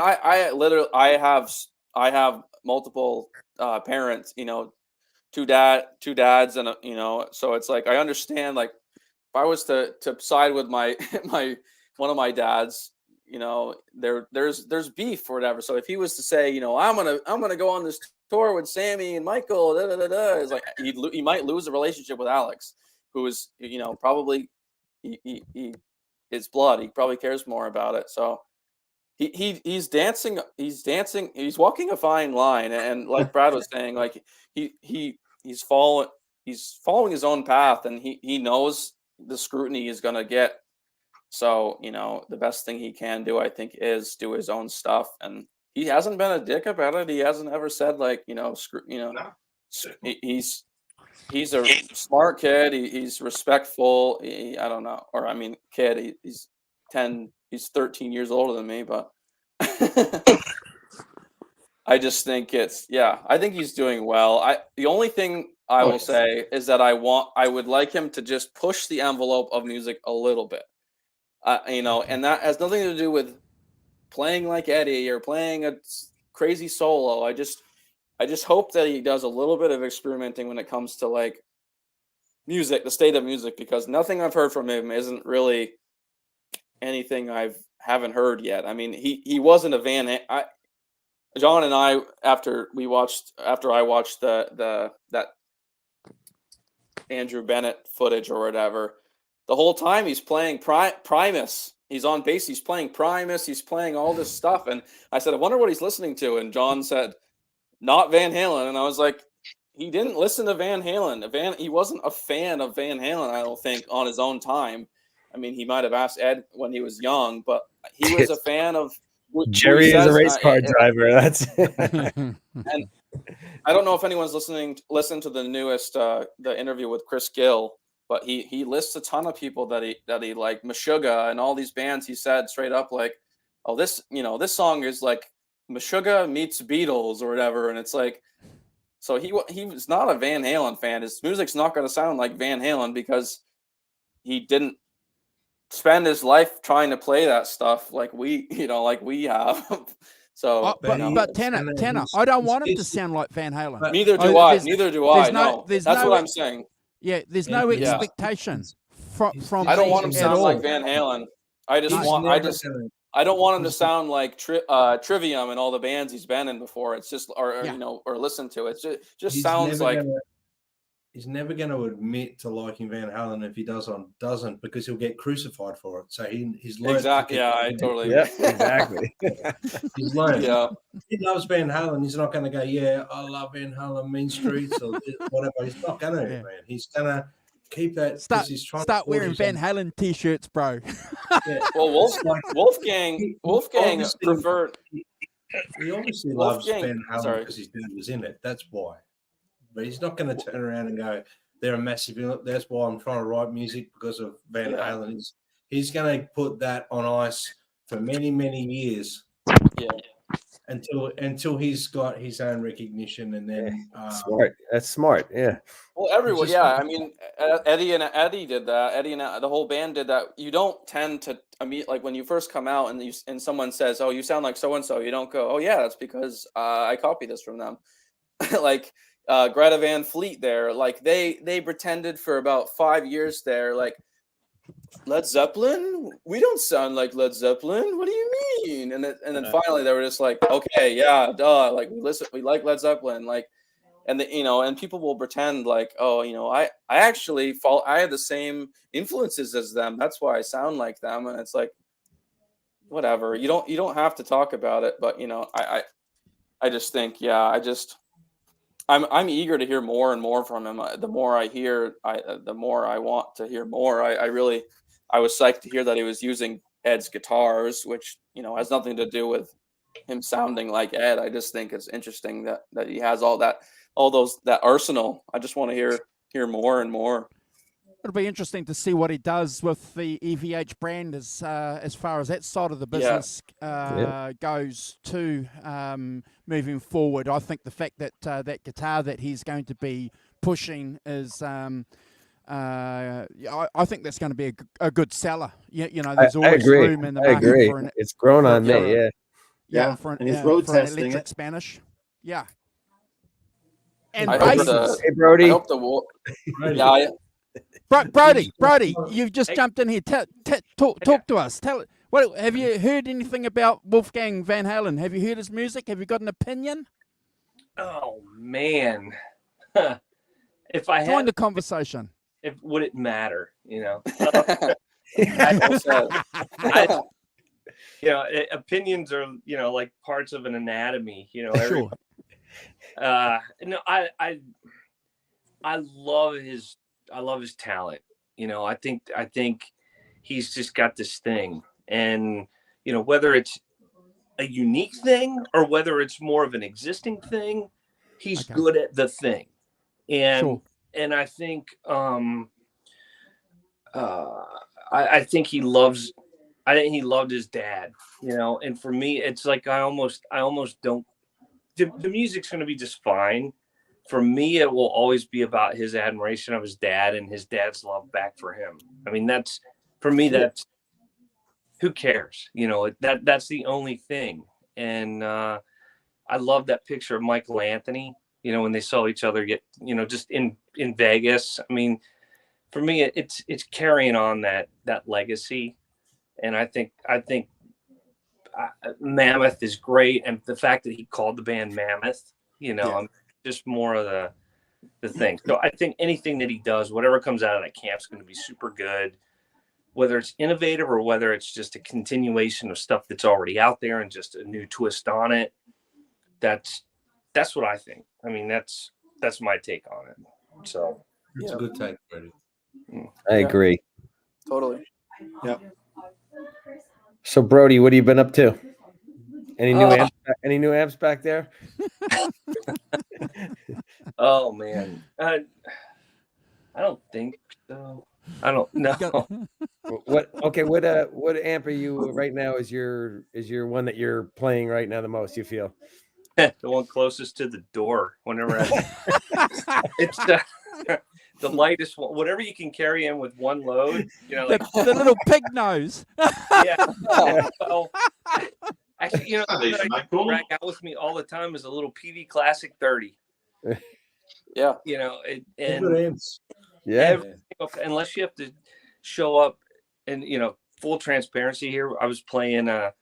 have multiple parents. Two dads, and so it's like I understand. Like if I was to side with my one of my dads. There's beef or whatever. So if he was to say, I'm gonna go on this tour with Sammy and Michael, it's like he might lose a relationship with Alex, who is probably he his blood. He probably cares more about it. So he's dancing. He's walking a fine line, and like Brad was saying, like he's following his own path, and he knows the scrutiny he's gonna get. So, you know, the best thing he can do, I think, is do his own stuff. And he hasn't been a dick about it. He hasn't ever said, like, you know, he's a smart kid. He's respectful. I don't know. Or, I mean, kid, he's 13 years older than me, but I just think I think he's doing well. The only thing I will say is that I would like him to just push the envelope of music a little bit. You know, and that has nothing to do with playing like Eddie or playing a crazy solo. I just hope that he does a little bit of experimenting when it comes to like music, the state of music, because nothing I've heard from him isn't really anything I haven't heard yet. I mean, he wasn't a John and I, after I watched that Andrew Bennett footage or whatever, the whole time he's playing Primus. He's on bass. He's playing Primus. He's playing all this stuff. And I said, I wonder what he's listening to. And John said, not Van Halen. And I was like, he didn't listen to Van Halen. He wasn't a fan of Van Halen, I don't think, on his own time. I mean, he might have asked Ed when he was young, but he was a fan of Jerry is a race car driver. That's and I don't know if anyone's listened to the newest the interview with Chris Gill, but he lists a ton of people that he like, Meshuggah and all these bands. He said straight up, like, oh, this song is like Meshuggah meets Beatles or whatever. And it's like, so he was not a Van Halen fan. His music's not going to sound like Van Halen because he didn't spend his life trying to play that stuff like we have. So, but Tanner, I don't want him to sound like Van Halen. Neither do I. Neither do I. No, that's what I'm saying. Yeah, there's no expectation from. I don't want him to sound like Van Halen. I don't want him to sound like Trivium and all the bands he's been in before. It's just, or listen to it. It just sounds like. He's never going to admit to liking Van Halen if he doesn't, because he'll get crucified for it. So he's learned. Exactly. Yeah, I totally. Yeah, exactly. He's learned. Yeah. He loves Van Halen. He's not going to go, yeah, I love Van Halen, Mean Streets or whatever. He's not going to, man. He's going to keep that. Start wearing Van Halen t-shirts, bro. Yeah. Well, Wolfgang preferred. He obviously loves Van Halen because his dad was in it. That's why. But he's not going to turn around and go, they're a massive. That's why I'm trying to write music because of Van Halen. He's going to put that on ice for many, many years. Yeah. Until he's got his own recognition, and then smart. That's smart. Yeah. Well, everyone. Yeah. I mean, Eddie did that. Eddie and the whole band did that. You don't tend to. I mean, like when you first come out and someone says, "Oh, you sound like so and so," you don't go, "Oh yeah, that's because I copied this from them." Like. Greta Van Fleet there, like they pretended for about 5 years there, like Led Zeppelin, we don't sound like Led Zeppelin, what do you mean? And then finally they were just like, okay, yeah, duh, like we like Led Zeppelin, like, and and people will pretend like, oh, I actually I had the same influences as them, that's why I sound like them. And it's like, whatever, you don't have to talk about it, but I just think, I'm eager to hear more and more from him. The more I hear, the more I want to hear more. I was psyched to hear that he was using Ed's guitars, which has nothing to do with him sounding like Ed. I just think it's interesting that he has that arsenal. I just want to hear more and more. It'll be interesting to see what he does with the EVH brand as far as that side of the business goes too. Moving forward, I think the fact that that guitar that he's going to be pushing is, I think that's going to be a good seller. There's always room in the market for it's grown on me. Yeah, and he's road testing electric it. Spanish. Yeah. And hey, Brody. I hope Brody, you've just jumped in here. Talk to us. What have you heard anything about Wolfgang Van Halen? Have you heard his music? Have you got an opinion? Oh man, if I join the conversation, would it matter? you know, opinions are, you know, like parts of an anatomy, you know. Sure. No, I love his talent. You know, I think he's just got this thing, and you know, whether it's a unique thing or whether it's more of an existing thing, he's good at the thing. And and I think I think he loved his dad, you know, and for me it's like I almost don't, the music's going to be just fine. For me, it will always be about his admiration of his dad and his dad's love back for him. I mean, that's, for me, that's, who cares? You know, that's the only thing. And I love that picture of Michael Anthony, you know, when they saw each other get, you know, just in Vegas. I mean, for me, it's carrying on that legacy. And I think Mammoth is great. And the fact that he called the band Mammoth, you know, just more of the thing. So I think anything that he does, whatever comes out of that camp, is going to be super good, whether it's innovative or whether it's just a continuation of stuff that's already out there and just a new twist on it. That's what I think. I mean, that's my take on it. So it's a good take, Brady. I agree. Totally. Yeah. So Brody, what have you been up to? Any new amps back there? Oh man, I don't think so. I don't know. What amp are you right now? Is your one that you're playing right now the most? You feel The one closest to the door. Whenever it's the lightest one, whatever you can carry in with one load. You know, like the little pig nose. Yeah. Well, actually, you know, I drag out with me all the time is a little PV Classic 30. Yeah. You know, unless you have to show up, and you know, full transparency here, I was playing a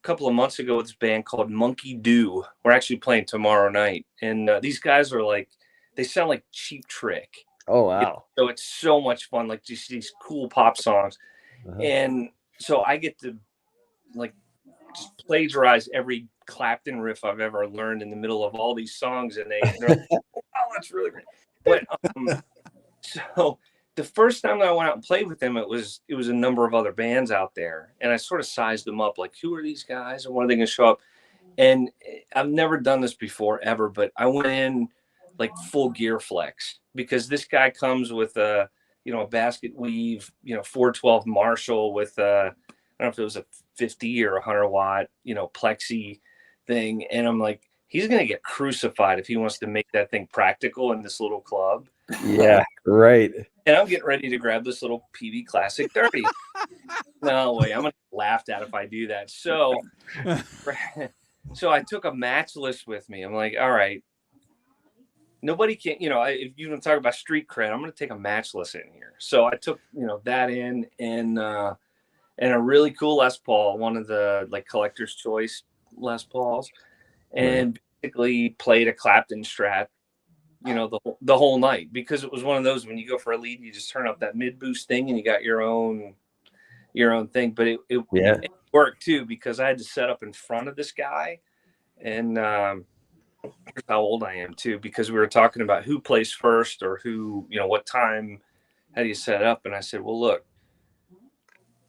couple of months ago with this band called Monkey Do. We're actually playing tomorrow night, and these guys are like, they sound like Cheap Trick. Oh wow. You know, so it's so much fun, like just these cool pop songs. And so I get to like just plagiarize every Clapton riff I've ever learned in the middle of all these songs, and they're like, oh, that's really great. But so the first time that I went out and played with them, it was a number of other bands out there, and I sort of sized them up, like, who are these guys and when are they going to show up? And I've never done this before ever, but I went in like full gear flex, because this guy comes with a basket weave, 412 Marshall with I don't know if it was a 50 or 100 watt, plexi thing. And I'm like, he's going to get crucified if he wants to make that thing practical in this little club. Yeah, right. And I'm getting ready to grab this little PV Classic 30. No way, I'm going to get laughed at if I do that. So I took a matchless with me. I'm like, all right, nobody can, if you want to talk about street cred, I'm going to take a matchless in here. So I took, that in, and a really cool Les Paul, one of the like collector's choice Les Pauls, and basically played a Clapton Strat, the whole night, because it was one of those, when you go for a lead, you just turn up that mid boost thing and you got your own thing. But it worked too, because I had to set up in front of this guy, and here's how old I am too, because we were talking about who plays first, or who, what time, how do you set it up? And I said, well, look,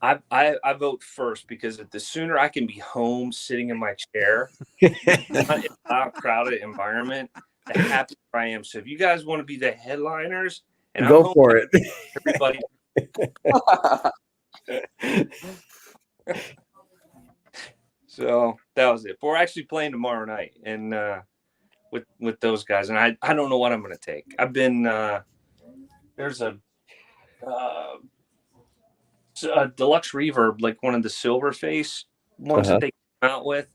I vote first, because the sooner I can be home sitting in my chair, not in a crowded environment, the happier I am. So if you guys want to be the headliners, and go for it, everybody. So that was it. But we're actually playing tomorrow night, and with those guys, and I don't know what I'm going to take. I've been there's a deluxe reverb, like one of the silver face ones that they came out with,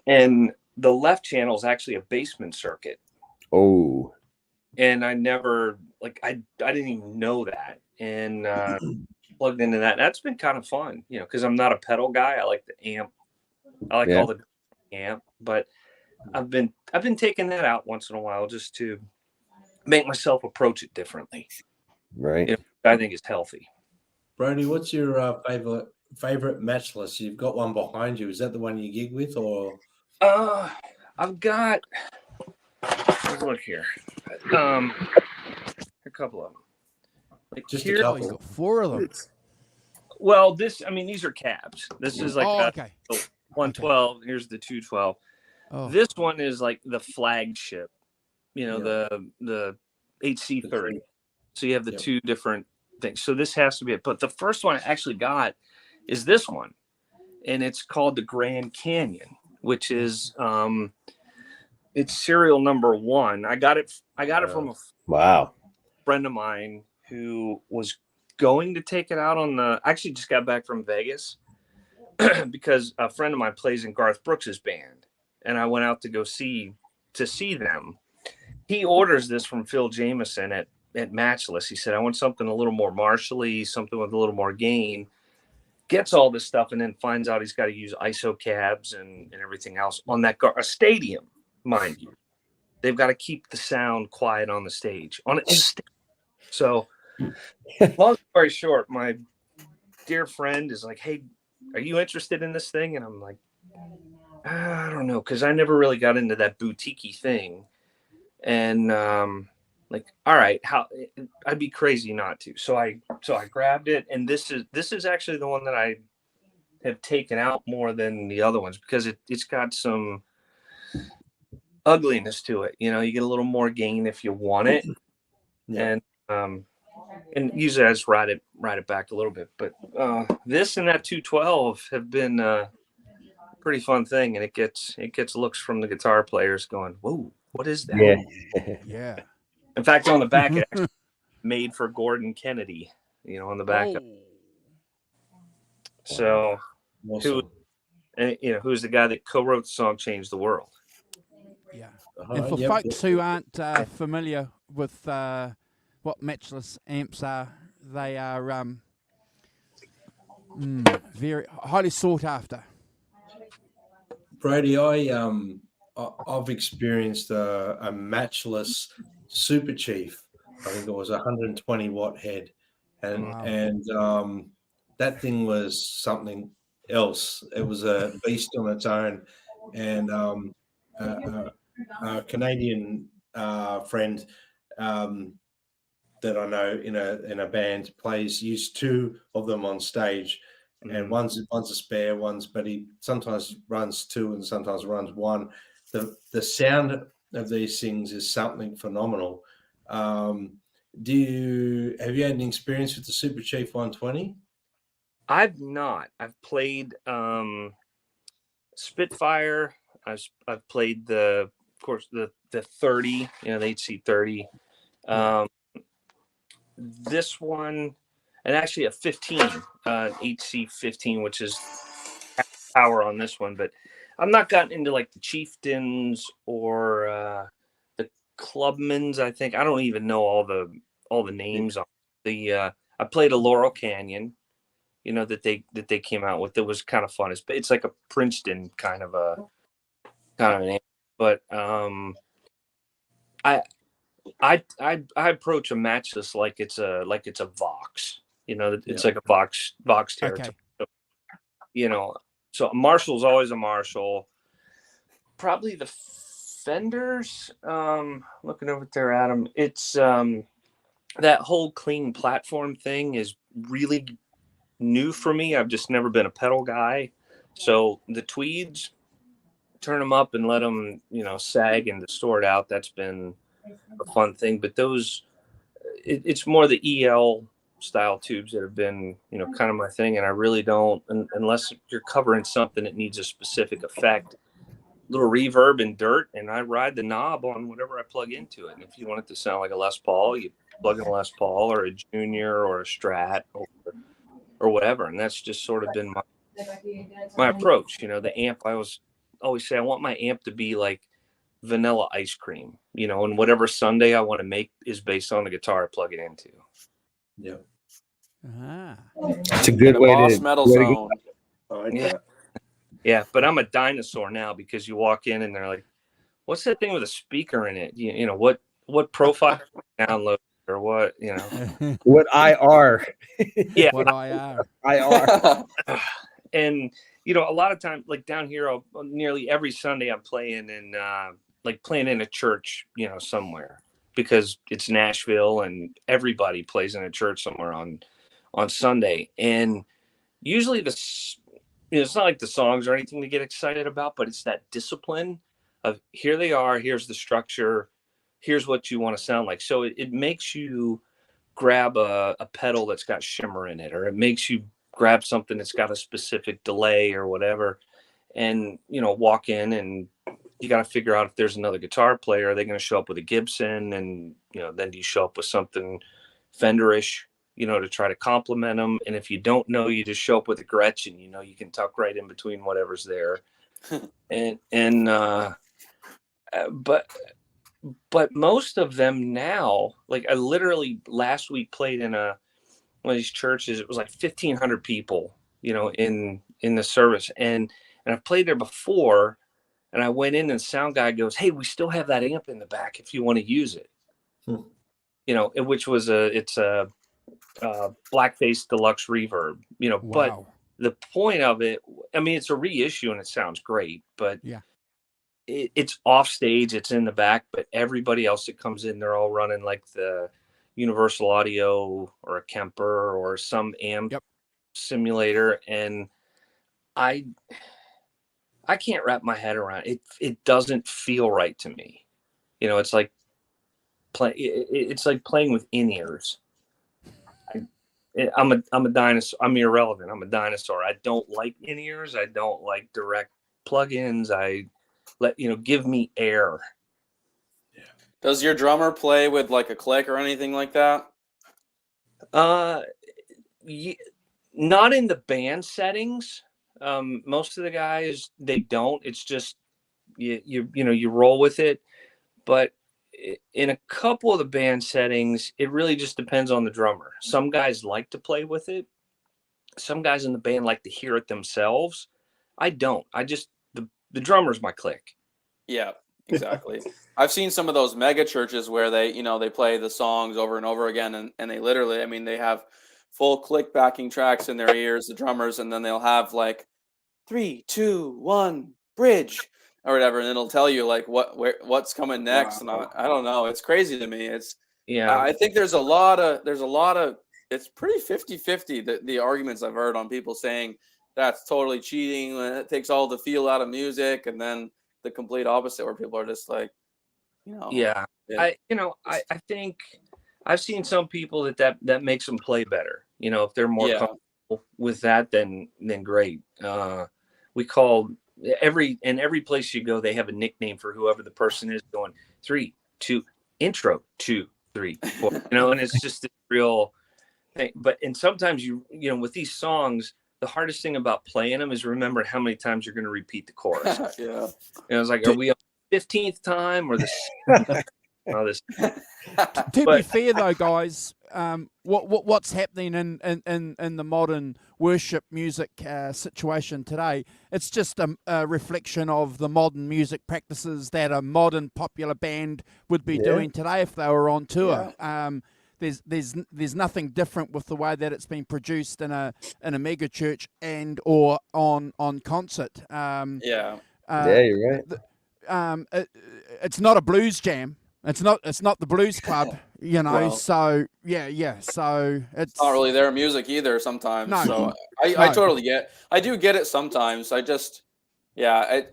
and the left channel is actually a basement circuit. Oh, and I never I didn't even know that, and plugged into that. That's been kind of fun, because I'm not a pedal guy. I like the amp. I like all the amp, but I've been taking that out once in a while just to make myself approach it differently. Right. I think it's healthy. Brody, what's your favorite matchless? You've got one behind you. Is that the one you gig with, or? I've got. Let's look here. A couple of them. Like Just here, a couple. 4 of them. Well, these are cabs. This is like okay. 112. Here's the 212. Oh. This one is like the flagship. The HC30. So you have the two different things. So this has to be it. But the first one I actually got is this one, and it's called the Grand Canyon, which is it's serial number 1. I got it from a friend of mine who was going to take it out on the. Actually, just got back from Vegas because a friend of mine plays in Garth Brooks's band, and I went out to go see them. He orders this from Phil Jameson at Matchless. He said, I want something a little more martially, something with a little more gain. Gets all this stuff and then finds out he's got to use ISO cabs and everything else on a stadium, mind you. They've got to keep the sound quiet on the stage. So, long story short, my dear friend is like, hey, are you interested in this thing? And I'm like, I don't know, because I never really got into that boutique-y thing. And like, all right, I'd be crazy not to. So I grabbed it, and this is actually the one that I have taken out more than the other ones because it's got some ugliness to it. You get a little more gain if you want it, and usually I just ride it back a little bit. But this and that 212 have been a pretty fun thing, and it gets looks from the guitar players going, whoa. What is that? Yeah. In fact, on the back, it's actually made for Gordon Kennedy, on the back. So, who's the guy that co-wrote the song "Change the World"? Yeah. And for folks who aren't familiar with what Matchless amps are, they are very highly sought after. Brady, I've experienced a Matchless Super Chief. I think it was a 120 watt head, and that thing was something else. It was a beast on its own. And a Canadian friend that I know in a band used 2 of them on stage. And one's a spare, but he sometimes runs 2 and sometimes runs 1. The sound of these things is something phenomenal. Have you had any experience with the Super Chief 120? I've not. I've played Spitfire. I've played the 30, the HC30. This one, and actually a 15, HC15, which is power on this one, but I've not gotten into like the Chieftains or the Clubmans. I think I don't even know all the names on the. I played a Laurel Canyon, that they came out with. It was kind of fun. It's like a Princeton kind of an amp. But I approach a Matchless like it's a Vox. It's like a Vox territory. Okay. So a Marshall's always a Marshall. Probably the Fenders. Looking over there at them, it's that whole clean platform thing is really new for me. I've just never been a pedal guy. So the Tweeds, turn them up and let them, sag and distort out. That's been a fun thing. But it's more the EL style tubes that have been, kind of my thing. And I really don't, unless you're covering something that needs a specific effect, little reverb and dirt, and I ride the knob on whatever I plug into it. And if you want it to sound like a Les Paul, you plug in a Les Paul or a Junior or a Strat or whatever. And that's just sort of been my approach. The amp, I always say I want my amp to be like vanilla ice cream, and whatever sundae I want to make is based on the guitar I plug it into. Yeah. It's a good way to metal way to zone. go. Yeah, but I'm a dinosaur now because you walk in and they're like, "What's that thing with a speaker in it? What profile download?" or what, you know. What I are. Yeah. What I are. I are. And you know, a lot of times, like down here, nearly every Sunday I'm playing in playing in a church, you know, somewhere, because it's Nashville and everybody plays in a church somewhere on Sunday. And usually it's not like the songs or anything to get excited about, but it's that discipline of here they are, here's the structure, here's what you want to sound like. So it makes you grab a pedal that's got shimmer in it, or it makes you grab something that's got a specific delay or whatever, and, you know, walk in, and you got to figure out if there's another guitar player, are they going to show up with a Gibson? And, you know, then do you show up with something Fenderish, you know, to try to complement them? And if you don't know, you just show up with a Gretchen, you know, you can tuck right in between whatever's there. But most of them now, like I literally last week played in one of these churches. It was like 1,500 people, you know, in the service. And I've played there before, and I went in and the sound guy goes, "Hey, we still have that amp in the back if you want to use it." You know, which was it's a Blackface Deluxe Reverb, you know. Wow. But the point of it, I mean, it's a reissue and it sounds great, but yeah, it's off stage, it's in the back, but everybody else that comes in, they're all running like the Universal Audio or a Kemper or some amp simulator, and I can't wrap my head around it. It doesn't feel right to me. You know, it's like playing with in-ears. I'm a dinosaur. I'm irrelevant. I'm a dinosaur. I don't like in-ears. I don't like direct plugins. Give me air. Does your drummer play with like a click or anything like that? Not in the band settings. Most of the guys, they don't. It's just you roll with it. But in a couple of the band settings, it really just depends on the drummer. Some guys like to play with it. Some guys in the band like to hear it themselves. I don't. I just the drummer's my click. Yeah, exactly. I've seen some of those mega churches where they play the songs over and over again, and they literally, I mean, they have full click backing tracks in their ears, the drummers, and then they'll have like 3, 2, 1, bridge or whatever, and it'll tell you like what's coming next. Wow. And I don't know, it's crazy to me. Yeah. I think there's a lot of it's pretty 50-50 the arguments I've heard on people saying that's totally cheating, it takes all the feel out of music, and then the complete opposite where people are just like, you know. Yeah. I think I've seen some people that makes them play better. You know, if they're more comfortable with that, then great. We call every place you go, they have a nickname for whoever the person is going 3, 2, intro 2, 3, 4. You know, and it's just a real thing. And sometimes you know, with these songs, the hardest thing about playing them is remembering how many times you're going to repeat the chorus. Yeah. And I was like, are we on the 15th time or the this? To be fair, though, guys, what's happening in the modern worship music situation today? It's just a reflection of the modern music practices that a modern popular band would be doing today if they were on tour. Yeah. There's nothing different with the way that it's been produced in a mega church and or on concert. You're right. It's not a blues jam. It's not the blues club, you know. Well, so yeah. So it's not really their music either sometimes. No. So I totally get. I do get it sometimes. I just I'm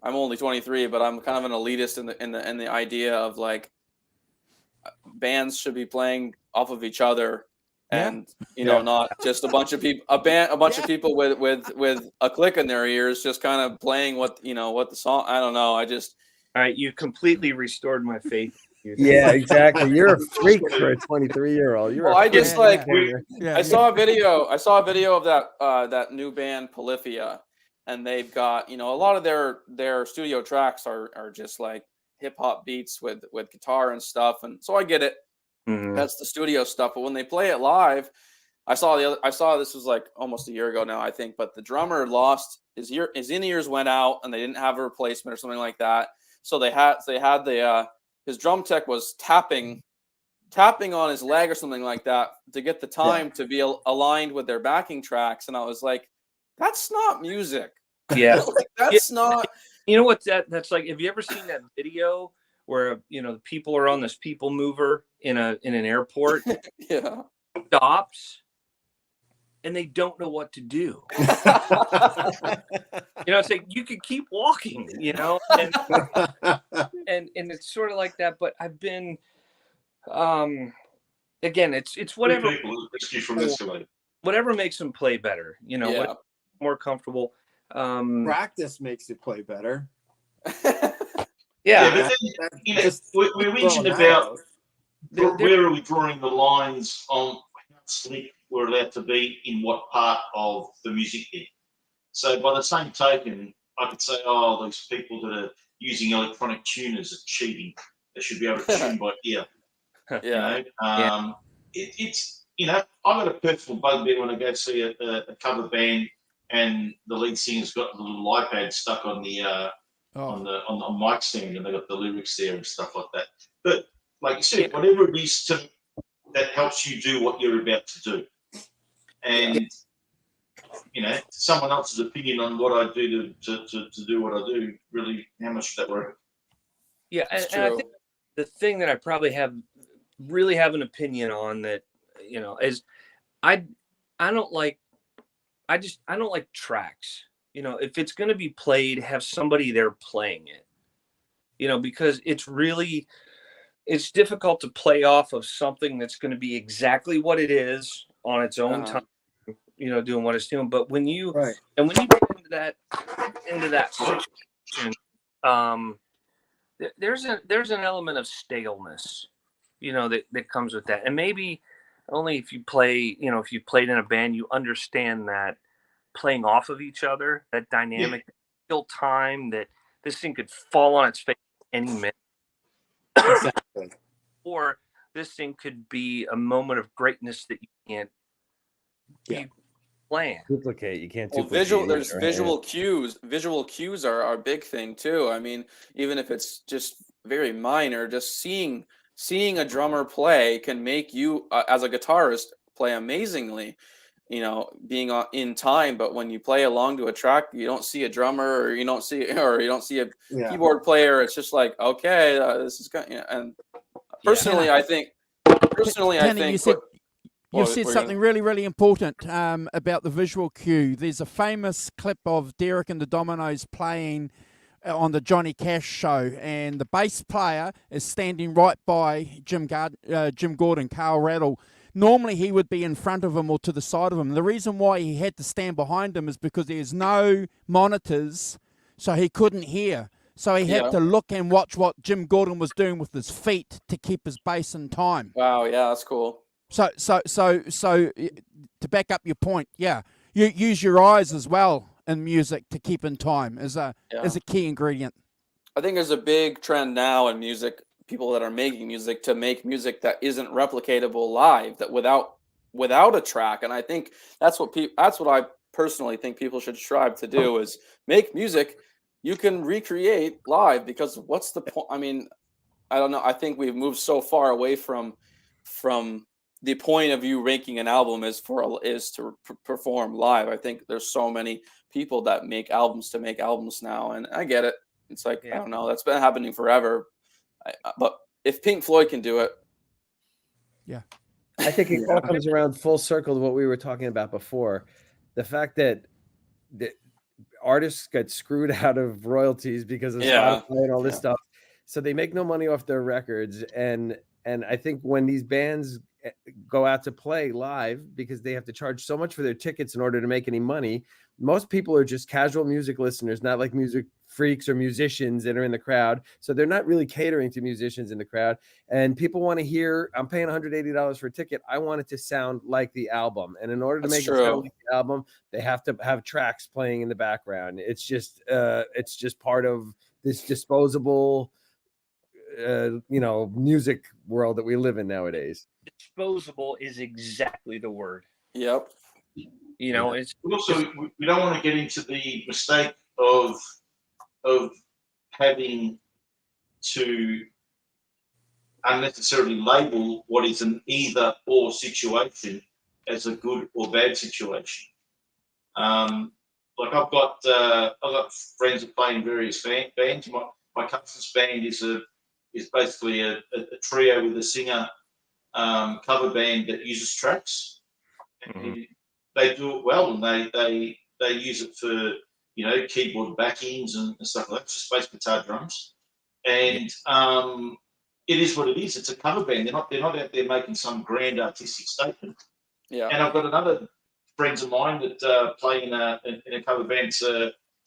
only 23, but I'm kind of an elitist in the idea of like bands should be playing off of each other, and not just a bunch of people, a bunch of people with a click in their ears, just kind of playing what the song. I don't know. All right, you completely restored my faith. Yeah, exactly. You're a freak for a 23-year-old. I saw a video. I saw a video of that new band Polyphia, and they've got a lot of their studio tracks are just like hip hop beats with guitar and stuff, and so I get it. Mm-hmm. That's the studio stuff. But when they play it live, I saw this was like almost a year ago now, I think. But the drummer lost his in-ears went out, and they didn't have a replacement or something like that. So they had his drum tech was tapping tapping on his leg or something like that to get the time to be aligned with their backing tracks, and I was like, that's not music. Yeah. Like, that's not. You know what that's like? Have you ever seen that video where the people are on this people mover in an airport? Yeah. Stops and they don't know what to do. It's like you could keep walking, and it's sort of like that. But I've been, again, it's whatever. Whatever makes them play better, what, more comfortable. Practice makes it play better. Yeah, but then, we mentioned about where are we drawing the lines on how slick we're allowed to be in what part of the music bit. So by the same token, I could say, oh, those people that are using electronic tuners are cheating. They should be able to tune by ear. It's I've got a personal bugbear when I go see a cover band and the lead singer's got the little iPad stuck on the on the mic stand, and they got the lyrics there and stuff like that. But like you said, whatever it is that helps you do what you're about to do, and someone else's opinion on what I do to do what I do, really, how much that work? Yeah, and I think the thing that I probably really have an opinion on that, is I don't like tracks. If it's going to be played, have somebody there playing it. Because it's difficult to play off of something that's going to be exactly what it is on its own time. Doing what it's doing. But when you get into that situation, there's an element of staleness, that comes with that. And maybe only if you play, if you played in a band, you understand that playing off of each other, that dynamic, still time, that this thing could fall on its face any minute. Exactly. Or this thing could be a moment of greatness that you can't plan. Duplicate. You can't Well, duplicate. there's visual cues. Visual cues are a big thing too. I mean, even if it's just very minor, just seeing a drummer play can make you, as a guitarist, play amazingly. Being in time. But when you play along to a track, you don't see a drummer, or you don't see a keyboard player. It's just like, okay, this is good. And personally, I think. Tanner, you said something really, really important about the visual cue. There's a famous clip of Derek and the Dominoes playing on the Johnny Cash show, and the bass player is standing right by Jim Gordon, Carl Rattle. Normally he would be in front of him or to the side of him. The reason why he had to stand behind him is because there's no monitors, so he couldn't hear. So he had to look and watch what Jim Gordon was doing with his feet to keep his bass in time. Wow, yeah, that's cool. So to back up your point, you use your eyes as well in music to keep in time as a key ingredient. I think there's a big trend now in music, people that are making music, to make music that isn't replicatable live, that without a track. And I think that's what I personally think people should strive to do, is make music you can recreate live, because what's the point? I mean, I don't know. I think we've moved so far away from the point of you making an album is to perform live. I think there's so many people that make albums to make albums now, and I get it. It's like, I don't know, that's been happening forever. But if Pink Floyd can do it, I think it all comes around full circle to what we were talking about before. The fact that the artists get screwed out of royalties because of Spotify and all this stuff, so they make no money off their records. And I think when these bands go out to play live, because they have to charge so much for their tickets in order to make any money, most people are just casual music listeners, not like music freaks or musicians that are in the crowd. So they're not really catering to musicians in the crowd. And people want to hear, I'm paying $180 for a ticket, I want it to sound like the album. And in order to make it sound like the album, they have to have tracks playing in the background. It's just part of this disposable music world that we live in nowadays. Disposable is exactly the word. Yep. It's also, we don't want to get into the mistake of having to unnecessarily label what is an either or situation as a good or bad situation. Like I've got friends that play in various bands. My cousin's band is basically a trio with a singer cover band that uses tracks. And they do it well, and they use it for keyboard backings and stuff like that, just bass guitar drums. And it is what it is. It's a cover band. They're not out there making some grand artistic statement. Yeah. And I've got another friends of mine that play in a cover band. It's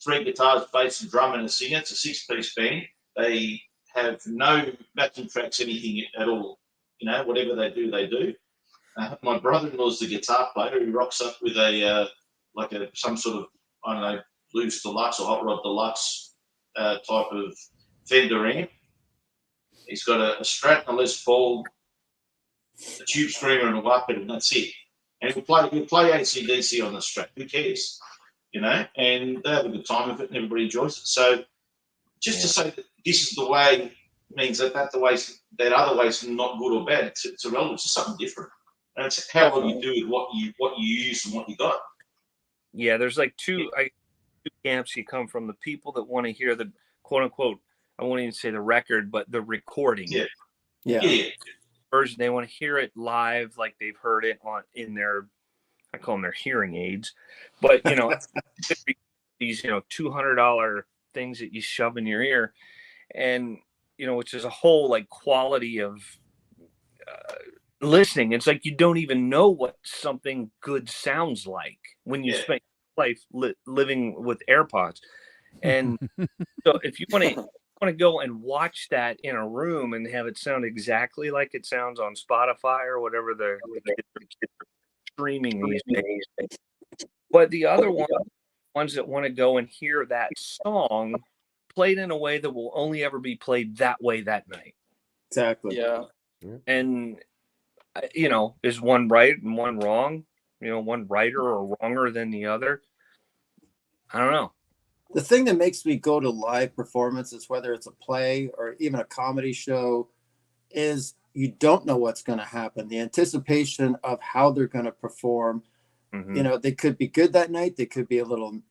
3 guitars, bass, and drum, and a singer. It's a 6-piece band. They have no backing tracks, anything at all. Whatever they do. My brother-in-law's the guitar player. He rocks up with some sort of, I don't know, Blues Deluxe or Hot Rod Deluxe type of Fender amp. He's got a Strat, a Les Paul, a Tube Screamer, and a Wah-Ped, and that's it. And he'll play AC/DC on the Strat. Who cares? And they have a good time with it, and everybody enjoys it. So just to say that this is the way means that that other way's not good or bad. It's irrelevant. It's just something different. And it's how well you do with what you use and what you got. Yeah, there's like two camps you come from. The people that want to hear the quote unquote, I won't even say the record, but the recording. Yeah. Version. They want to hear it live, like they've heard it in their, I call them their hearing aids. But these $200 things that you shove in your ear, and which is a whole like quality of listening. It's like you don't even know what something good sounds like when you spend life living with AirPods. And so if you want to go and watch that in a room and have it sound exactly like it sounds on Spotify or whatever the kids are streaming these days. But the other ones that want to go and hear that song played in a way that will only ever be played that way that night. Exactly. Yeah. And is one right and one wrong? One righter or wronger than the other? I don't know. The thing that makes me go to live performances, whether it's a play or even a comedy show, is you don't know what's going to happen. The anticipation of how they're going to perform. They could be good that night. They could be a little,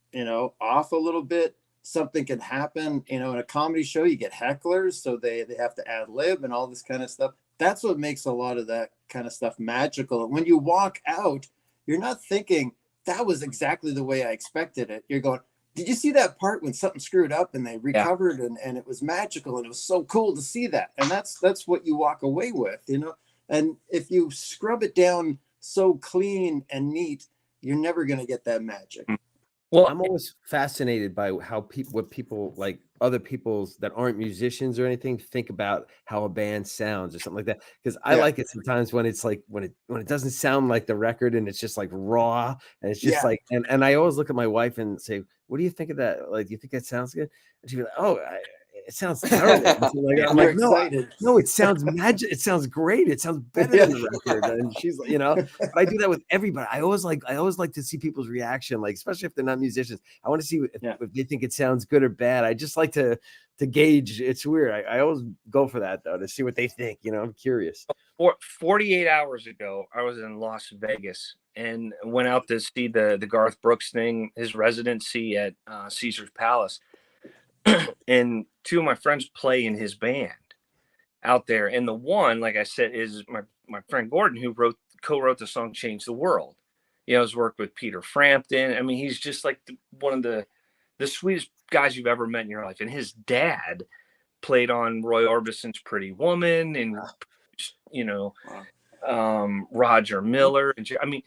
off a little bit. Something can happen. In a comedy show, you get hecklers, so they have to ad lib and all this kind of stuff. That's what makes a lot of that kind of stuff magical. And when you walk out, you're not thinking that was exactly the way I expected it. You're going, did you see that part when something screwed up and they recovered and it was magical and it was so cool to see that? And that's what you walk away with, And if you scrub it down so clean and neat, you're never going to get that magic. Well, I'm always fascinated by what people like other people's that aren't musicians or anything think about how a band sounds or something like that. Because I like it sometimes when it's like when it doesn't sound like the record and it's just like raw and it's just like and I always look at my wife and say, "What do you think of that? Like, do you think that sounds good?" And she'd be like, "Oh, it sounds terrible." I'm like, no, it sounds magic. It sounds great. It sounds better than the record. And she's like, but I do that with everybody. I always like to see people's reaction, like especially if they're not musicians. I want to see if they think it sounds good or bad. I just like to gauge. It's weird. I always go for that though, to see what they think. I'm curious. 48 hours ago, I was in Las Vegas and went out to see the Garth Brooks thing, his residency at Caesar's Palace. And 2 of my friends play in his band out there. And the one, like I said, is my friend Gordon, who co-wrote the song Change the World. He's worked with Peter Frampton. I mean, he's just like one of the sweetest guys you've ever met in your life. And his dad played on Roy Orbison's Pretty Woman and, Roger Miller. And I mean,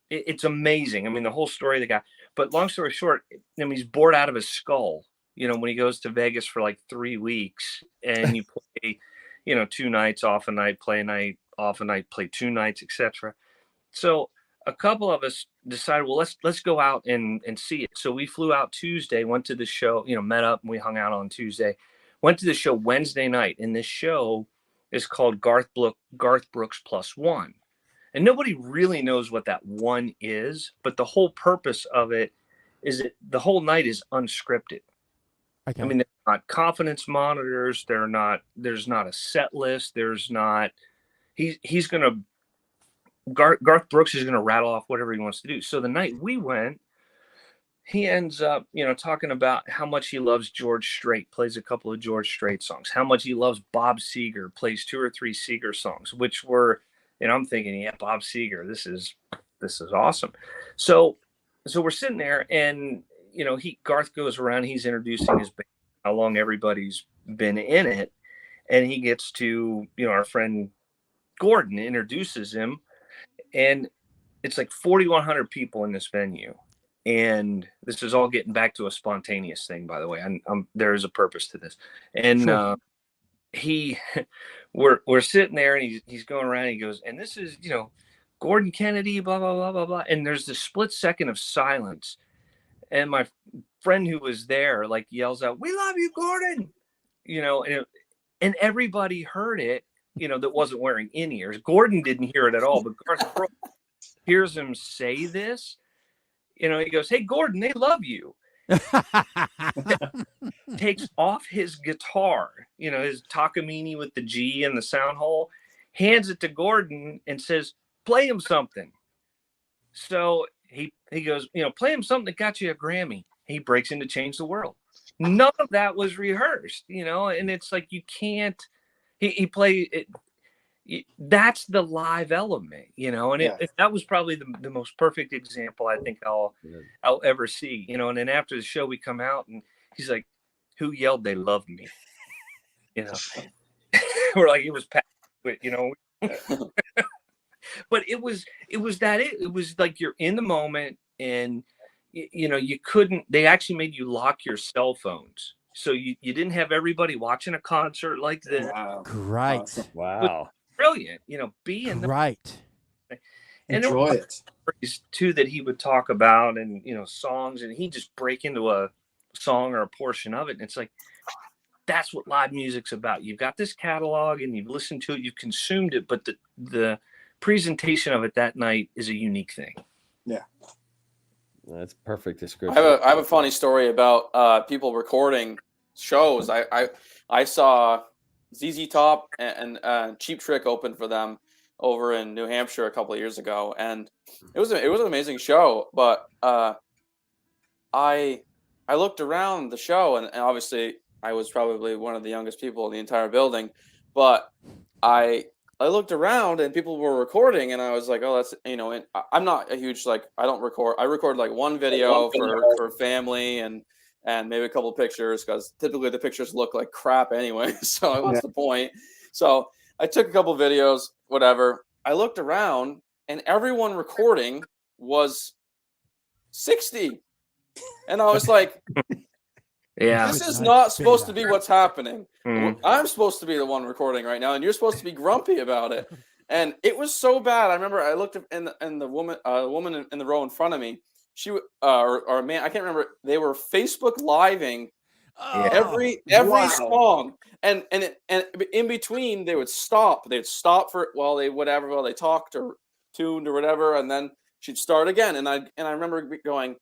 it's amazing. I mean, the whole story of the guy. But long story short, he's bored out of his skull, when he goes to Vegas for like 3 weeks and you play, 2 nights, off a night, play a night, off a night, play 2 nights, etc. So a couple of us decided, well, let's go out and see it. So we flew out Tuesday, went to the show, met up and we hung out on Tuesday, went to the show Wednesday night. And this show is called Garth Brooks Plus One. And nobody really knows what that one is, but the whole purpose of it is that the whole night is unscripted. Okay. I mean, there's not confidence monitors. There's not a set list. There's not. He's gonna. Garth Brooks is gonna rattle off whatever he wants to do. So the night we went, he ends up, talking about how much he loves George Strait, plays a couple of George Strait songs, how much he loves Bob Seger, plays 2 or 3 Seger songs, which were, I'm thinking, yeah, Bob Seger, this is awesome. So we're sitting there, and Garth goes around, he's introducing his band, how long everybody's been in it, and he gets to, our friend Gordon introduces him, and it's like 4,100 people in this venue. And this is all getting back to a spontaneous thing, by the way. There is a purpose to this. And Sure. we're sitting there, and he's going around, and he goes, and this is, Gordon Kennedy, blah, blah, blah, blah, blah. And there's this split second of silence. And my friend who was there, like, yells out, "We love you, Gordon." And everybody heard it, that wasn't wearing in-ears. Gordon didn't hear it at all, but Garth Brooks hears him say this. He goes, "Hey, Gordon, they love you." Takes off his guitar, his Takamine with the G and the sound hole, hands it to Gordon and says, "Play him something." So he goes, "Play him something that got you a Grammy." He breaks into Change the World. None of that was rehearsed, and it's like, you can't, he played it. That's the live element, and that was probably the most perfect example I think I'll ever see, and then after the show we come out, and he's like, "Who yelled they loved me?" We're like, it was Pat, but but it was like, you're in the moment, and you couldn't, they actually made you lock your cell phones, so you didn't have everybody watching a concert like this. Wow. Great. Awesome. Wow. Brilliant, be in the Right. And there Enjoy were it. stories too that he would talk about, and songs, and he'd just break into a song or a portion of it, and it's like, that's what live music's about. You've got this catalog, and you've listened to it, you've consumed it, but the presentation of it that night is a unique thing. Yeah. That's a perfect description. I have a funny story about people recording shows. I saw ZZ Top and Cheap Trick open for them over in New Hampshire a couple of years ago, and it was an amazing show. But I looked around the show, and obviously I was probably one of the youngest people in the entire building, but I looked around, and people were recording, and I was like, oh, that's, and I'm not a huge, I don't record. I record like one video for family and maybe a couple of pictures, because typically the pictures look like crap anyway. So what's the point? So I took a couple of videos, whatever. I looked around, and everyone recording was 60. And I was like, yeah, this is not supposed to be what's happening. I'm supposed to be the one recording right now, and you're supposed to be grumpy about it. And it was so bad. I remember I looked at the woman in the row in front of me. She or man, I can't remember. They were Facebook living every song, and in between they would stop. They'd stop for while they talked or tuned or whatever, and then she'd start again. And I remember going,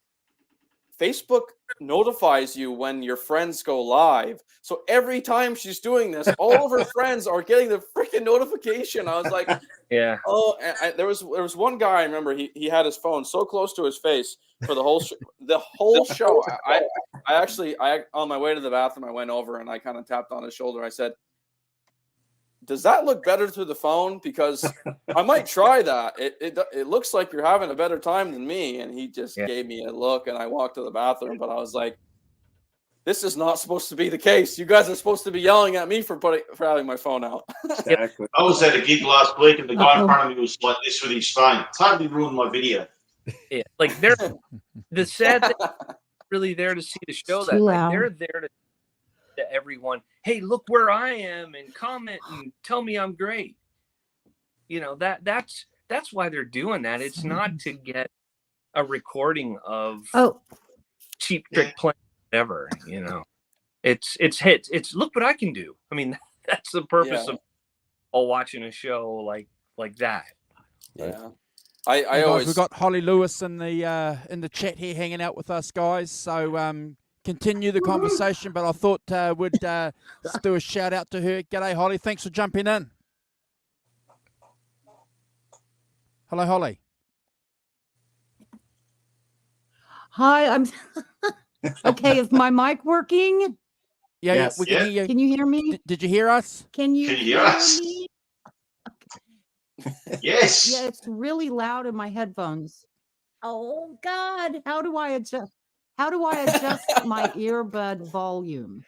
Facebook notifies you when your friends go live. So every time she's doing this, all of her friends are getting the freaking notification. I was like, yeah. Oh, and there was one guy, I remember he had his phone so close to his face for the whole show. I actually on my way to the bathroom, I went over and I kind of tapped on his shoulder. I said, "Does that look better through the phone? Because I might try that. It looks like you're having a better time than me." And he just gave me a look, and I walked to the bathroom. But I was like, this is not supposed to be the case. You guys are supposed to be yelling at me for having my phone out. Exactly. I was at a gig last week, and the guy in front of me was like this with his phone. Totally ruined my video. Yeah, like they're the sad thing, really there to see the show that night. They're there to everyone, hey, look where I am, and comment and tell me I'm great. That's why they're doing that. It's not to get a recording of Cheap Trick playing whatever. It's hits. It's look what I can do. I mean, that's the purpose of all watching a show like that. Yeah. Hey guys, we've got Holly Lewis in the chat here hanging out with us, guys. So continue the conversation, but I thought we'd do a shout out to her. G'day, Holly. Thanks for jumping in. Hello, Holly. Hi, I'm okay. Is my mic working? Yeah, Yes. we can Yeah. hear you. Can you hear me? Did you hear us? Can you Can you hear us? me? Yes. Yeah, it's really loud in my headphones. Oh God, how do I adjust? How do I adjust my earbud volume?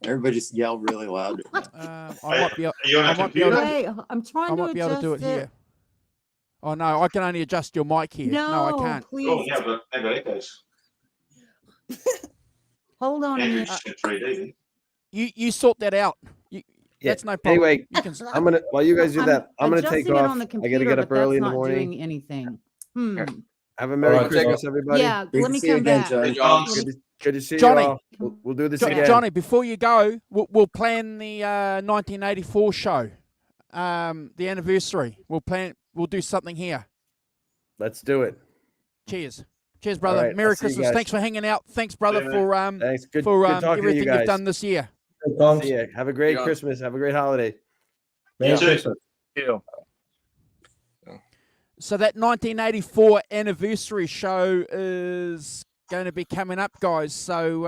Everybody just yell really loud. I might be. Are you on a I might be able computer? to, Wait, I'm trying I to might be able to do it adjust here. Oh no, I can only adjust your mic here. No, I can't. Oh, please. yeah, but they've got echoes. Hold on a Andrew minute. just went 3D. You sort that out. Yeah. That's no problem. Anyway, You can. I'm gonna while you guys do that, I'm gonna take adjusting it off. on the I computer, gotta get up but that's early in the not morning. doing anything. Have a Merry All right, Christmas, John. everybody. Yeah, Great let to me see you come again, back. John. Hey, John. Good to see Johnny. you all. We'll do this again. Johnny, before you go, we'll plan the 1984 show, the anniversary. We'll do something here. Let's do it. Cheers. Cheers, brother. right, Merry I'll see you Christmas. guys. Thanks for hanging out. Thanks, brother, Yeah. for Thanks. Good for talking to you everything guys. you've done this year. See ya. Have a great John. Christmas. Have a great holiday. Merry You too. Christmas. You. So that 1984 anniversary show is going to be coming up, guys. So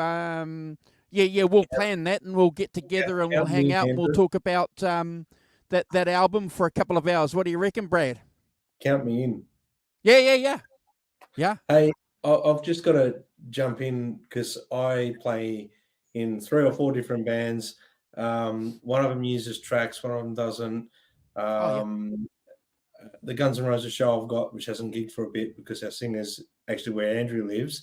yeah, we'll plan that and we'll get together and we'll hang out and we'll talk about that album for a couple of hours. What do you reckon, Brad? Count me in. Yeah. Hey, I've just got to jump in because I play in 3 or 4 different bands. One of them uses tracks, one of them doesn't. The Guns N' Roses show I've got, which hasn't gigged for a bit because our singer's actually where Andrew lives,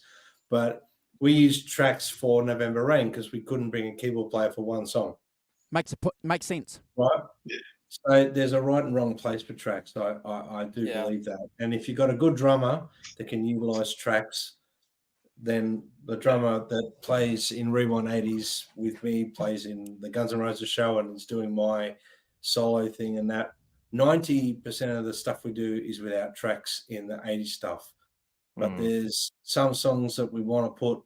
but we used tracks for November Rain because we couldn't bring a keyboard player for one song. Makes sense. Right? So there's a right and wrong place for tracks. I do believe that. And if you've got a good drummer that can utilize tracks, then the drummer that plays in Rewind 80s with me plays in the Guns N' Roses show and is doing my solo thing, and that 90% of the stuff we do is without tracks in the 80s stuff. But there's some songs that we want to put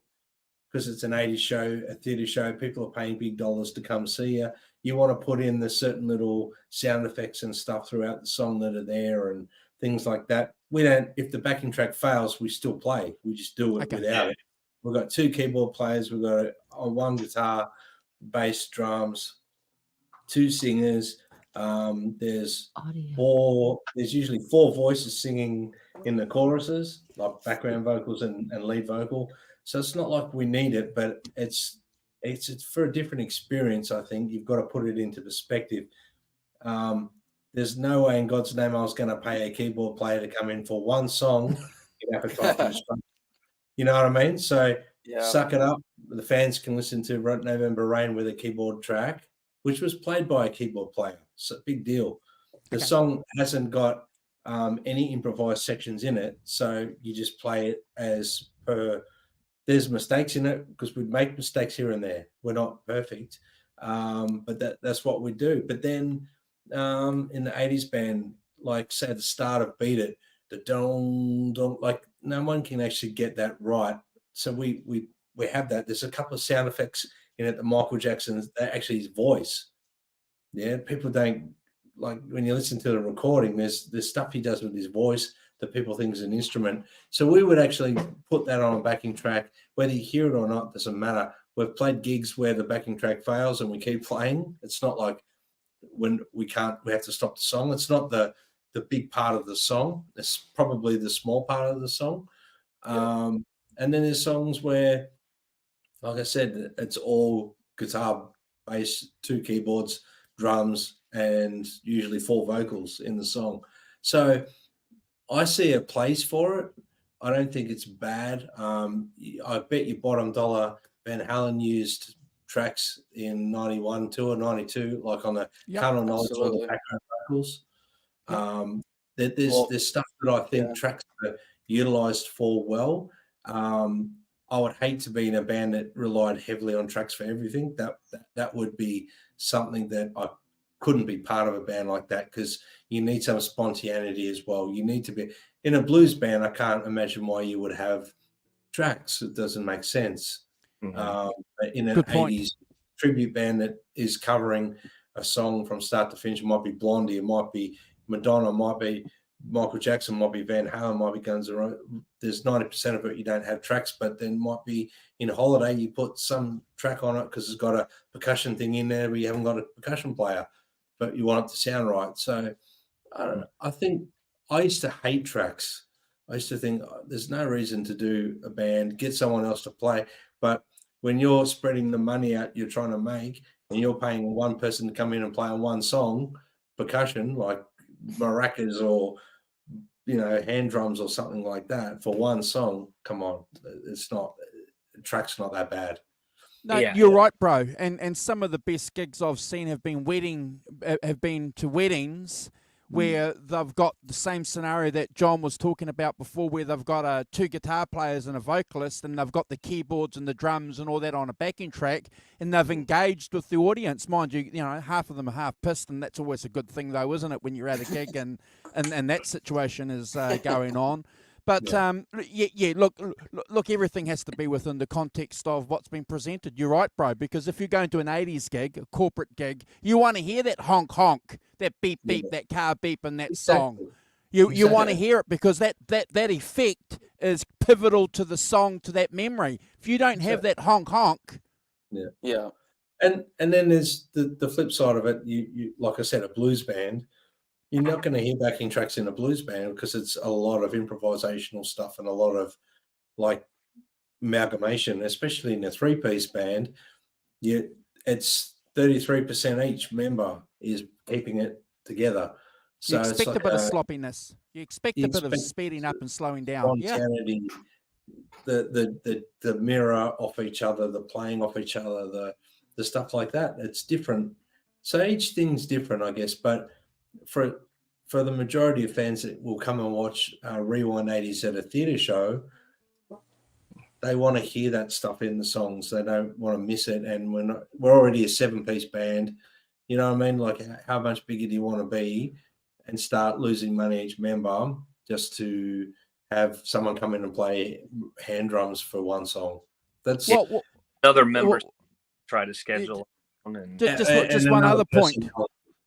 because it's an 80s show, a theatre show, people are paying big dollars to come see you. You want to put in the certain little sound effects and stuff throughout the song that are there and things like that. We don't, if the backing track fails, we still play. We just do it without it. We've got 2 keyboard players. We've got one guitar, bass, drums, 2 singers. There's usually 4 voices singing in the choruses, like background vocals and lead vocal. So it's not like we need it, but it's for a different experience. I think you've got to put it into perspective. There's no way in God's name I was going to pay a keyboard player to come in for one song in Appetite for Destruction. You know what I mean? So suck it up. The fans can listen to November Rain with a keyboard track, which was played by a keyboard player. So big deal. The song hasn't got any improvised sections in it, so you just play it as per. There's mistakes in it because we make mistakes here and there. We're not perfect, but that's what we do. But then in the 80s band, like say at the start of Beat It, the dong, like no one can actually get that right. So we have that. There's a couple of sound effects in it that Michael Jackson, actually his voice. Yeah, people don't like when you listen to the recording, there's stuff he does with his voice that people think is an instrument. So we would actually put that on a backing track, whether you hear it or not, doesn't matter. We've played gigs where the backing track fails and we keep playing. It's not like when we have to stop the song. It's not the big part of the song. It's probably the small part of the song. And then there's songs where, like I said, it's all guitar, bass, 2 keyboards, drums, and usually 4 vocals in the song. So I see a place for it. I don't think it's bad. I bet you bottom dollar Van Halen used tracks in 91 or 92, like on the Carnal Knowledge or the background vocals. There's stuff that I think tracks are utilized for well. I would hate to be in a band that relied heavily on tracks for everything. That would be something that I couldn't be part of a band like that because you need some spontaneity as well. You need to be in a blues band. I can't imagine why you would have tracks. It doesn't make sense. in an Good point. 80s tribute band that is covering a song from start to finish. It might be Blondie, it might be Madonna, it might be Michael Jackson, might be Van Halen, might be Guns N' Roses. There's 90% of it you don't have tracks, but then might be in a Holiday you put some track on it because it's got a percussion thing in there, but you haven't got a percussion player, but you want it to sound right. So I don't know. I think I used to hate tracks. I used to think there's no reason to do a band, get someone else to play. But when you're spreading the money out you're trying to make and you're paying one person to come in and play on one song, percussion, like maracas or, hand drums or something like that for one song, come on, track's not that bad. No, you're right, bro. And some of the best gigs I've seen have been to weddings where they've got the same scenario that John was talking about before, where they've got two guitar players and a vocalist, and they've got the keyboards and the drums and all that on a backing track, and they've engaged with the audience. Mind you, half of them are half pissed, and that's always a good thing, though, isn't it, when you're at a gig and that situation is going on. But look, everything has to be within the context of what's been presented. You're right, bro, because if you're going to an 80s gig, a corporate gig, you want to hear that honk honk, that beep beep, that car beep in that song. You want to hear it because that effect is pivotal to the song, to that memory. If you don't have that honk honk, yeah. And then there's the flip side of it. You like I said, a blues band. You're not going to hear backing tracks in a blues band because it's a lot of improvisational stuff and a lot of like amalgamation, especially in a 3-piece band. It's 33% each member is keeping it together. So you expect it's like a bit of sloppiness. You expect a bit of speeding up and slowing down. Spontaneity, the mirror off each other, the playing off each other, the stuff like that. It's different. So each thing's different, I guess, but for the majority of fans that will come and watch Rewind 80s at a theatre show, they want to hear that stuff in the songs. They don't want to miss it. And we're already a 7-piece band. You know what I mean? Like, how much bigger do you want to be and start losing money each member just to have someone come in and play hand drums for one song? That's other members try to schedule. Just one other point.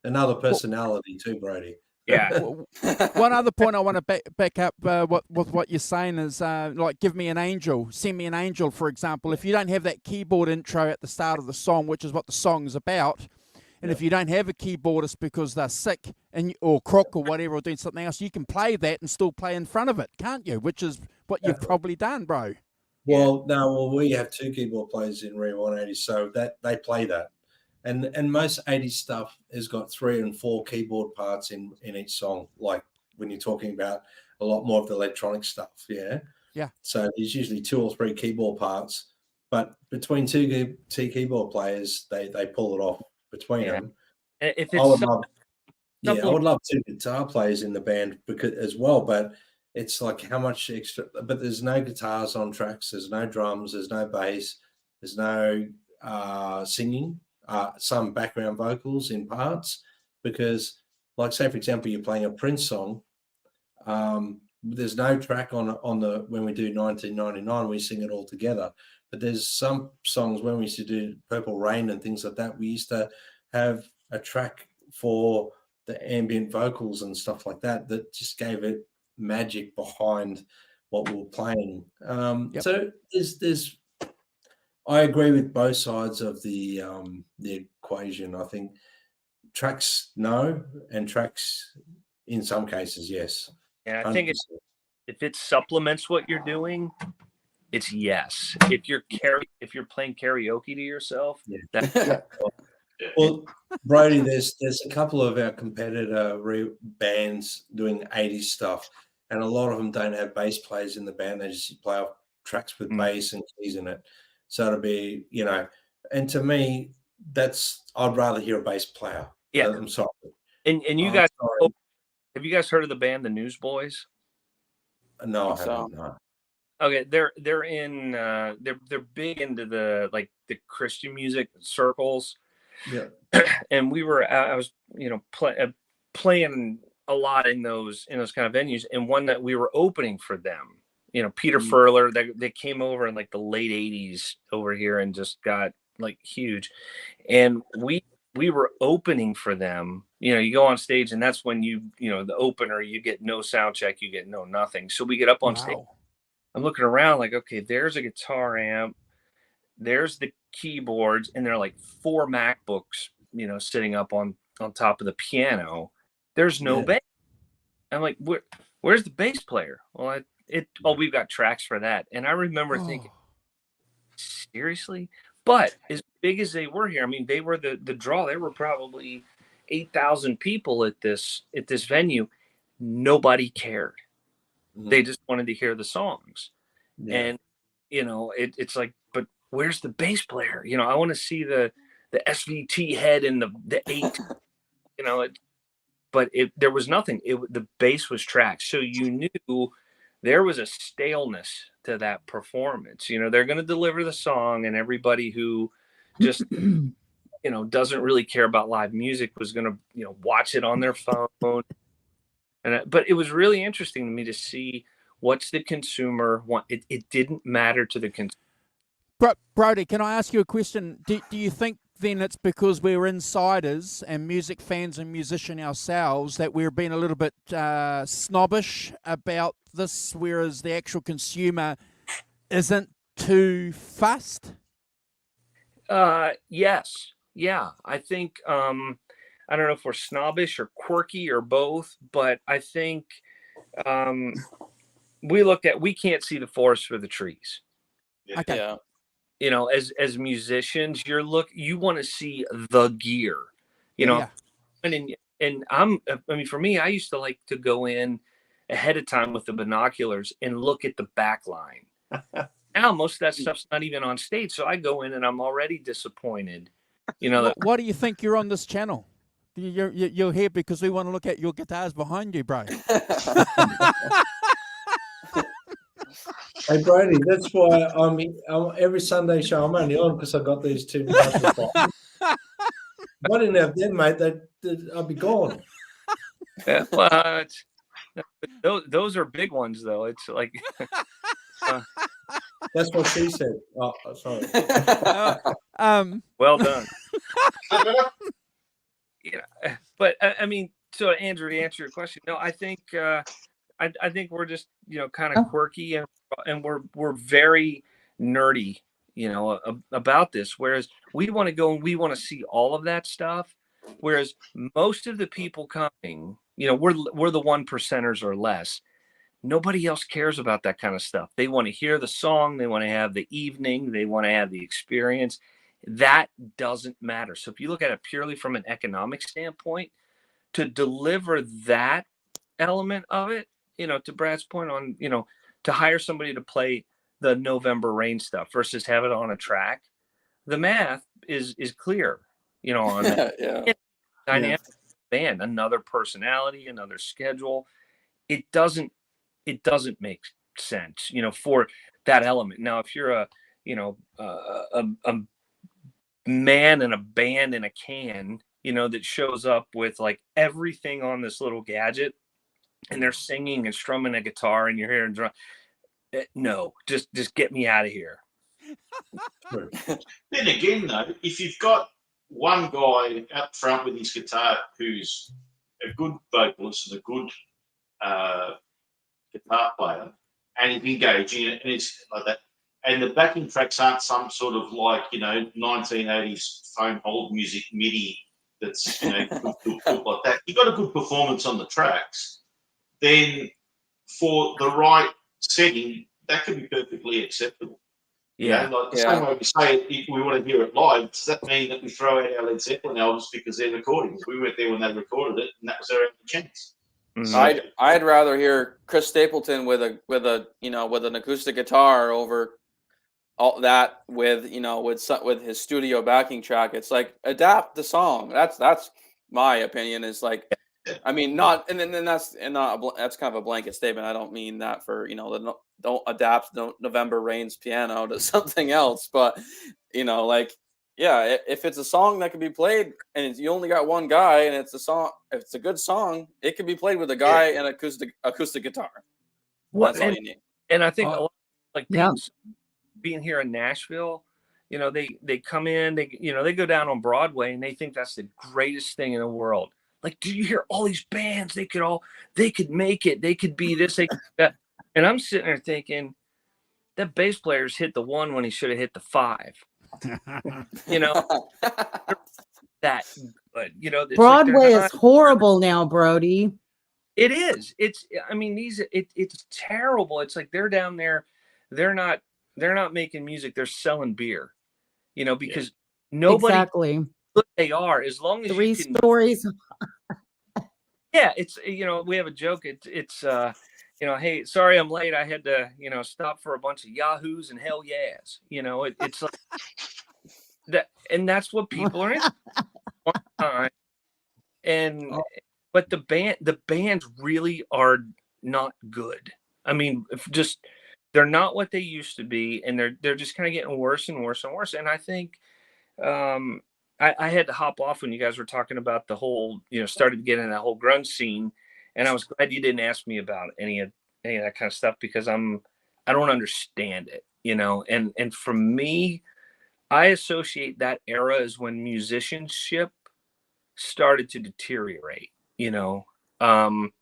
Another personality too, Brody. Yeah. One other point I want to back up what you're saying is like, give me an angel, send me an angel, for example. If you don't have that keyboard intro at the start of the song, which is what the song's about, and if you don't have a keyboardist because they're sick or crook or whatever, or doing something else, you can play that and still play in front of it, can't you? Which is what you've probably done, bro. Well, we have 2 keyboard players in Rewind 80s, so that they play that. And most 80s stuff has got 3 and 4 keyboard parts in each song, like when you're talking about a lot more of the electronic stuff, yeah? Yeah. So there's usually 2 or 3 keyboard parts, but between two keyboard players, they pull it off between them. If I would love 2 guitar players in the band as well, but it's like how much extra, but there's no guitars on tracks, there's no drums, there's no bass, there's no singing. Some background vocals in parts, because like, say for example, you're playing a Prince song, there's no track on the when we do 1999, we sing it all together, but there's some songs when we used to do Purple Rain and things like that, we used to have a track for the ambient vocals and stuff like that just gave it magic behind what we were playing. So there's I agree with both sides of the equation. I think tracks, no, and tracks in some cases, yes. Yeah, I think if it supplements what you're doing, it's yes. If you're playing karaoke to yourself, Well, Brody, there's a couple of our competitor bands doing 80s stuff, and a lot of them don't have bass players in the band. They just play off tracks with bass and keys in it. So it'll be, and to me, I'd rather hear a bass player. Yeah. I'm sorry. And you guys, have you guys heard of the band The Newsboys? No, I haven't. No. Okay, they're in they're big into the Christian music circles. Yeah. And I was playing a lot in those kind of venues, and one that we were opening for them, Peter Furler, they came over in like the late 80s over here and just got like huge. And we were opening for them. You go on stage and that's when the opener, you get no sound check, you get no nothing. So we get up on stage. I'm looking around like, okay, there's a guitar amp, there's the keyboards, and there are like 4 MacBooks, sitting up on top of the piano. There's no bass. I'm like, where's the bass player? Well, we've got tracks for that. And I remember thinking, seriously? But as big as they were here, I mean, they were the draw. There were probably 8,000 people at this venue. Nobody cared. They just wanted to hear the songs. And it's like, but where's the bass player? I want to see the SVT head and the 8. But there was nothing. The bass was tracked, so you knew there was a staleness to that performance. They're going to deliver the song, and everybody who just doesn't really care about live music was going to watch it on their phone. But it was really interesting to me to see what's the consumer want. It didn't matter to the consumer. Brody, can I ask you a question? Do you think then it's because we're insiders and music fans and musician ourselves that we're being a little bit snobbish about this, whereas the actual consumer isn't too fussed? Yes. Yeah. I think, I don't know if we're snobbish or quirky or both, but I think we can't see the forest for the trees. Okay. Yeah. As musicians, you want to see the gear, and for me, I used to like to go in ahead of time with the binoculars and look at the back line. Now, most of that stuff's not even on stage. So I go in and I'm already disappointed. Why do you think you're on this channel? You're here because we want to look at your guitars behind you, bro. Hey Brody, that's why I'm every Sunday show. I'm only on because I got these 2 microphones. If I didn't have them, mate, I'd be gone. Yeah, well, those are big ones, though. It's like that's what she said. Oh, sorry. Well done. But I mean, so Andrew, to answer your question, no, I think I think we're just kind of quirky and we're very nerdy, about this. Whereas we want to go and we want to see all of that stuff. Whereas most of the people coming, we're the 1%ers or less. Nobody else cares about that kind of stuff. They want to hear the song. They want to have the evening. They want to have the experience. That doesn't matter. So if you look at it purely from an economic standpoint, to deliver that element of it, to Brad's point on, to hire somebody to play the November Rain stuff versus have it on a track, the math is clear, on that. Dynamic band, another personality, another schedule. It doesn't make sense, for that element. Now, if you're a man in a band in a can, that shows up with like everything on this little gadget, and they're singing and strumming a guitar, and you're hearing drum. No, just get me out of here. Then again, though, if you've got one guy up front with his guitar who's a good vocalist and a good guitar player, and he's engaging and it's like that, and the backing tracks aren't some sort of like 1980s phone hold music MIDI that's good like that. You got a good performance on the tracks, then for the right setting, that could be perfectly acceptable. Like the same way we say if we want to hear it live, does that mean that we throw out our Led Zeppelin albums because they're recordings? We weren't there when they recorded it, and that was our only chance. Mm-hmm. I'd rather hear Chris Stapleton with an acoustic guitar over all that with his studio backing track. It's like, adapt the song. That's my opinion. Is like, I mean, not and then that's kind of a blanket statement. I don't mean that for don't adapt November Rain's piano to something else, but if it's a song that can be played and you only got one guy and it's a song, if it's a good song, it can be played with a guy and acoustic guitar. That's all you need. And I think a lot, like Yeah. being here in Nashville, you know, they come in, they go down on Broadway and they think that's the greatest thing in the world. Like, do you hear all these bands? They could make it. They could be this, they could be that. And I'm sitting there thinking, that bass player's hit the 1 when he should have hit the 5. You know, that good. You know, it's like Broadway they're is not, horrible now, Brody. it is. I mean, it's terrible. It's like they're down there, they're not making music, they're selling beer. You know, because nobody Exactly. what they are, as long as 3 you can. stories. Yeah, it's, you know, we have a joke. It's you know, hey, sorry I'm late. I had to, you know, stop for a bunch of yahoos and hell yes. You know, it's like that, and that's what people are in one time. And but the bands really are not good. I mean, they're not what they used to be, and they're just kind of getting worse and worse and worse. And I think I had to hop off when you guys were talking about the whole, you know, started getting that whole grunge scene, and I was glad you didn't ask me about any of that kind of stuff, because I don't understand it, you know. And for me, I associate that era as when musicianship started to deteriorate, you know. And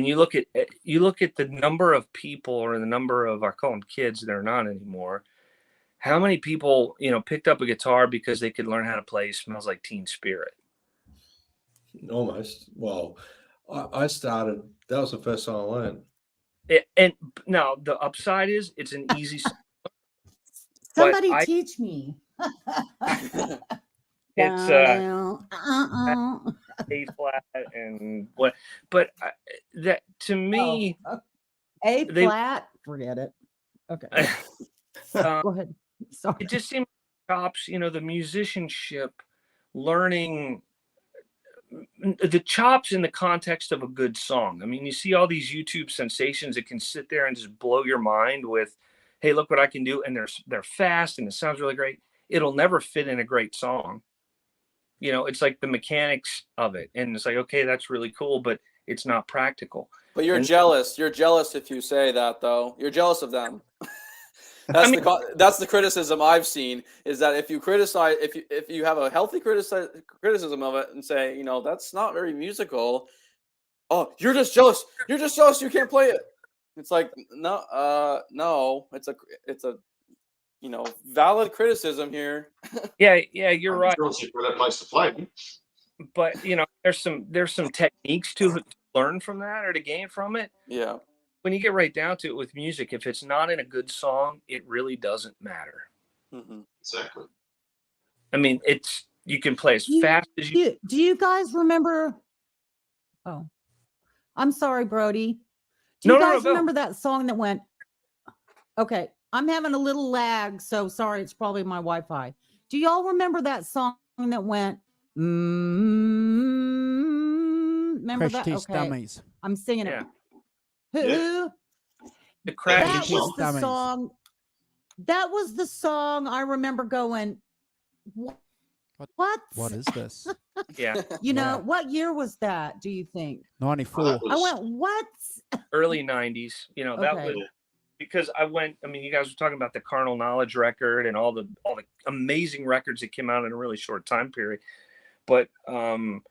you look at the number of people, or the number of, I call them kids, they're not anymore. How many people, you know, picked up a guitar because they could learn how to play Smells Like Teen Spirit? Almost. Well, I started. That was the first song I learned. And now the upside is it's an easy song. Somebody I- teach me. It's A flat and what, but that to me, A they- flat. Forget it. Okay. Go ahead. Sorry. it just seems chops, you know, the musicianship, learning the chops in the context of a good song. I mean, you see all these YouTube sensations that can sit there and just blow your mind with, hey, look what I can do, and they're fast and it sounds really great. It'll never fit in a great song. You know, it's like the mechanics of it, and it's like, okay, that's really cool, but it's not practical. But you're And- jealous. You're jealous if you say that, though. You're jealous of them. That's the criticism I've seen, is that if you criticize, if you have a healthy criticism of it and say, you know, that's not very musical. Oh, you're just jealous. You're just jealous. You can't play it. It's like, no. It's a you know, valid criticism here. Yeah, you're right. Girls should for that place to play. But you know, there's some techniques to learn from that, or to gain from it. Yeah. When you get right down to it with music, if it's not in a good song, it really doesn't matter. Mm-hmm. Exactly. I mean, you can play as Do you- fast as you. Do you guys remember? Oh, I'm sorry, Brody. Do you No, guys go. remember that song that went? Okay, I'm having a little lag, so sorry. It's probably my Wi-Fi. Do y'all remember that song that went? Remember Crash that? Test Okay, Dummies. I'm singing Yeah. it. Who? The Crash That Test was the Dummies. song. That was the song I remember going. What? What is this? Yeah. You know, Yeah. what year was that, do you think? 94. I went, what? Early 90s. You know, that Okay. was because I mean, you guys were talking about the Carnal Knowledge record and all the amazing records that came out in a really short time period. But and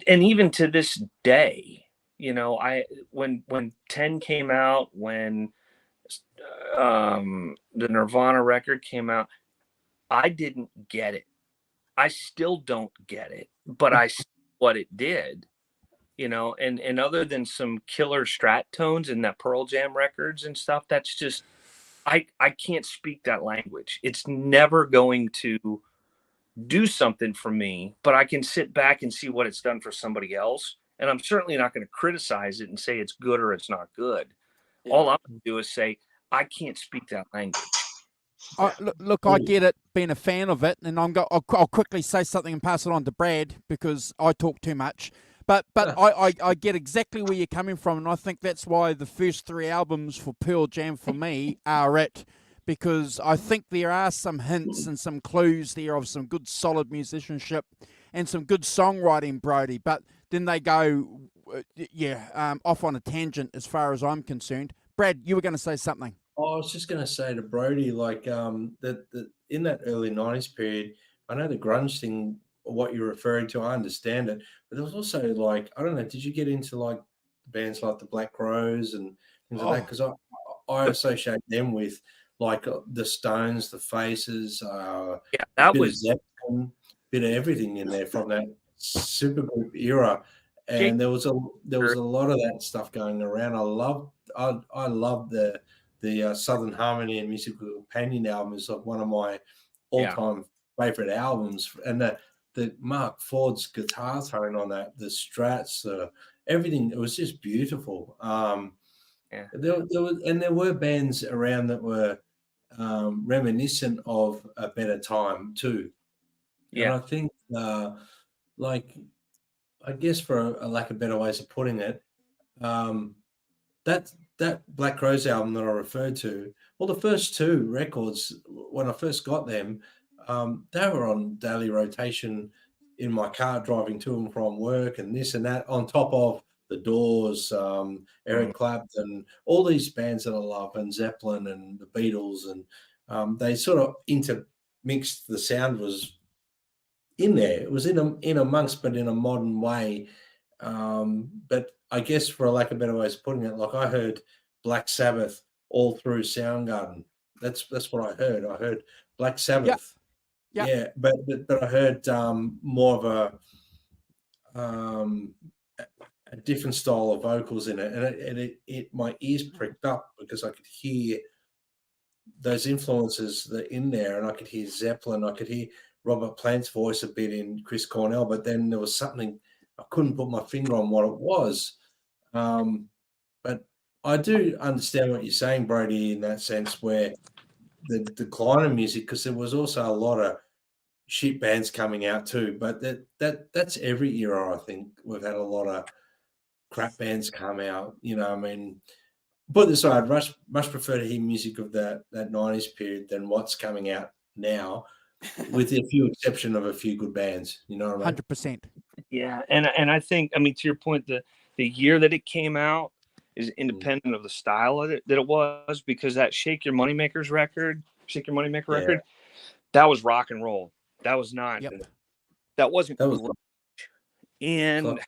even to this day, you know, when 10 came out, when the Nirvana record came out, I didn't get it. I still don't get it, but I see what it did, you know, and other than some killer Strat tones in that Pearl Jam records and stuff, that's just, I can't speak that language. It's never going to do something for me, but I can sit back and see what it's done for somebody else. And I'm certainly not going to criticize it and say it's good or it's not good. Yeah. All I'm going to do is say, I can't speak that language. Look, I get it, being a fan of it, and I'll quickly say something and pass it on to Brad because I talk too much. But I get exactly where you're coming from, and I think that's why the first 3 albums for Pearl Jam for me are it, because I think there are some hints and some clues there of some good solid musicianship and some good songwriting, Brody. But then they go off on a tangent as far as I'm concerned. Brad, you were going to say something. Oh, I was just going to say to Brody, like that in that early '90s period, I know the grunge thing, what you're referring to, I understand it, but there was also like, I don't know, did you get into like bands like the Black Rose and things like that? Because I associate them with like the Stones, the Faces, that bit was of Zeppelin, bit of everything in there from that supergroup era, and there was a lot of that stuff going around. I love the Southern Harmony and Musical Companion album is like one of my all-time favorite albums, and the Mark Ford's guitar tone on that, the Strats, everything, it was just beautiful. There were bands around that were reminiscent of a better time too. And I think like, I guess for a lack of better ways of putting it, that Black Rose album that I referred to, well, the first two records, when I first got them, they were on daily rotation in my car driving to and from work and this and that, on top of the Doors, Eric Clapton, all these bands that I love, and Zeppelin and the Beatles, and they sort of intermixed. The sound was in there. It was in amongst, but in a modern way. But I guess for a lack of better ways of putting it, like I heard Black Sabbath all through Soundgarden. That's what I heard. I heard Black Sabbath. Yeah, but I heard more of a different style of vocals in it, and it my ears pricked up because I could hear those influences that in there, and I could hear Zeppelin, I could hear Robert Plant's voice a bit in Chris Cornell, but then there was something I couldn't put my finger on what it was. But I do understand what you're saying, Brody, in that sense, where the decline of music, because there was also a lot of shit bands coming out too. But that's every era. I think we've had a lot of crap bands come out. You know, I mean, put this way, I'd much prefer to hear music of that 90s period than what's coming out now, with a few exception of a few good bands. You know what I mean? 100%. Yeah, and I think, I mean, to your point, the year that it came out is independent of the style of it that it was, because that Shake Your Moneymaker record, that was rock and roll. That was not. That wasn't. That was. And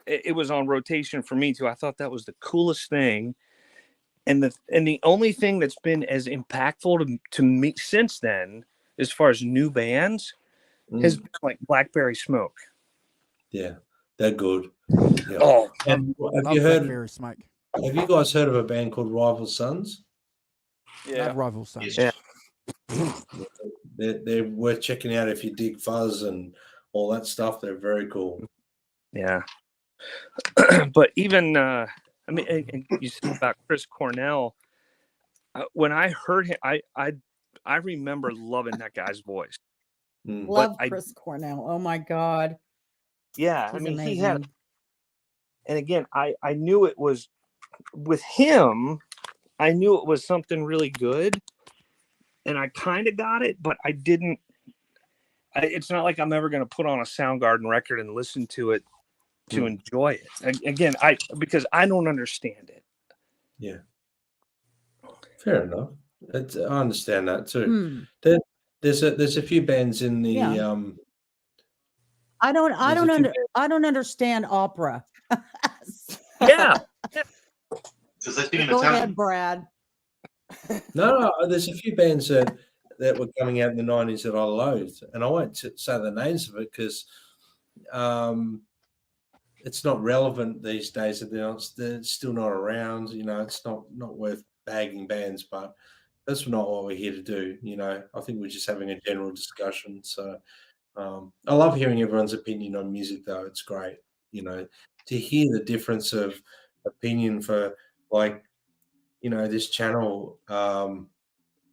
it was on rotation for me too. I thought that was the coolest thing, and the only thing that's been as impactful to me since then, as far as new bands, has been like Blackberry Smoke. Yeah, they're good. Yeah. Oh, and have you guys heard of a band called Rival Sons? Yeah, Rival Sons. Yeah. They're worth checking out if you dig fuzz and all that stuff. They're very cool. Yeah. But even I mean, and you said about Chris Cornell. When I heard him, I remember loving that guy's voice. Love Chris Cornell. Oh my God. Yeah, He's I mean, amazing. he had, and again, I knew it was with him. I knew it was something really good, and I kind of got it, but I didn't. It's not like I'm ever going to put on a Soundgarden record and listen to it to enjoy it. Again, because I don't understand it. Yeah, fair enough. I understand that too. There's a few bands in the. Yeah. I don't understand opera. Yeah. Go ahead, Brad. No, there's a few bands that were coming out in the 90s that I loathed, and I won't say the names of it because it's not relevant these days. They're still not around. You know, it's not worth bagging bands, but that's not what we're here to do. You know, I think we're just having a general discussion. So I love hearing everyone's opinion on music, though. It's great, you know, to hear the difference of opinion for, like, you know, this channel.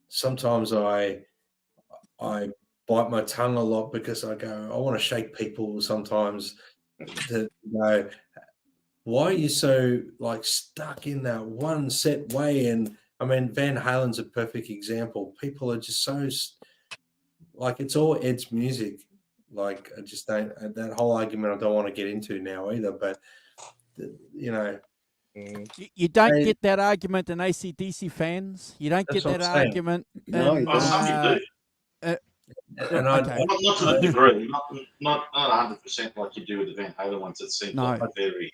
Sometimes I bite my tongue a lot because I go, I want to shake people sometimes to go, why are you so like stuck in that one set way? And I mean, Van Halen's a perfect example. People are just so like, it's all Ed's music. Like, I just don't, that whole argument I don't want to get into now either, but, you know. You don't get that argument in AC/DC fans. You don't That's get what that I'm saying. argument. No, in, you don't. Some you do. And okay. Not to the degree, not 100% like you do with the Van Halen ones. It seems like very.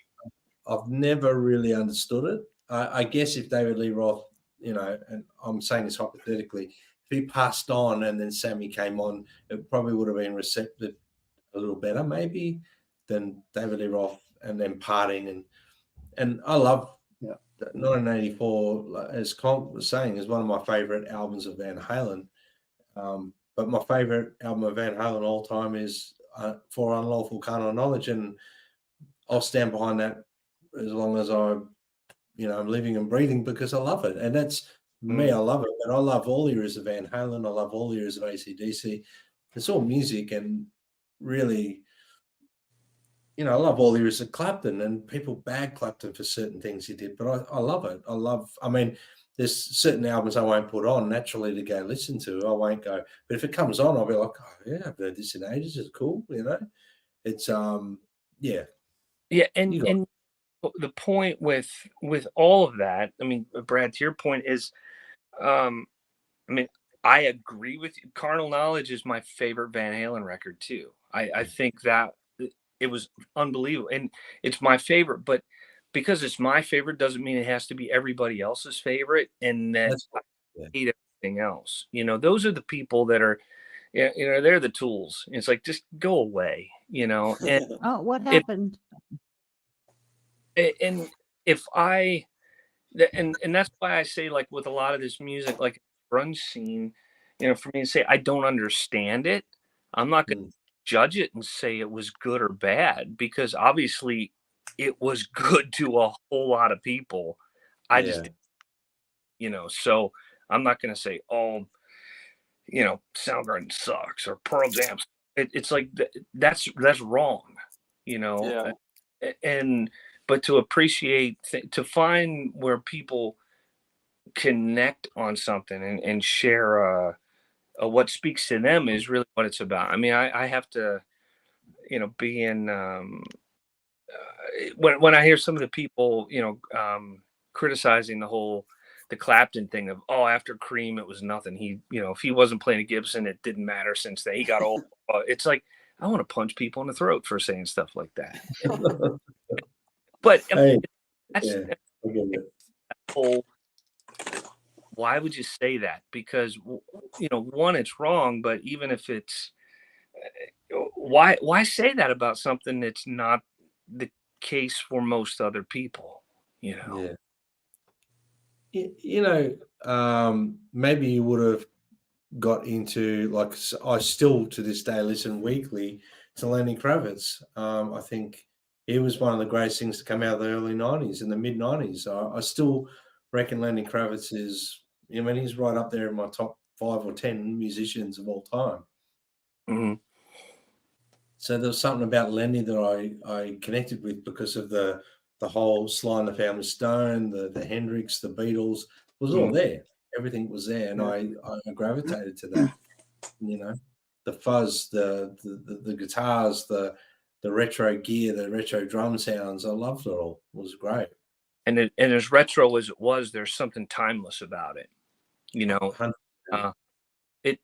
I've never really understood it. I guess if David Lee Roth, you know, and I'm saying this hypothetically, if he passed on and then Sammy came on, it probably would have been received a little better maybe than David Lee Roth and then parting. And I love 1984, as Conk was saying, is one of my favorite albums of Van Halen. But my favorite album of Van Halen all time is For Unlawful Carnal Knowledge, and I'll stand behind that as long as I'm living and breathing, because I love it. And that's me, I love it. But I love all eras of Van Halen. I love all eras of AC/DC. It's all music, and really, I love all eras of Clapton, and people bag Clapton for certain things he did, but I love it. I mean, there's certain albums I won't put on naturally to go listen to. I won't go, but if it comes on, I'll be like, oh yeah, I've heard this in ages. It's cool, It's yeah. Yeah, and the point with all of that, I mean, Brad, to your point is, I mean, I agree with you. Carnal Knowledge is my favorite Van Halen record too. I think that it was unbelievable, and it's my favorite, but because it's my favorite doesn't mean it has to be everybody else's favorite, and that I hate everything else. Those are the people that are, they're the tools. It's like, just go away, And Oh, what happened? and that's why I say, like, with a lot of this music, like grunge scene, for me to say I don't understand it, I'm not going to judge it and say it was good or bad, because obviously it was good to a whole lot of people. I just, so I'm not going to say, oh, Soundgarden sucks or Pearl Jam. It's like, that's wrong, Yeah. But to appreciate, to find where people connect on something and share what speaks to them is really what it's about. I mean, I have to, be in, when I hear some of the people, criticizing the Clapton thing of, oh, after Cream, it was nothing. He, if he wasn't playing a Gibson, it didn't matter since then. He got old. It's like, I want to punch people in the throat for saying stuff like that. But that's whole. Why would you say that? Because one, it's wrong. But even if it's, why say that about something that's not the case for most other people? Yeah. Maybe you would have got into, like, I still to this day listen weekly to Lenny Kravitz. I think he was one of the greatest things to come out of the early 90s and the mid 90s. I still reckon Lenny Kravitz is, he's right up there in my top 5 or 10 musicians of all time. Mm-hmm. So there was something about Lenny that I connected with because of the whole Sly and the Family Stone, the Hendrix, the Beatles. It was all there. Everything was there, and I gravitated to that. The fuzz, the guitars, the retro gear, the retro drum sounds. I loved it all. It was great. And as retro as it was, there's something timeless about it.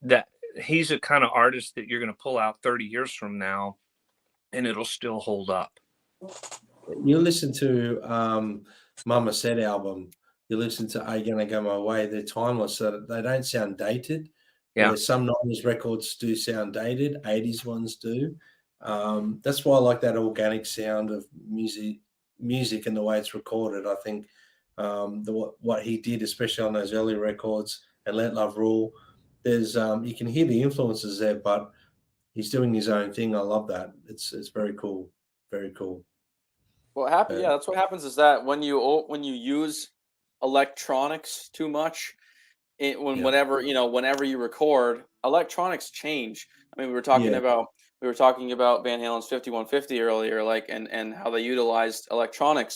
That he's a kind of artist that you're going to pull out 30 years from now, and it'll still hold up. You listen to Mama Said album. You listen to Are You Gonna Go My Way? They're timeless. So they don't sound dated. Yeah. Some 90s records do sound dated. 80s ones do. That's why I like that organic sound of music and the way it's recorded. I think what he did, especially on those early records and Let Love Rule, there's you can hear the influences there, but he's doing his own thing. I love that. It's very cool. Very cool. What happens? Yeah, that's what happens. Is that when you use electronics too much, whenever you record, electronics change. I mean, we were talking about Van Halen's 5150 earlier, like, and how they utilized electronic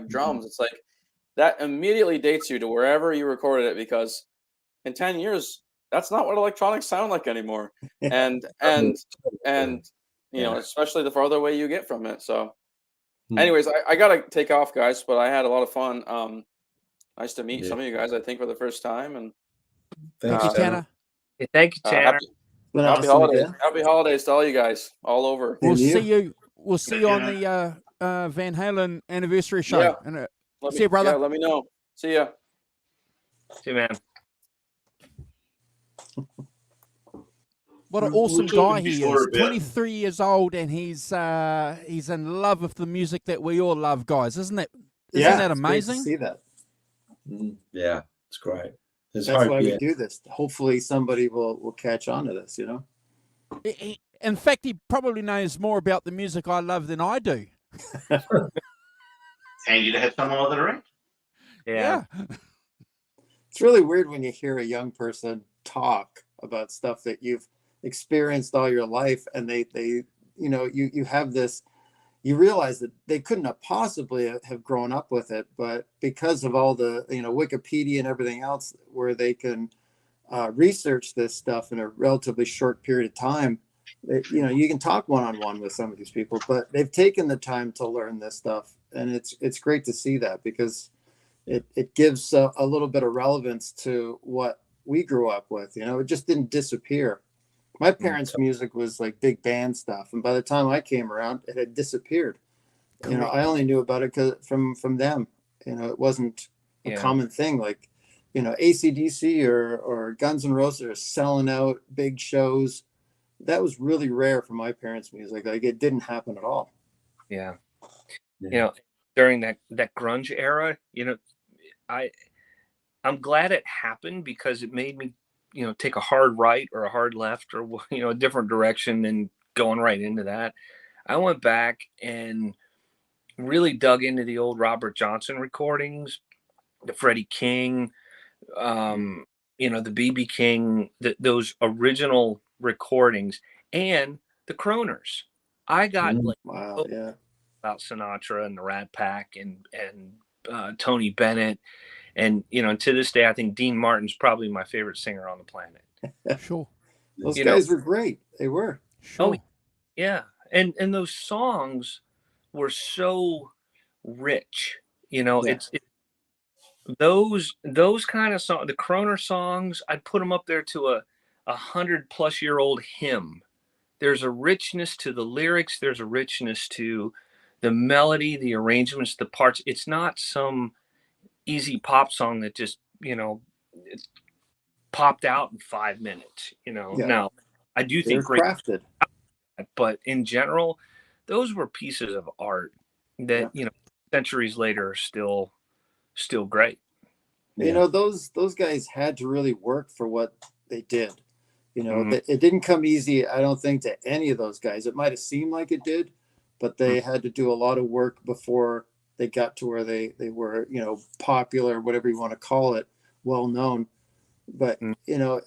drums. It's like that immediately dates you to wherever you recorded it, because in 10 years that's not what electronics sound like anymore. And you know, especially the farther away you get from it. So anyways, I gotta take off, guys, but I had a lot of fun. Nice to meet some of you guys, I think, for the first time. And Thank you, Tanner. Yeah, thank you, Tanner. Happy holidays. Happy holidays to all you guys all over. We'll see you. We'll see you on the Van Halen anniversary show. Yeah. And, Let see me- you, brother. Yeah, let me know. See ya. See you, man. What an We were awesome talking guy he before is. about- 23 years old, and he's in love with the music that we all love, guys. Isn't that It's great to amazing? see that. Yeah, it's great. There's That's hope. why Yeah. we do this. Hopefully, somebody will catch on to this. You know. In fact, he probably knows more about the music I love than I do. Handy to have someone other right. Yeah. It's really weird when you hear a young person talk about stuff that you've experienced all your life, and they you know, you have this, you realize that they couldn't have possibly have grown up with it, but because of all the, you know, Wikipedia and everything else, where they can research this stuff in a relatively short period of time, you know, you can talk one-on-one with some of these people, but they've taken the time to learn this stuff, and it's great to see that, because it gives a little bit of relevance to what we grew up with. You know, it just didn't disappear. My parents' music was like big band stuff, and by the time I came around, it had disappeared. You know, I only knew about it from them. You know, it wasn't a common thing. Like, you know, AC/DC or Guns N' Roses are selling out big shows. That was really rare for my parents' music. Like, it didn't happen at all. Yeah. You know, during that grunge era, you know, I'm glad it happened, because it made me, you know, take a hard right or a hard left, or, you know, a different direction, and going right into that. I went back and really dug into the old Robert Johnson recordings, the Freddie King, you know, the BB King, those original recordings, and the Kroners. I got about Sinatra and the Rat Pack and Tony Bennett, and, you know, to this day, I think Dean Martin's probably my favorite singer on the planet. Sure. Those guys were great. They were. Oh, yeah. And those songs were so rich. You know, it's those kind of songs, the Kroner songs, I'd put them up there to a 100-plus-year-old hymn. There's a richness to the lyrics. There's a richness to the melody, the arrangements, the parts. It's not some easy pop song that just, you know, it's popped out in 5 minutes. You know, now I do think They're crafted, but in general, those were pieces of art that, you know, centuries later are still great. You know, those guys had to really work for what they did. You know, it didn't come easy, I don't think, to any of those guys. It might have seemed like it did, but they had to do a lot of work before they got to where they were, you know, popular, whatever you want to call it, well known. But, you know,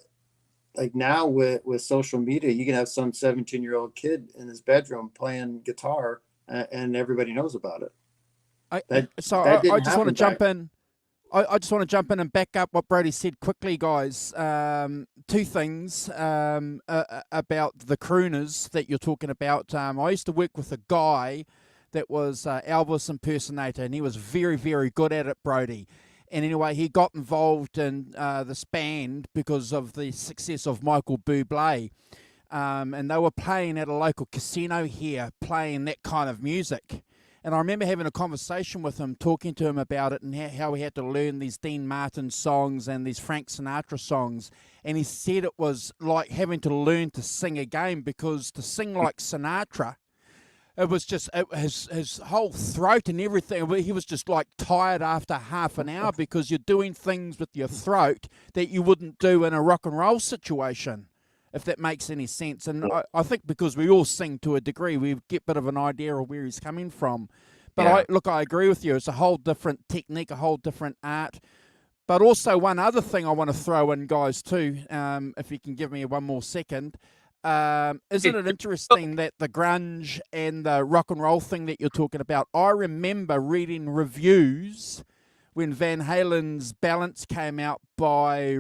like now with social media, you can have some 17-year-old kid in his bedroom playing guitar, and everybody knows about it. I just want to jump in. I just want to jump in and back up what Brody said quickly, guys. Two things about the crooners that you're talking about. I used to work with a guy that was Elvis impersonator, and he was very, very good at it, Brody. And anyway, he got involved in this band because of the success of Michael Bublé. And they were playing at a local casino here, playing that kind of music. And I remember having a conversation with him, talking to him about it and how he had to learn these Dean Martin songs and these Frank Sinatra songs. And he said it was like having to learn to sing again, because to sing like Sinatra, it was just his whole throat and everything. He was just like tired after half an hour, because you're doing things with your throat that you wouldn't do in a rock and roll situation, if that makes any sense. And I think because we all sing to a degree, we get a bit of an idea of where he's coming from. But I agree with you. It's a whole different technique, a whole different art. But also one other thing I want to throw in, guys, too, if you can give me one more second. Isn't it interesting that the grunge and the rock and roll thing that you're talking about, I remember reading reviews when Van Halen's Balance came out by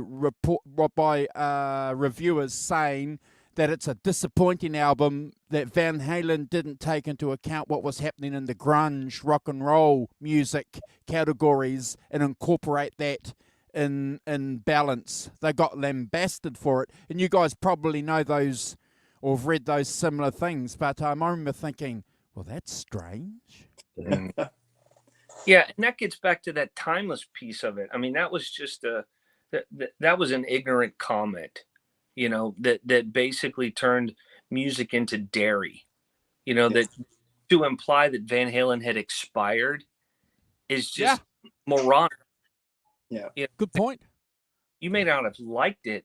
reviewers saying that it's a disappointing album, that Van Halen didn't take into account what was happening in the grunge, rock and roll music categories and incorporate that in Balance. They got lambasted for it. And you guys probably know those or have read those similar things. But I remember thinking, well, that's strange. Yeah, and that gets back to that timeless piece of it. I mean, that was just that was an ignorant comment, you know, that basically turned music into dairy. You know, that to imply that Van Halen had expired is just moronic. Yeah. You know, good point. You may not have liked it,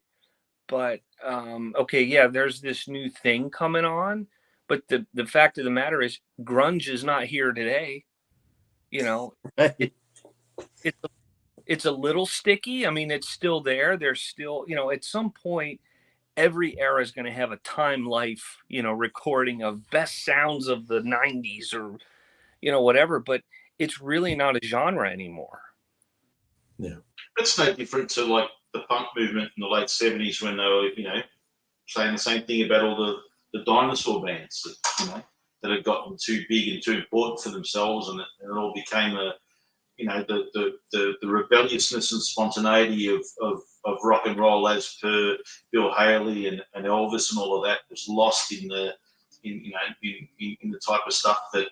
but okay, yeah, there's this new thing coming on, but the fact of the matter is grunge is not here today. You know, it's a little sticky. I mean, it's still there. There's still, you know, at some point, every era is going to have a Time Life, you know, recording of best sounds of the 90s or, you know, whatever. But it's really not a genre anymore. Yeah. It's no different to like the punk movement in the late 70s when they were, you know, saying the same thing about all the dinosaur bands that, you know, that had gotten too big and too important for themselves, and it all became a, you know, the rebelliousness and spontaneity of rock and roll as per Bill Haley and Elvis and all of that was lost in the type of stuff that,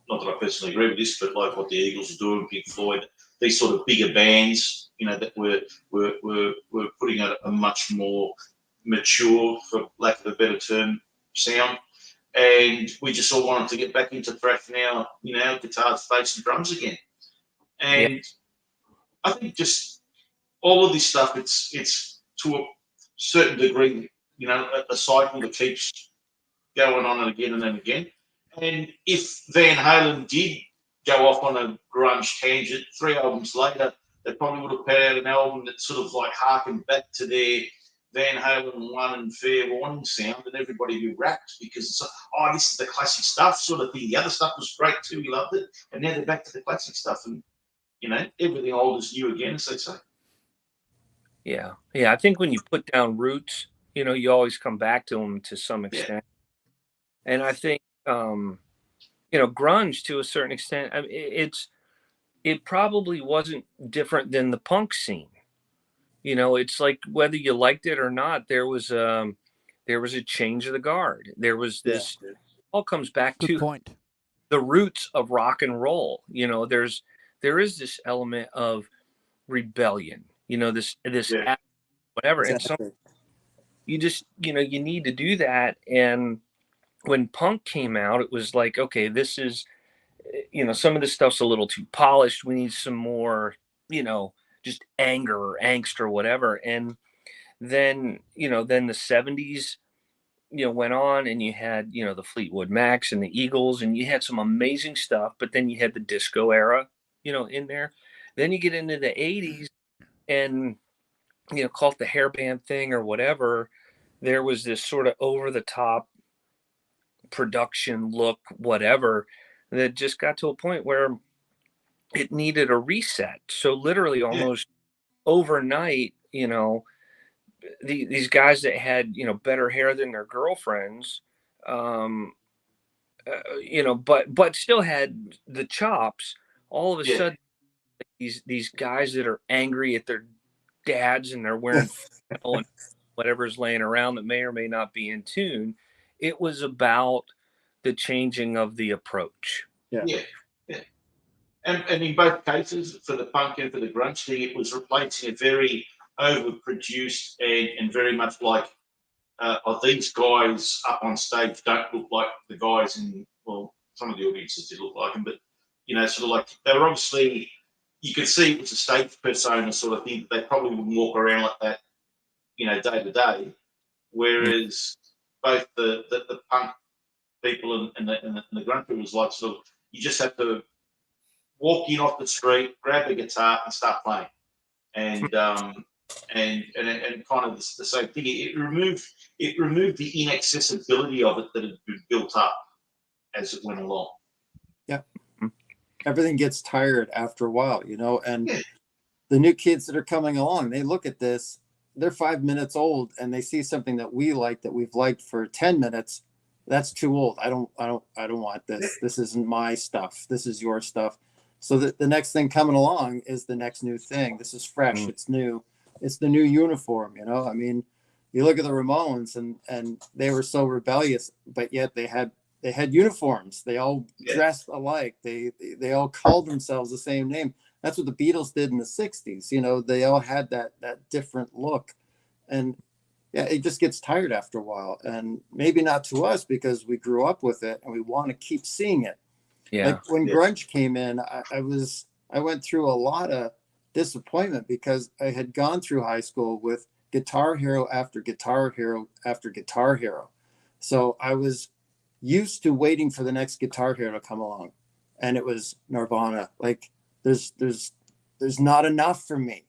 not that I personally agree with this, but like what the Eagles are doing, Pink Floyd, these sort of bigger bands, you know, that were putting out a much more mature, for lack of a better term, sound. And we just all wanted to get back into thrashing our, you know, guitars, bass, and drums again. And I think just all of this stuff, it's to a certain degree, you know, a cycle that keeps going on and again and then again. And if Van Halen did go off on a grunge tangent 3 albums later, they probably would have put out an album that sort of like harkened back to their Van Halen 1 and Fair Warning sound, and everybody who raps because it's like, oh, this is the classic stuff sort of thing. The other stuff was great too, we loved it, and now they're back to the classic stuff, and you know, everything old is new again, as they say. Yeah, I think when you put down roots, you know, you always come back to them to some extent, and I think you know, grunge to a certain extent, I mean, it probably wasn't different than the punk scene. You know, it's like whether you liked it or not, there was a change of the guard. There was this. All comes back to the roots of rock and roll. You know, there is this element of rebellion. You know, this whatever. Exactly. And so you just, you know, you need to do that. And when punk came out, it was like, okay, this is, you know, some of this stuff's a little too polished. We need some more, you know, just anger or angst or whatever. And then, you know, then the 70s, you know, went on and you had, you know, the Fleetwood Macs and the Eagles, and you had some amazing stuff, but then you had the disco era, you know, in there. Then you get into the 80s and, you know, call it the hairband thing or whatever. There was this sort of over the top production look, whatever, that just got to a point where it needed a reset. So literally almost overnight, you know, these guys that had, you know, better hair than their girlfriends, you know, but still had the chops, all of a sudden these guys that are angry at their dads and they're wearing and whatever's laying around that may or may not be in tune. It was about the changing of the approach. Yeah. And in both cases, for the punk and for the grunge thing, it was replacing a very overproduced and very much like, these guys up on stage don't look like the guys in, well, some of the audiences did look like them, but, you know, sort of like, they were obviously, you could see it was a stage persona sort of thing. They probably wouldn't walk around like that, you know, day to day. Whereas both the punk people and the grunge people was like sort of, you just have to walk in off the street, grab a guitar, and start playing, and kind of the same thing. It removed the inaccessibility of it that had been built up as it went along. Yeah. everything gets tired after a while, you know. And the new kids that are coming along, they look at this, they're 5 minutes old, and they see something that we like, that we've liked for 10 minutes. That's too old. I don't want this. This isn't my stuff. This is your stuff. So the next thing coming along is the next new thing. This is fresh. It's new. It's the new uniform, you know. I mean, you look at the Ramones, and they were so rebellious, but yet they had uniforms. They all dressed alike. They all called themselves the same name. That's what the Beatles did in the 60s. You know, they all had that different look. And yeah, it just gets tired after a while. And maybe not to us because we grew up with it and we want to keep seeing it. Yeah. Like when grunge came in, I went through a lot of disappointment because I had gone through high school with Guitar Hero after Guitar Hero after Guitar Hero. So I was used to waiting for the next Guitar Hero to come along, and it was Nirvana. Like there's not enough for me.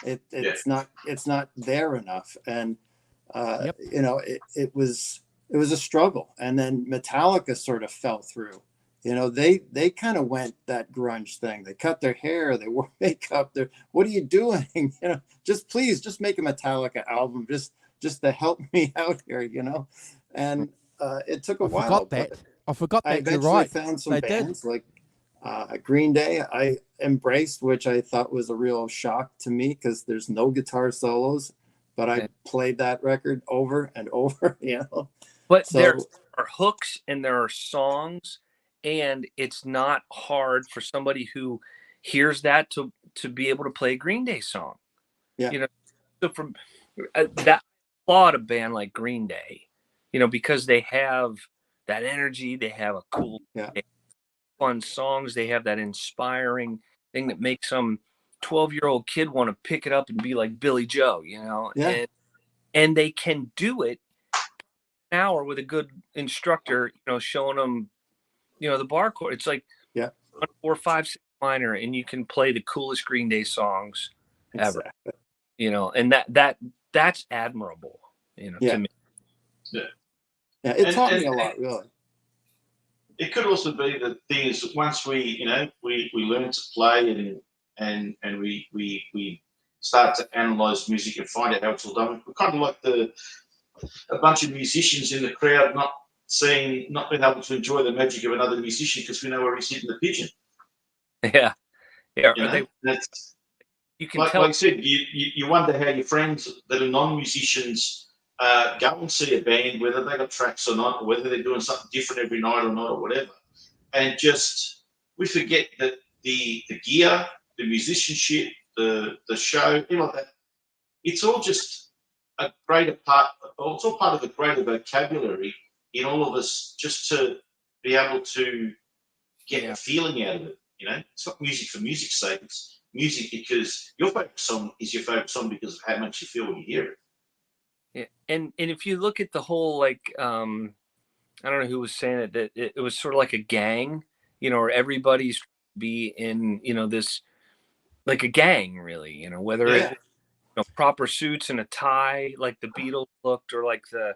It's not there enough. And you know, it was a struggle. And then Metallica sort of fell through. You know, they kind of went that grunge thing. They cut their hair, they wore makeup. What are you doing? You know, please make a Metallica album just to help me out here, you know. And it took a while. I forgot that. I You're eventually right. found some They bands like Green Day. I embraced, which I thought was a real shock to me because there's no guitar solos, but I played that record over and over, you know. But So, there are hooks and there are songs, and it's not hard for somebody who hears that to be able to play a Green Day song. Yeah. You know, so from that, applaud a band like Green Day, you know, because they have that energy, they have a cool, fun songs, they have that inspiring thing that makes some 12-year-old kid want to pick it up and be like Billy Joe, you know. Yeah. And they can do it an hour with a good instructor, you know, showing them, you know, the bar chord. It's like 1, 4, 5, 6 minor, and you can play the coolest Green Day songs ever. Exactly. You know, and that's admirable, you know, to me. Yeah. Yeah, it taught me And a lot, really. it could also be the thing is once we learn to play and we start to analyze music and find out how it's all done. We're kind of like a bunch of musicians in the crowd not being able to enjoy the magic of another musician because we know where he's hitting the pigeon. Yeah. You know? You can like tell. I said, you wonder how your friends that are non-musicians go and see a band, whether they got tracks or not, or whether they're doing something different every night or not, or whatever. And just we forget that the gear, the musicianship, the show, you know, that it's all just a greater part. It's all part of a greater vocabulary in all of us, just to be able to get a feeling out of it. You know, it's not music for music's sake. It's music because your favorite song is your favorite song because of how much you feel when you hear it. Yeah. And if you look at the whole, like, I don't know who was saying it, that it was sort of like a gang, you know, or everybody's be in, you know, this, like a gang really, you know, whether it's, you know, proper suits and a tie, like the Beatles looked, or like a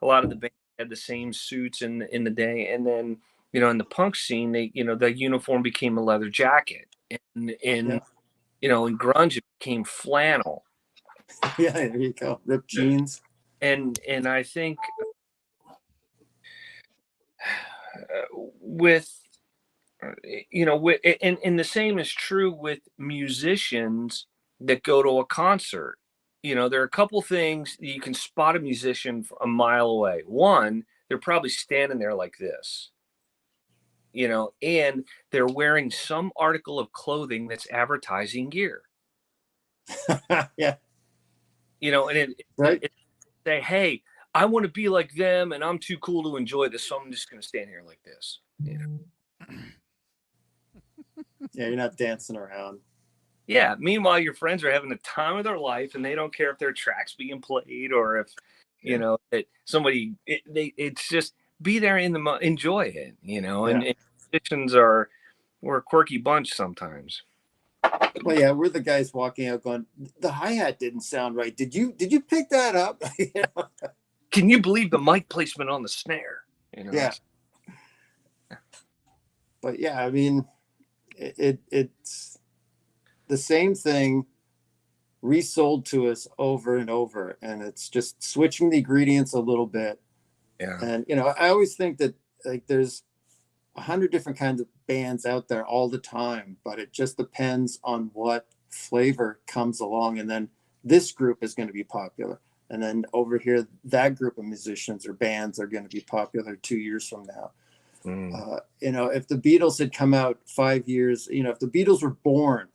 lot of the bands had the same suits in the day. And then, you know, in the punk scene, they, you know, the uniform became a leather jacket, and you know, in grunge it became flannel. Yeah, there you go. Ripped jeans. And I think with, you know, and the same is true with musicians that go to a concert. You know, there are a couple things you can spot a musician a mile away. One, they're probably standing there like this, you know, and they're wearing some article of clothing that's advertising gear. Yeah. You know, and it say, hey, I want to be like them, and I'm too cool to enjoy this, so I'm just going to stand here like this. You know? Yeah, you're not dancing around. Yeah. Meanwhile, your friends are having the time of their life, and they don't care if their track's being played or if, you know, that somebody. It's just be there in the enjoy it. You know, and musicians we're a quirky bunch sometimes. Well, yeah, we're the guys walking out going, the hi-hat didn't sound right. Did you pick that up? You know? Can you believe the mic placement on the snare? You know? Yeah. But yeah, I mean, it's the same thing resold to us over and over, and it's just switching the ingredients a little bit. Yeah. And I always think that like there's 100 different kinds of bands out there all the time, but it just depends on what flavor comes along, and then this group is going to be popular, and then over here that group of musicians or bands are going to be popular 2 years from now. If the Beatles had come out 5 years, if the Beatles were born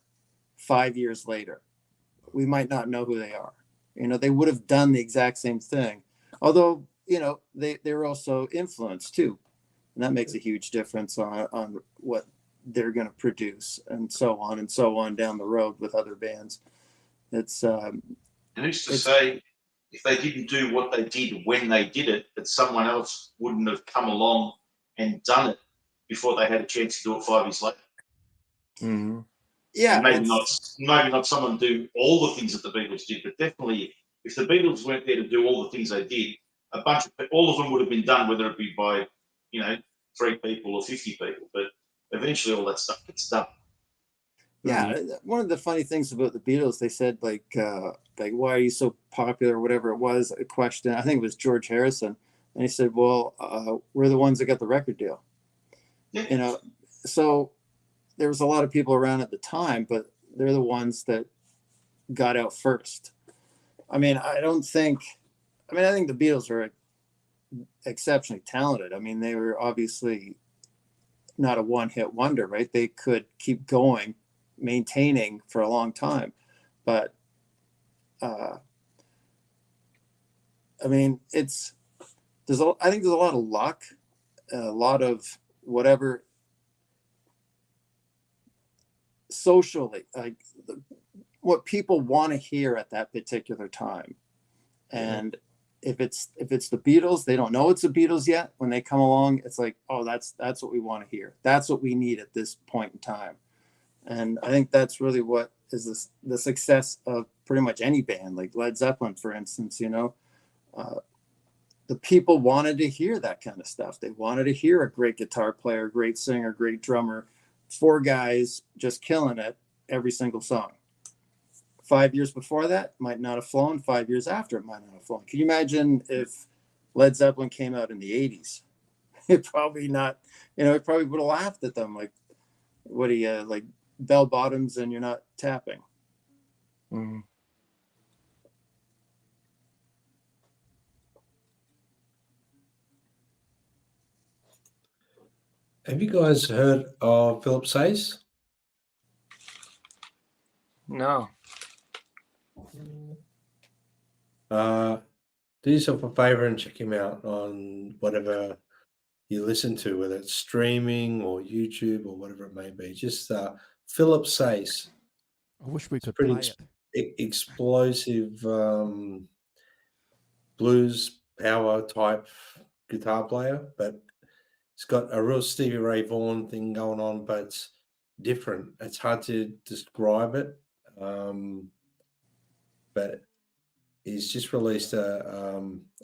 5 years later, we might not know who they are. They would have done the exact same thing, although they were also influenced too, and that makes a huge difference on what they're going to produce, and so on down the road with other bands. It's and who's to say if they didn't do what they did when they did it, that someone else wouldn't have come along and done it before they had a chance to do it 5 years later. Mm-hmm. Yeah, and maybe not someone do all the things that the Beatles did, but definitely if the Beatles weren't there to do all the things they did, all of them would have been done, whether it be by 3 people or 50 people. But eventually, all that stuff gets done. Yeah, one of the funny things about the Beatles, they said like why are you so popular, or whatever it was, a question. I think it was George Harrison, and he said, well, we're the ones that got the record deal. Yeah. So there was a lot of people around at the time, but they're the ones that got out first. I think the Beatles are exceptionally talented. They were obviously not a one-hit wonder, right? They could keep going, maintaining for a long time, but I think there's a lot of luck, a lot of whatever socially, like what people want to hear at that particular time. And if it's the Beatles, they don't know it's the Beatles yet. When they come along, it's like, oh, that's what we want to hear. That's what we need at this point in time. And I think that's really what is the success of pretty much any band, like Led Zeppelin, for instance. The people wanted to hear that kind of stuff. They wanted to hear a great guitar player, great singer, great drummer, 4 guys just killing it every single song. 5 years before that might not have flown. 5 years after it might not have flown. Can you imagine if Led Zeppelin came out in the 80s? It probably not, it probably would have laughed at them. Like, what do you, like bell bottoms and you're not tapping? Mm-hmm. Have you guys heard of Philip Sayce? No. Do yourself a favor and check him out on whatever you listen to, whether it's streaming or YouTube or whatever it may be. Just Philip Sayce. I wish we could Pretty play it. explosive blues power type guitar player, but it's got a real Stevie Ray Vaughan thing going on, but it's different. It's hard to describe it, but he's just released a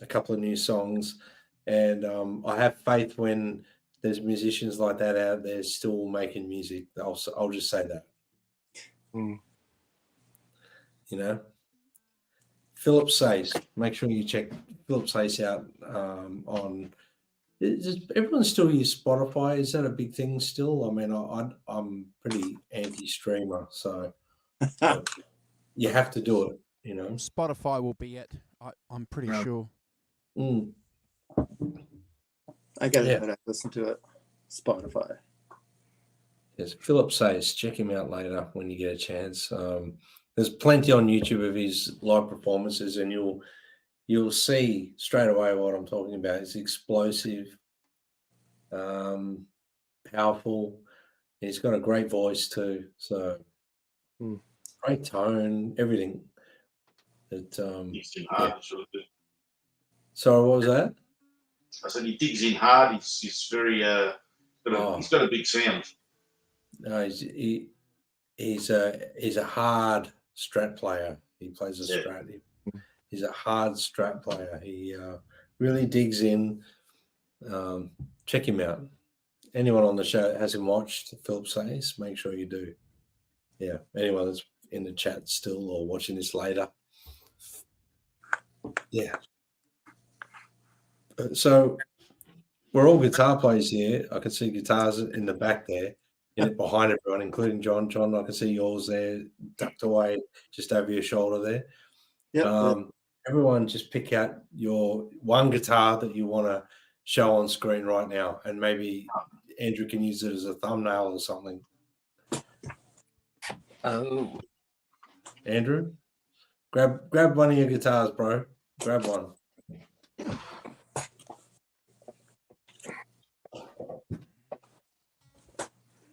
couple of new songs, and I have faith when there's musicians like that out there still making music. I'll just say that. Philip Sayce. Make sure you check Philip Sayce out on. Does everyone still use Spotify? Is that a big thing still? I'm pretty anti-streamer, so you have to do it. Spotify will be it. I'm pretty sure. I got to listen to it. Spotify. Yes, Philip Sayce. Check him out later when you get a chance. There's plenty on YouTube of his live performances, and you'll see straight away what I'm talking about. It's explosive, powerful. He's got a great voice too. So great tone, everything. Digs in hard, sort of. Sorry, what was that? I said he digs in hard. He's very he's got a big sound. No, he's a hard Strat player. He plays a Strat. He's a hard Strat player. He really digs in. Check him out. anyone on the show that hasn't watched Philip Says, make sure you do. Yeah, anyone that's in the chat still or watching this later. Yeah. So we're all guitar players here. I can see guitars in the back there, behind everyone, including John. John, I can see yours there, tucked away just over your shoulder there. Yep. Everyone just pick out your one guitar that you want to show on screen right now, and maybe Andrew can use it as a thumbnail or something. Oh, Andrew, grab one of your guitars, bro. Grab one.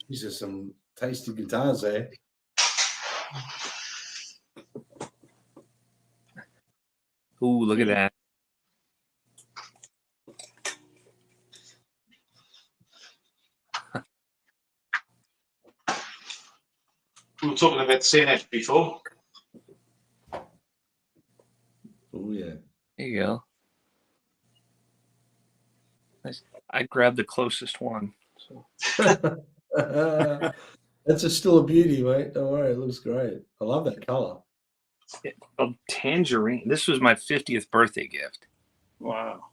These are some tasty guitars there. ooh, look at that. We were talking about CNH before. Oh yeah. There you go. Nice. I grabbed the closest one. So. That's still a beauty, mate. Don't worry, it looks great. I love that color. Tangerine. This was my 50th birthday gift. Wow.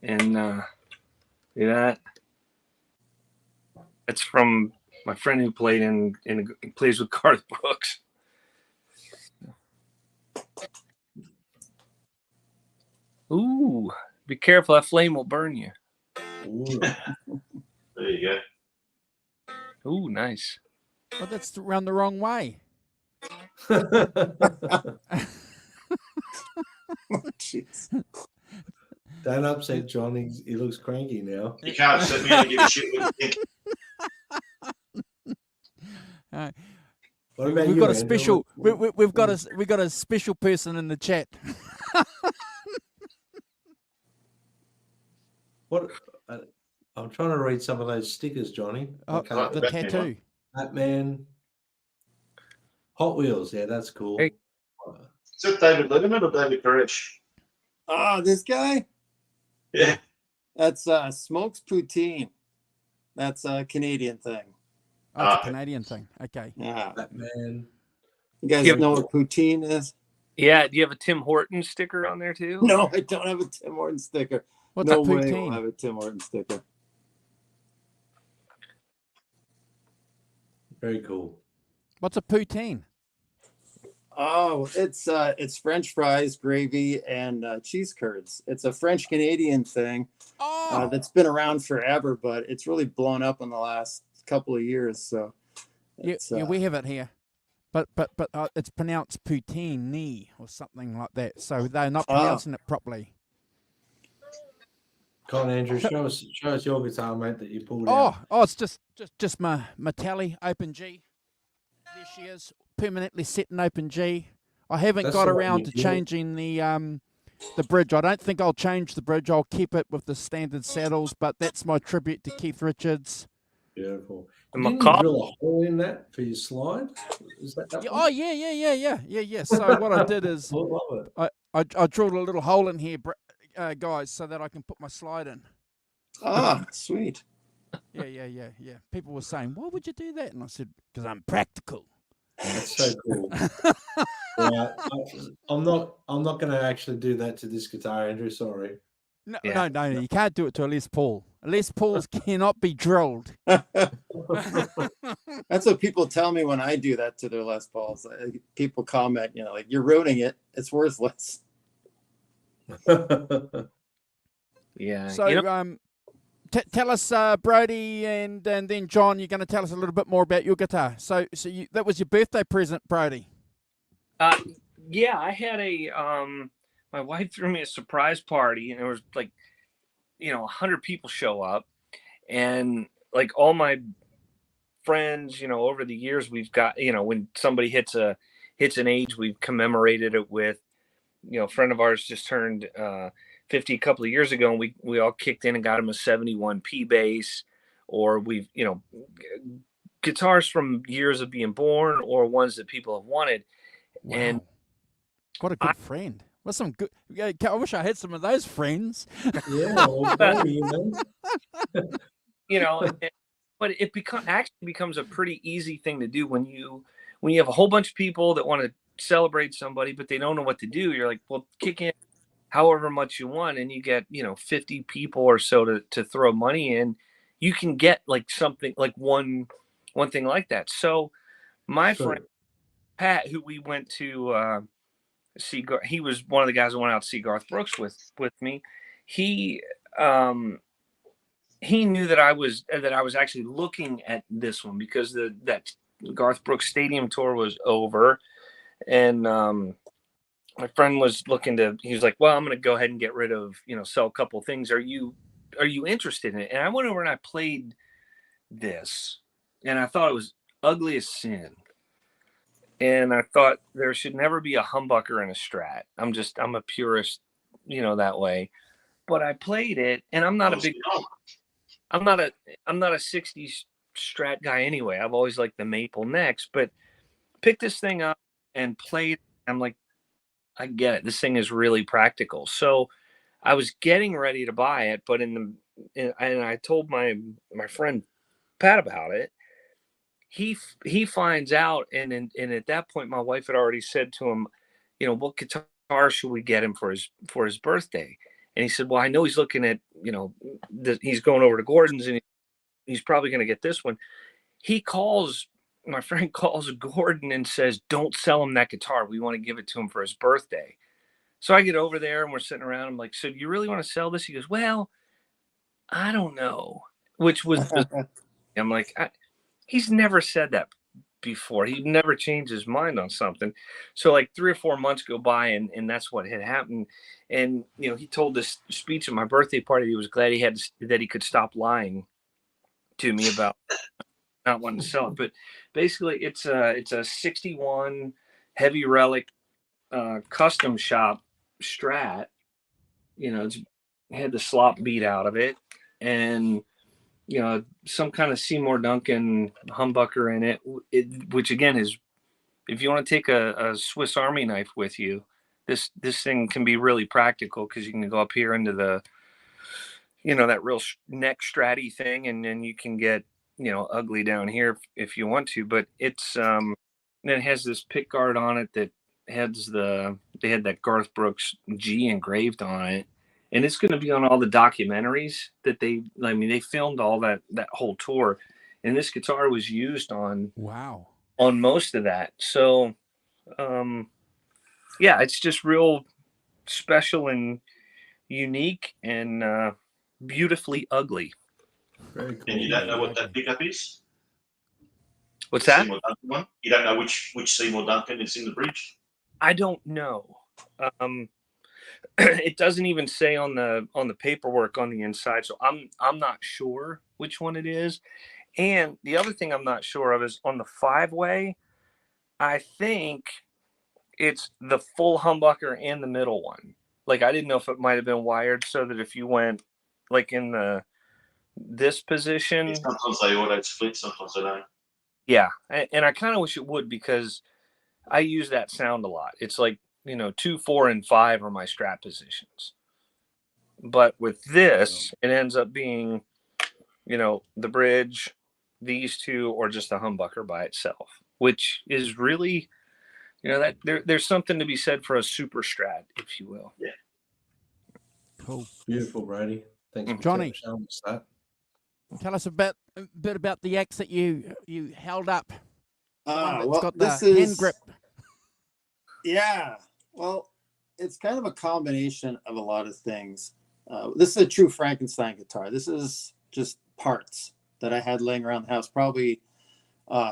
And see that? That's from my friend who played plays with Garth Brooks. Ooh, be careful, that flame will burn you. Ooh. There you go. Ooh, nice. Well, that's around the wrong way. Jeez. Don't upset John. He looks cranky now. You can't upset me and give a shit what you think. What about We've you, got a Andrew? special. We've got a special person in the chat. What? I'm trying to read some of those stickers, Johnny. Oh, Okay. the tattoo. Batman. Hot Wheels. Yeah, that's cool. Hey. Is that David Letterman or David Koresh? Oh, this guy? Yeah. That's Smokes Poutine. That's a Canadian thing. Oh, it's a Canadian thing. Okay. Yeah. Batman. You guys know what poutine is? Yeah, do you have a Tim Hortons sticker on there too? No, I don't have a Tim Hortons sticker. What's no a way poutine? I'll have a Tim Hortons sticker. Very cool. What's a poutine? Oh, it's French fries, gravy, and cheese curds. It's a French Canadian thing that's been around forever, but it's really blown up in the last couple of years. So, Yeah, we have it here, but it's pronounced poutine or something like that. So they're not pronouncing it properly. Come on, Andrew. Show us your guitar, mate, that you pulled out. Oh, it's just my Tally Open G. There she is, permanently set in Open G. I haven't That's got the one around you to did. changing the bridge. I don't think I'll change the bridge. I'll keep it with the standard saddles. But that's my tribute to Keith Richards. Beautiful. The Didn't you macabre. drill a hole in that for your slide? Is that Yeah, one? oh yeah. So what I did is I love it. I drilled a little hole in here, guys, so that I can put my slide in. Ah, sweet. Yeah. People were saying, "Why would you do that?" And I said, "Because I'm practical." That's so cool. Yeah, I'm not going to actually do that to this guitar, Andrew. Sorry. No, Yeah. no, you can't do it to a Les Paul. Les Pauls cannot be drilled. That's what people tell me when I do that to their Les Pauls. People comment, like, you're ruining it. It's worthless. Yeah. So, you know, tell us, Brody, and then John, you're going to tell us a little bit more about your guitar. So that was your birthday present, Brody. yeah, I had my wife threw me a surprise party, and there was 100 people show up, and like all my friends, over the years we've got, when somebody hits an age, we've commemorated it with, a friend of ours just turned 50 a couple of years ago, and we all kicked in and got him a 71 P bass, or we've, guitars from years of being born or ones that people have wanted. Wow. And What a good friend. What's some good? Yeah, I wish I had some of those friends. Yeah, well, maybe, you know, but it actually becomes a pretty easy thing to do when you have a whole bunch of people that want to celebrate somebody, but they don't know what to do. You're like, well, kick in however much you want, and you get 50 people or so to throw money in. You can get like something like one thing like that. So my friend Pat, who we went to see, he was one of the guys that went out to see Garth Brooks with me. He knew that I was actually looking at this one because that Garth Brooks Stadium tour was over, and my friend was he was like, well, I'm going to go ahead and get rid of, sell a couple of things. Are you interested in it? And I went over and I played this, and I thought it was ugly as sin. And I thought there should never be a humbucker in a Strat. I'm a purist, that way. But I played it, and I'm not a 60s Strat guy anyway. I've always liked the maple necks, but picked this thing up and played. I'm like, I get it. This thing is really practical. So I was getting ready to buy it, but and I told my friend Pat about it. He finds out, and at that point, my wife had already said to him, what guitar should we get him for his birthday? And he said, well, I know he's looking at, he's going over to Gordon's, and he's probably going to get this one. My friend calls Gordon and says, don't sell him that guitar. We want to give it to him for his birthday. So I get over there and we're sitting around. I'm like, so do you really want to sell this? He goes, well, I don't know, which was, I'm like, he's never said that before. He never changed his mind on something. So like 3 or 4 months go by, and that's what had happened. And, he told this speech at my birthday party. He was glad that he could stop lying to me about not wanting to sell it. But basically it's a 61 Heavy Relic custom shop Strat. It's had the slop beat out of it, and some kind of Seymour Duncan humbucker in it, which again is, if you want to take a Swiss Army knife with you, this thing can be really practical, because you can go up here into the, that real neck stratty thing, and then you can get, ugly down here if you want to. But it's then it has this pick guard on it that has they had that Garth Brooks G engraved on it. And it's going to be on all the documentaries that they filmed all that whole tour. And this guitar was used on most of that. So, it's just real special and unique and beautifully ugly. Very cool. And you don't know what that pickup is? What's that? Seymour Duncan one? You don't know which Seymour Duncan is in the bridge? I don't know. It doesn't even say on the paperwork on the inside, so I'm not sure which one it is. And the other thing I'm not sure of is on the 5-way, I think it's the full humbucker and the middle one. Like, I didn't know if it might have been wired so that if you went like in this position, sometimes they auto split, sometimes they don't. Yeah, and I kind of wish it would, because I use that sound a lot. It's like, 2, 4, and 5 are my Strat positions. But with this, it ends up being, the bridge, these two, or just the humbucker by itself, which is really, that there's something to be said for a super Strat, if you will. Yeah. Cool. Beautiful, Brady. Thanks for Johnny. showing us that. Tell us a bit about the axe that you held up. The one that's Well, got the this is hand grip. Yeah. Well, it's kind of a combination of a lot of things. This is a true Frankenstein guitar. This is just parts that I had laying around the house probably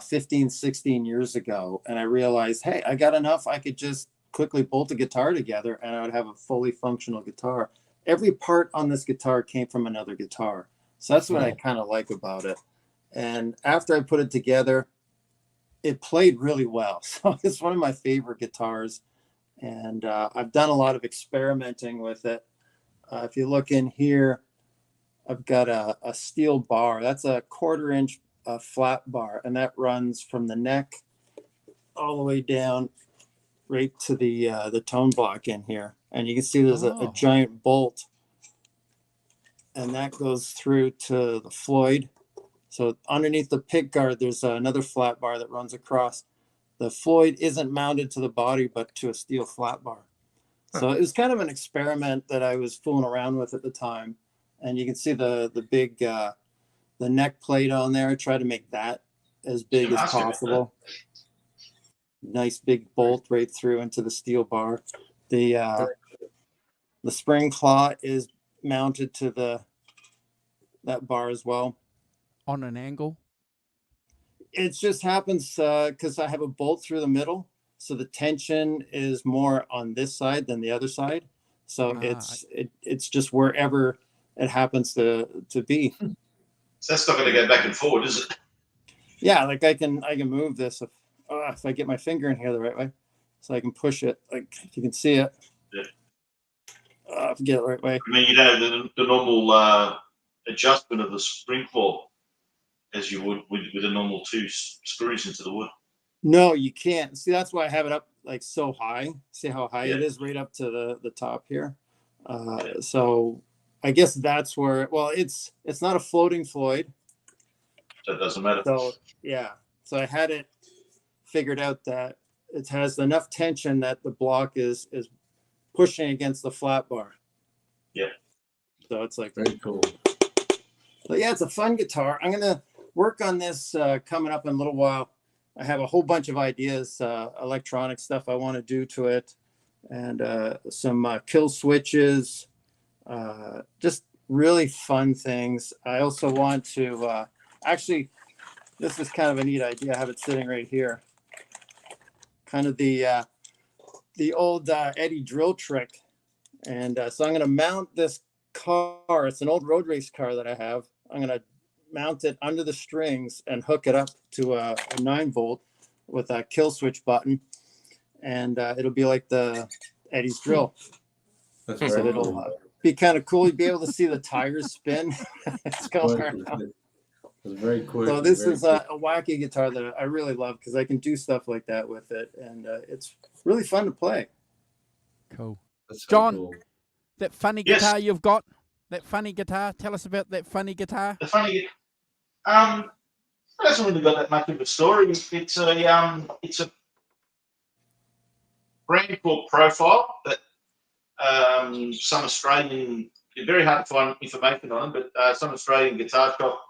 15, 16 years ago. And I realized, hey, I got enough. I could just quickly bolt a guitar together and I would have a fully functional guitar. Every part on this guitar came from another guitar. So that's what I kind of like about it. And after I put it together, it played really well. So it's one of my favorite guitars. And I've done a lot of experimenting with it. If you look in here, I've got a steel bar. That's a 1/4 inch flat bar. And that runs from the neck all the way down right to the tone block in here. And you can see there's a giant bolt and that goes through to the Floyd. So underneath the pick guard, there's another flat bar that runs across. The Floyd isn't mounted to the body, but to a steel flat bar. So it was kind of an experiment that I was fooling around with at the time. And you can see the big, the neck plate on there. I tried to make that as big as possible. Nice big bolt right through into the steel bar. The spring claw is mounted to that bar as well. On an angle? It just happens because I have a bolt through the middle. So the tension is more on this side than the other side. So it's just wherever it happens to be. So that's not going to go back and forward, is it? Yeah, like I can move this if I get my finger in here the right way. So I can push it, like you can see it. Yeah. If I get it the right way. I mean, you know, the normal adjustment of the spring claw as you would with a normal 2 screws into the wood. No, you can't. See, that's why I have it up like so high. See how high it is right up to the top here. So I guess that's where, well, it's not a floating Floyd. So it doesn't matter. So yeah. So I had it figured out that it has enough tension that the block is pushing against the flat bar. Yeah. So it's like very cool. So yeah, it's a fun guitar. I'm gonna work on this coming up in a little while. I have a whole bunch of ideas, electronic stuff I want to do to it, and some kill switches, just really fun things. I also want to actually, this is kind of a neat idea. I have it sitting right here. Kind of the old Eddie drill trick, and so I'm going to mount this car. It's an old road race car that I have. I'm going to mount it under the strings and hook it up to a 9-volt with a kill switch button, and it'll be like the Eddie's drill. That's So very it'll cool. be kind of cool. You'd be able to see the tires spin. It's going around. It's very cool. So this is a wacky guitar that I really love because I can do stuff like that with it, and it's really fun to play. Cool. That's so John, cool. that funny Yes. guitar you've got, that funny guitar, tell us about that funny guitar. The funny, it hasn't really got that much of a story. It's a brand called Profile that some Australian, very hard to find information on, but some Australian guitar shop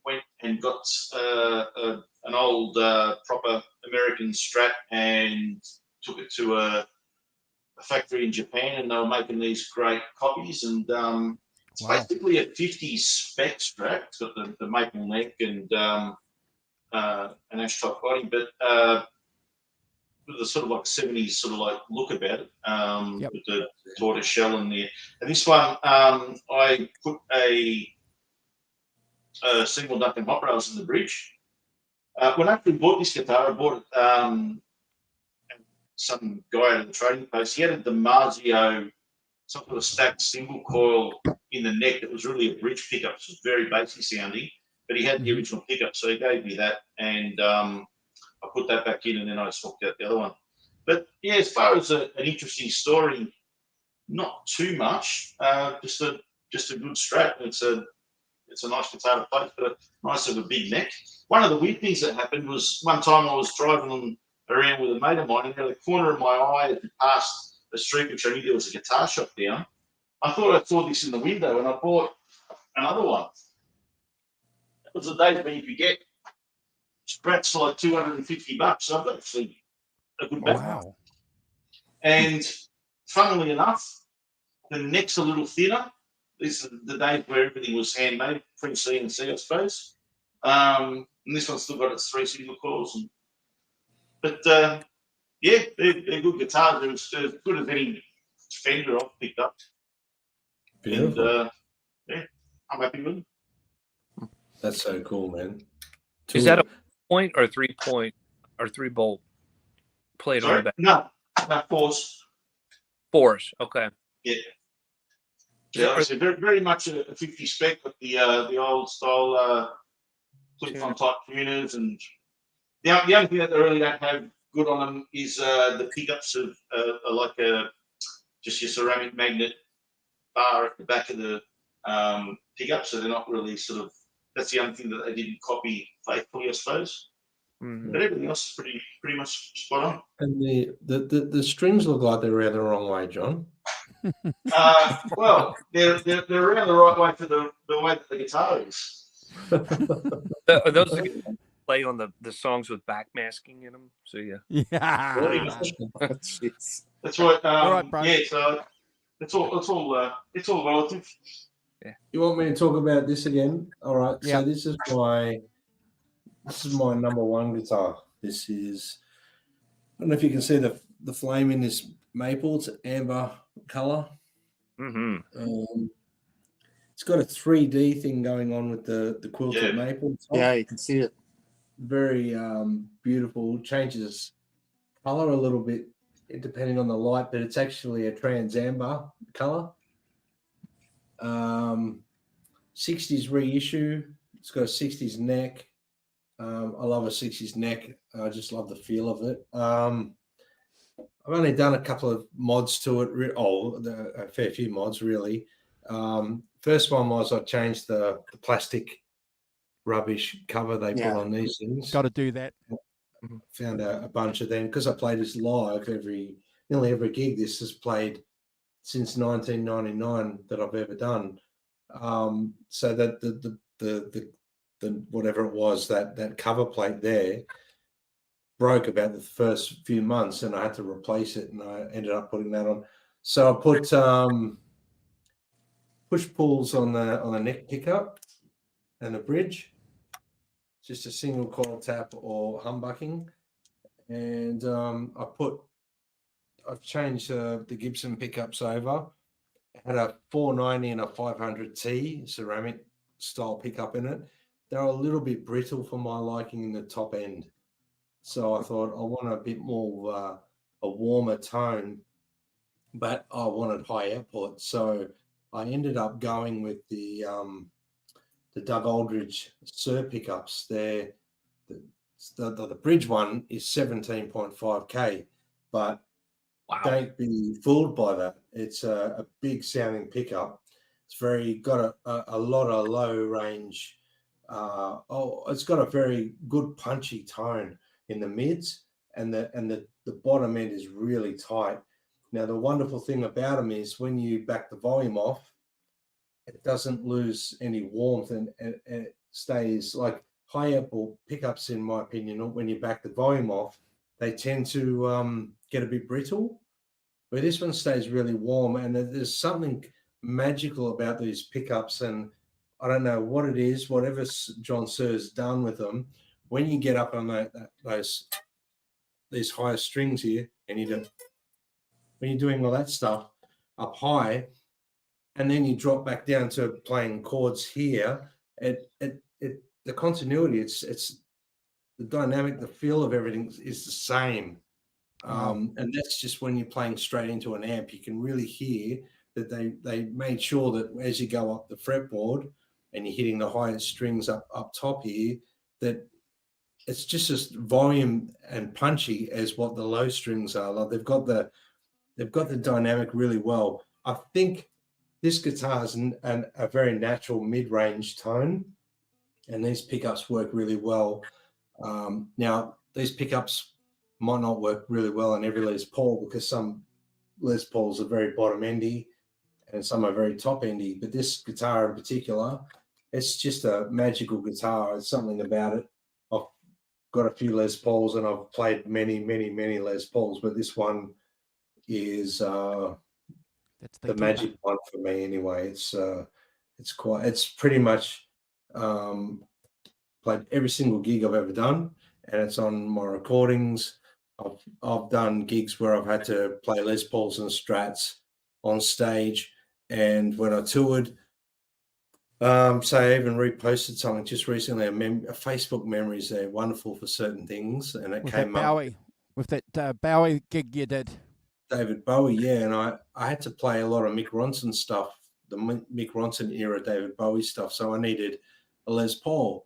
went and got an old proper American Strat and took it to a factory in Japan, and they were making these great copies. And it's basically a 50s spec Strat. It's got the maple neck and an ashtop body, but with a sort of like 70s sort of like look about it, with the tortoise shell in there. And this one, I put a single Duncan hot rails in the bridge. When I actually bought this guitar, I bought it some guy at the trading post. He had a DiMarzio, some sort of stacked single coil in the neck that was really a bridge pickup. So it was very basic sounding, but he had the original pickup, so he gave me that, and I put that back in, and then I swapped out the other one. But yeah, as far as an interesting story, not too much. Just a good Strat. It's a nice guitar to play. It's got a nice of a big neck. One of the weird things that happened was one time I was driving around with a mate of mine, and out of the corner of my eye, as we passed a street which I knew there was a guitar shop down, I thought I saw this in the window, and I bought another one. It was the days when you could get Strats for like $250. So I've got actually a good back. Wow. And funnily enough, the neck's a little thinner. These are the days where everything was handmade, pre-CNC, I suppose. And this one's still got its 3 single coils. But yeah, they're good guitars. They're as good as any Fender I've picked up. Beautiful. And yeah, I'm happy with them. That's so cool, man. Is that a point or 3 point or 3 bolt plate on Sorry? the back? No, force. Force. Okay. Yeah. Yeah, it's very, very much a 50 spec with the old style flip-flop type tuners, and the only thing that they really don't have good on them is the pickups are like just your ceramic magnet bar at the back of the pickups, so they're not really sort of. That's the only thing that they didn't copy faithfully, I suppose. Mm-hmm. But everything else is pretty much spot on. And the strings look like they're around the wrong way, John. Well, they're around the right way for the way that the guitar is. Are those the guys that play on the songs with backmasking in them? So yeah. Pretty much. Jeez. That's what. All right, bro. Yeah, so it's all relative. Yeah. You want me to talk about this again? All right. Yeah. So this is my number one guitar. This is. I don't know if you can see the flame in this maple. It's amber color. Mm-hmm. It's got a 3D thing going on with the quilted maple. Yeah, you can see it. Very beautiful. Changes color a little bit depending on the light, but it's actually a trans amber color. 60s reissue. It's got a 60s neck. I love a 60s neck. I just love the feel of it. I've only done a couple of mods to it. A fair few mods, really. First one was I changed the plastic rubbish cover they put on these things. Got to do that. Found a bunch of them because I play this live nearly every gig. This has played since 1999 that I've ever done. So that the whatever it was, that cover plate there broke about the first few months, and I had to replace it, and I ended up putting that on. So I put push pulls on the neck pickup and the bridge, just a single coil tap or humbucking, and I've changed the Gibson pickups over. Had a 490 and a 500T ceramic style pickup in it. They're a little bit brittle for my liking in the top end. So I thought I want a bit more a warmer tone, but I wanted high output. So I ended up going with the Doug Aldridge Sir pickups. The bridge one is 17.5K, but don't be fooled by that. It's a big sounding pickup. It's got a lot of low range. It's got a very good punchy tone in the mids, and the bottom end is really tight. Now the wonderful thing about them is when you back the volume off, it doesn't lose any warmth, and it stays like high output pickups, in my opinion. When you back the volume off, they tend to get a bit brittle, but this one stays really warm, and there's something magical about these pickups, and I don't know what it is, whatever John Sir's done with them. When you get up on these higher strings here, and when you're doing all that stuff up high, and then you drop back down to playing chords here, the continuity, it's the dynamic, the feel of everything is the same. And that's just when you're playing straight into an amp, you can really hear that they made sure that as you go up the fretboard and you're hitting the highest strings up top here, that it's just as volume and punchy as what the low strings are. Like they've got the dynamic really well. I think this guitar is a very natural mid-range tone, and these pickups work really well. Now, these pickups might not work really well on every Les Paul, because some Les Pauls are very bottom-endy and some are very top-endy. But this guitar in particular, it's just a magical guitar. It's something about it. I've got a few Les Pauls and I've played many, many, many Les Pauls, but this one is that's the magic one for me anyway. It's pretty much played every single gig I've ever done, and it's on my recordings. I've done gigs where I've had to play Les Pauls and Strats on stage, and when I toured, so I even reposted something just recently, a Facebook memories. They're wonderful for certain things, and it with came that Bowie, up with that Bowie gig you did. David Bowie, yeah, and I had to play a lot of Mick Ronson stuff, the Mick Ronson era David Bowie stuff, so I needed a Les Paul.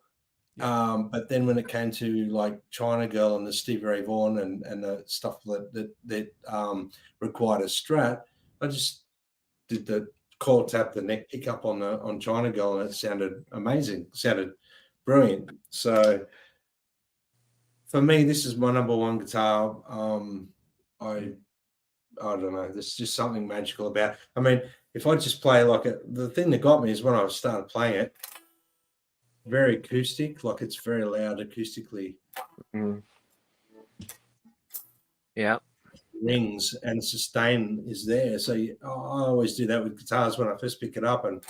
But then when it came to like China Girl and the Stevie Ray Vaughan and the stuff that required a Strat, I just did the coil tap the neck pickup on China Girl, and it sounded amazing. Sounded brilliant. So for me, this is my number one guitar. I don't know. There's just something magical about it. I mean, if I just play the thing that got me is when I started playing it, very acoustic, like it's very loud acoustically. Yeah. Rings and sustain is there. So I always do that with guitars when I first pick it up, and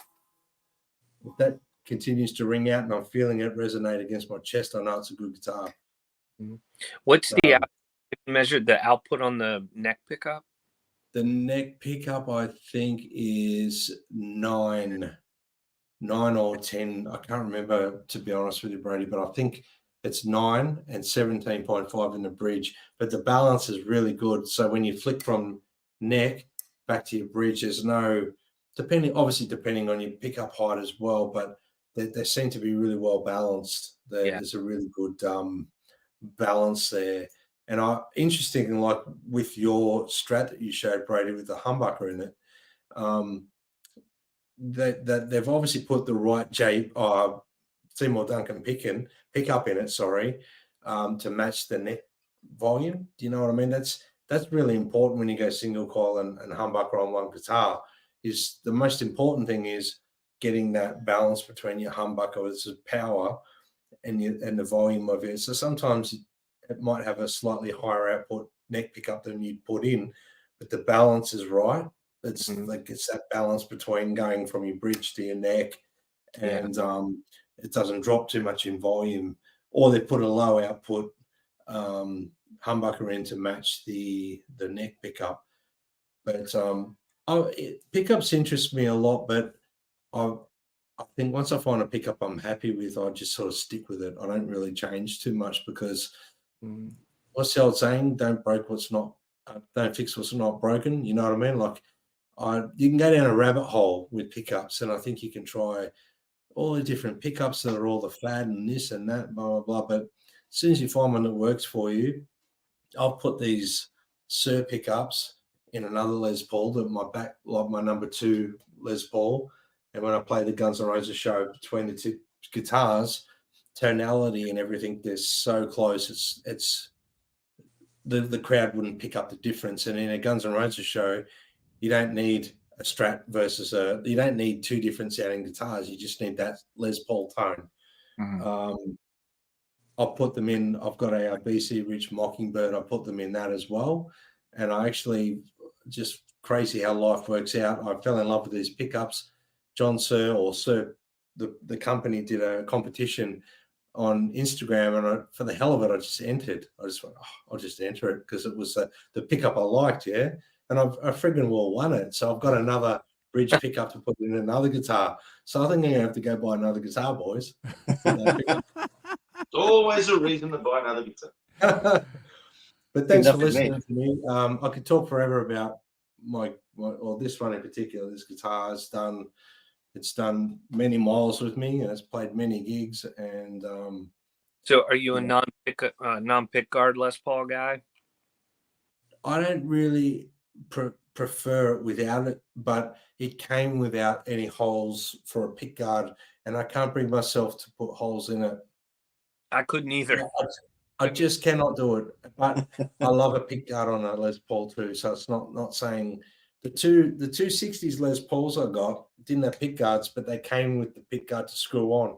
if that continues to ring out and I'm feeling it resonate against my chest, I know it's a good guitar. What's the measured the output on the neck pickup? The neck pickup, I think, is 9 or 10. I can't remember, to be honest with you, Brady, but I think it's 9 and 17.5 in the bridge. But the balance is really good. So when you flick from neck back to your bridge, there's no, depending on your pickup height as well, but they seem to be really well balanced. There's a really good balance there. And interesting, like with your Strat that you showed, Brady, with the humbucker in it, that they've obviously put the right Seymour Duncan pickup in it, to match the neck volume. Do you know what I mean? That's really important when you go single coil and humbucker on one guitar. Is the most important thing is getting that balance between your humbucker with its power and the volume of it. So sometimes it might have a slightly higher output neck pickup than you'd put in, but the balance is right. It's like it's that balance between going from your bridge to your neck, and it doesn't drop too much in volume. Or they put a low output humbucker in to match the neck pickup. But pickups interest me a lot, but I think once I find a pickup I'm happy with, I just sort of stick with it. I don't really change too much because what's the old saying? Don't fix what's not broken. You know what I mean? Like you can go down a rabbit hole with pickups, and I think you can try all the different pickups that are all the fad and this and that, blah, blah, blah. But as soon as you find one that works for you, I'll put these Sir pickups in another Les Paul, my number 2 Les Paul. And when I play the Guns N' Roses show between the two guitars, tonality and everything, they're so close. It's the crowd wouldn't pick up the difference. And in a Guns N' Roses show, you don't need a Strat versus you don't need two different sounding guitars. You just need that Les Paul tone. I'll put them in. I've got a BC Rich Mockingbird. I put them in that as well. And I actually, just crazy how life works out. I fell in love with these pickups. John Sir, the company, did a competition on Instagram, and for the hell of it, I just entered. I just went, I'll just enter it because it was the pickup I liked, yeah. And I friggin' well won it. So I've got another bridge pickup to put in another guitar. So I think I'm gonna have to go buy another guitar, boys. It's always a reason to buy another guitar. But thanks for listening to me. I could talk forever about this one in particular. This guitar has done many miles with me, and it's played many gigs. And so, are you a non-pick guard Les Paul guy? I don't really prefer it without it, but it came without any holes for a pick guard, and I can't bring myself to put holes in it. I couldn't either. I just cannot do it. But I love a pick guard on a Les Paul too. So it's not saying the 260s Les Pauls I got didn't have pick guards, but they came with the pick guard to screw on.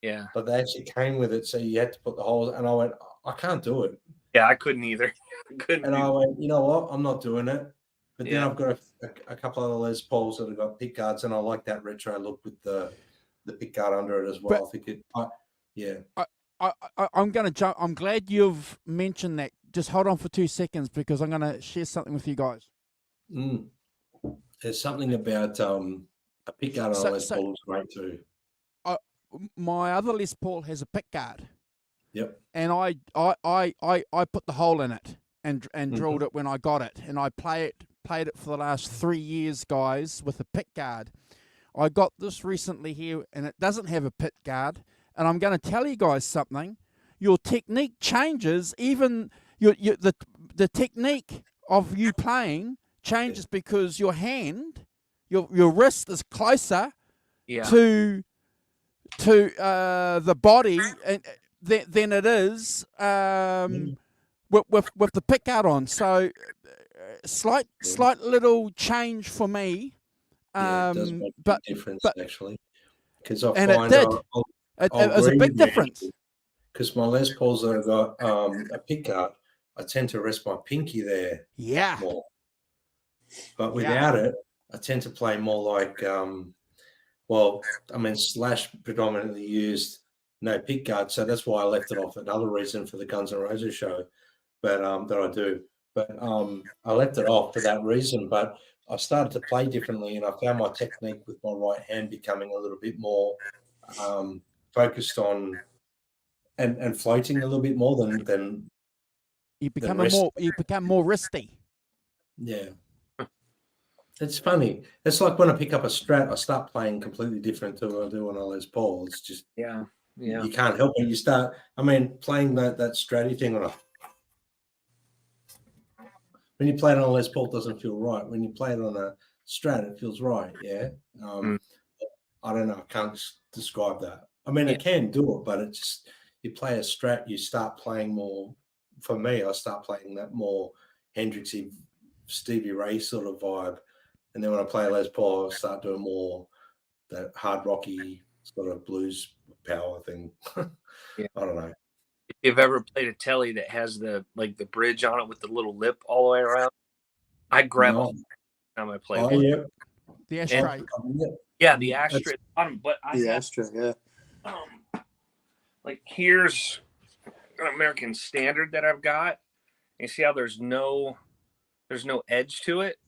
Yeah. But they actually came with it, so you had to put the holes. And I went, I can't do it. Yeah, I couldn't either. I went, you know what? I'm not doing it. But then I've got a couple other Les Pauls that have got pick guards, and I like that retro look with the pick guard under it as well. I'm going to jump. I'm glad you've mentioned that. Just hold on for 2 seconds because I'm going to share something with you guys. There's something about a pick guard on a Les Paul is great too. My other Les Paul has a pick guard. Yep. And I put the hole in it and drilled it when I got it, and I played it for the last 3 years, guys, with a pick guard. I got this recently here, and it doesn't have a pick guard. And I'm going to tell you guys something. Your technique changes. Even the technique of you playing changes because your hand your wrist is closer Yeah. to the body than it is with the pickguard on. So slight little change for me. Yeah, it does make a but big difference but actually, because I and it find did. I'll It was a agree big with you, difference. because my Les Pauls that have got a pickguard, I tend to rest my pinky there Yeah. more. But without it, I tend to play more like, Slash predominantly used no pickguard, so that's why I left it off. Another reason for the Guns N' Roses show, but that I do. But I left it off for that reason. But I started to play differently, and I found my technique with my right hand becoming a little bit more focused on and floating a little bit more than You become wrist. you become more wristy. Yeah. It's funny. It's like when I pick up a Strat, I start playing completely different to what I do on a Les Paul. It's just Yeah. you can't help it. You start. I mean, playing that Stratty thing on a. When you play it on a Les Paul, it doesn't feel right. When you play it on a Strat, it feels right. Yeah. I don't know. I can't describe that. I mean, I can do it, but it's just you play a Strat, you start playing more. For me, I start playing that more Hendrixy, Stevie Ray sort of vibe. And then when I play Les Paul, I start doing more that hard rocky sort of blues power thing. Yeah. I don't know. If you've ever played a telly that has the bridge on it with the little lip all the way around, I grab No. it time I play. Oh, one. yeah. The And- ashtray. Yeah, the ashtray at the bottom. But I The have, ashtray, yeah. like here's an American Standard that I've got. You see how there's no edge to it?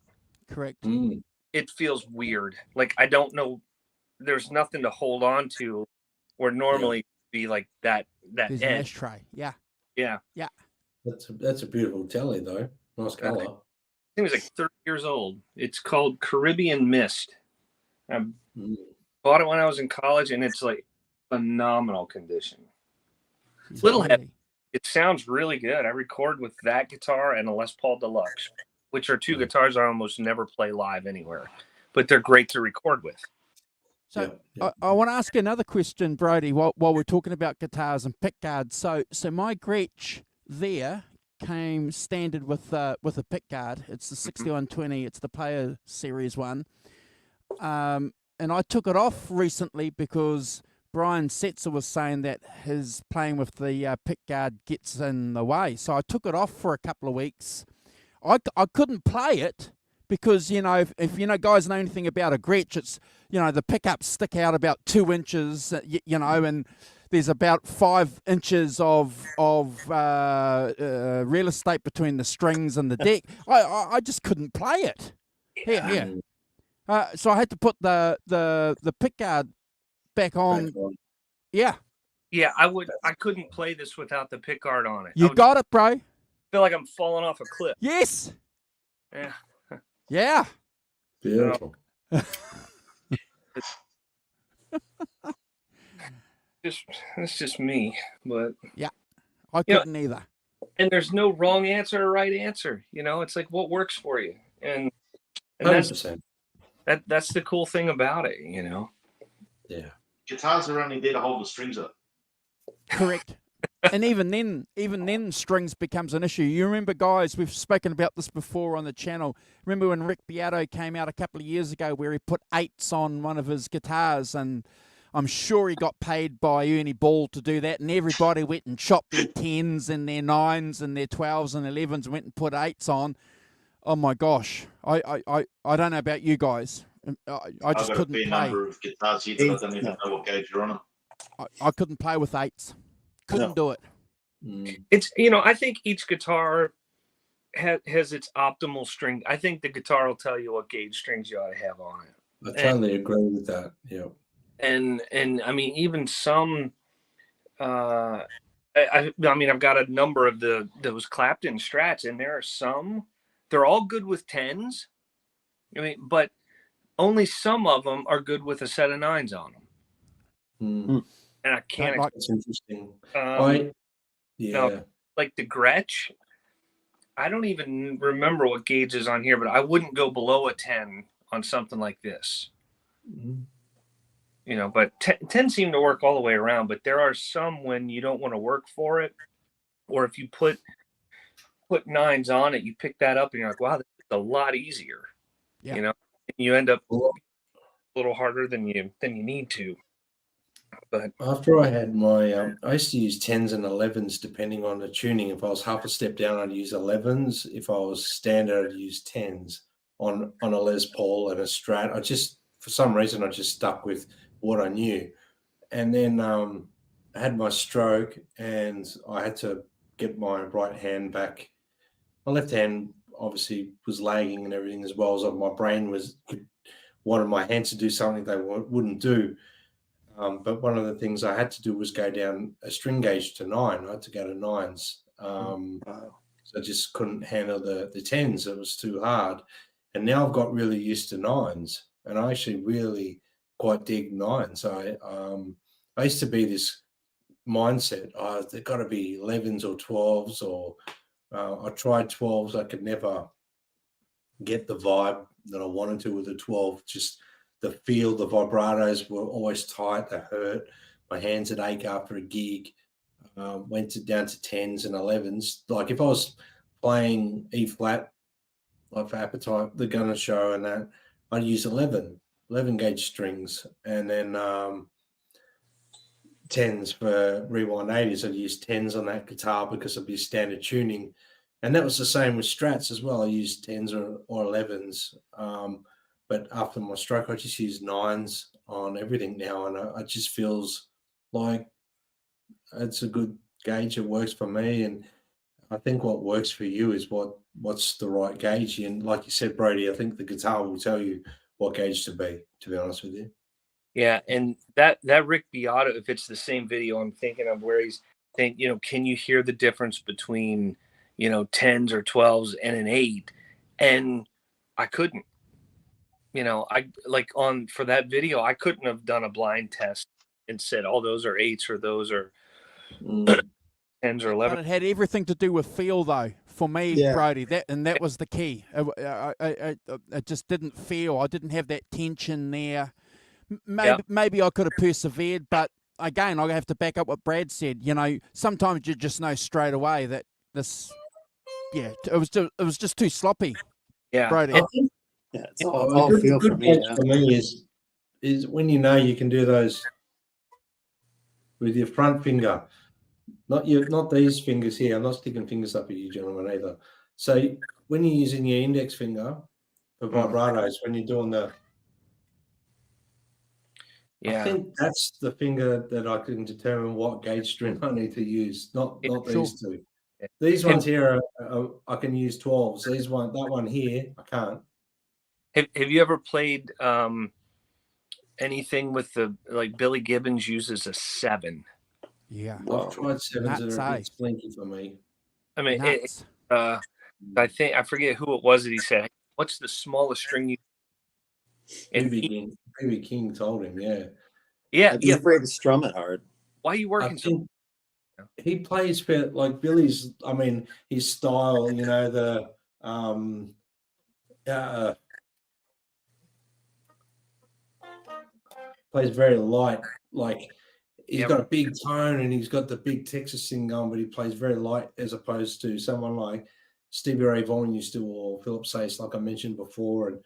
Correct. It feels weird. Like I don't know. There's nothing to hold on to, where normally be like that There's an edge. ashtray. Yeah. Yeah. Yeah. That's a beautiful telly though. Nice color. I think it was like 30 years old. It's called Caribbean Mist. I bought it when I was in college, and it's like phenomenal condition. It's little heavy. It sounds really good. I record with that guitar and a Les Paul Deluxe, which are two guitars I almost never play live anywhere, but they're great to record with. So I want to ask another question, Brody, while we're talking about guitars and pickguards. So my Gretsch there came standard with a pickguard. It's the 6120. It's the Player Series one. And I took it off recently because Brian Setzer was saying that his playing with the pickguard gets in the way. So I took it off for a couple of weeks. I couldn't play it because, if guys know anything about a Gretsch, it's, the pickups stick out about 2 inches, and there's about 5 inches of real estate between the strings and the deck. I just couldn't play it. Yeah. So I had to put the pickguard back on. Yeah. Yeah, I couldn't play this without the pickguard on it. You got it, bro. Feel like I'm falling off a cliff. Yes. Yeah. Yeah. Beautiful. That's just me, but yeah, I couldn't either. And there's no wrong answer or right answer. It's like what works for you, and that's 100%. that's the cool thing about it. Yeah. Guitars are only there to hold the strings up. Correct. And even then, strings becomes an issue. You remember, guys, we've spoken about this before on the channel. Remember when Rick Beato came out a couple of years ago where he put 8s on one of his guitars, and I'm sure he got paid by Ernie Ball to do that, and everybody went and chopped their 10s and their 9s and their 12s and 11s and went and put 8s on. Oh my gosh. I don't know about you guys. I just couldn't play. I've got a number of guitars here that I don't even know what gauge you're on them. I couldn't play with 8s. Couldn't do it. It's I think each guitar has its optimal string. I think the guitar will tell you what gauge strings you ought to have on it. I totally agree with that. Yeah. And I mean, even some. I mean, I've got a number of those Clapton Strats, and there are some. They're all good with 10s. I mean, but only some of them are good with a set of 9s on them. And I can't. That's interesting. Like the Gretsch, I don't even remember what gauge is on here, but I wouldn't go below a 10 on something like this. Mhm. You know, but 10 seem to work all the way around, but there are some when you don't want to work for it, or if you put 9s on it, you pick that up and you're like, wow, this is a lot easier. Yeah. You know, and you end up a little harder than you need to. But After I had my, I used to use 10s and 11s depending on the tuning. If I was half a step down, I'd use 11s. If I was standard, I'd use 10s on a Les Paul and a Strat. For some reason, I just stuck with what I knew. And then I had my stroke and I had to get my right hand back. My left hand obviously was lagging and everything, as well as my brain wanted my hands to do something they wouldn't do. But one of the things I had to do was go down a string gauge to 9. I had to go to 9s. So I just couldn't handle the 10s. It was too hard. And now I've got really used to 9s, and I actually really quite dig 9s. I used to be this mindset, they've got to be 11s or 12s, or I tried 12s. I could never get the vibe that I wanted to with the 12. Just the feel, the vibratos were always tight. They hurt. My hands would ache after a gig. Went down to 10s and 11s. Like if I was playing E flat, like for Appetite, the Gunner Show and that, I'd use 11 gauge strings, and then 10s for Rewind 80s. I'd use 10s on that guitar because it'd be standard tuning. And that was the same with Strats as well. I used 10s or 11s. But after my stroke, I just use 9s on everything now. And it just feels like it's a good gauge. It works for me. And I think what works for you is what's the right gauge. And like you said, Brody, I think the guitar will tell you what gauge to be honest with you. yeah, and that Rick Beato, if it's the same video I'm thinking of, where he's saying, you know, can you hear the difference between, you know, 10s or 12s and an 8? And I couldn't. You know, for that video, I couldn't have done a blind test and said, oh, those are 8s or those are 10s or 11s. But it had everything to do with feel, though, for me, Yeah. Brody. That was the key. It just didn't feel. I didn't have that tension there. Maybe I could have persevered, but again, I have to back up what Brad said. You know, sometimes you just know straight away that this, it was just too sloppy. Yeah, Brody. Yeah, it's A all good feel for me. gauge for me is when you know you can do those with your front finger, not these fingers here. I'm not sticking fingers up at you, gentlemen, either. So when you're using your index finger for vibratos, when you're doing I think that's the finger that I can determine what gauge string I need to use, not these two. These ones here I can use 12s. That one here I can't. Have you ever played anything with Billy Gibbons uses a 7? Yeah. I've tried 7s that are a bit slinky for me. I mean, I think I forget who it was that he said, "What's the smallest string you?" And BB King told him, yeah. He's afraid to strum it hard. Why are you working so? He plays for like Billy's. I mean, his style. You know plays very light. Like he's got a big tone and he's got the big Texas thing going, but he plays very light as opposed to someone like Stevie Ray Vaughan used to, or Philip Sayce, like I mentioned before, and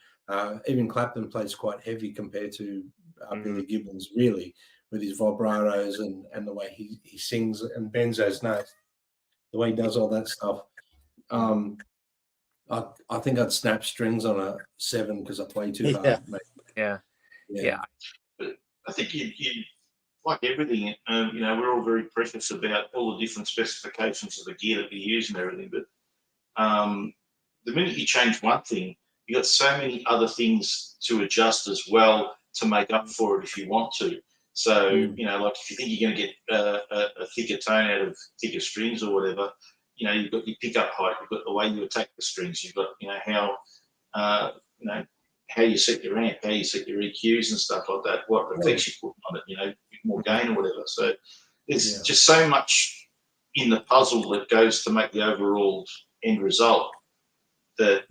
even Clapton plays quite heavy compared to Billy Gibbons, really, with his vibratos and the way he sings and bends those notes, the way he does all that stuff. I think I'd snap strings on a 7 because I play too hard. Yeah. But I think you like everything, you know, we're all very precious about all the different specifications of the gear that we use and everything. But the minute you change one thing, you got so many other things to adjust as well to make up for it if you want to. So, you know, like if you think you're going to get a thicker tone out of thicker strings or whatever, you know, you've got your pickup height, you've got the way you attack the strings, you've got, you know, how you set your amp, how you set your EQs and stuff like that, what effects you put on it, you know, more gain or whatever. So there's just so much in the puzzle that goes to make the overall end result that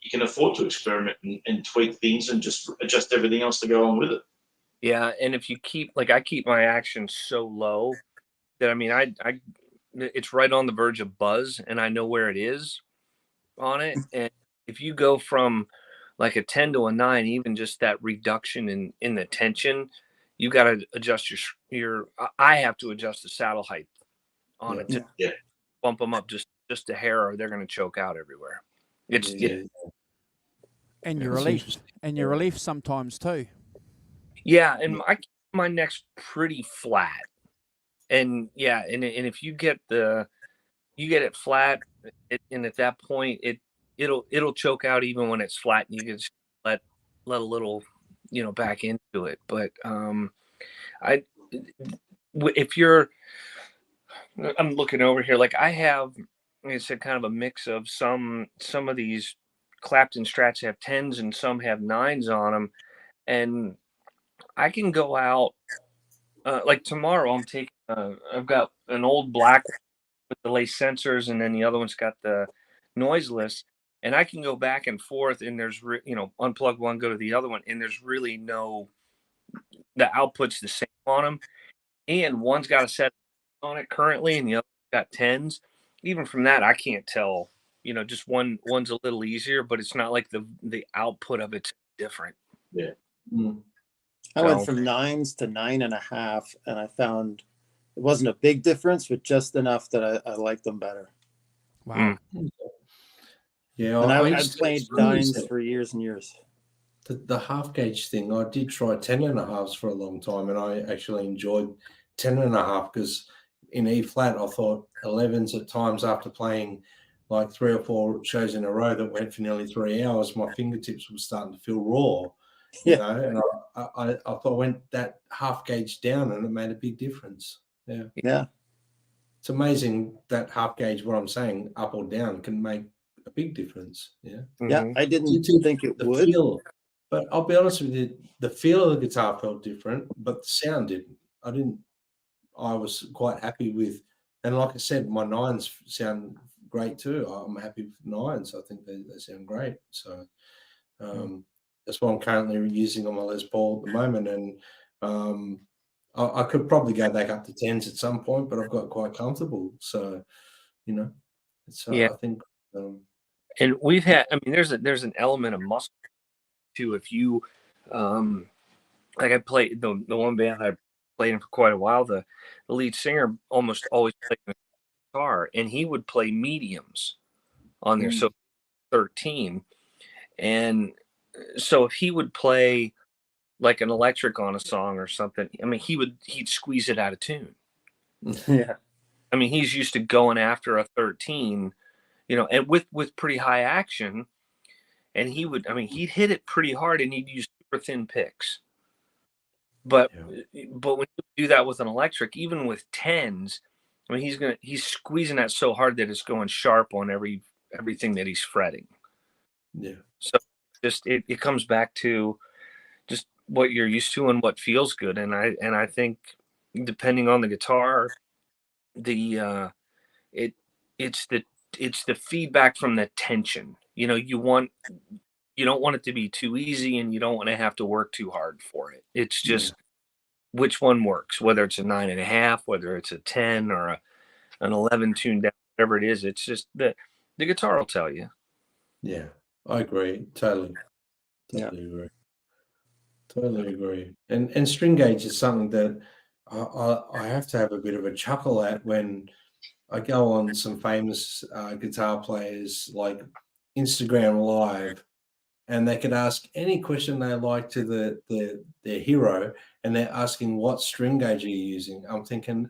you can afford to experiment and tweak things and just adjust everything else to go on with it. Yeah, and if you keep I keep my action so low that I it's right on the verge of buzz, and I know where it is on it. And if you go from like a 10 to a 9, even just that reduction in the tension, you got to adjust your. I have to adjust the saddle height on it to bump them up just a hair, or they're going to choke out everywhere. And your relief sometimes too. Yeah, and I keep my neck's pretty flat, and if you get it flat, and at that point it'll choke out even when it's flat, and you can just let a little back into it. But if you're, I'm looking over here, like I have, like I said, kind of a mix of some of these Clapton Strats have 10s and some have 9s on them, and I can go out like tomorrow. I'm taking. I've got an old black with the lace sensors, and then the other one's got the noiseless. And I can go back and forth, and there's unplug one, go to the other one, and there's really the output's the same on them. And one's got a set on it currently, and the other's got 10s. Even from that, I can't tell. Just one's a little easier, but it's not like the output of it's different. Yeah. I went from 9s to 9.5, and I found it wasn't a big difference, but just enough that I liked them better. Wow. Yeah, and I used to played experience 9s for years and years. The half gauge thing, I did try 10.5s for a long time, and I actually enjoyed 10.5 because in E flat, I thought 11s at times after playing like 3 or 4 shows in a row that went for nearly 3 hours, my fingertips were starting to feel raw. And I thought I went that half gauge down, and it made a big difference. Yeah. It's amazing that half gauge, what I'm saying, up or down, can make a big difference. Yeah. Yeah, I didn't think it would. Feel, but I'll be honest with you, the feel of the guitar felt different, but the sound didn't. I was quite happy with, and like I said, my 9s sound great too. I'm happy with 9s. I think they sound great. So that's what I'm currently using on my Les Paul at the moment. And I could probably go back up to 10s at some point, but I've got quite comfortable. So, it's, I think. And we've had, there's an element of muscle too. If you, like I played the one band I played in for quite a while, the lead singer almost always played the guitar, and he would play mediums on there. So 13. And so if he would play like an electric on a song or something, he'd squeeze it out of tune. Yeah. He's used to going after a 13, and with pretty high action, and he'd hit it pretty hard, and he'd use super thin picks. But when you do that with an electric, even with 10s, he's squeezing that so hard that it's going sharp on everything that he's fretting. Yeah. So just it comes back to just what you're used to and what feels good. And I think depending on the guitar, it's the feedback from the tension. You don't want it to be too easy, and you don't want to have to work too hard for it. It's just which one works, whether it's a 9.5, whether it's a 10 or an 11 tuned down, whatever it is. It's just the guitar will tell you. Yeah, I agree. Totally agree. And string gauge is something that I have to have a bit of a chuckle at when I go on some famous guitar players like Instagram Live, and they could ask any question they like to their hero, and they're asking what string gauge are you using. I'm thinking,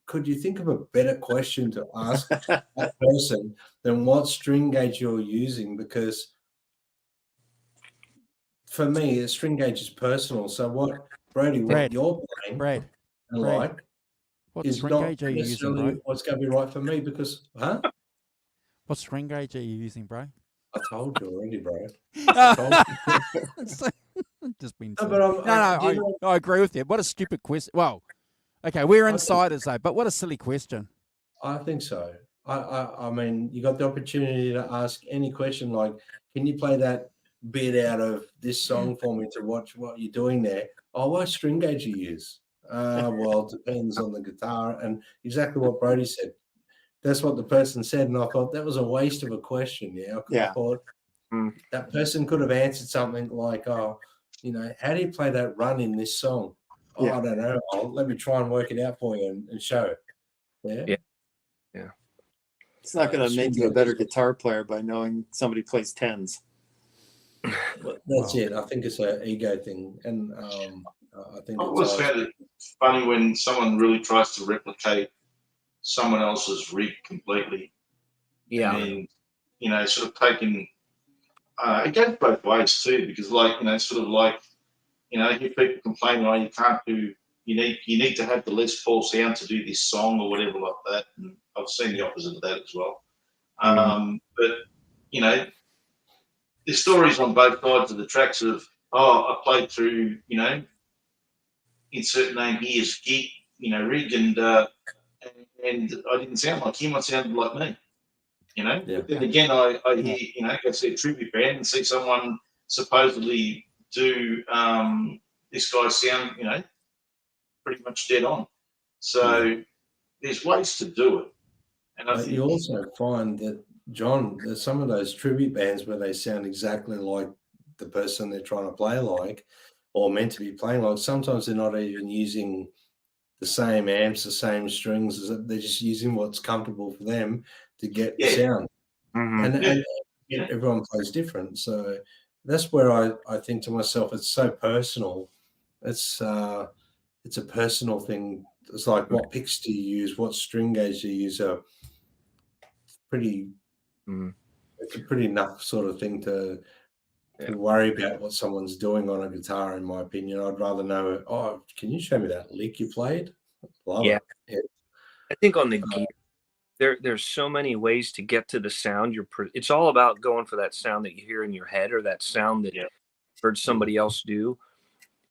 could you think of a better question to ask that person than what string gauge you're using? Because for me, a string gauge is personal. So what you're playing like what is string not gauge are you using, necessarily bro? what's going to be right for me. Because, What string gauge are you using, bro? I told you already, bro. Just been No, silly. but I agree with you. What a stupid question. Well, okay, we're insiders though, but what a silly question. I think so. I mean, you got the opportunity to ask any question like, can you play that bit out of this song for me to watch what you're doing there? Oh, what string gauge you use? Well, it depends on the guitar. And exactly what Brody said. That's what the person said. And I thought that was a waste of a question. Yeah. I thought that person could have answered something like, oh, you know, how do you play that run in this song? Oh, I don't know. Let me try and work it out for you and show it. Yeah. It's not going to make you a better guitar player by knowing somebody plays tens. That's it. I think it's an ego thing, and I think I always found it funny when someone really tries to replicate someone else's rig completely. Yeah. And, you know, sort of taking it goes both ways too, because like, you know, sort of like, you know, I hear people complain, oh, you can't do, you need to have the Les Paul sound to do this song or whatever like that. And I've seen the opposite of that as well. But, you know, there's stories on both sides of the tracks of, oh, I played through, you know, insert name here's gig, you know, rig, and I didn't sound like him, I sounded like me. You know, but then again, I hear, you know, go see a tribute band and see someone supposedly do this guy's sound, you know, pretty much dead on. So there's ways to do it. And I think you also find that, John, there's some of those tribute bands where they sound exactly like the person they're trying to play like, or meant to be playing like. Sometimes they're not even using the same amps, the same strings. They're just using what's comfortable for them to get the sound. And everyone plays different. So that's where I think to myself, it's so personal. It's a personal thing. It's like, what picks do you use? What string gauge do you use? It's a pretty enough sort of thing to worry about what someone's doing on a guitar, in my opinion. I'd rather know, oh, can you show me that lick you played? Love it. Yeah. I think on the gear, there's so many ways to get to the sound. It's all about going for that sound that you hear in your head, or that sound that you heard somebody else do.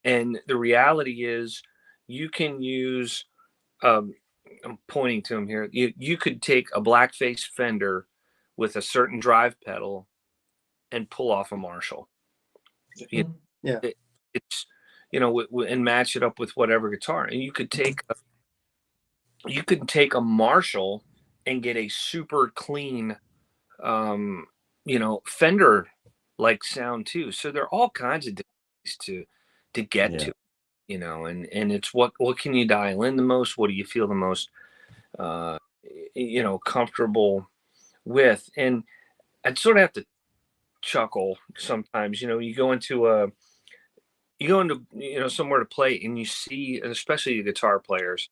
And the reality is, you can use, I'm pointing to him here, you could take a blackface Fender with a certain drive pedal and pull off a Marshall. It's, you know, and match it up with whatever guitar. And you could take a Marshall and get a super clean, you know, Fender like sound too. So there are all kinds of ways to get to, you know, and it's what can you dial in the most? What do you feel the most, you know, comfortable with? And I'd sort of have to chuckle sometimes. You know, you go into you know, somewhere to play, and you see, especially the guitar players,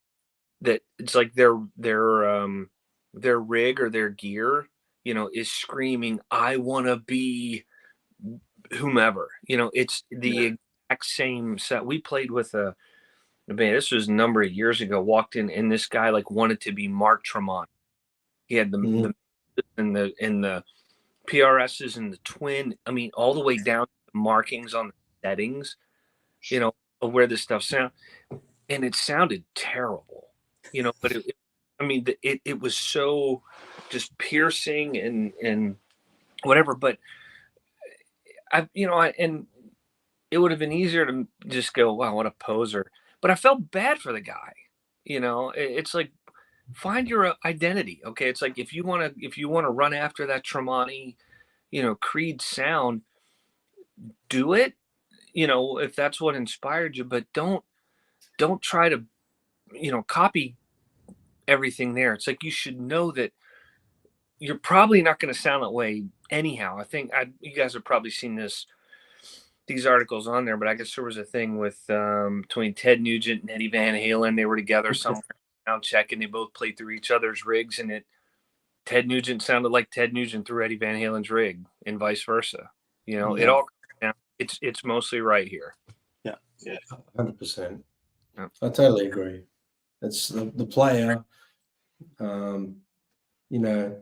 that it's like their rig or their gear, you know, is screaming, I want to be whomever. You know, it's the exact same set. We played with a band, this was a number of years ago, walked in, and this guy like wanted to be Mark Tremonti. He had the PRSs and the twin, I mean, all the way down to the markings on the settings, you know, of where this stuff sound, and it sounded terrible, you know, but it was so just piercing and whatever. But and it would have been easier to just go, wow, what a poser. But I felt bad for the guy. You know, it's like, find your identity. Okay. It's like, if you want to run after that Tremonti, you know, Creed sound, do it, you know, if that's what inspired you, but don't try to, you know, copy everything there. It's like, you should know that you're probably not going to sound that way anyhow. I think you guys have probably seen these articles on there, but I guess there was a thing with between Ted Nugent and Eddie Van Halen. They were together somewhere, sound check, and they both played through each other's rigs, and Ted Nugent sounded like Ted Nugent through Eddie Van Halen's rig, and vice versa. You know, it all comes down. It's mostly right here. Yeah, 100%. I totally agree. It's the player. You know,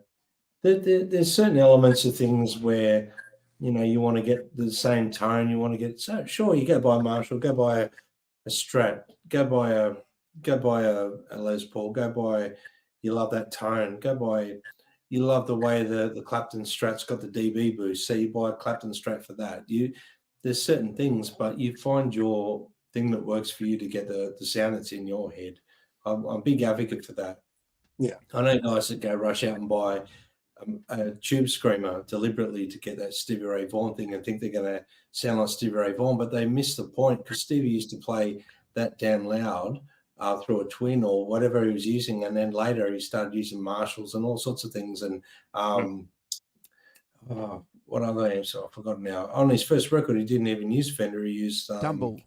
there's certain elements of things where, you know, you want to get the same tone. You want to get, so sure, you go buy a Marshall, go buy a Strat, go buy a Les Paul, go buy, you love that tone. Go buy. You love the way the Clapton Strat's got the dB boost, so you buy a Clapton Strat for that. There's certain things, but you find your thing that works for you to get the sound that's in your head. I'm a big advocate for that. Yeah, I know guys that go rush out and buy a tube screamer deliberately to get that Stevie Ray Vaughan thing and think they're going to sound like Stevie Ray Vaughan, but they miss the point because Stevie used to play that damn loud through a twin or whatever he was using, and then later he started using Marshalls and all sorts of things. And what other names? I've forgotten now. On his first record, he didn't even use Fender. He used Dumble.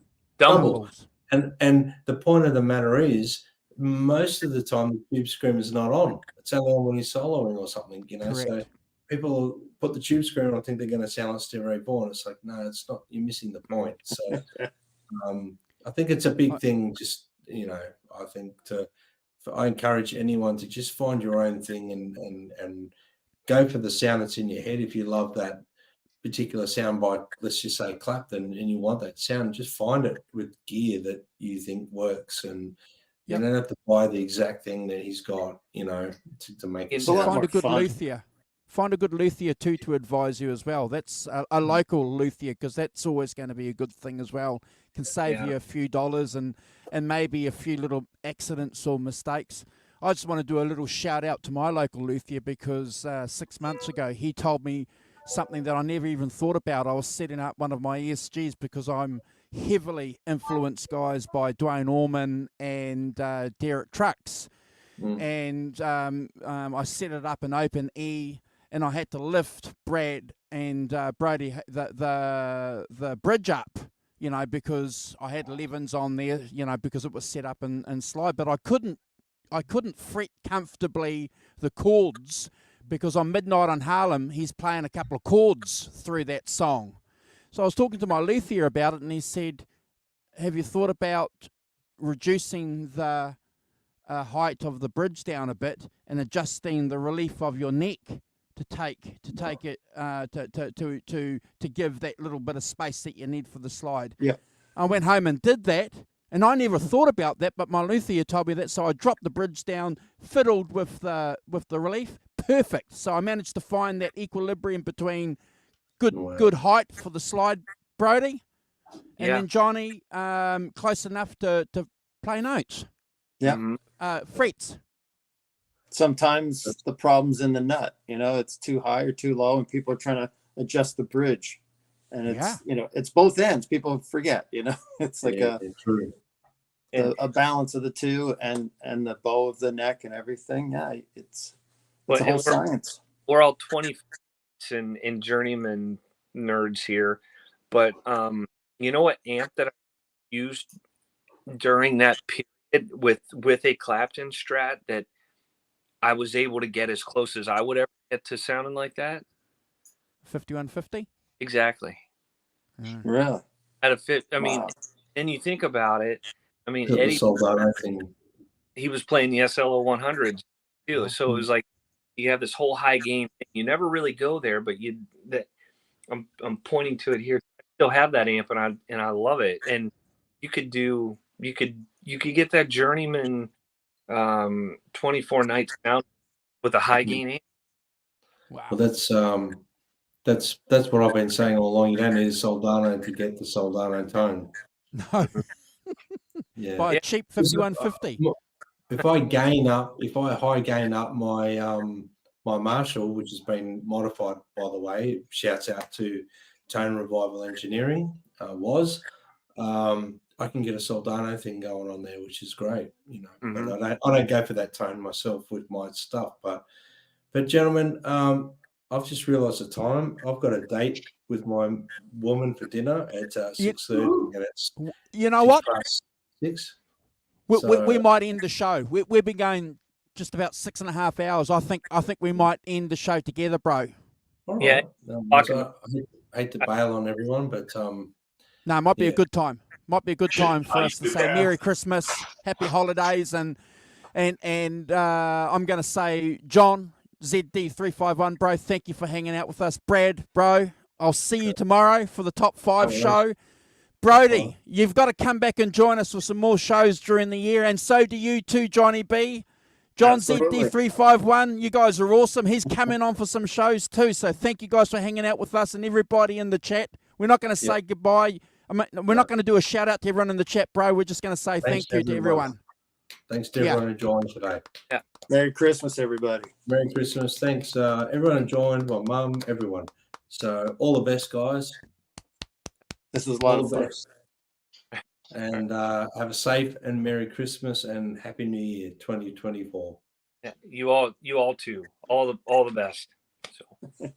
And the point of the matter is, most of the time the tube screamer's not on. It's only on when he's soloing or something, you know. Correct. So people put the tube screamer on and think they're going to sound like Stevie Ray Vaughan. It's like, no, it's not. You're missing the point. So I think it's a big thing. Just, you know, I think I encourage anyone to just find your own thing and go for the sound that's in your head. If you love that particular sound by, let's just say, Clapton, and you want that sound, just find it with gear that you think works, and you don't have to buy the exact thing that he's got, you know, to make it sound. Find a good luthier. Find a good luthier too to advise you as well. That's a local luthier, because that's always going to be a good thing as well. Can save you a few dollars and maybe a few little accidents or mistakes. I just want to do a little shout out to my local luthier, because 6 months ago he told me something that I never even thought about. I was setting up one of my ESGs because I'm heavily influenced, guys, by Dwayne Allman and Derek Trucks. And I set it up in Open E, and I had to lift Brad and Brody the bridge up, you know, because I had Levins on there, you know, because it was set up in slide, but I couldn't fret comfortably the chords, because on Midnight on Harlem, he's playing a couple of chords through that song. So I was talking to my luthier about it, and he said, have you thought about reducing the height of the bridge down a bit and adjusting the relief of your neck to take it to give that little bit of space that you need for the slide? Yeah. I went home and did that, and I never thought about that, but my luthier told me that, so I dropped the bridge down, fiddled with the relief, perfect. So I managed to find that equilibrium between good height for the slide, Brody, and then Johnny close enough to play notes. Yeah. Frets. Sometimes the problem's in the nut, you know, it's too high or too low, and people are trying to adjust the bridge. And it's, you know, it's both ends. People forget, you know, it's like a balance of the two, and the bow of the neck and everything. Yeah, it's a whole science. We're all 20 and journeyman nerds here, but you know what amp that I used during that period with a Clapton Strat that I was able to get as close as I would ever get to sounding like that? 5150? Exactly. Really? At a fit. I mean, and you think about it. I mean, It Eddie, was sold out, I think. he was playing the SLO 100s too. So it was like you have this whole high gain thing. You never really go there, but I'm pointing to it here. I still have that amp, and I love it. And you could get that journeyman 24 nights sound with a high gain amp. Wow. Well, that's what I've been saying all along. You don't need a Soldano to get the Soldano tone. No. Yeah. Buy a cheap 5150. If I high gain up my my Marshall, which has been modified, by the way, shouts out to Tone Revival Engineering, I can get a Soldano thing going on there, which is great, you know. But I don't go for that tone myself with my stuff. But gentlemen, I've just realised the time. I've got a date with my woman for dinner at 6:30, and it's you know what? 6. We might end the show. We've been going just about 6.5 hours. I think we might end the show together, bro. All right. Yeah. I hate to bail on everyone, but no, it might be a good time. Might be a good time for us to say Merry Christmas, Happy Holidays, and I'm going to say, John, ZD351, bro, thank you for hanging out with us. Brad, bro, I'll see you tomorrow for the Top 5 show. Brody, you've got to come back and join us for some more shows during the year, and so do you too, Johnny B. John Absolutely. ZD351, you guys are awesome. He's coming on for some shows too. So thank you guys for hanging out with us and everybody in the chat. We're not going to say goodbye. I mean, we're not going to do a shout out to everyone in the chat, bro. We're just going to say thank you to everyone. Thanks to everyone who joined today. Yeah. Merry Christmas, everybody. Merry Christmas. Thanks, everyone who joined. My mum, everyone. So all the best, guys. This was a lot of fun. And have a safe and Merry Christmas and Happy New Year 2024. Yeah, you all too. All the best. So.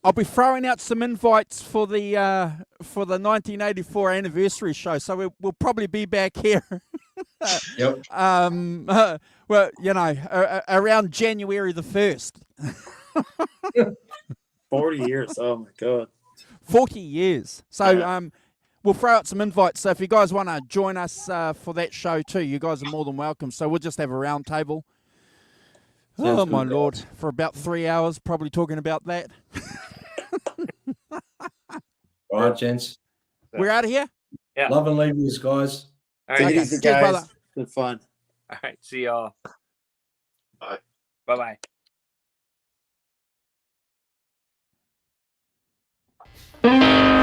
I'll be throwing out some invites for the 1984 anniversary show, so we'll probably be back here. Yep. Well, you know, around January the 1st. 40 years. Oh my God. 40 years. So we'll throw out some invites. So if you guys want to join us for that show too, you guys are more than welcome. So we'll just have a round table. Sounds Oh my good, Lord, for about 3 hours, probably talking about that. All right, gents. We're out of here. Yeah. Love and leave yous, guys. All Take right. it easy, Cheers, guys. brother. Been fun. All right. See y'all. Bye. Bye-bye.